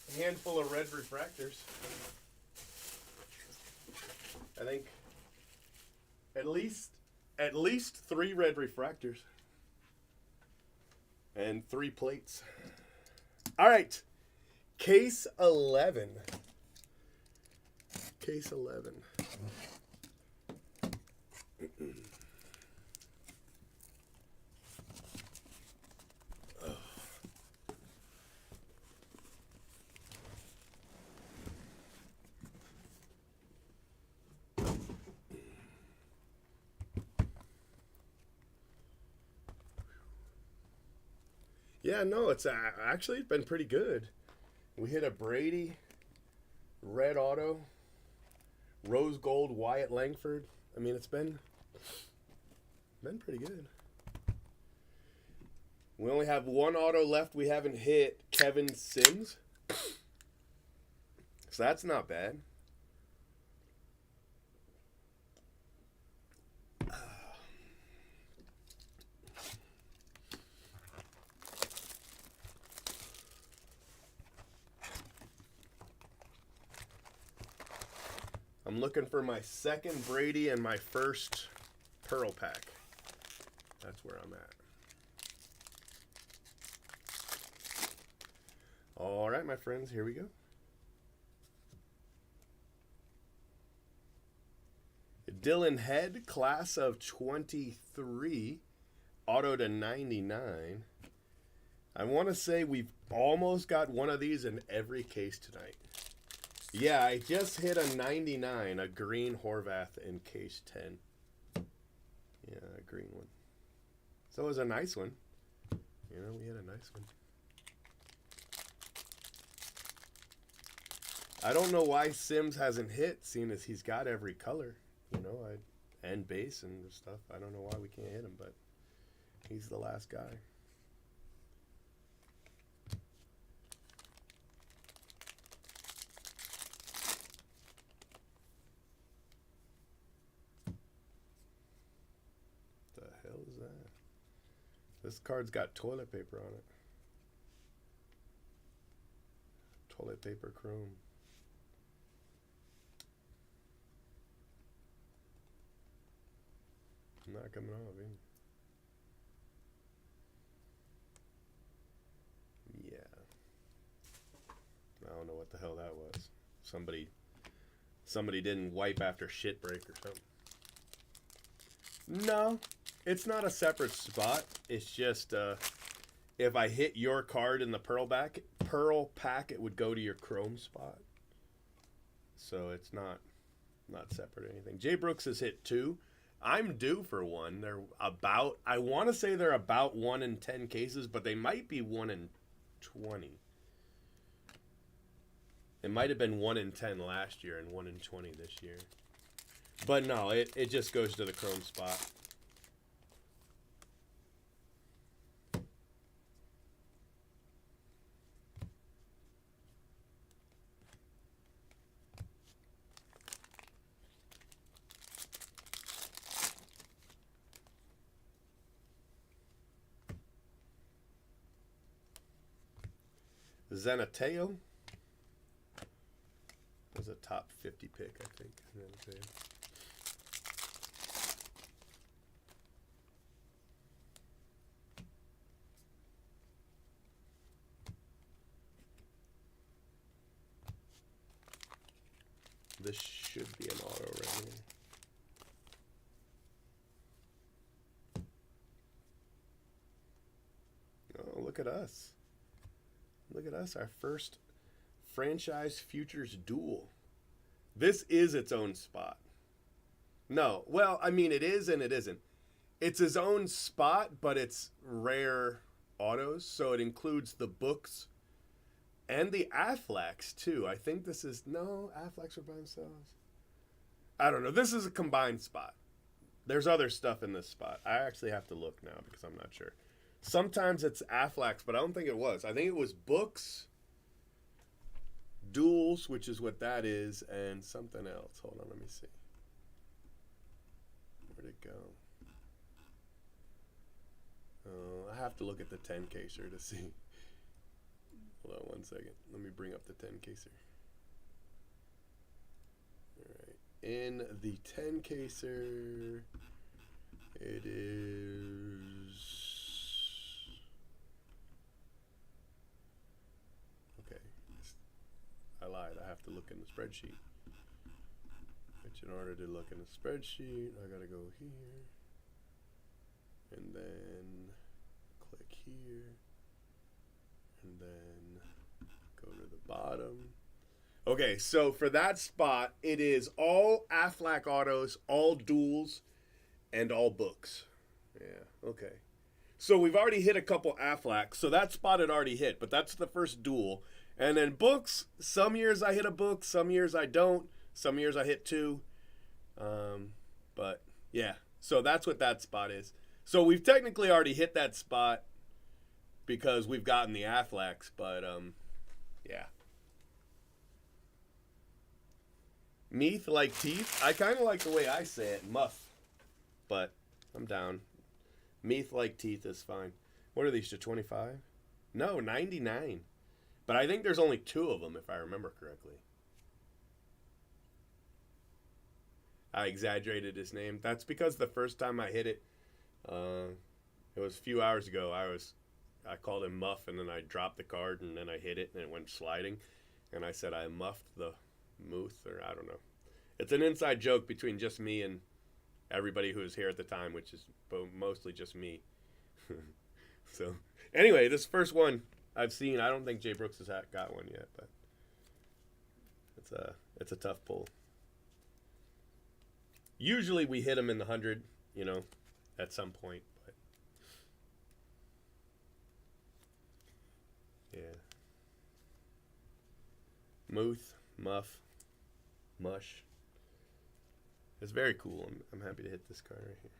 A handful of red refractors. I think at least 3 red refractors. And 3 plates. All right. Case 11. Case 11. Yeah, no, it's actually been pretty good. We hit a Brady, red auto, rose gold Wyatt Langford. I mean, it's been pretty good. We only have 1 auto left. We haven't hit Kevin Sims, so that's not bad. I'm looking for my second Brady and my first Pearl pack. That's where I'm at. All right, my friends, here we go. Dylan Head, class of 23, auto to 99. I want to say we've almost got one of these in every case tonight. Yeah, I just hit a 99, a green Horvath in case 10. Yeah, a green one. So it was a nice one. You know, we had a nice one. I don't know why Sims hasn't hit, seeing as he's got every color. You know, and base and stuff. I don't know why we can't hit him, but he's the last guy. This card's got toilet paper on it. Toilet paper chrome. Not coming off, eh? Yeah. I don't know what the hell that was. Somebody didn't wipe after shit break or something. No. It's not a separate spot. It's just if I hit your card in the Pearl pack, it would go to your Chrome spot. So it's not separate or anything. Jay Brooks has hit 2. I'm due for one. I want to say they're about 1 in 10 cases, but they might be 1 in 20. It might have been 1 in 10 last year and 1 in 20 this year. But no, it just goes to the Chrome spot. Zenateo. That was a top 50 pick, I think. Zenateo. This should be an auto right here. Oh, look at us. Look at us, our first franchise futures duel. This is its own spot. No, well, I mean, it is and it isn't. It's his own spot, but it's rare autos, so it includes the books and the Afflecks, too. I think this is, no, Afflecks are by themselves. I don't know. This is a combined spot. There's other stuff in this spot. I actually have to look now because I'm not sure. Sometimes it's Afflecks, but I don't think it was. I think it was books, duals, which is what that is, and something else. Hold on, let me see. Where'd it go? I have to look at the 10 caser to see. Hold on 1 second. Let me bring up the 10 caser. All right. In the 10 caser, it is. Okay. I lied. I have to look in the spreadsheet. Which, in order to look in the spreadsheet, I gotta go here. And then click here. And then go to the bottom. Okay, so for that spot, it is all Aflac autos, all duals, and all books. Yeah, okay. So we've already hit a couple Aflac, so that spot had already hit, but that's the first dual. And then books, some years I hit a book, some years I don't, some years I hit two. But yeah, so that's what that spot is. So we've technically already hit that spot because we've gotten the Aflacs, but yeah. Meath like teeth. I kind of like the way I say it, muff, but I'm down. Meath like teeth is fine. What are these to 25? No, 99. But I think there's only 2 of them if I remember correctly. I exaggerated his name. That's because the first time I hit it, it was a few hours ago. I called him Muff, and then I dropped the card, and then I hit it, and it went sliding. And I said I muffed the Muth, or I don't know. It's an inside joke between just me and everybody who was here at the time, which is mostly just me. So, anyway, this first one I've seen. I don't think Jay Brooks has got one yet, but it's a tough pull. Usually we hit him in the 100, at some point, but yeah. Muth, Muff, Mush. It's very cool. I'm happy to hit this card right here.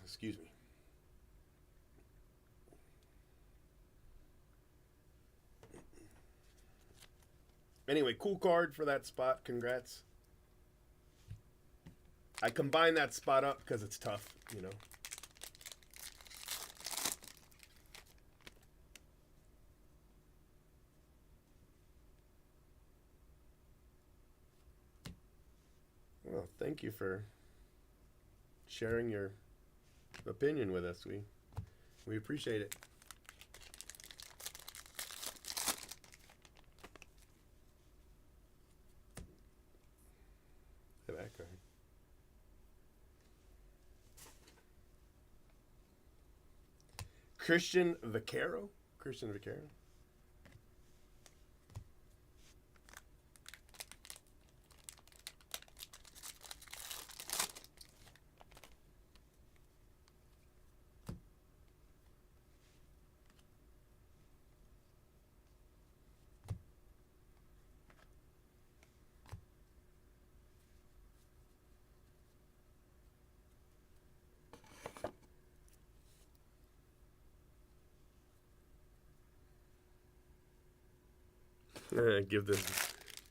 Excuse me. Anyway, cool card for that spot. Congrats. I combine that spot up because it's tough, Well, thank you for sharing your opinion with us. We appreciate it. That card. Christian Vaccaro.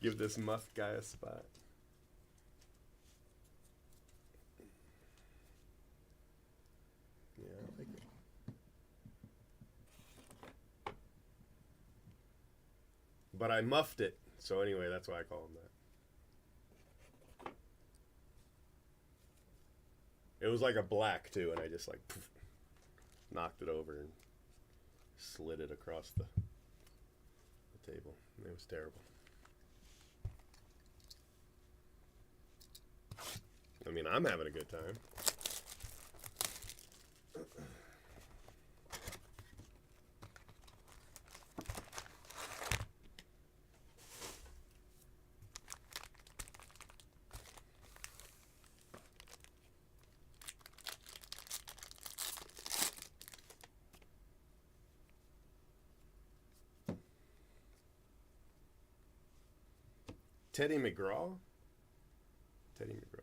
Give this Muff guy a spot. Yeah, I like it. But I muffed it, so anyway, that's why I call him that. It was like a black too, and I just like poof, knocked it over and slid it across the table. It was terrible. I mean, I'm having a good time. Teddy McGraw? Teddy McGraw.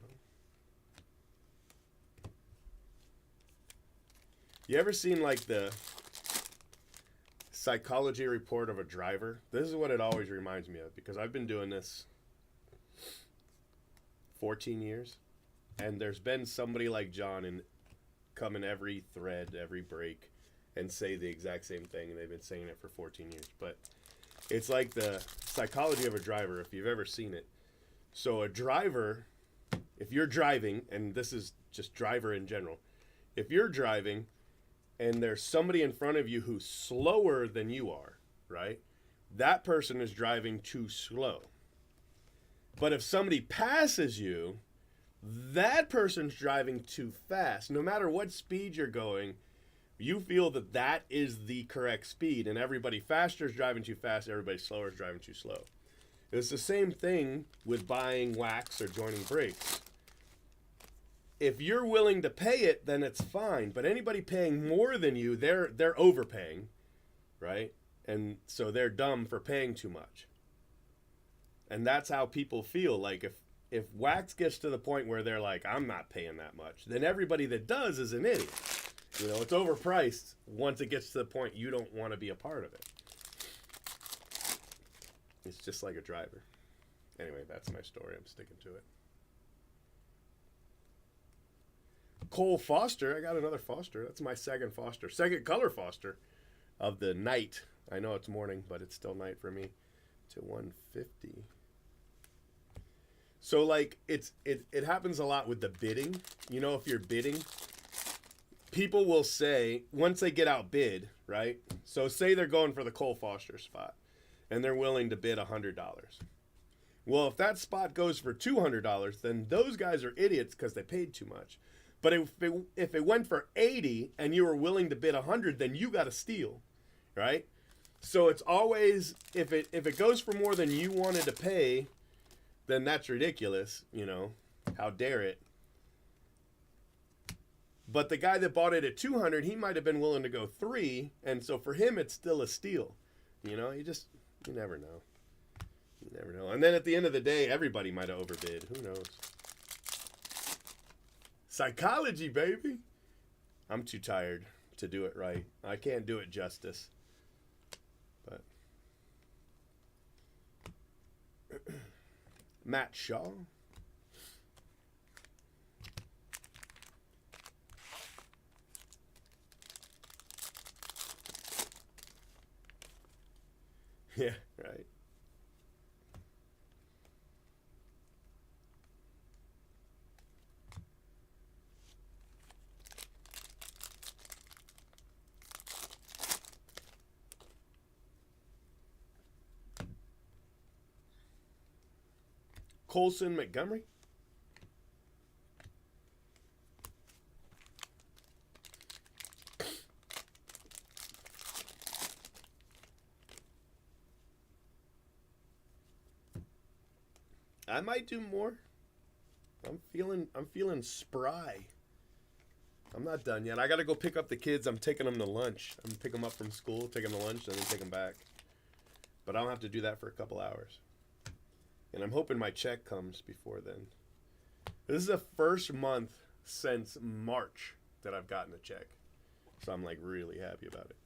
You ever seen like the psychology report of a driver? This is what it always reminds me of, because I've been doing this 14 years, and there's been somebody like John and come in every thread, every break, and say the exact same thing, and they've been saying it for 14 years. But it's like the psychology of a driver, if you've ever seen it. So a driver, if you're driving, and this is just driver in general, if you're driving and there's somebody in front of you who's slower than you are, right? That person is driving too slow. But if somebody passes you, that person's driving too fast. No matter what speed you're going, you feel that that is the correct speed, and everybody faster is driving too fast, everybody slower is driving too slow. It's the same thing with buying wax or joining brakes. If you're willing to pay it, then it's fine. But anybody paying more than you, they're overpaying, right? And so they're dumb for paying too much. And that's how people feel. Like if wax gets to the point where they're like, I'm not paying that much, then everybody that does is an idiot. You know, it's overpriced once it gets to the point you don't want to be a part of it. It's just like a driver. Anyway, that's my story. I'm sticking to it. Cole Foster. I got another Foster. That's my second Foster. Second color Foster of the night. I know it's morning, but it's still night for me. To 150. So like it happens a lot with the bidding. You know, if you're bidding, people will say, once they get outbid, right? So say they're going for the Cole Foster spot and they're willing to bid $100. Well, if that spot goes for $200, then those guys are idiots because they paid too much. But if it went for 80 and you were willing to bid 100, then you got to steal, right? So it's always, if it goes for more than you wanted to pay, then that's ridiculous, you know. How dare it? But the guy that bought it at 200, he might have been willing to go 3, and so for him it's still a steal. You know, you never know. You never know. And then at the end of the day, everybody might have overbid. Who knows? Psychology, baby. I'm too tired to do it right. I can't do it justice. But Matt Shaw. Yeah, right. Colson Montgomery. I might do more. I'm feeling spry. I'm not done yet. I gotta go pick up the kids. I'm taking them to lunch. I'm gonna pick them up from school, take them to lunch, and then take them back. But I don't have to do that for a couple hours. And I'm hoping my check comes before then. This is the first month since March that I've gotten a check. So I'm like really happy about it.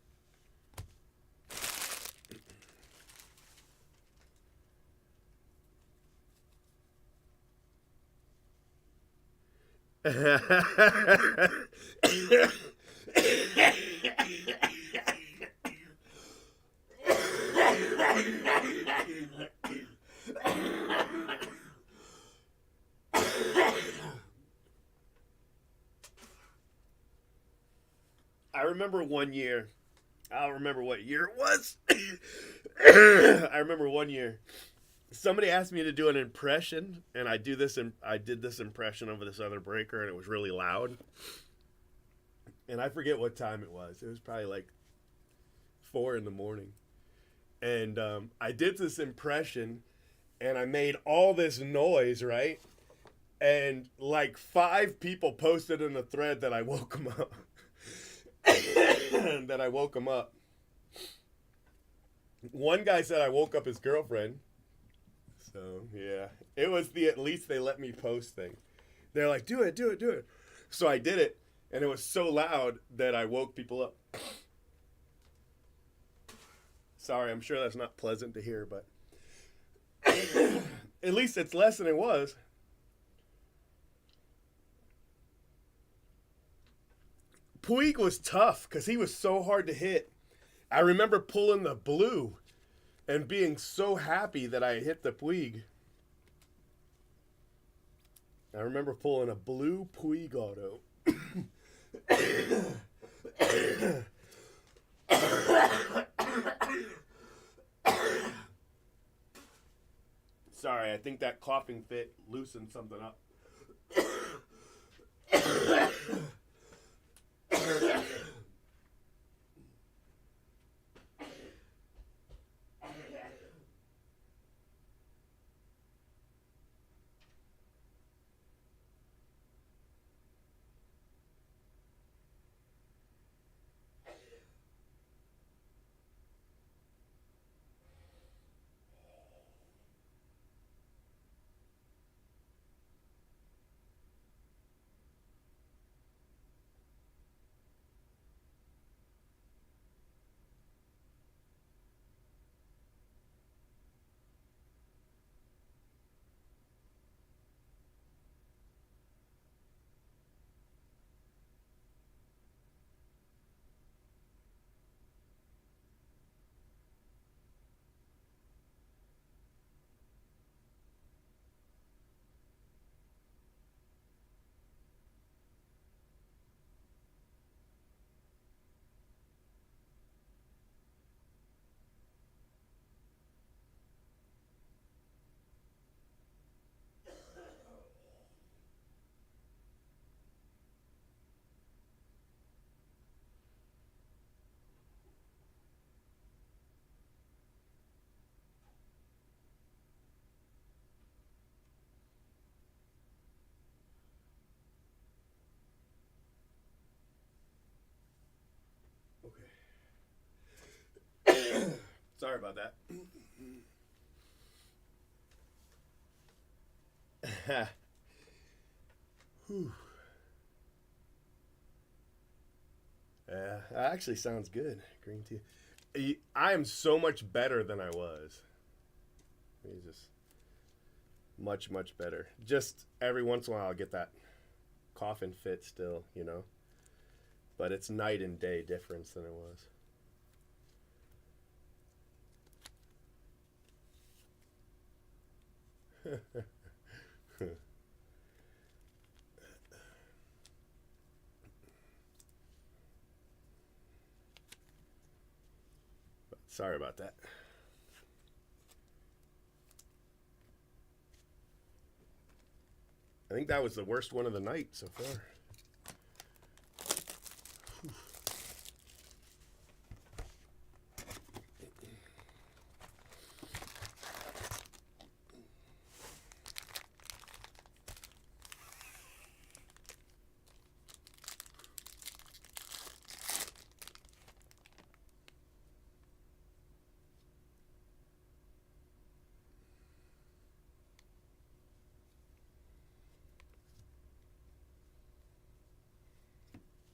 I remember one year, I don't remember what year it was. I remember one year, somebody asked me to do an impression, and I did this impression over this other breaker, and it was really loud. And I forget what time it was. It was probably like 4 a.m. And I did this impression, and I made all this noise, right? And like 5 people posted in the thread that I woke them up. That I woke him up. One guy said I woke up his girlfriend. So yeah, it was the at least they let me post thing. They're like, do it, do it, do it. So I did it, and it was so loud that I woke people up. Sorry, I'm sure that's not pleasant to hear, but at least it's less than it was. Puig was tough because he was so hard to hit. I remember pulling the blue and being so happy that I hit the Puig. I remember pulling a blue Puig auto. Sorry, I think that coughing fit loosened something up. Okay. Sorry about that. Whew. Yeah, that actually sounds good. Green tea. I am so much better than I was. It's just much, much better. Just every once in a while, I'll get that coughing fit still, you know. But it's night and day difference than it was. Sorry about that. I think that was the worst one of the night so far.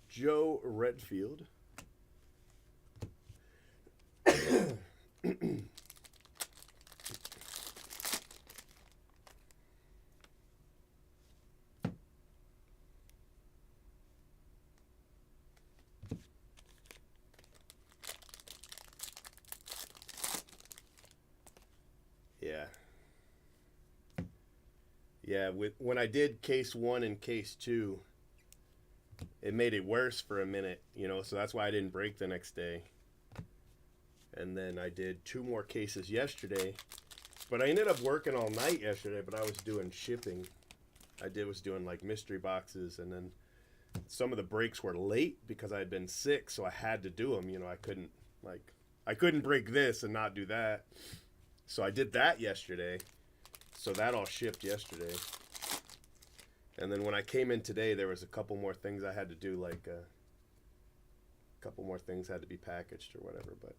Joe Redfield. Yeah. Yeah, when I did case 1 and case 2, it made it worse for a minute, you know, so that's why I didn't break the next day. And then I did 2 more cases yesterday. But I ended up working all night yesterday, but I was doing shipping. Was doing like mystery boxes, and then some of the breaks were late because I had been sick, so I had to do them. You know, I couldn't break this and not do that. So I did that yesterday. So that all shipped yesterday. And then when I came in today, there was a couple more things I had to do, like a couple more things had to be packaged or whatever. But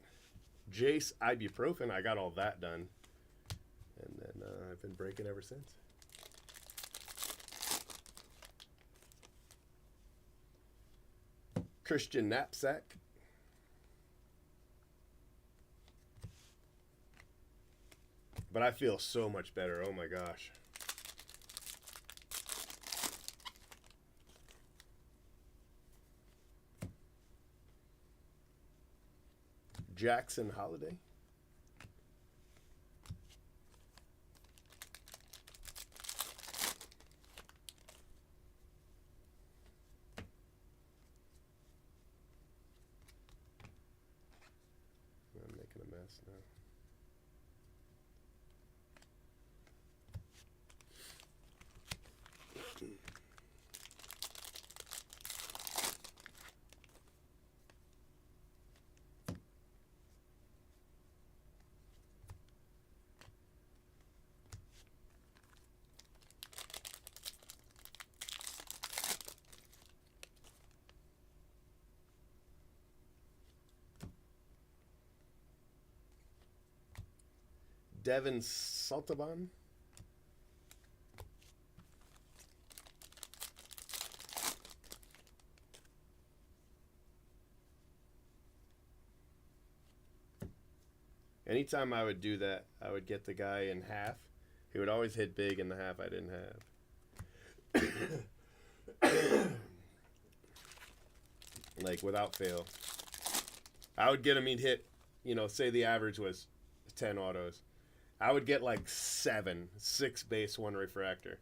Jace ibuprofen, I got all that done. And then I've been breaking ever since. Christian knapsack. But I feel so much better. Oh my gosh. Jackson Holiday. I'm making a mess now. Devin Saltaban. Anytime I would do that, I would get the guy in half. He would always hit big in the half I didn't have. Like, without fail. I would get him, he'd hit, you know, say the average was 10 autos. I would get like 6 base, 1 refractor.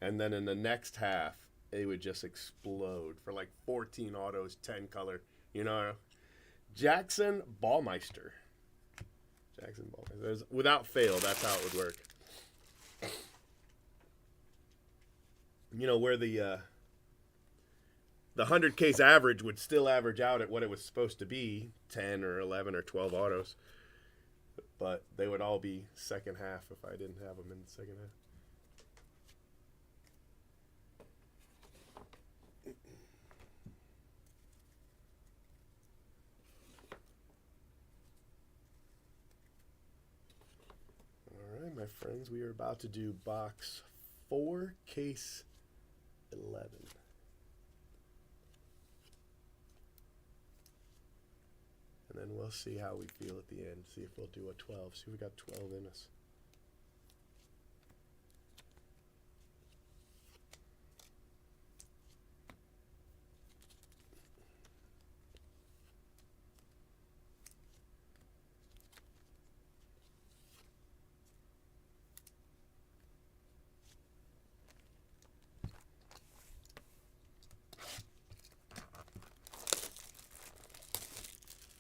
And then in the next half, it would just explode for like 14 autos, 10 color. You know, Jackson Ballmeister. Without fail, that's how it would work. You know, where the 100 case average would still average out at what it was supposed to be, 10 or 11 or 12 autos. But they would all be second half if I didn't have them in the second half. All right, my friends, we are about to do box 4, case 11. And then we'll see how we feel at the end. See if we'll do a 12. See if we got 12 in us.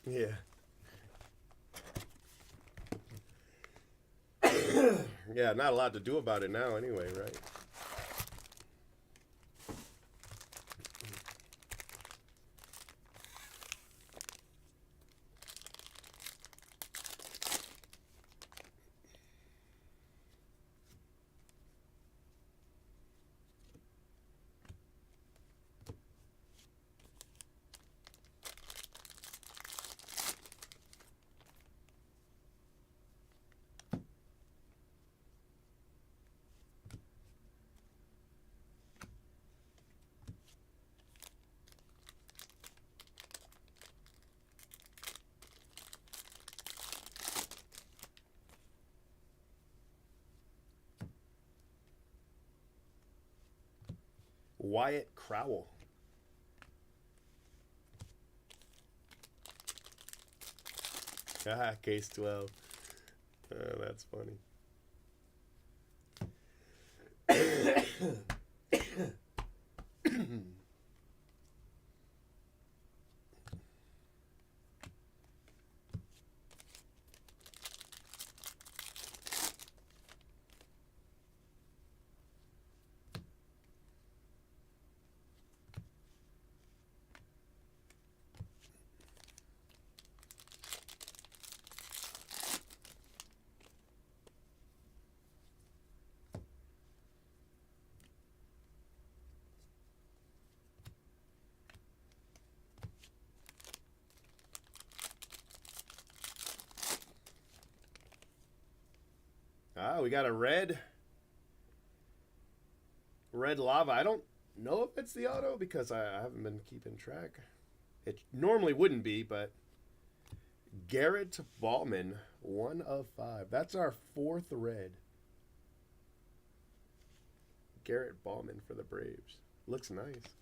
Yeah. Yeah, not a lot to do about it now anyway, right? Wyatt Crowell. Ah, case 12. Oh, that's funny. Ah, we got a red lava. I don't know if it's the auto because I haven't been keeping track. It normally wouldn't be, but Garrett Bowman, 1 of 5. That's our 4th red. Garrett Bowman for the Braves. Looks nice.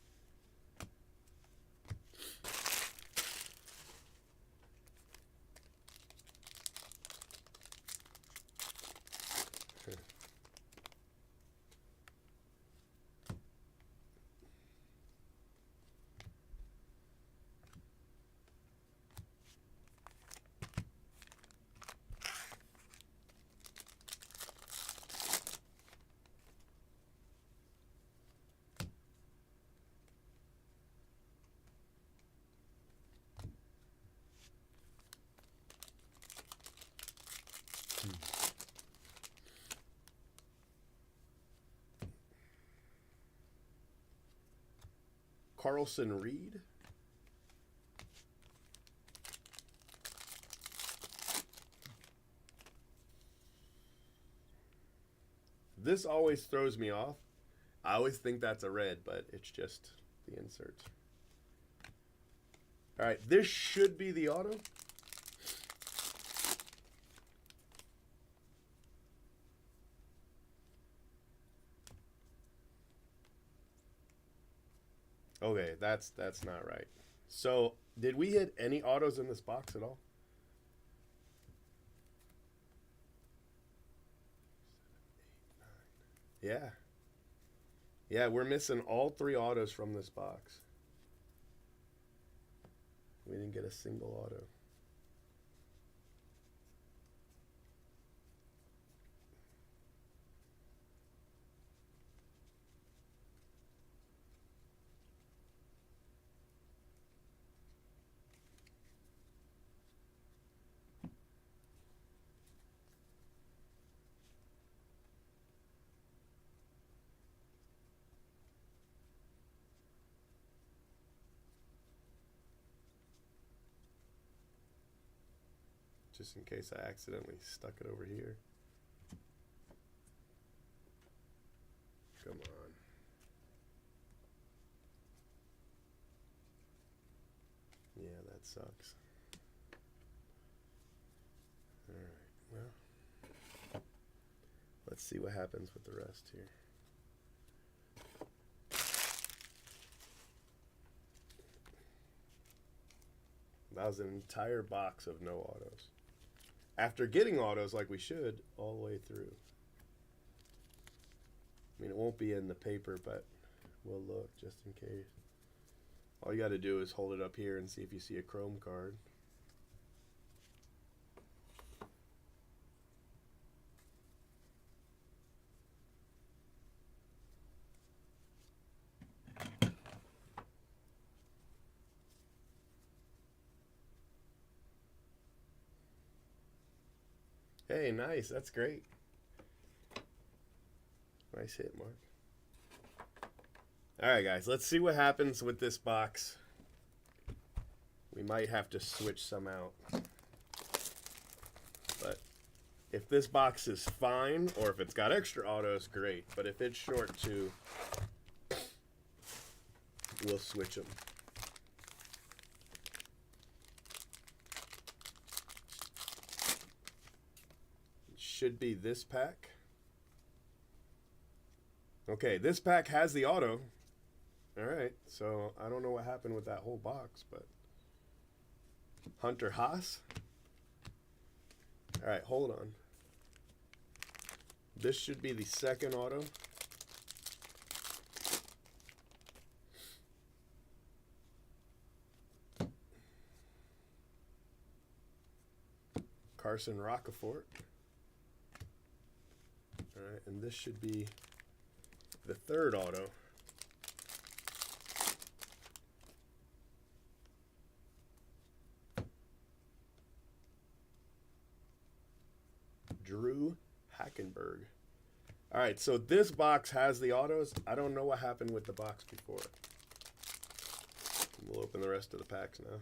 Carlson Reed. This always throws me off. I always think that's a red, but it's just the insert. All right, this should be the auto. Okay, that's not right. So, did we hit any autos in this box at all? Yeah. Yeah, we're missing all 3 autos from this box. We didn't get a single auto. Just in case I accidentally stuck it over here. Come on. Yeah, that sucks. Alright, well. Let's see what happens with the rest here. That was an entire box of no autos. After getting autos like we should all the way through. I mean, it won't be in the paper, but we'll look just in case. All you got to do is hold it up here and see if you see a chrome card. Hey, nice. That's great. Nice hit, Mark. All right, guys. Let's see what happens with this box. We might have to switch some out. But if this box is fine, or if it's got extra autos, great. But if it's short too, we'll switch them. Should be this pack. Okay, this pack has the auto. Alright, so I don't know what happened with that whole box, but Hunter Haas. Alright, hold on. This should be the second auto. Carson Rocafort. Alright, and this should be the third auto. Drew Hackenberg. Alright, so this box has the autos. I don't know what happened with the box before. We'll open the rest of the packs now.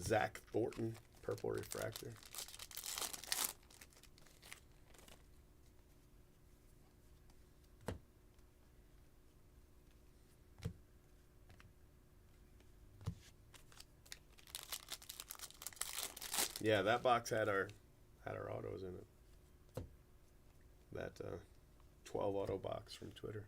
Zach Thornton, purple refractor. Yeah, that box had our autos in it. That 12 auto box from Twitter.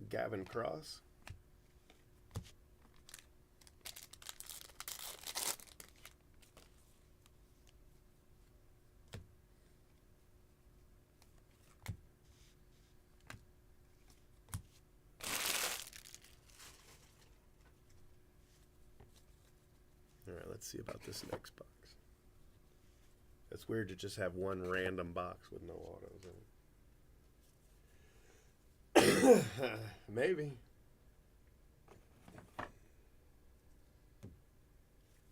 Gavin Cross. All right, let's see about this next box. It's weird to just have one random box with no autos in it. Maybe. I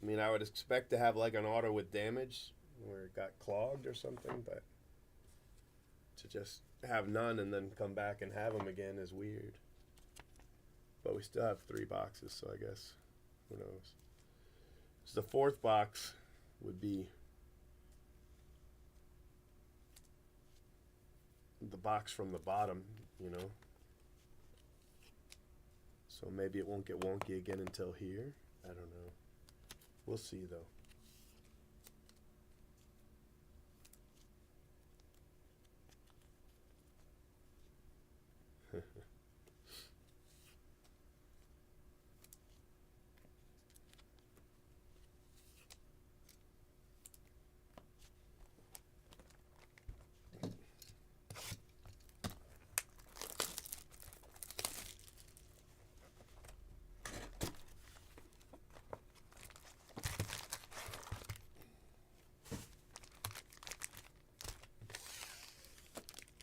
mean, I would expect to have like an auto with damage where it got clogged or something, but to just have none and then come back and have them again is weird. But we still have 3 boxes, so I guess, who knows. So the 4th box would be the box from the bottom, you know. So maybe it won't get wonky again until here. I don't know. We'll see, though.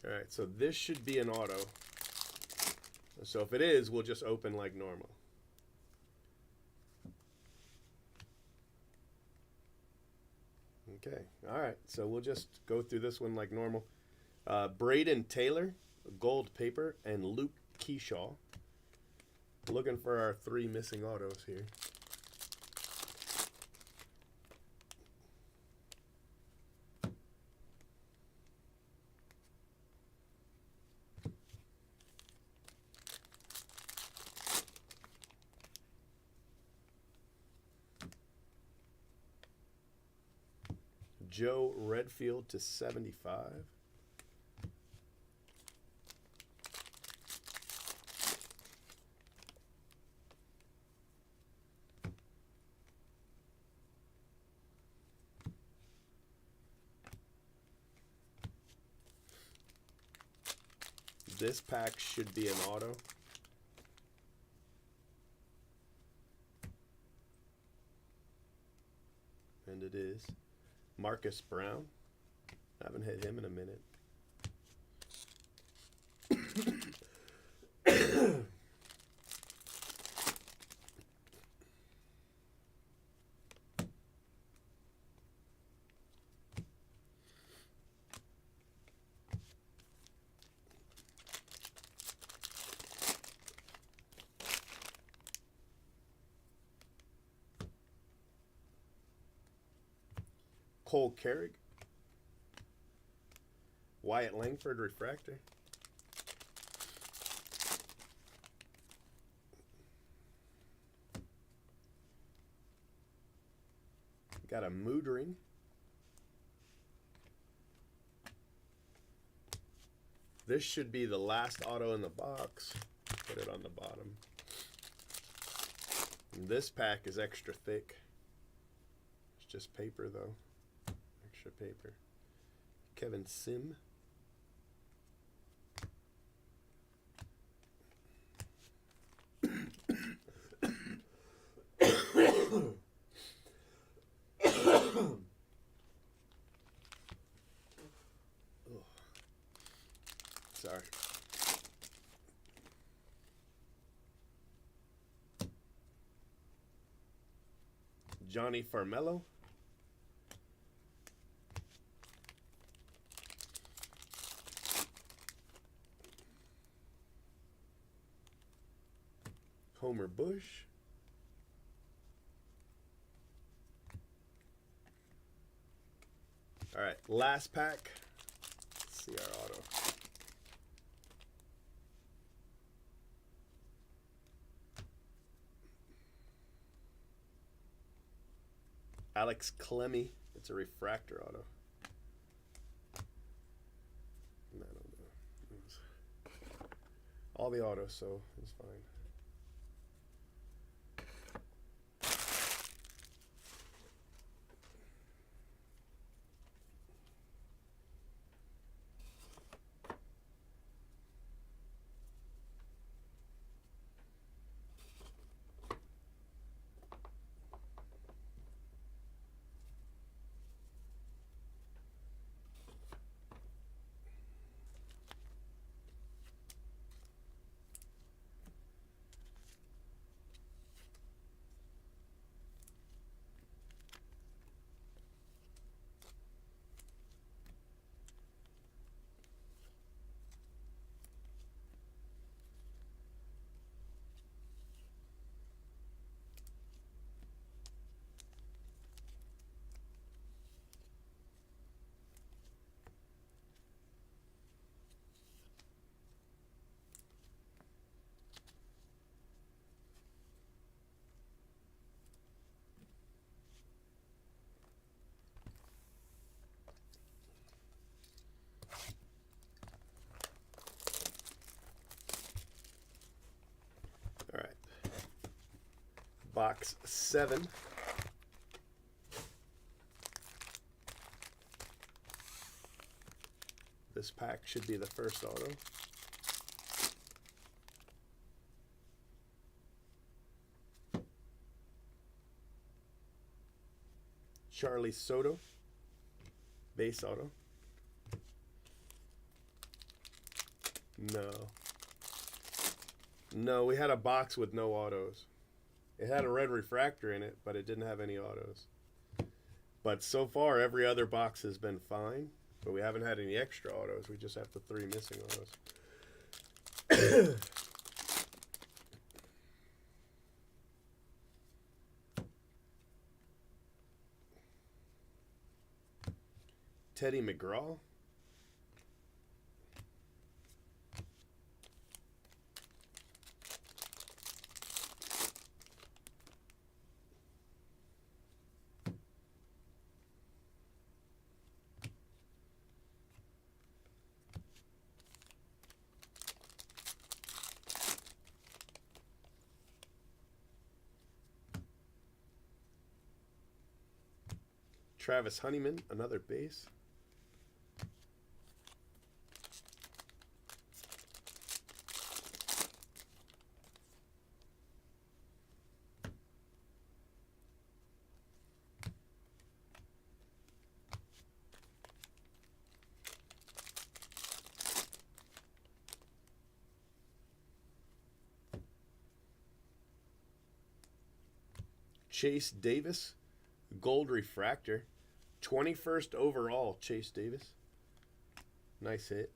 All right, so this should be an auto. So if it is, we'll just open like normal. Okay, all right, so we'll just go through this one like normal. Braden Taylor, gold paper, and Luke Keyshaw. Looking for our 3 missing autos here. Joe Redfield to 75. This pack should be an auto. And it is. Marcus Brown. I haven't hit him in a minute. Cole Carrick. Wyatt Langford refractor. Got a mood ring. This should be the last auto in the box. Put it on the bottom. And this pack is extra thick. It's just paper though. Extra paper. Kevin Sim. Sorry. Johnny Farmello. Homer Bush. All right, last pack. Let's see our auto. Alex Clemmy. It's a refractor auto. I don't know. It was all the autos, so it's fine. All right. Box 7. This pack should be the first auto. Charlie Soto, base auto. No, we had a box with no autos. It had a red refractor in it, but it didn't have any autos. But so far, every other box has been fine, but we haven't had any extra autos. We just have the 3 missing autos. Teddy McGraw. Travis Honeyman, another base. Chase Davis, gold refractor. 21st overall, Chase Davis. Nice hit.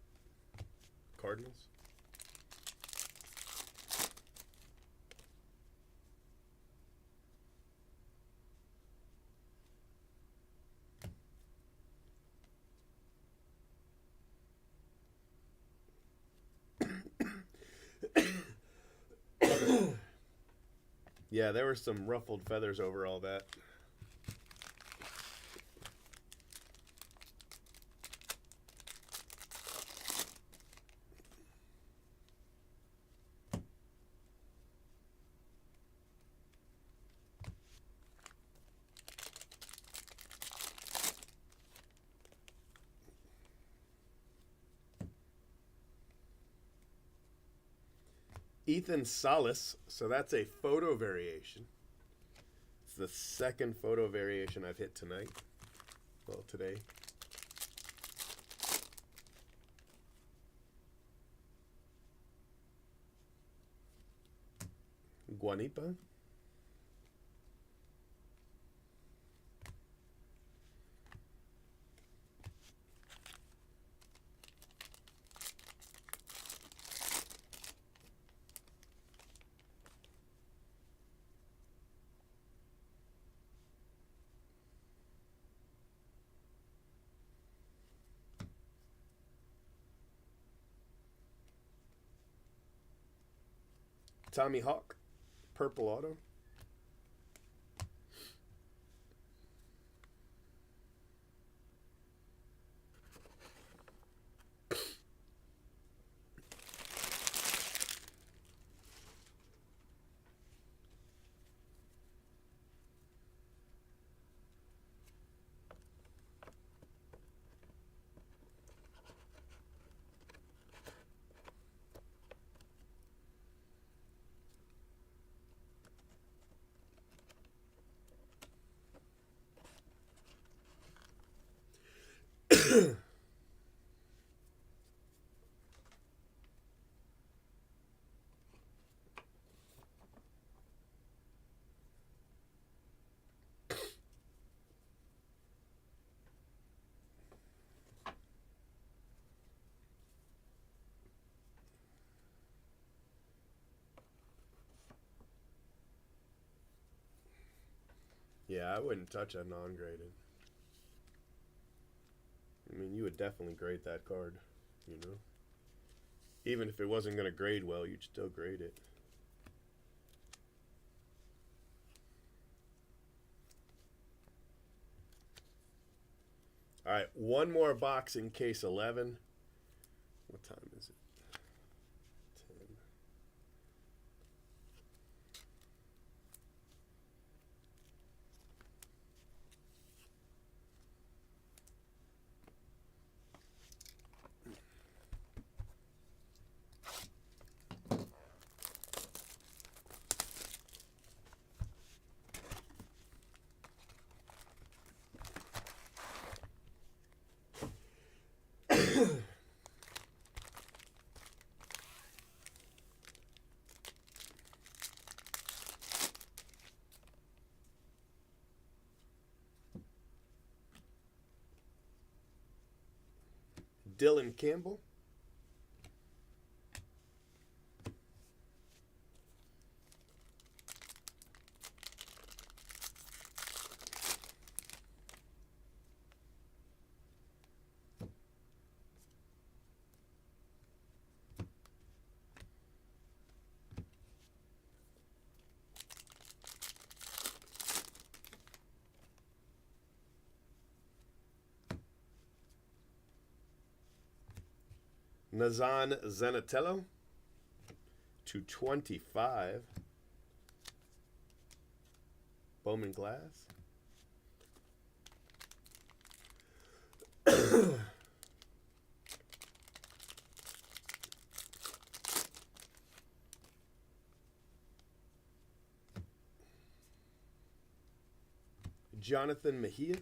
Cardinals. Yeah, there were some ruffled feathers over all that. Ethan Salas. So that's a photo variation. It's the second photo variation I've hit tonight. Well, today. Guanipa. Tommy Hawk, purple auto. Yeah, I wouldn't touch a non-graded. I mean, you would definitely grade that card, you know? Even if it wasn't going to grade well, you'd still grade it. All right, one more box in case 11. What time is it? 10. Dylan Campbell. Nazan Zenatello, 225. Bowman Glass. Jonathan Mejia.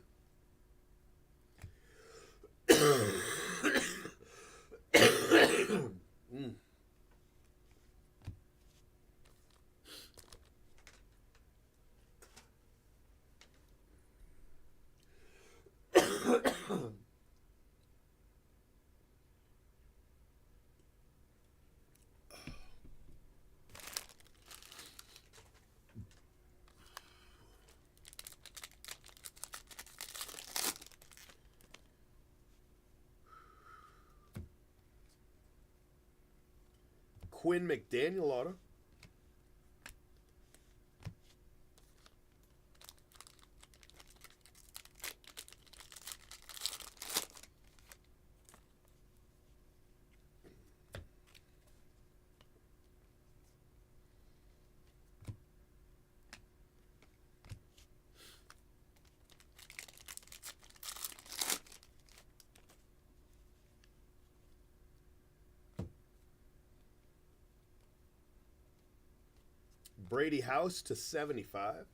Quinn McDaniel auto. Brady House to 75.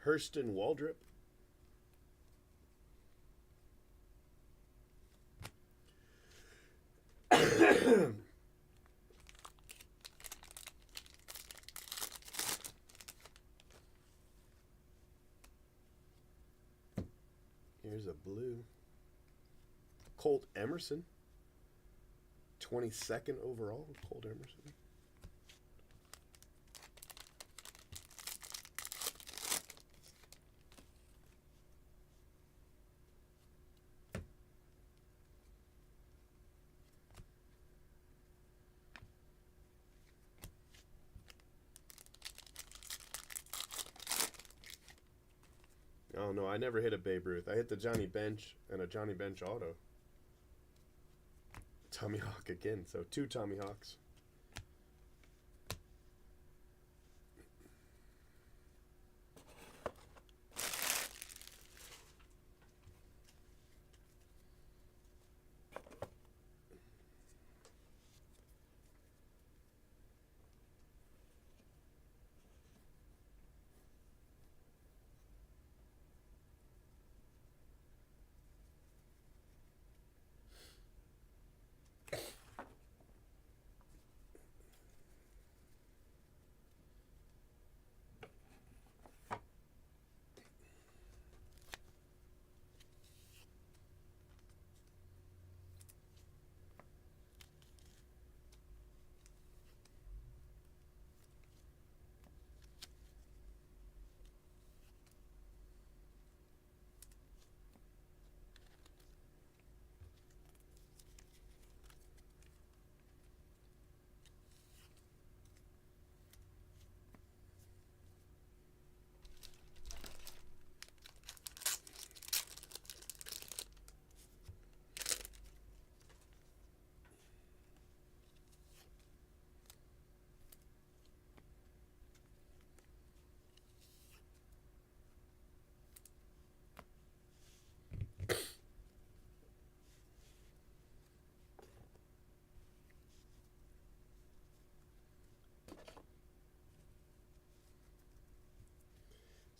Hurston Waldrop. Here's a blue. Colt Emerson. 22nd overall, Colt Emerson. Oh no, I never hit a Babe Ruth. I hit the Johnny Bench and a Johnny Bench auto. Tommy Hawk again, so 2 Tommy Hawks.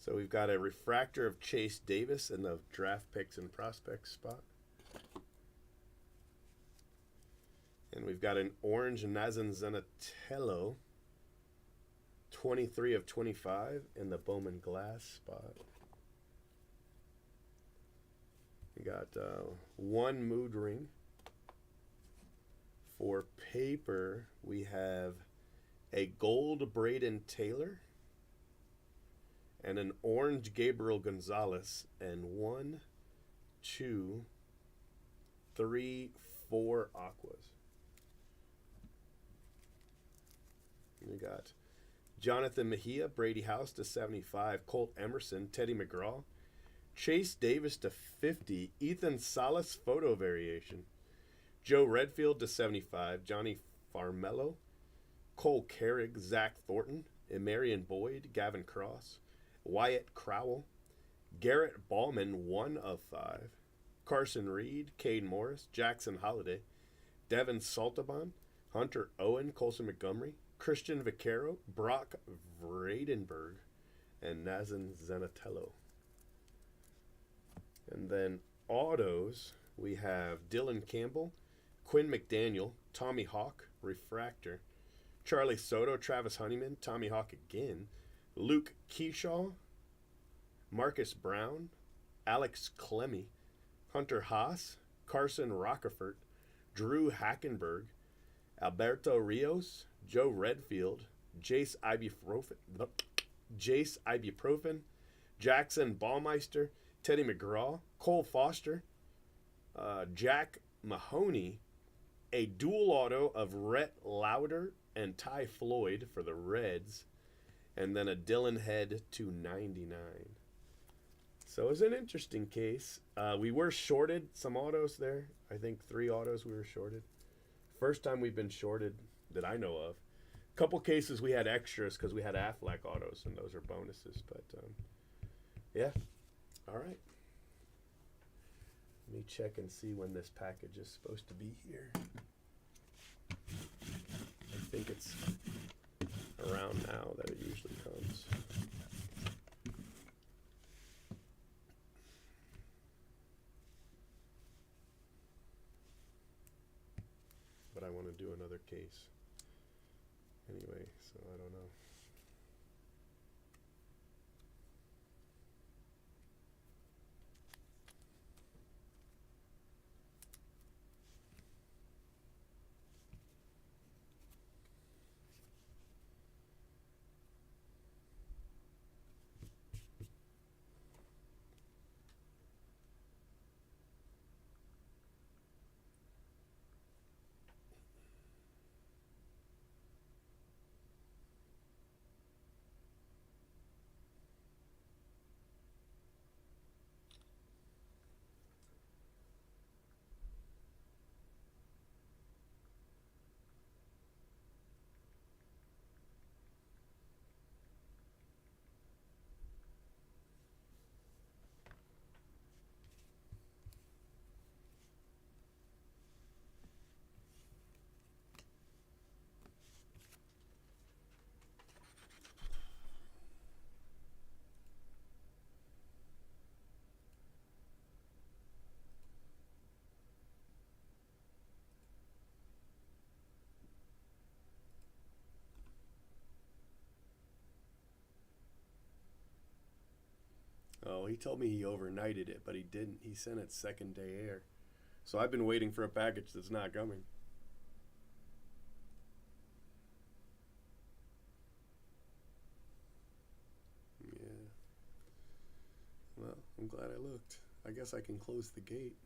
So we've got a refractor of Chase Davis in the draft picks and prospects spot. And we've got an orange Nazan Zenatello, 23 of 25 in the Bowman glass spot. We got 1 mood ring. For paper, we have a gold Braden Taylor and an orange Gabriel Gonzalez, and 1, 2, 3, 4 aquas. We got Jonathan Mejia, Brady House to 75, Colt Emerson, Teddy McGraw, Chase Davis to 50, Ethan Salas photo variation, Joe Redfield to 75, Johnny Farmello, Cole Carrick, Zach Thornton, Emarion Boyd, Gavin Cross, Wyatt Crowell, Garrett Bowman, 1 of 5, Carson Reed, Cade Morris, Jackson Holiday, Devin Saltaban, Hunter Owen, Colson Montgomery, Christian Vaquero, Brock Vradenberg, and Nazan Zenatello. And then autos, we have Dylan Campbell, Quinn McDaniel, Tommy Hawk, refractor, Charlie Soto, Travis Honeyman, Tommy Hawk again, Luke Keyshaw, Marcus Brown, Alex Clemmy, Hunter Haas, Carson Rockefort, Drew Hackenberg, Alberto Rios, Joe Redfield, Jace Ibuprofen, Jackson Ballmeister, Teddy McGraw, Cole Foster, Jack Mahoney, a dual auto of Rhett Lauder and Ty Floyd for the Reds, and then a Dylan Head to 99. So it was an interesting case. We were shorted some autos there. I think 3 autos we were shorted. First time we've been shorted that I know of. Couple cases we had extras because we had Aflac autos, and those are bonuses. But yeah, all right. Let me check and see when this package is supposed to be here. I think it's around now that it usually comes. But I want to do another case. Anyway, so I don't know. Oh, he told me he overnighted it, but he didn't. He sent it second day air. So I've been waiting for a package that's not coming. Yeah. Well, I'm glad I looked. I guess I can close the gate.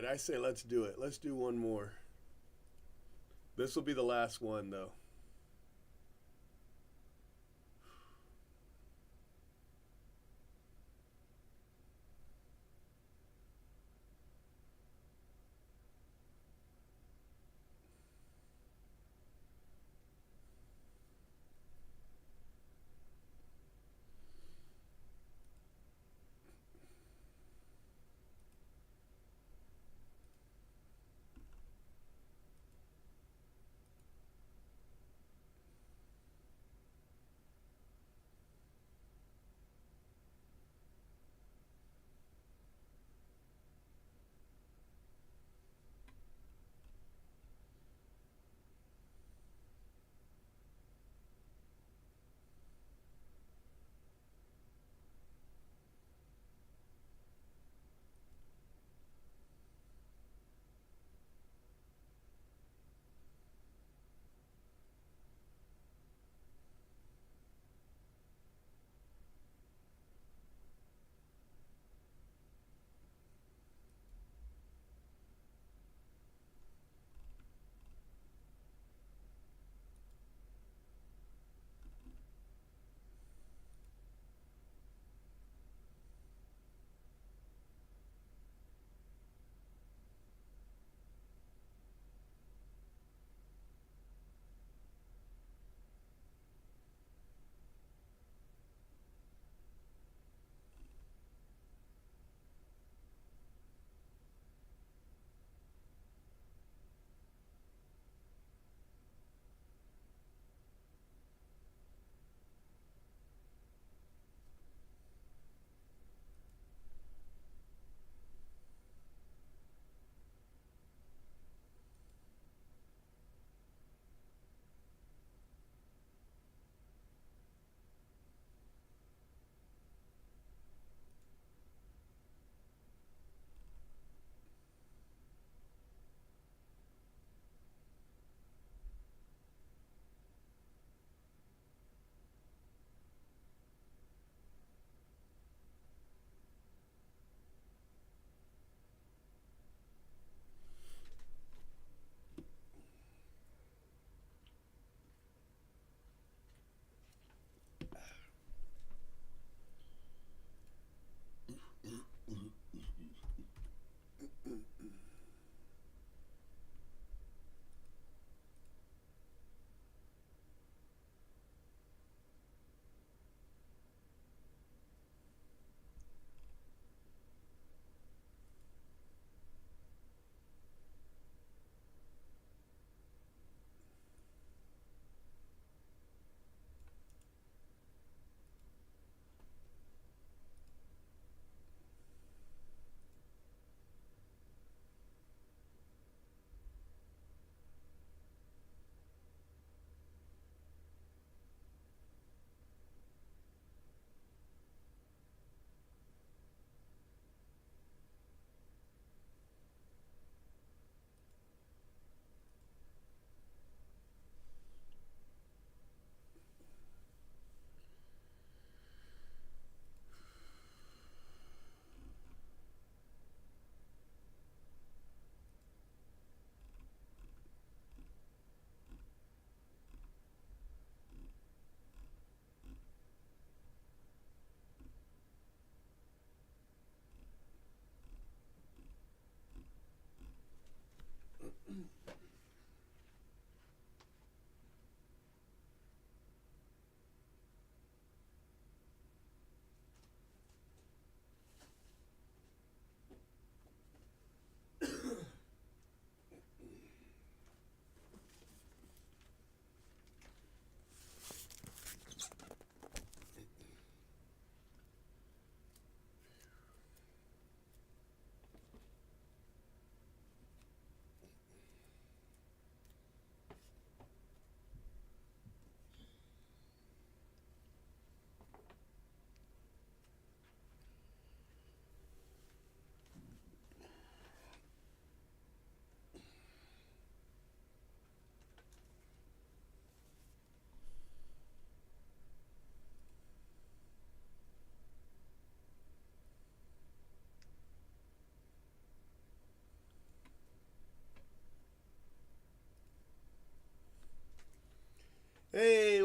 I say let's do it. Let's do one more. This will be the last one, though.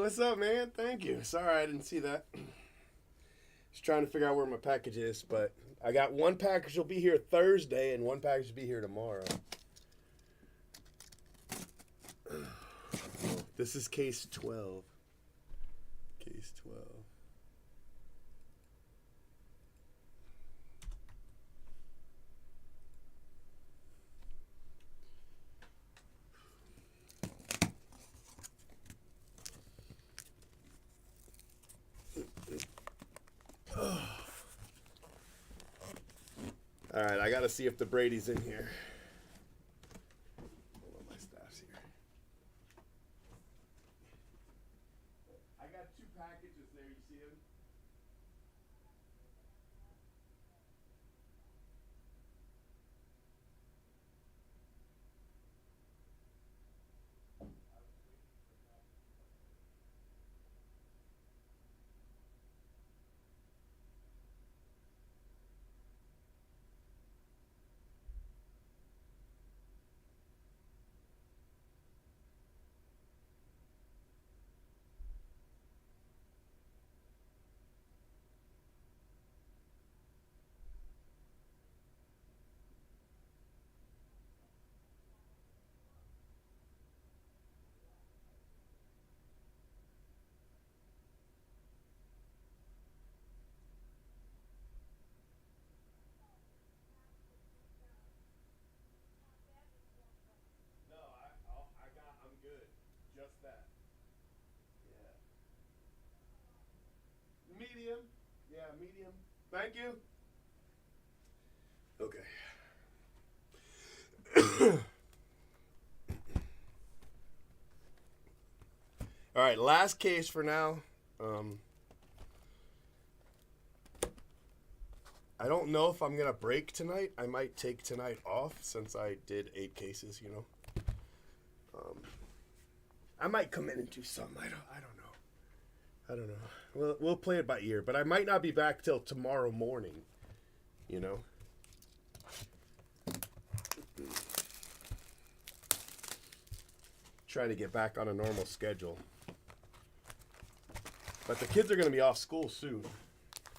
what's up, man? Thank you. Sorry, I didn't see that. Just trying to figure out where my package is, but I got one package will be here Thursday and one package will be here tomorrow. This is case 12. Case 12. All right, I got to see if the Brady's in here. Hold on, my staff's here. I got two packages there. You see them? No, I'm good. Just that. Yeah. Medium. Yeah, medium. Thank you. Okay. All right, last case for now. I don't know if I'm gonna break tonight. I might take tonight off since I did 8 cases. You know. I might come in and do something. I don't know. We'll play it by ear, but I might not be back till tomorrow morning. You know. Try to get back on a normal schedule. But the kids are going to be off school soon.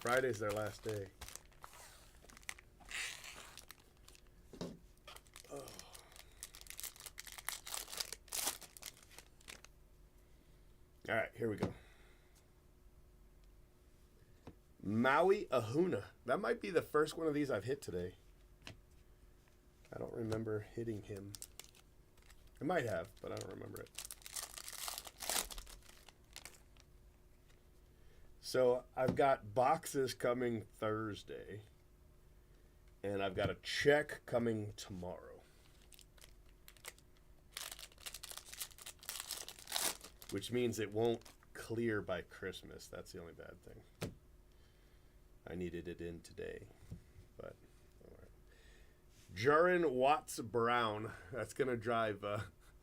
Friday's their last day. Oh. All right, here we go. Maui Ahuna. That might be the first one of these I've hit today. I don't remember hitting him. I might have, but I don't remember it. So I've got boxes coming Thursday, and I've got a check coming tomorrow. Which means it won't clear by Christmas. That's the only bad thing. I needed it in today, but all right. Jaron Watts Brown. That's gonna drive.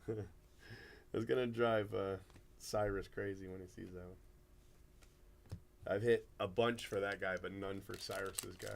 That's gonna drive Cyrus crazy when he sees that one. I've hit a bunch for that guy, but none for Cyrus's guy.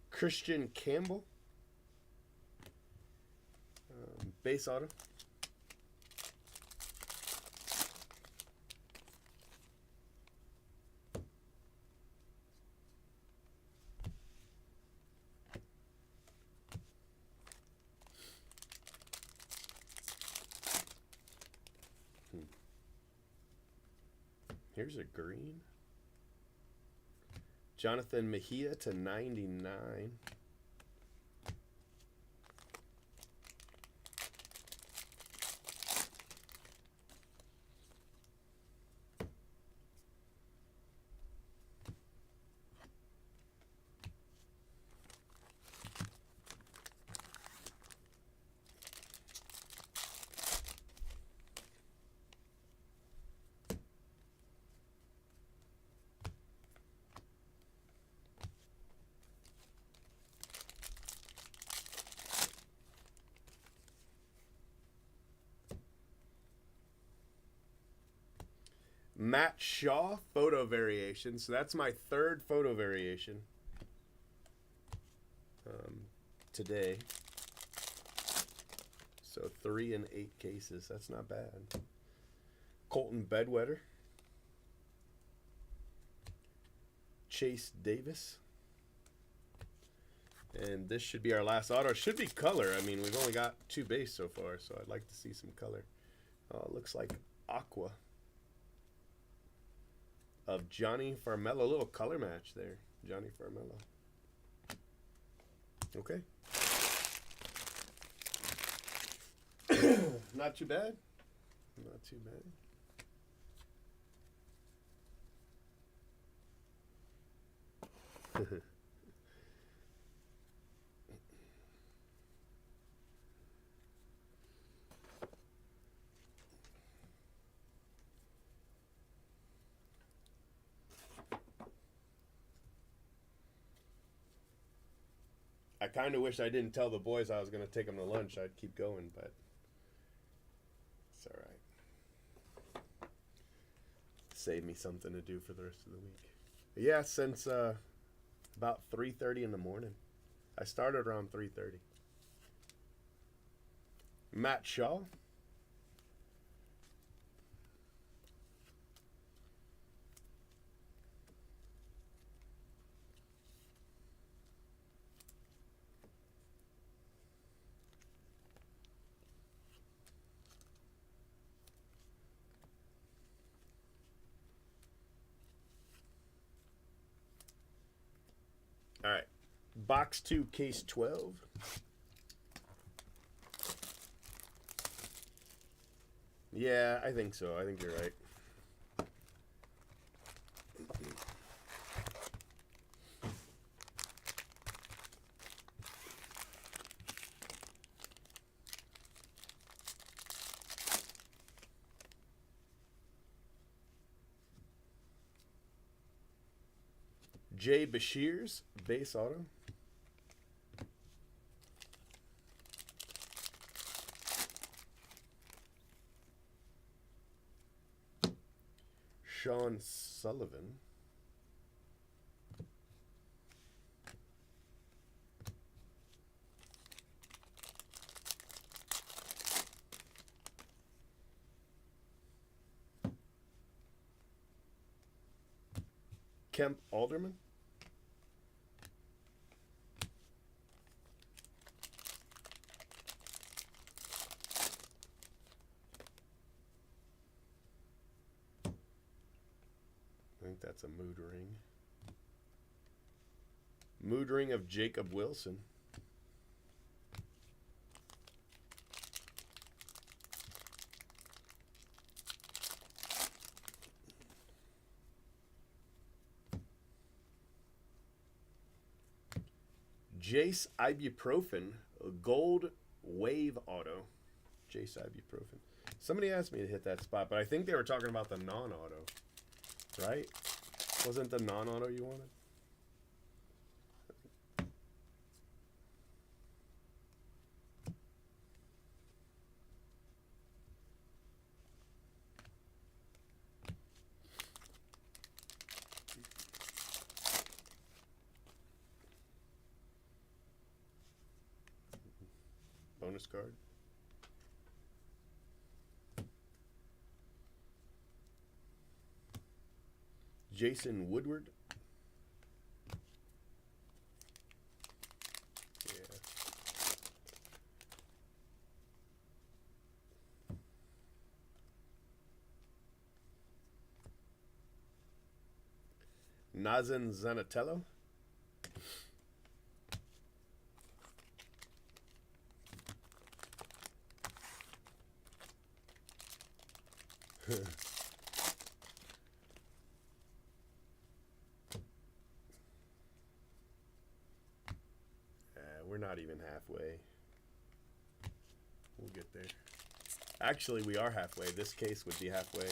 Christian Campbell. Base auto. Here's a green. Jonathan Mejia to 99. Matt Shaw photo variation. So that's my third photo variation today. So 3 in 8 cases. That's not bad. Colton Bedwetter. Chase Davis. And this should be our last auto. It should be color. I mean, we've only got 2 base so far, so I'd like to see some color. It looks like aqua of Johnny Farmelo. A little color match there. Johnny Farmelo. Okay. Not too bad. Not too bad. I kind of wish I didn't tell the boys I was going to take them to lunch. I'd keep going, but it's all right. Save me something to do for the rest of the week. But yeah, since about 3:30 in the morning. I started around 3:30. Matt Shaw. All right. Box 2, case 12. Yeah, I think so. I think you're right. Jay Bashir's base auto. Sean Sullivan. Kemp Alderman. I think that's a mood ring. Mood ring of Jacob Wilson. Jace Ibuprofen, a gold wave auto. Jace Ibuprofen. Somebody asked me to hit that spot, but I think they were talking about the non-auto. Right? Wasn't the non-auto you wanted? Bonus card. Jason Woodward. Yeah. Nazan Zanatello. We're not even halfway. We'll get there. Actually, we are halfway. This case would be halfway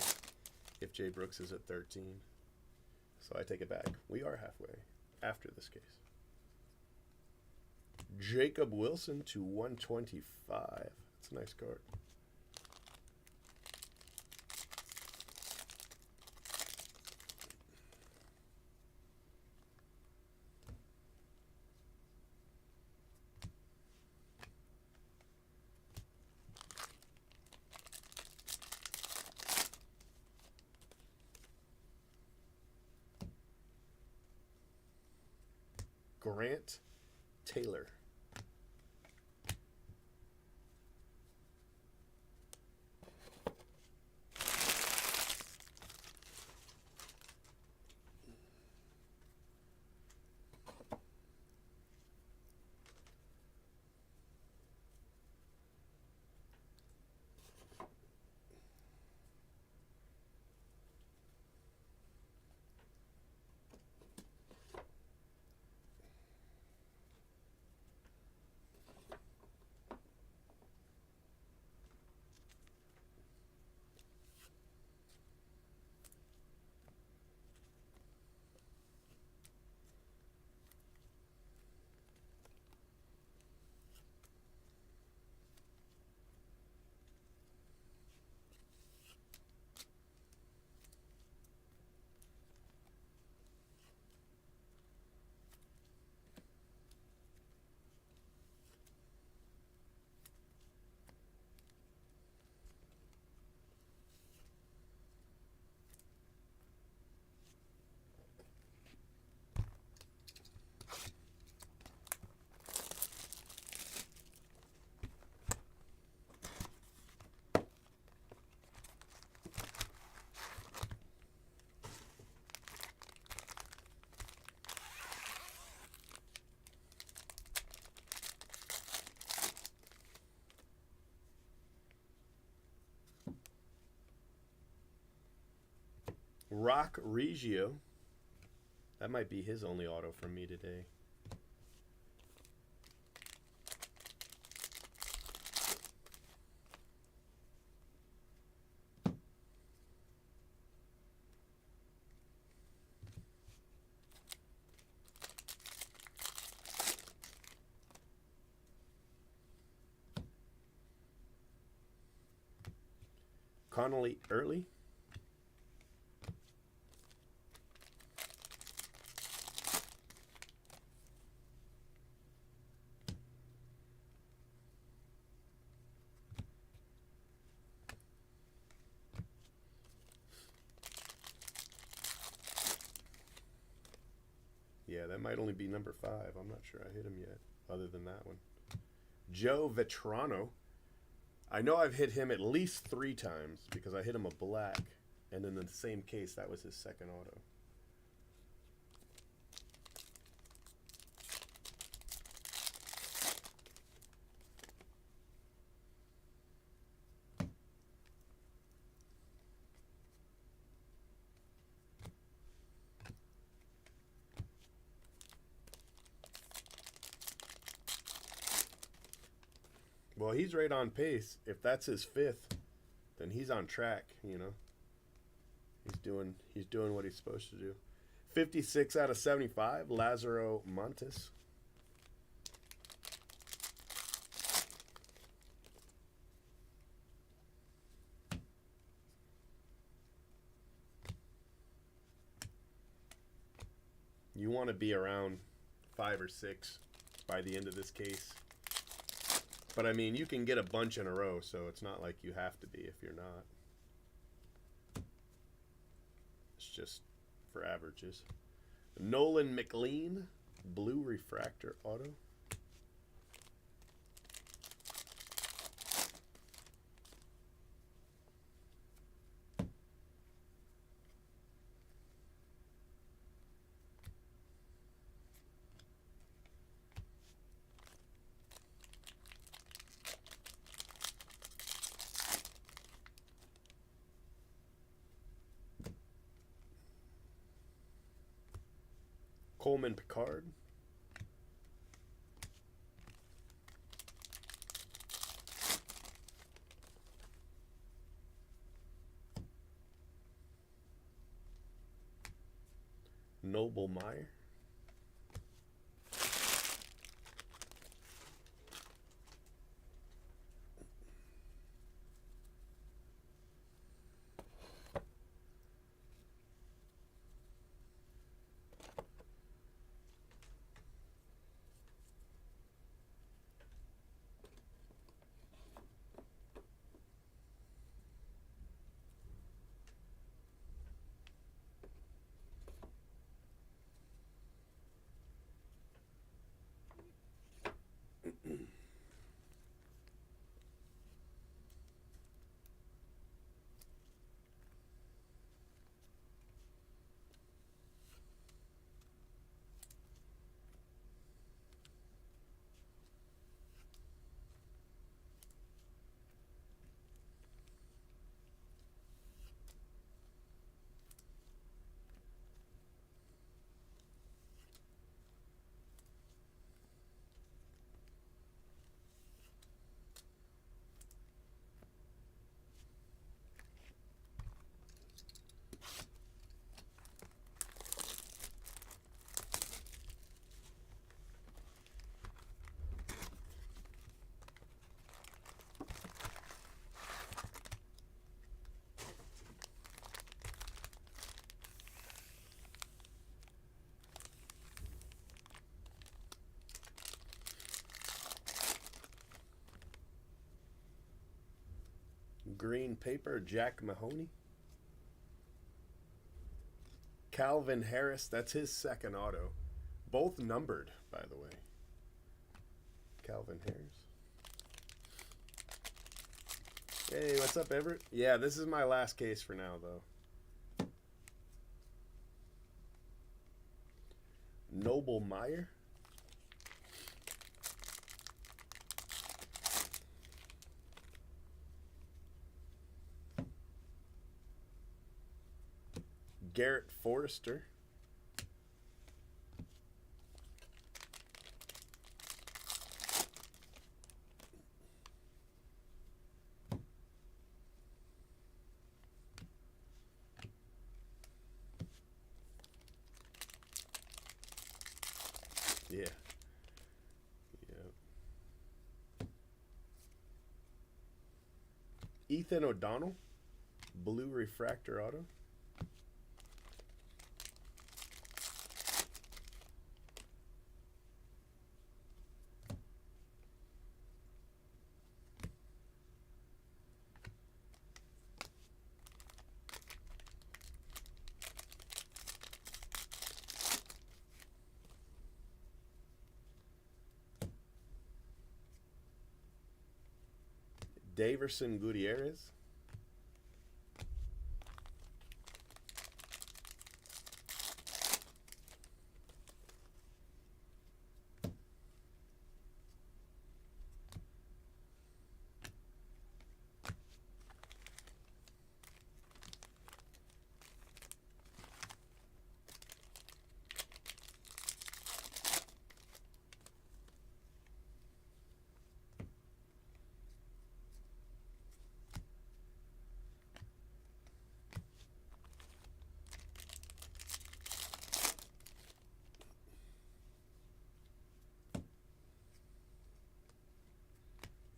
if Jay Brooks is at 13. So I take it back. We are halfway after this case. Jacob Wilson to 125. That's a nice card. Grant Taylor. Rock Reggio. That might be his only auto from me today. Connolly Early. Yeah, that might only be number 5. I'm not sure I hit him yet, other than that one. Joe Vetrano. I know I've hit him at least 3 times because I hit him a black, and in the same case, that was his second auto. Well, he's right on pace. If that's his 5th, then he's on track, you know. He's doing what he's supposed to do. 56 out of 75, Lazaro Montes. You want to be around 5 or 6 by the end of this case. But I mean, you can get a bunch in a row, so it's not like you have to be if you're not. It's just for averages. Nolan McLean, blue refractor auto. Coleman Picard. Noble Meyer. Green paper, Jack Mahoney. Calvin Harris, that's his second auto. Both numbered, by the way. Calvin Harris. Hey, what's up, Everett? Yeah, this is my last case for now, though. Noble Meyer. Garrett Forrester. Yeah. Yep. Ethan O'Donnell, blue refractor auto. Daverson Gutierrez.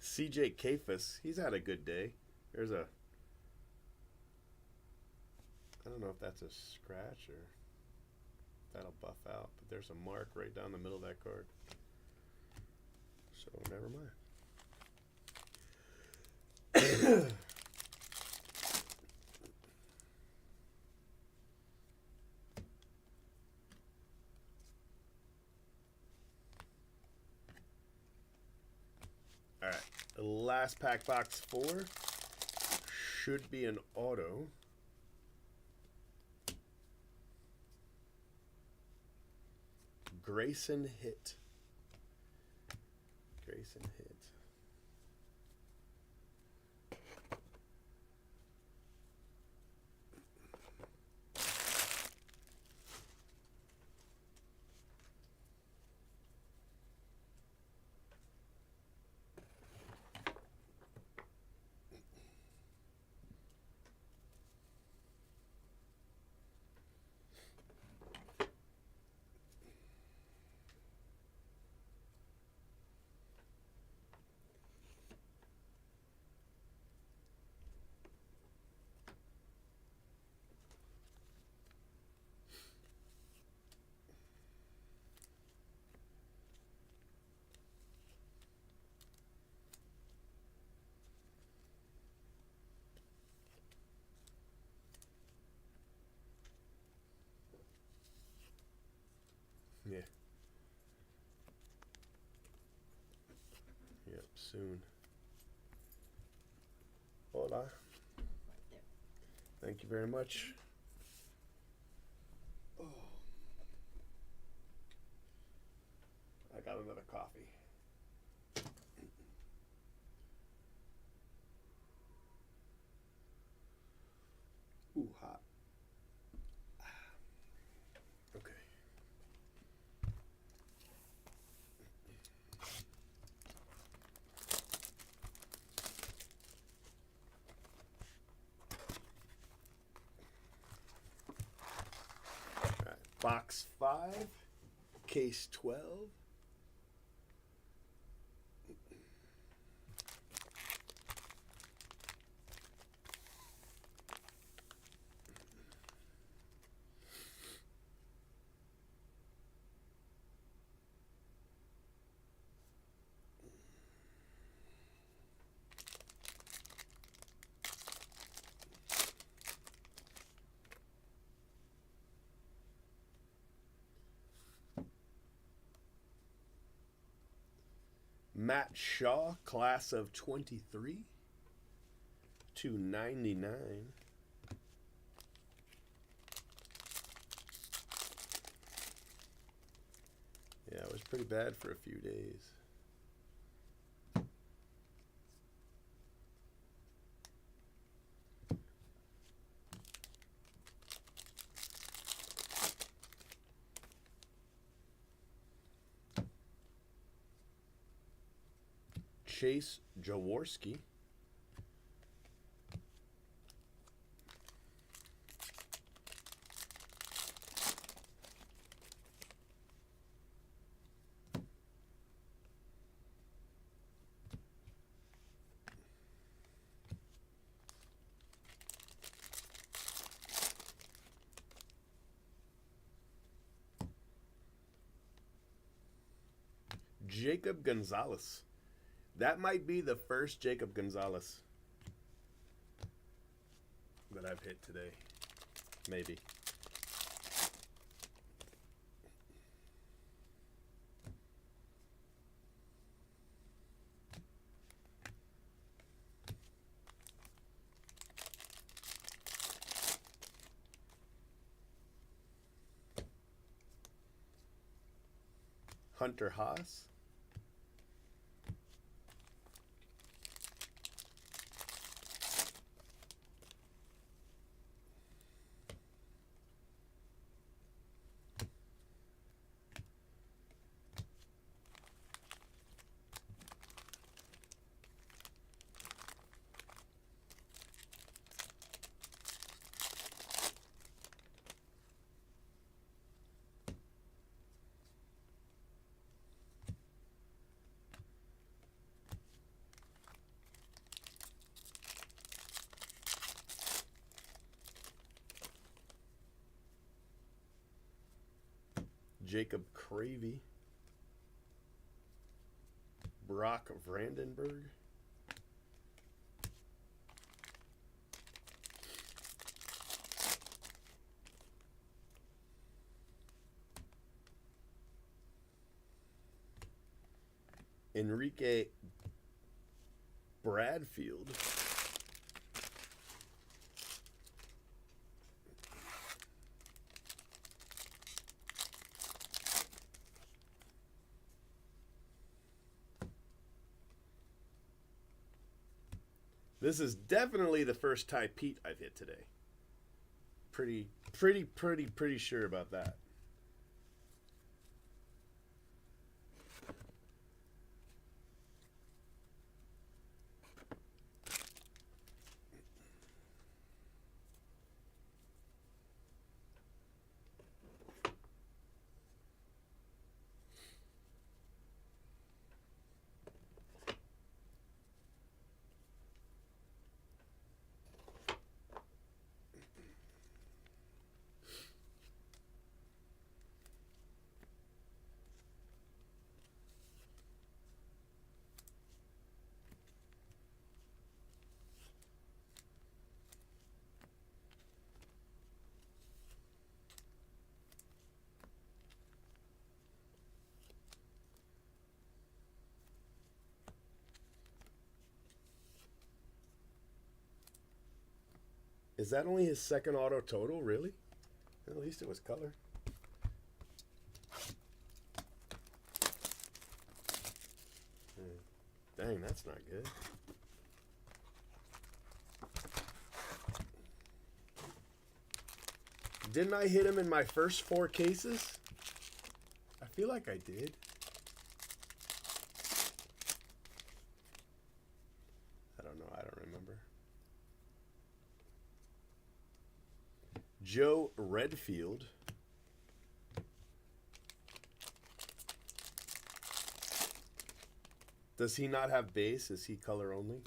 CJ Kafis, he's had a good day. There's a, I don't know if that's a scratch or that'll buff out, but there's a mark right down the middle of that card. So never mind. All right, last pack, box 4 should be an auto. Grayson Hitt. Grayson Hitt. Yeah. Yep, soon. Hola. Thank you very much. Oh. I got another coffee. Ooh, hot. Okay. All right. Box 5, case 12. Matt Shaw, class of 23. $2.99. Yeah, it was pretty bad for a few days. Chase Jaworski. Jacob Gonzalez. That might be the first Jacob Gonzalez that I've hit today. Maybe. Hunter Haas. Jacob Cravey. Brock Vandenberg. Enrique Bradfield. This is definitely the first Ty Pete I've hit today. Pretty sure about that. Is that only his second auto total, really? At least it was color. Dang, that's not good. Didn't I hit him in my first 4 cases? I feel like I did. I don't know. I don't remember. Joe Redfield. Does he not have base? Is he color only?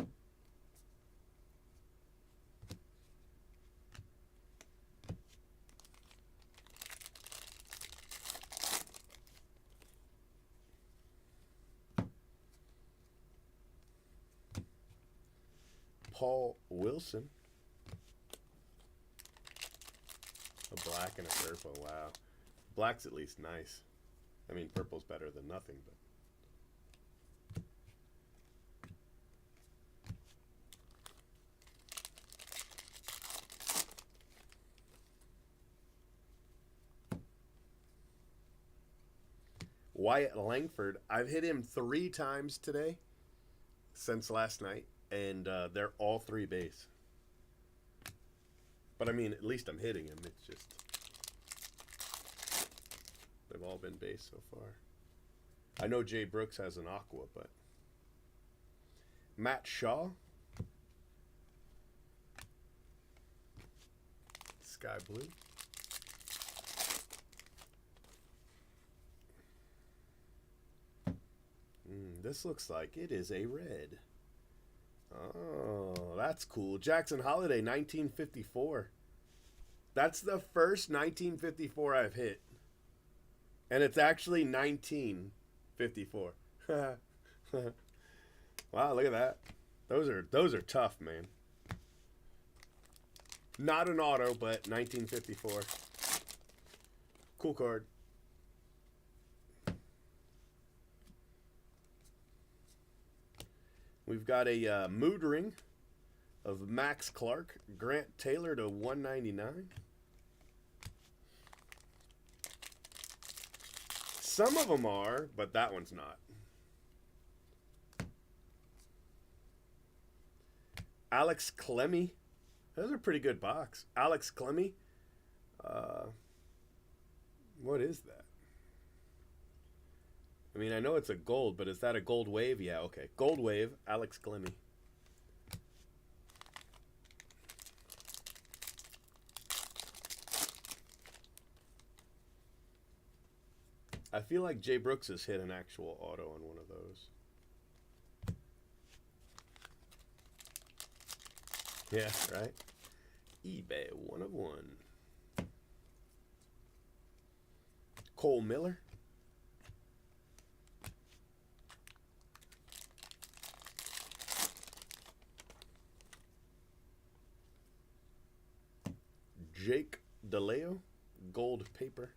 Paul Wilson. A black and a purple. Wow. Black's at least nice. I mean, purple's better than nothing, but Wyatt Langford. I've hit him 3 times today since last night, and they're all 3 base. But I mean, at least I'm hitting him. It's just they've all been base so far. I know Jay Brooks has an aqua, but Matt Shaw, sky blue. This looks like it is a red. Oh, that's cool. Jackson Holiday, 1954. That's the first 1954 I've hit. And it's actually 1954. Wow, look at that. Those are tough, man. Not an auto, but 1954. Cool card. We've got a mood ring of Max Clark, Grant Taylor to 199. Some of them are, but that one's not. Alex Clemmy. Those are a pretty good box. Alex Clemmy. What is that? I mean, I know it's a gold, but is that a gold wave? Yeah, okay. Gold wave, Alex Clemmy. I feel like Jay Brooks has hit an actual auto on one of those. Yeah, right? eBay 1 of 1. Cole Miller. Jake DeLeo, gold paper.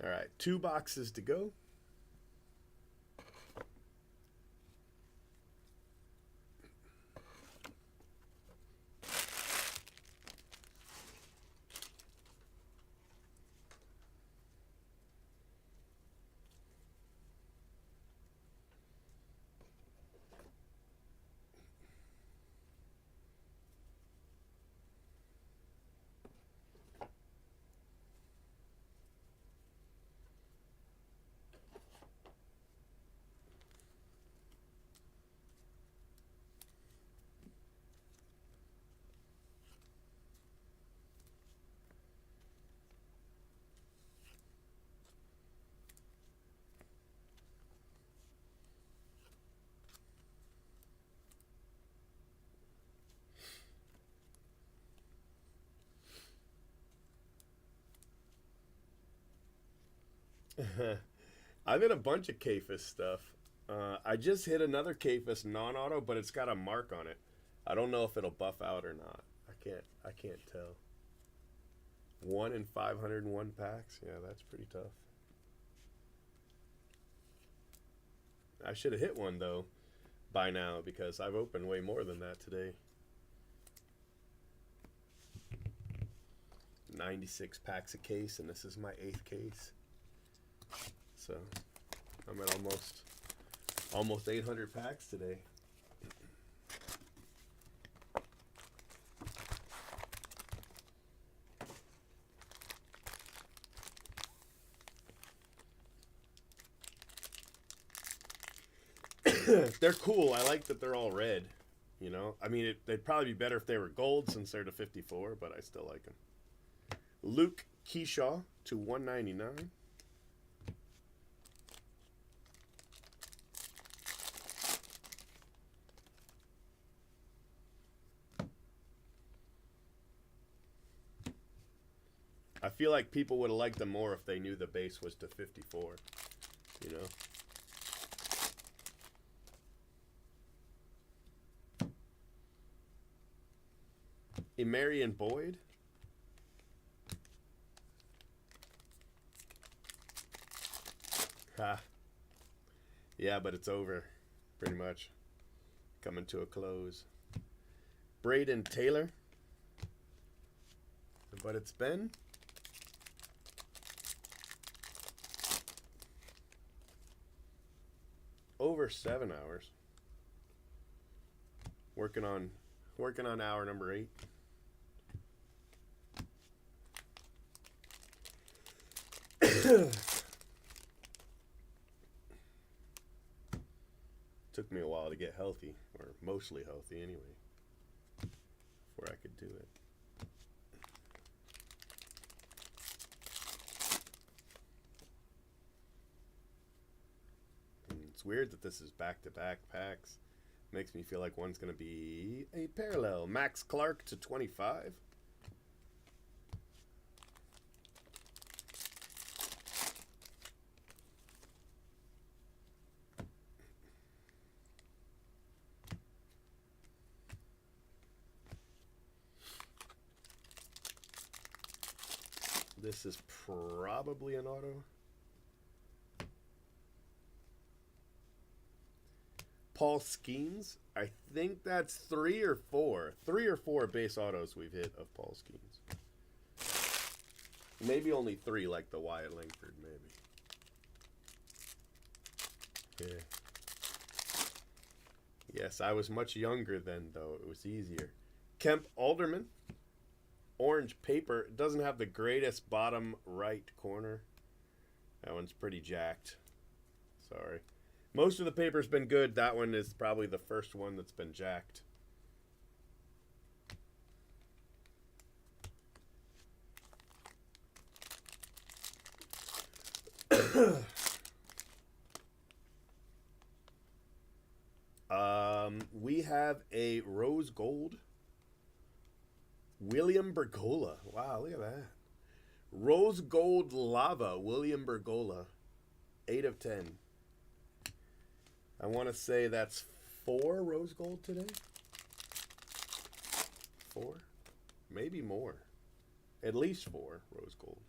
All right, 2 boxes to go. I've hit a bunch of Kafis stuff. I just hit another Kafis non-auto, but it's got a mark on it. I don't know if it'll buff out or not. I can't tell. 1 in 501 packs. Yeah, that's pretty tough. I should have hit one though by now because I've opened way more than that today. 96 packs a case, and this is my 8th case. So I'm at almost 800 packs today. They're cool. I like that they're all red. You know, I mean, they'd probably be better if they were gold since they're to 54, but I still like them. Luke Keyshaw to 199. I feel like people would have liked them more if they knew the base was to 54, you know? Emarian Boyd. Ha. Yeah, but it's over, pretty much. Coming to a close. Braden Taylor. But it's been over 7 hours. Working on hour number 8. Took me a while to get healthy, or mostly healthy anyway, before I could do it. And it's weird that this is back-to-back packs. Makes me feel like one's going to be a parallel. Max Clark to 25. This is probably an auto. Paul Skeens. I think that's 3 or 4. 3 or 4 base autos we've hit of Paul Skeens. Maybe only 3, like the Wyatt Langford, maybe. Yeah. Yes, I was much younger then, though. It was easier. Kemp Alderman. Orange paper. It doesn't have the greatest bottom right corner. That one's pretty jacked. Sorry. Most of the paper's been good. That one is probably the first one that's been jacked. We have a rose gold. William Bergolla. Wow, look at that. Rose gold lava. William Bergolla. 8 of 10. I want to say that's 4 rose gold today. 4? Maybe more. At least 4 rose gold.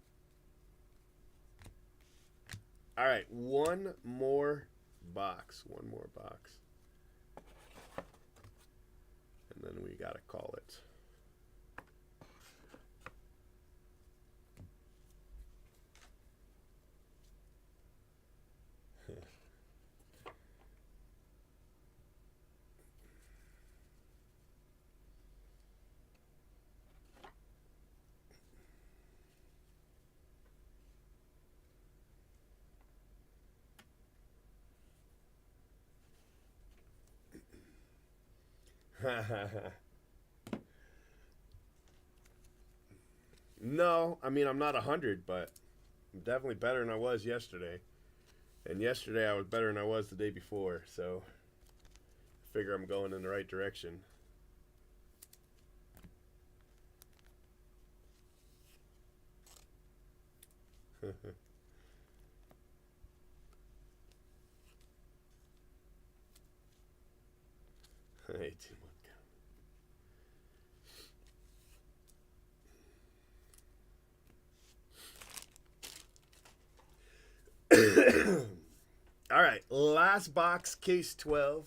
All right, one more box. One more box. And then we got to call it. No, I mean, I'm not 100, but I'm definitely better than I was yesterday. And yesterday I was better than I was the day before, so I figure I'm going in the right direction. Hey, too much. All right, last box, case 12.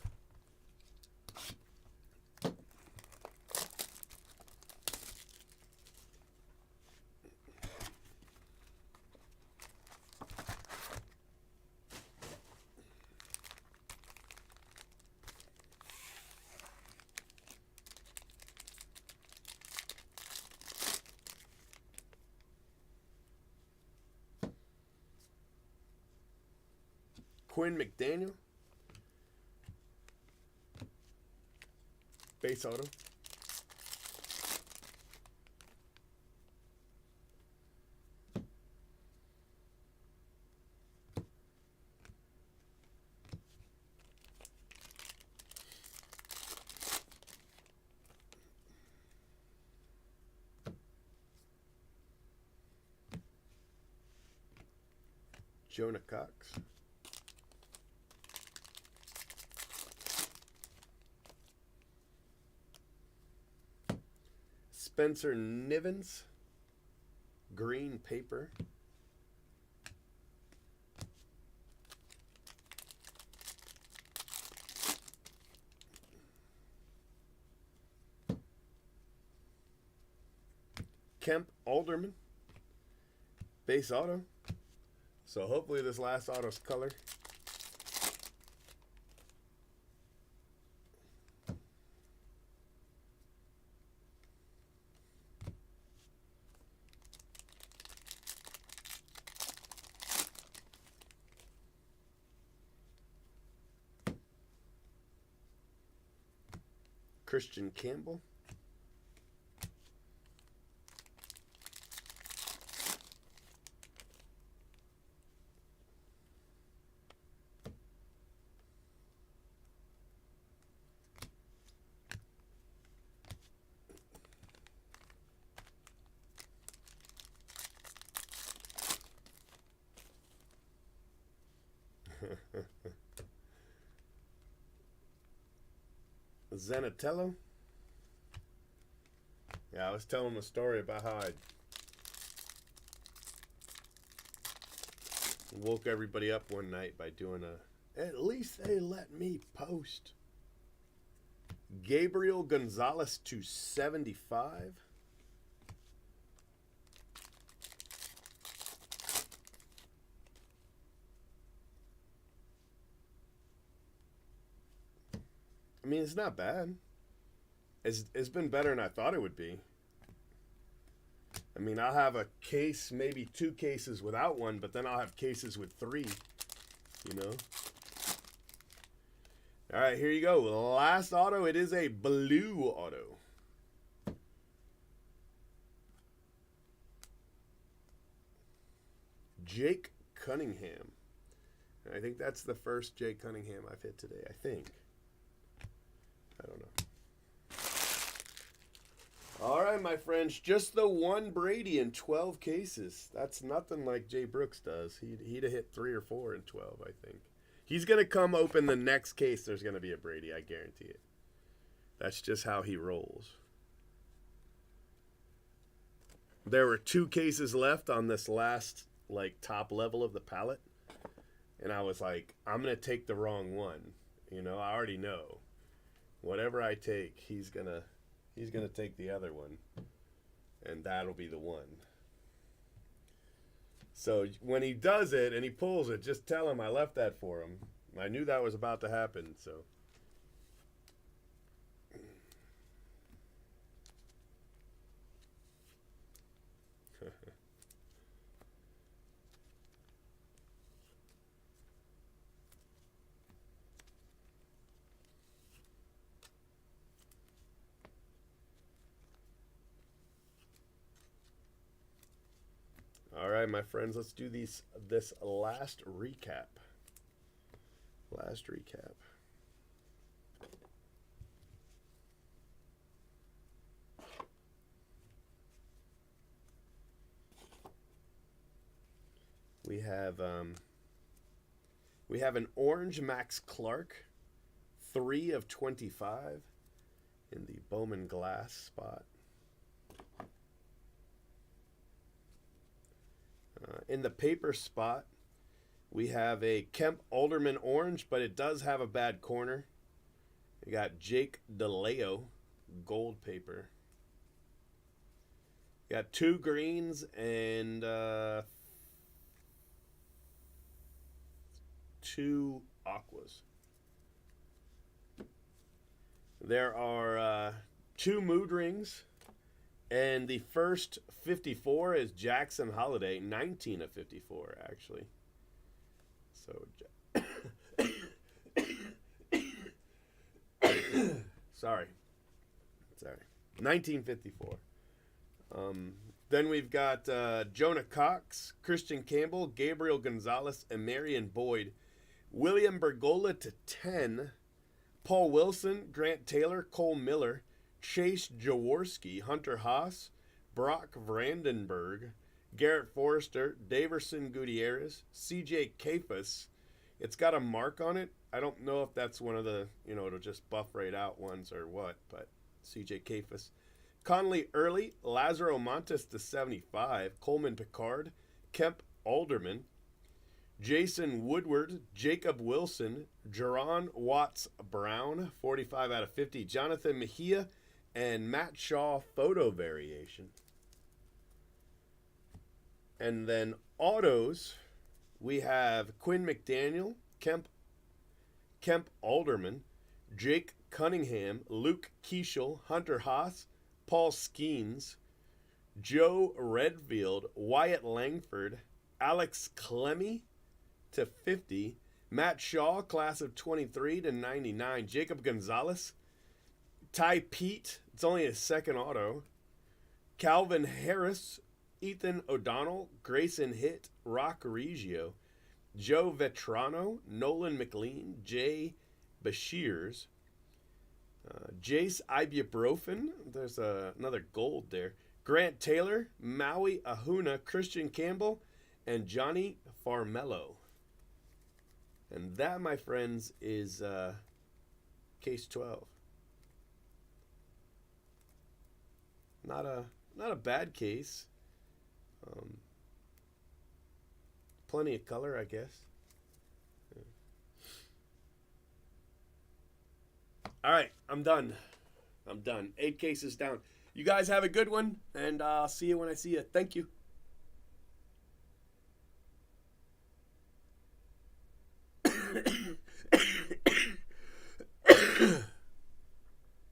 Quinn McDaniel. Base auto. Jonah Cox. Spencer Nivens. Green paper. Kemp Alderman. Base auto. So hopefully this last auto's color. Christian Campbell. Zanatello. Yeah, I was telling him a story about how I woke everybody up one night by doing at least they let me post. Gabriel Gonzalez to 75. I mean, it's not bad. It's been better than I thought it would be. I mean, I'll have a case, maybe 2 cases without one, but then I'll have cases with 3, you know. All right, here you go. Last auto. It is a blue auto. Jake Cunningham. I think that's the first Jake Cunningham I've hit today, I think. I don't know. All right, my friends, just the one Brady in 12 cases. That's nothing like Jay Brooks does. He'd have hit 3 or 4 in 12, I think. He's going to come open the next case. There's going to be a Brady, I guarantee it. That's just how he rolls. There were 2 cases left on this last, like, top level of the palette. And I was like, I'm going to take the wrong one. You know, I already know. Whatever I take, he's gonna take the other one, and that'll be the one. So when he does it and he pulls it, just tell him I left that for him. I knew that was about to happen, so. All right, my friends, let's do this last recap. We have an orange Max Clark, 3 of 25 in the Bowman glass spot. In the paper spot, we have a Kemp Alderman orange, but it does have a bad corner. We got Jake DeLeo, gold paper. We got 2 greens and 2 aquas. There are 2 mood rings. And the first 54 is Jackson Holiday, 19 of 54, actually. So, sorry. 1954. Then we've got Jonah Cox, Christian Campbell, Gabriel Gonzalez, and Marion Boyd. William Bergola to 10. Paul Wilson, Grant Taylor, Cole Miller, Chase Jaworski, Hunter Haas, Brock Brandenburg, Garrett Forrester, Daverson Gutierrez, CJ Cephas. It's got a mark on it. I don't know if that's one of the, it'll just buff right out ones or what, but CJ Cephas. Conley Early, Lazaro Montes to 75, Coleman Picard, Kemp Alderman, Jason Woodward, Jacob Wilson, Jerron Watts Brown, 45 out of 50, Jonathan Mejia, and Matt Shaw photo variation. And then autos, we have Quinn McDaniel, Kemp Alderman, Jake Cunningham, Luke Keishel, Hunter Haas, Paul Skeens, Joe Redfield, Wyatt Langford, Alex Clemmy to 50, Matt Shaw, class of 23 to 99, Jacob Gonzalez, Ty Pete, it's only his second auto. Calvin Harris, Ethan O'Donnell, Grayson Hitt, Rock Reggio, Joe Vetrano, Nolan McLean, Jay Bashirs, Jace Ibuprofen, there's another gold there, Grant Taylor, Maui Ahuna, Christian Campbell, and Johnny Farmello. And that, my friends, is case 12. Not a bad case. Plenty of color, I guess. All right, I'm done. 8 cases down. You guys have a good one, and I'll see you when I see you. Thank you.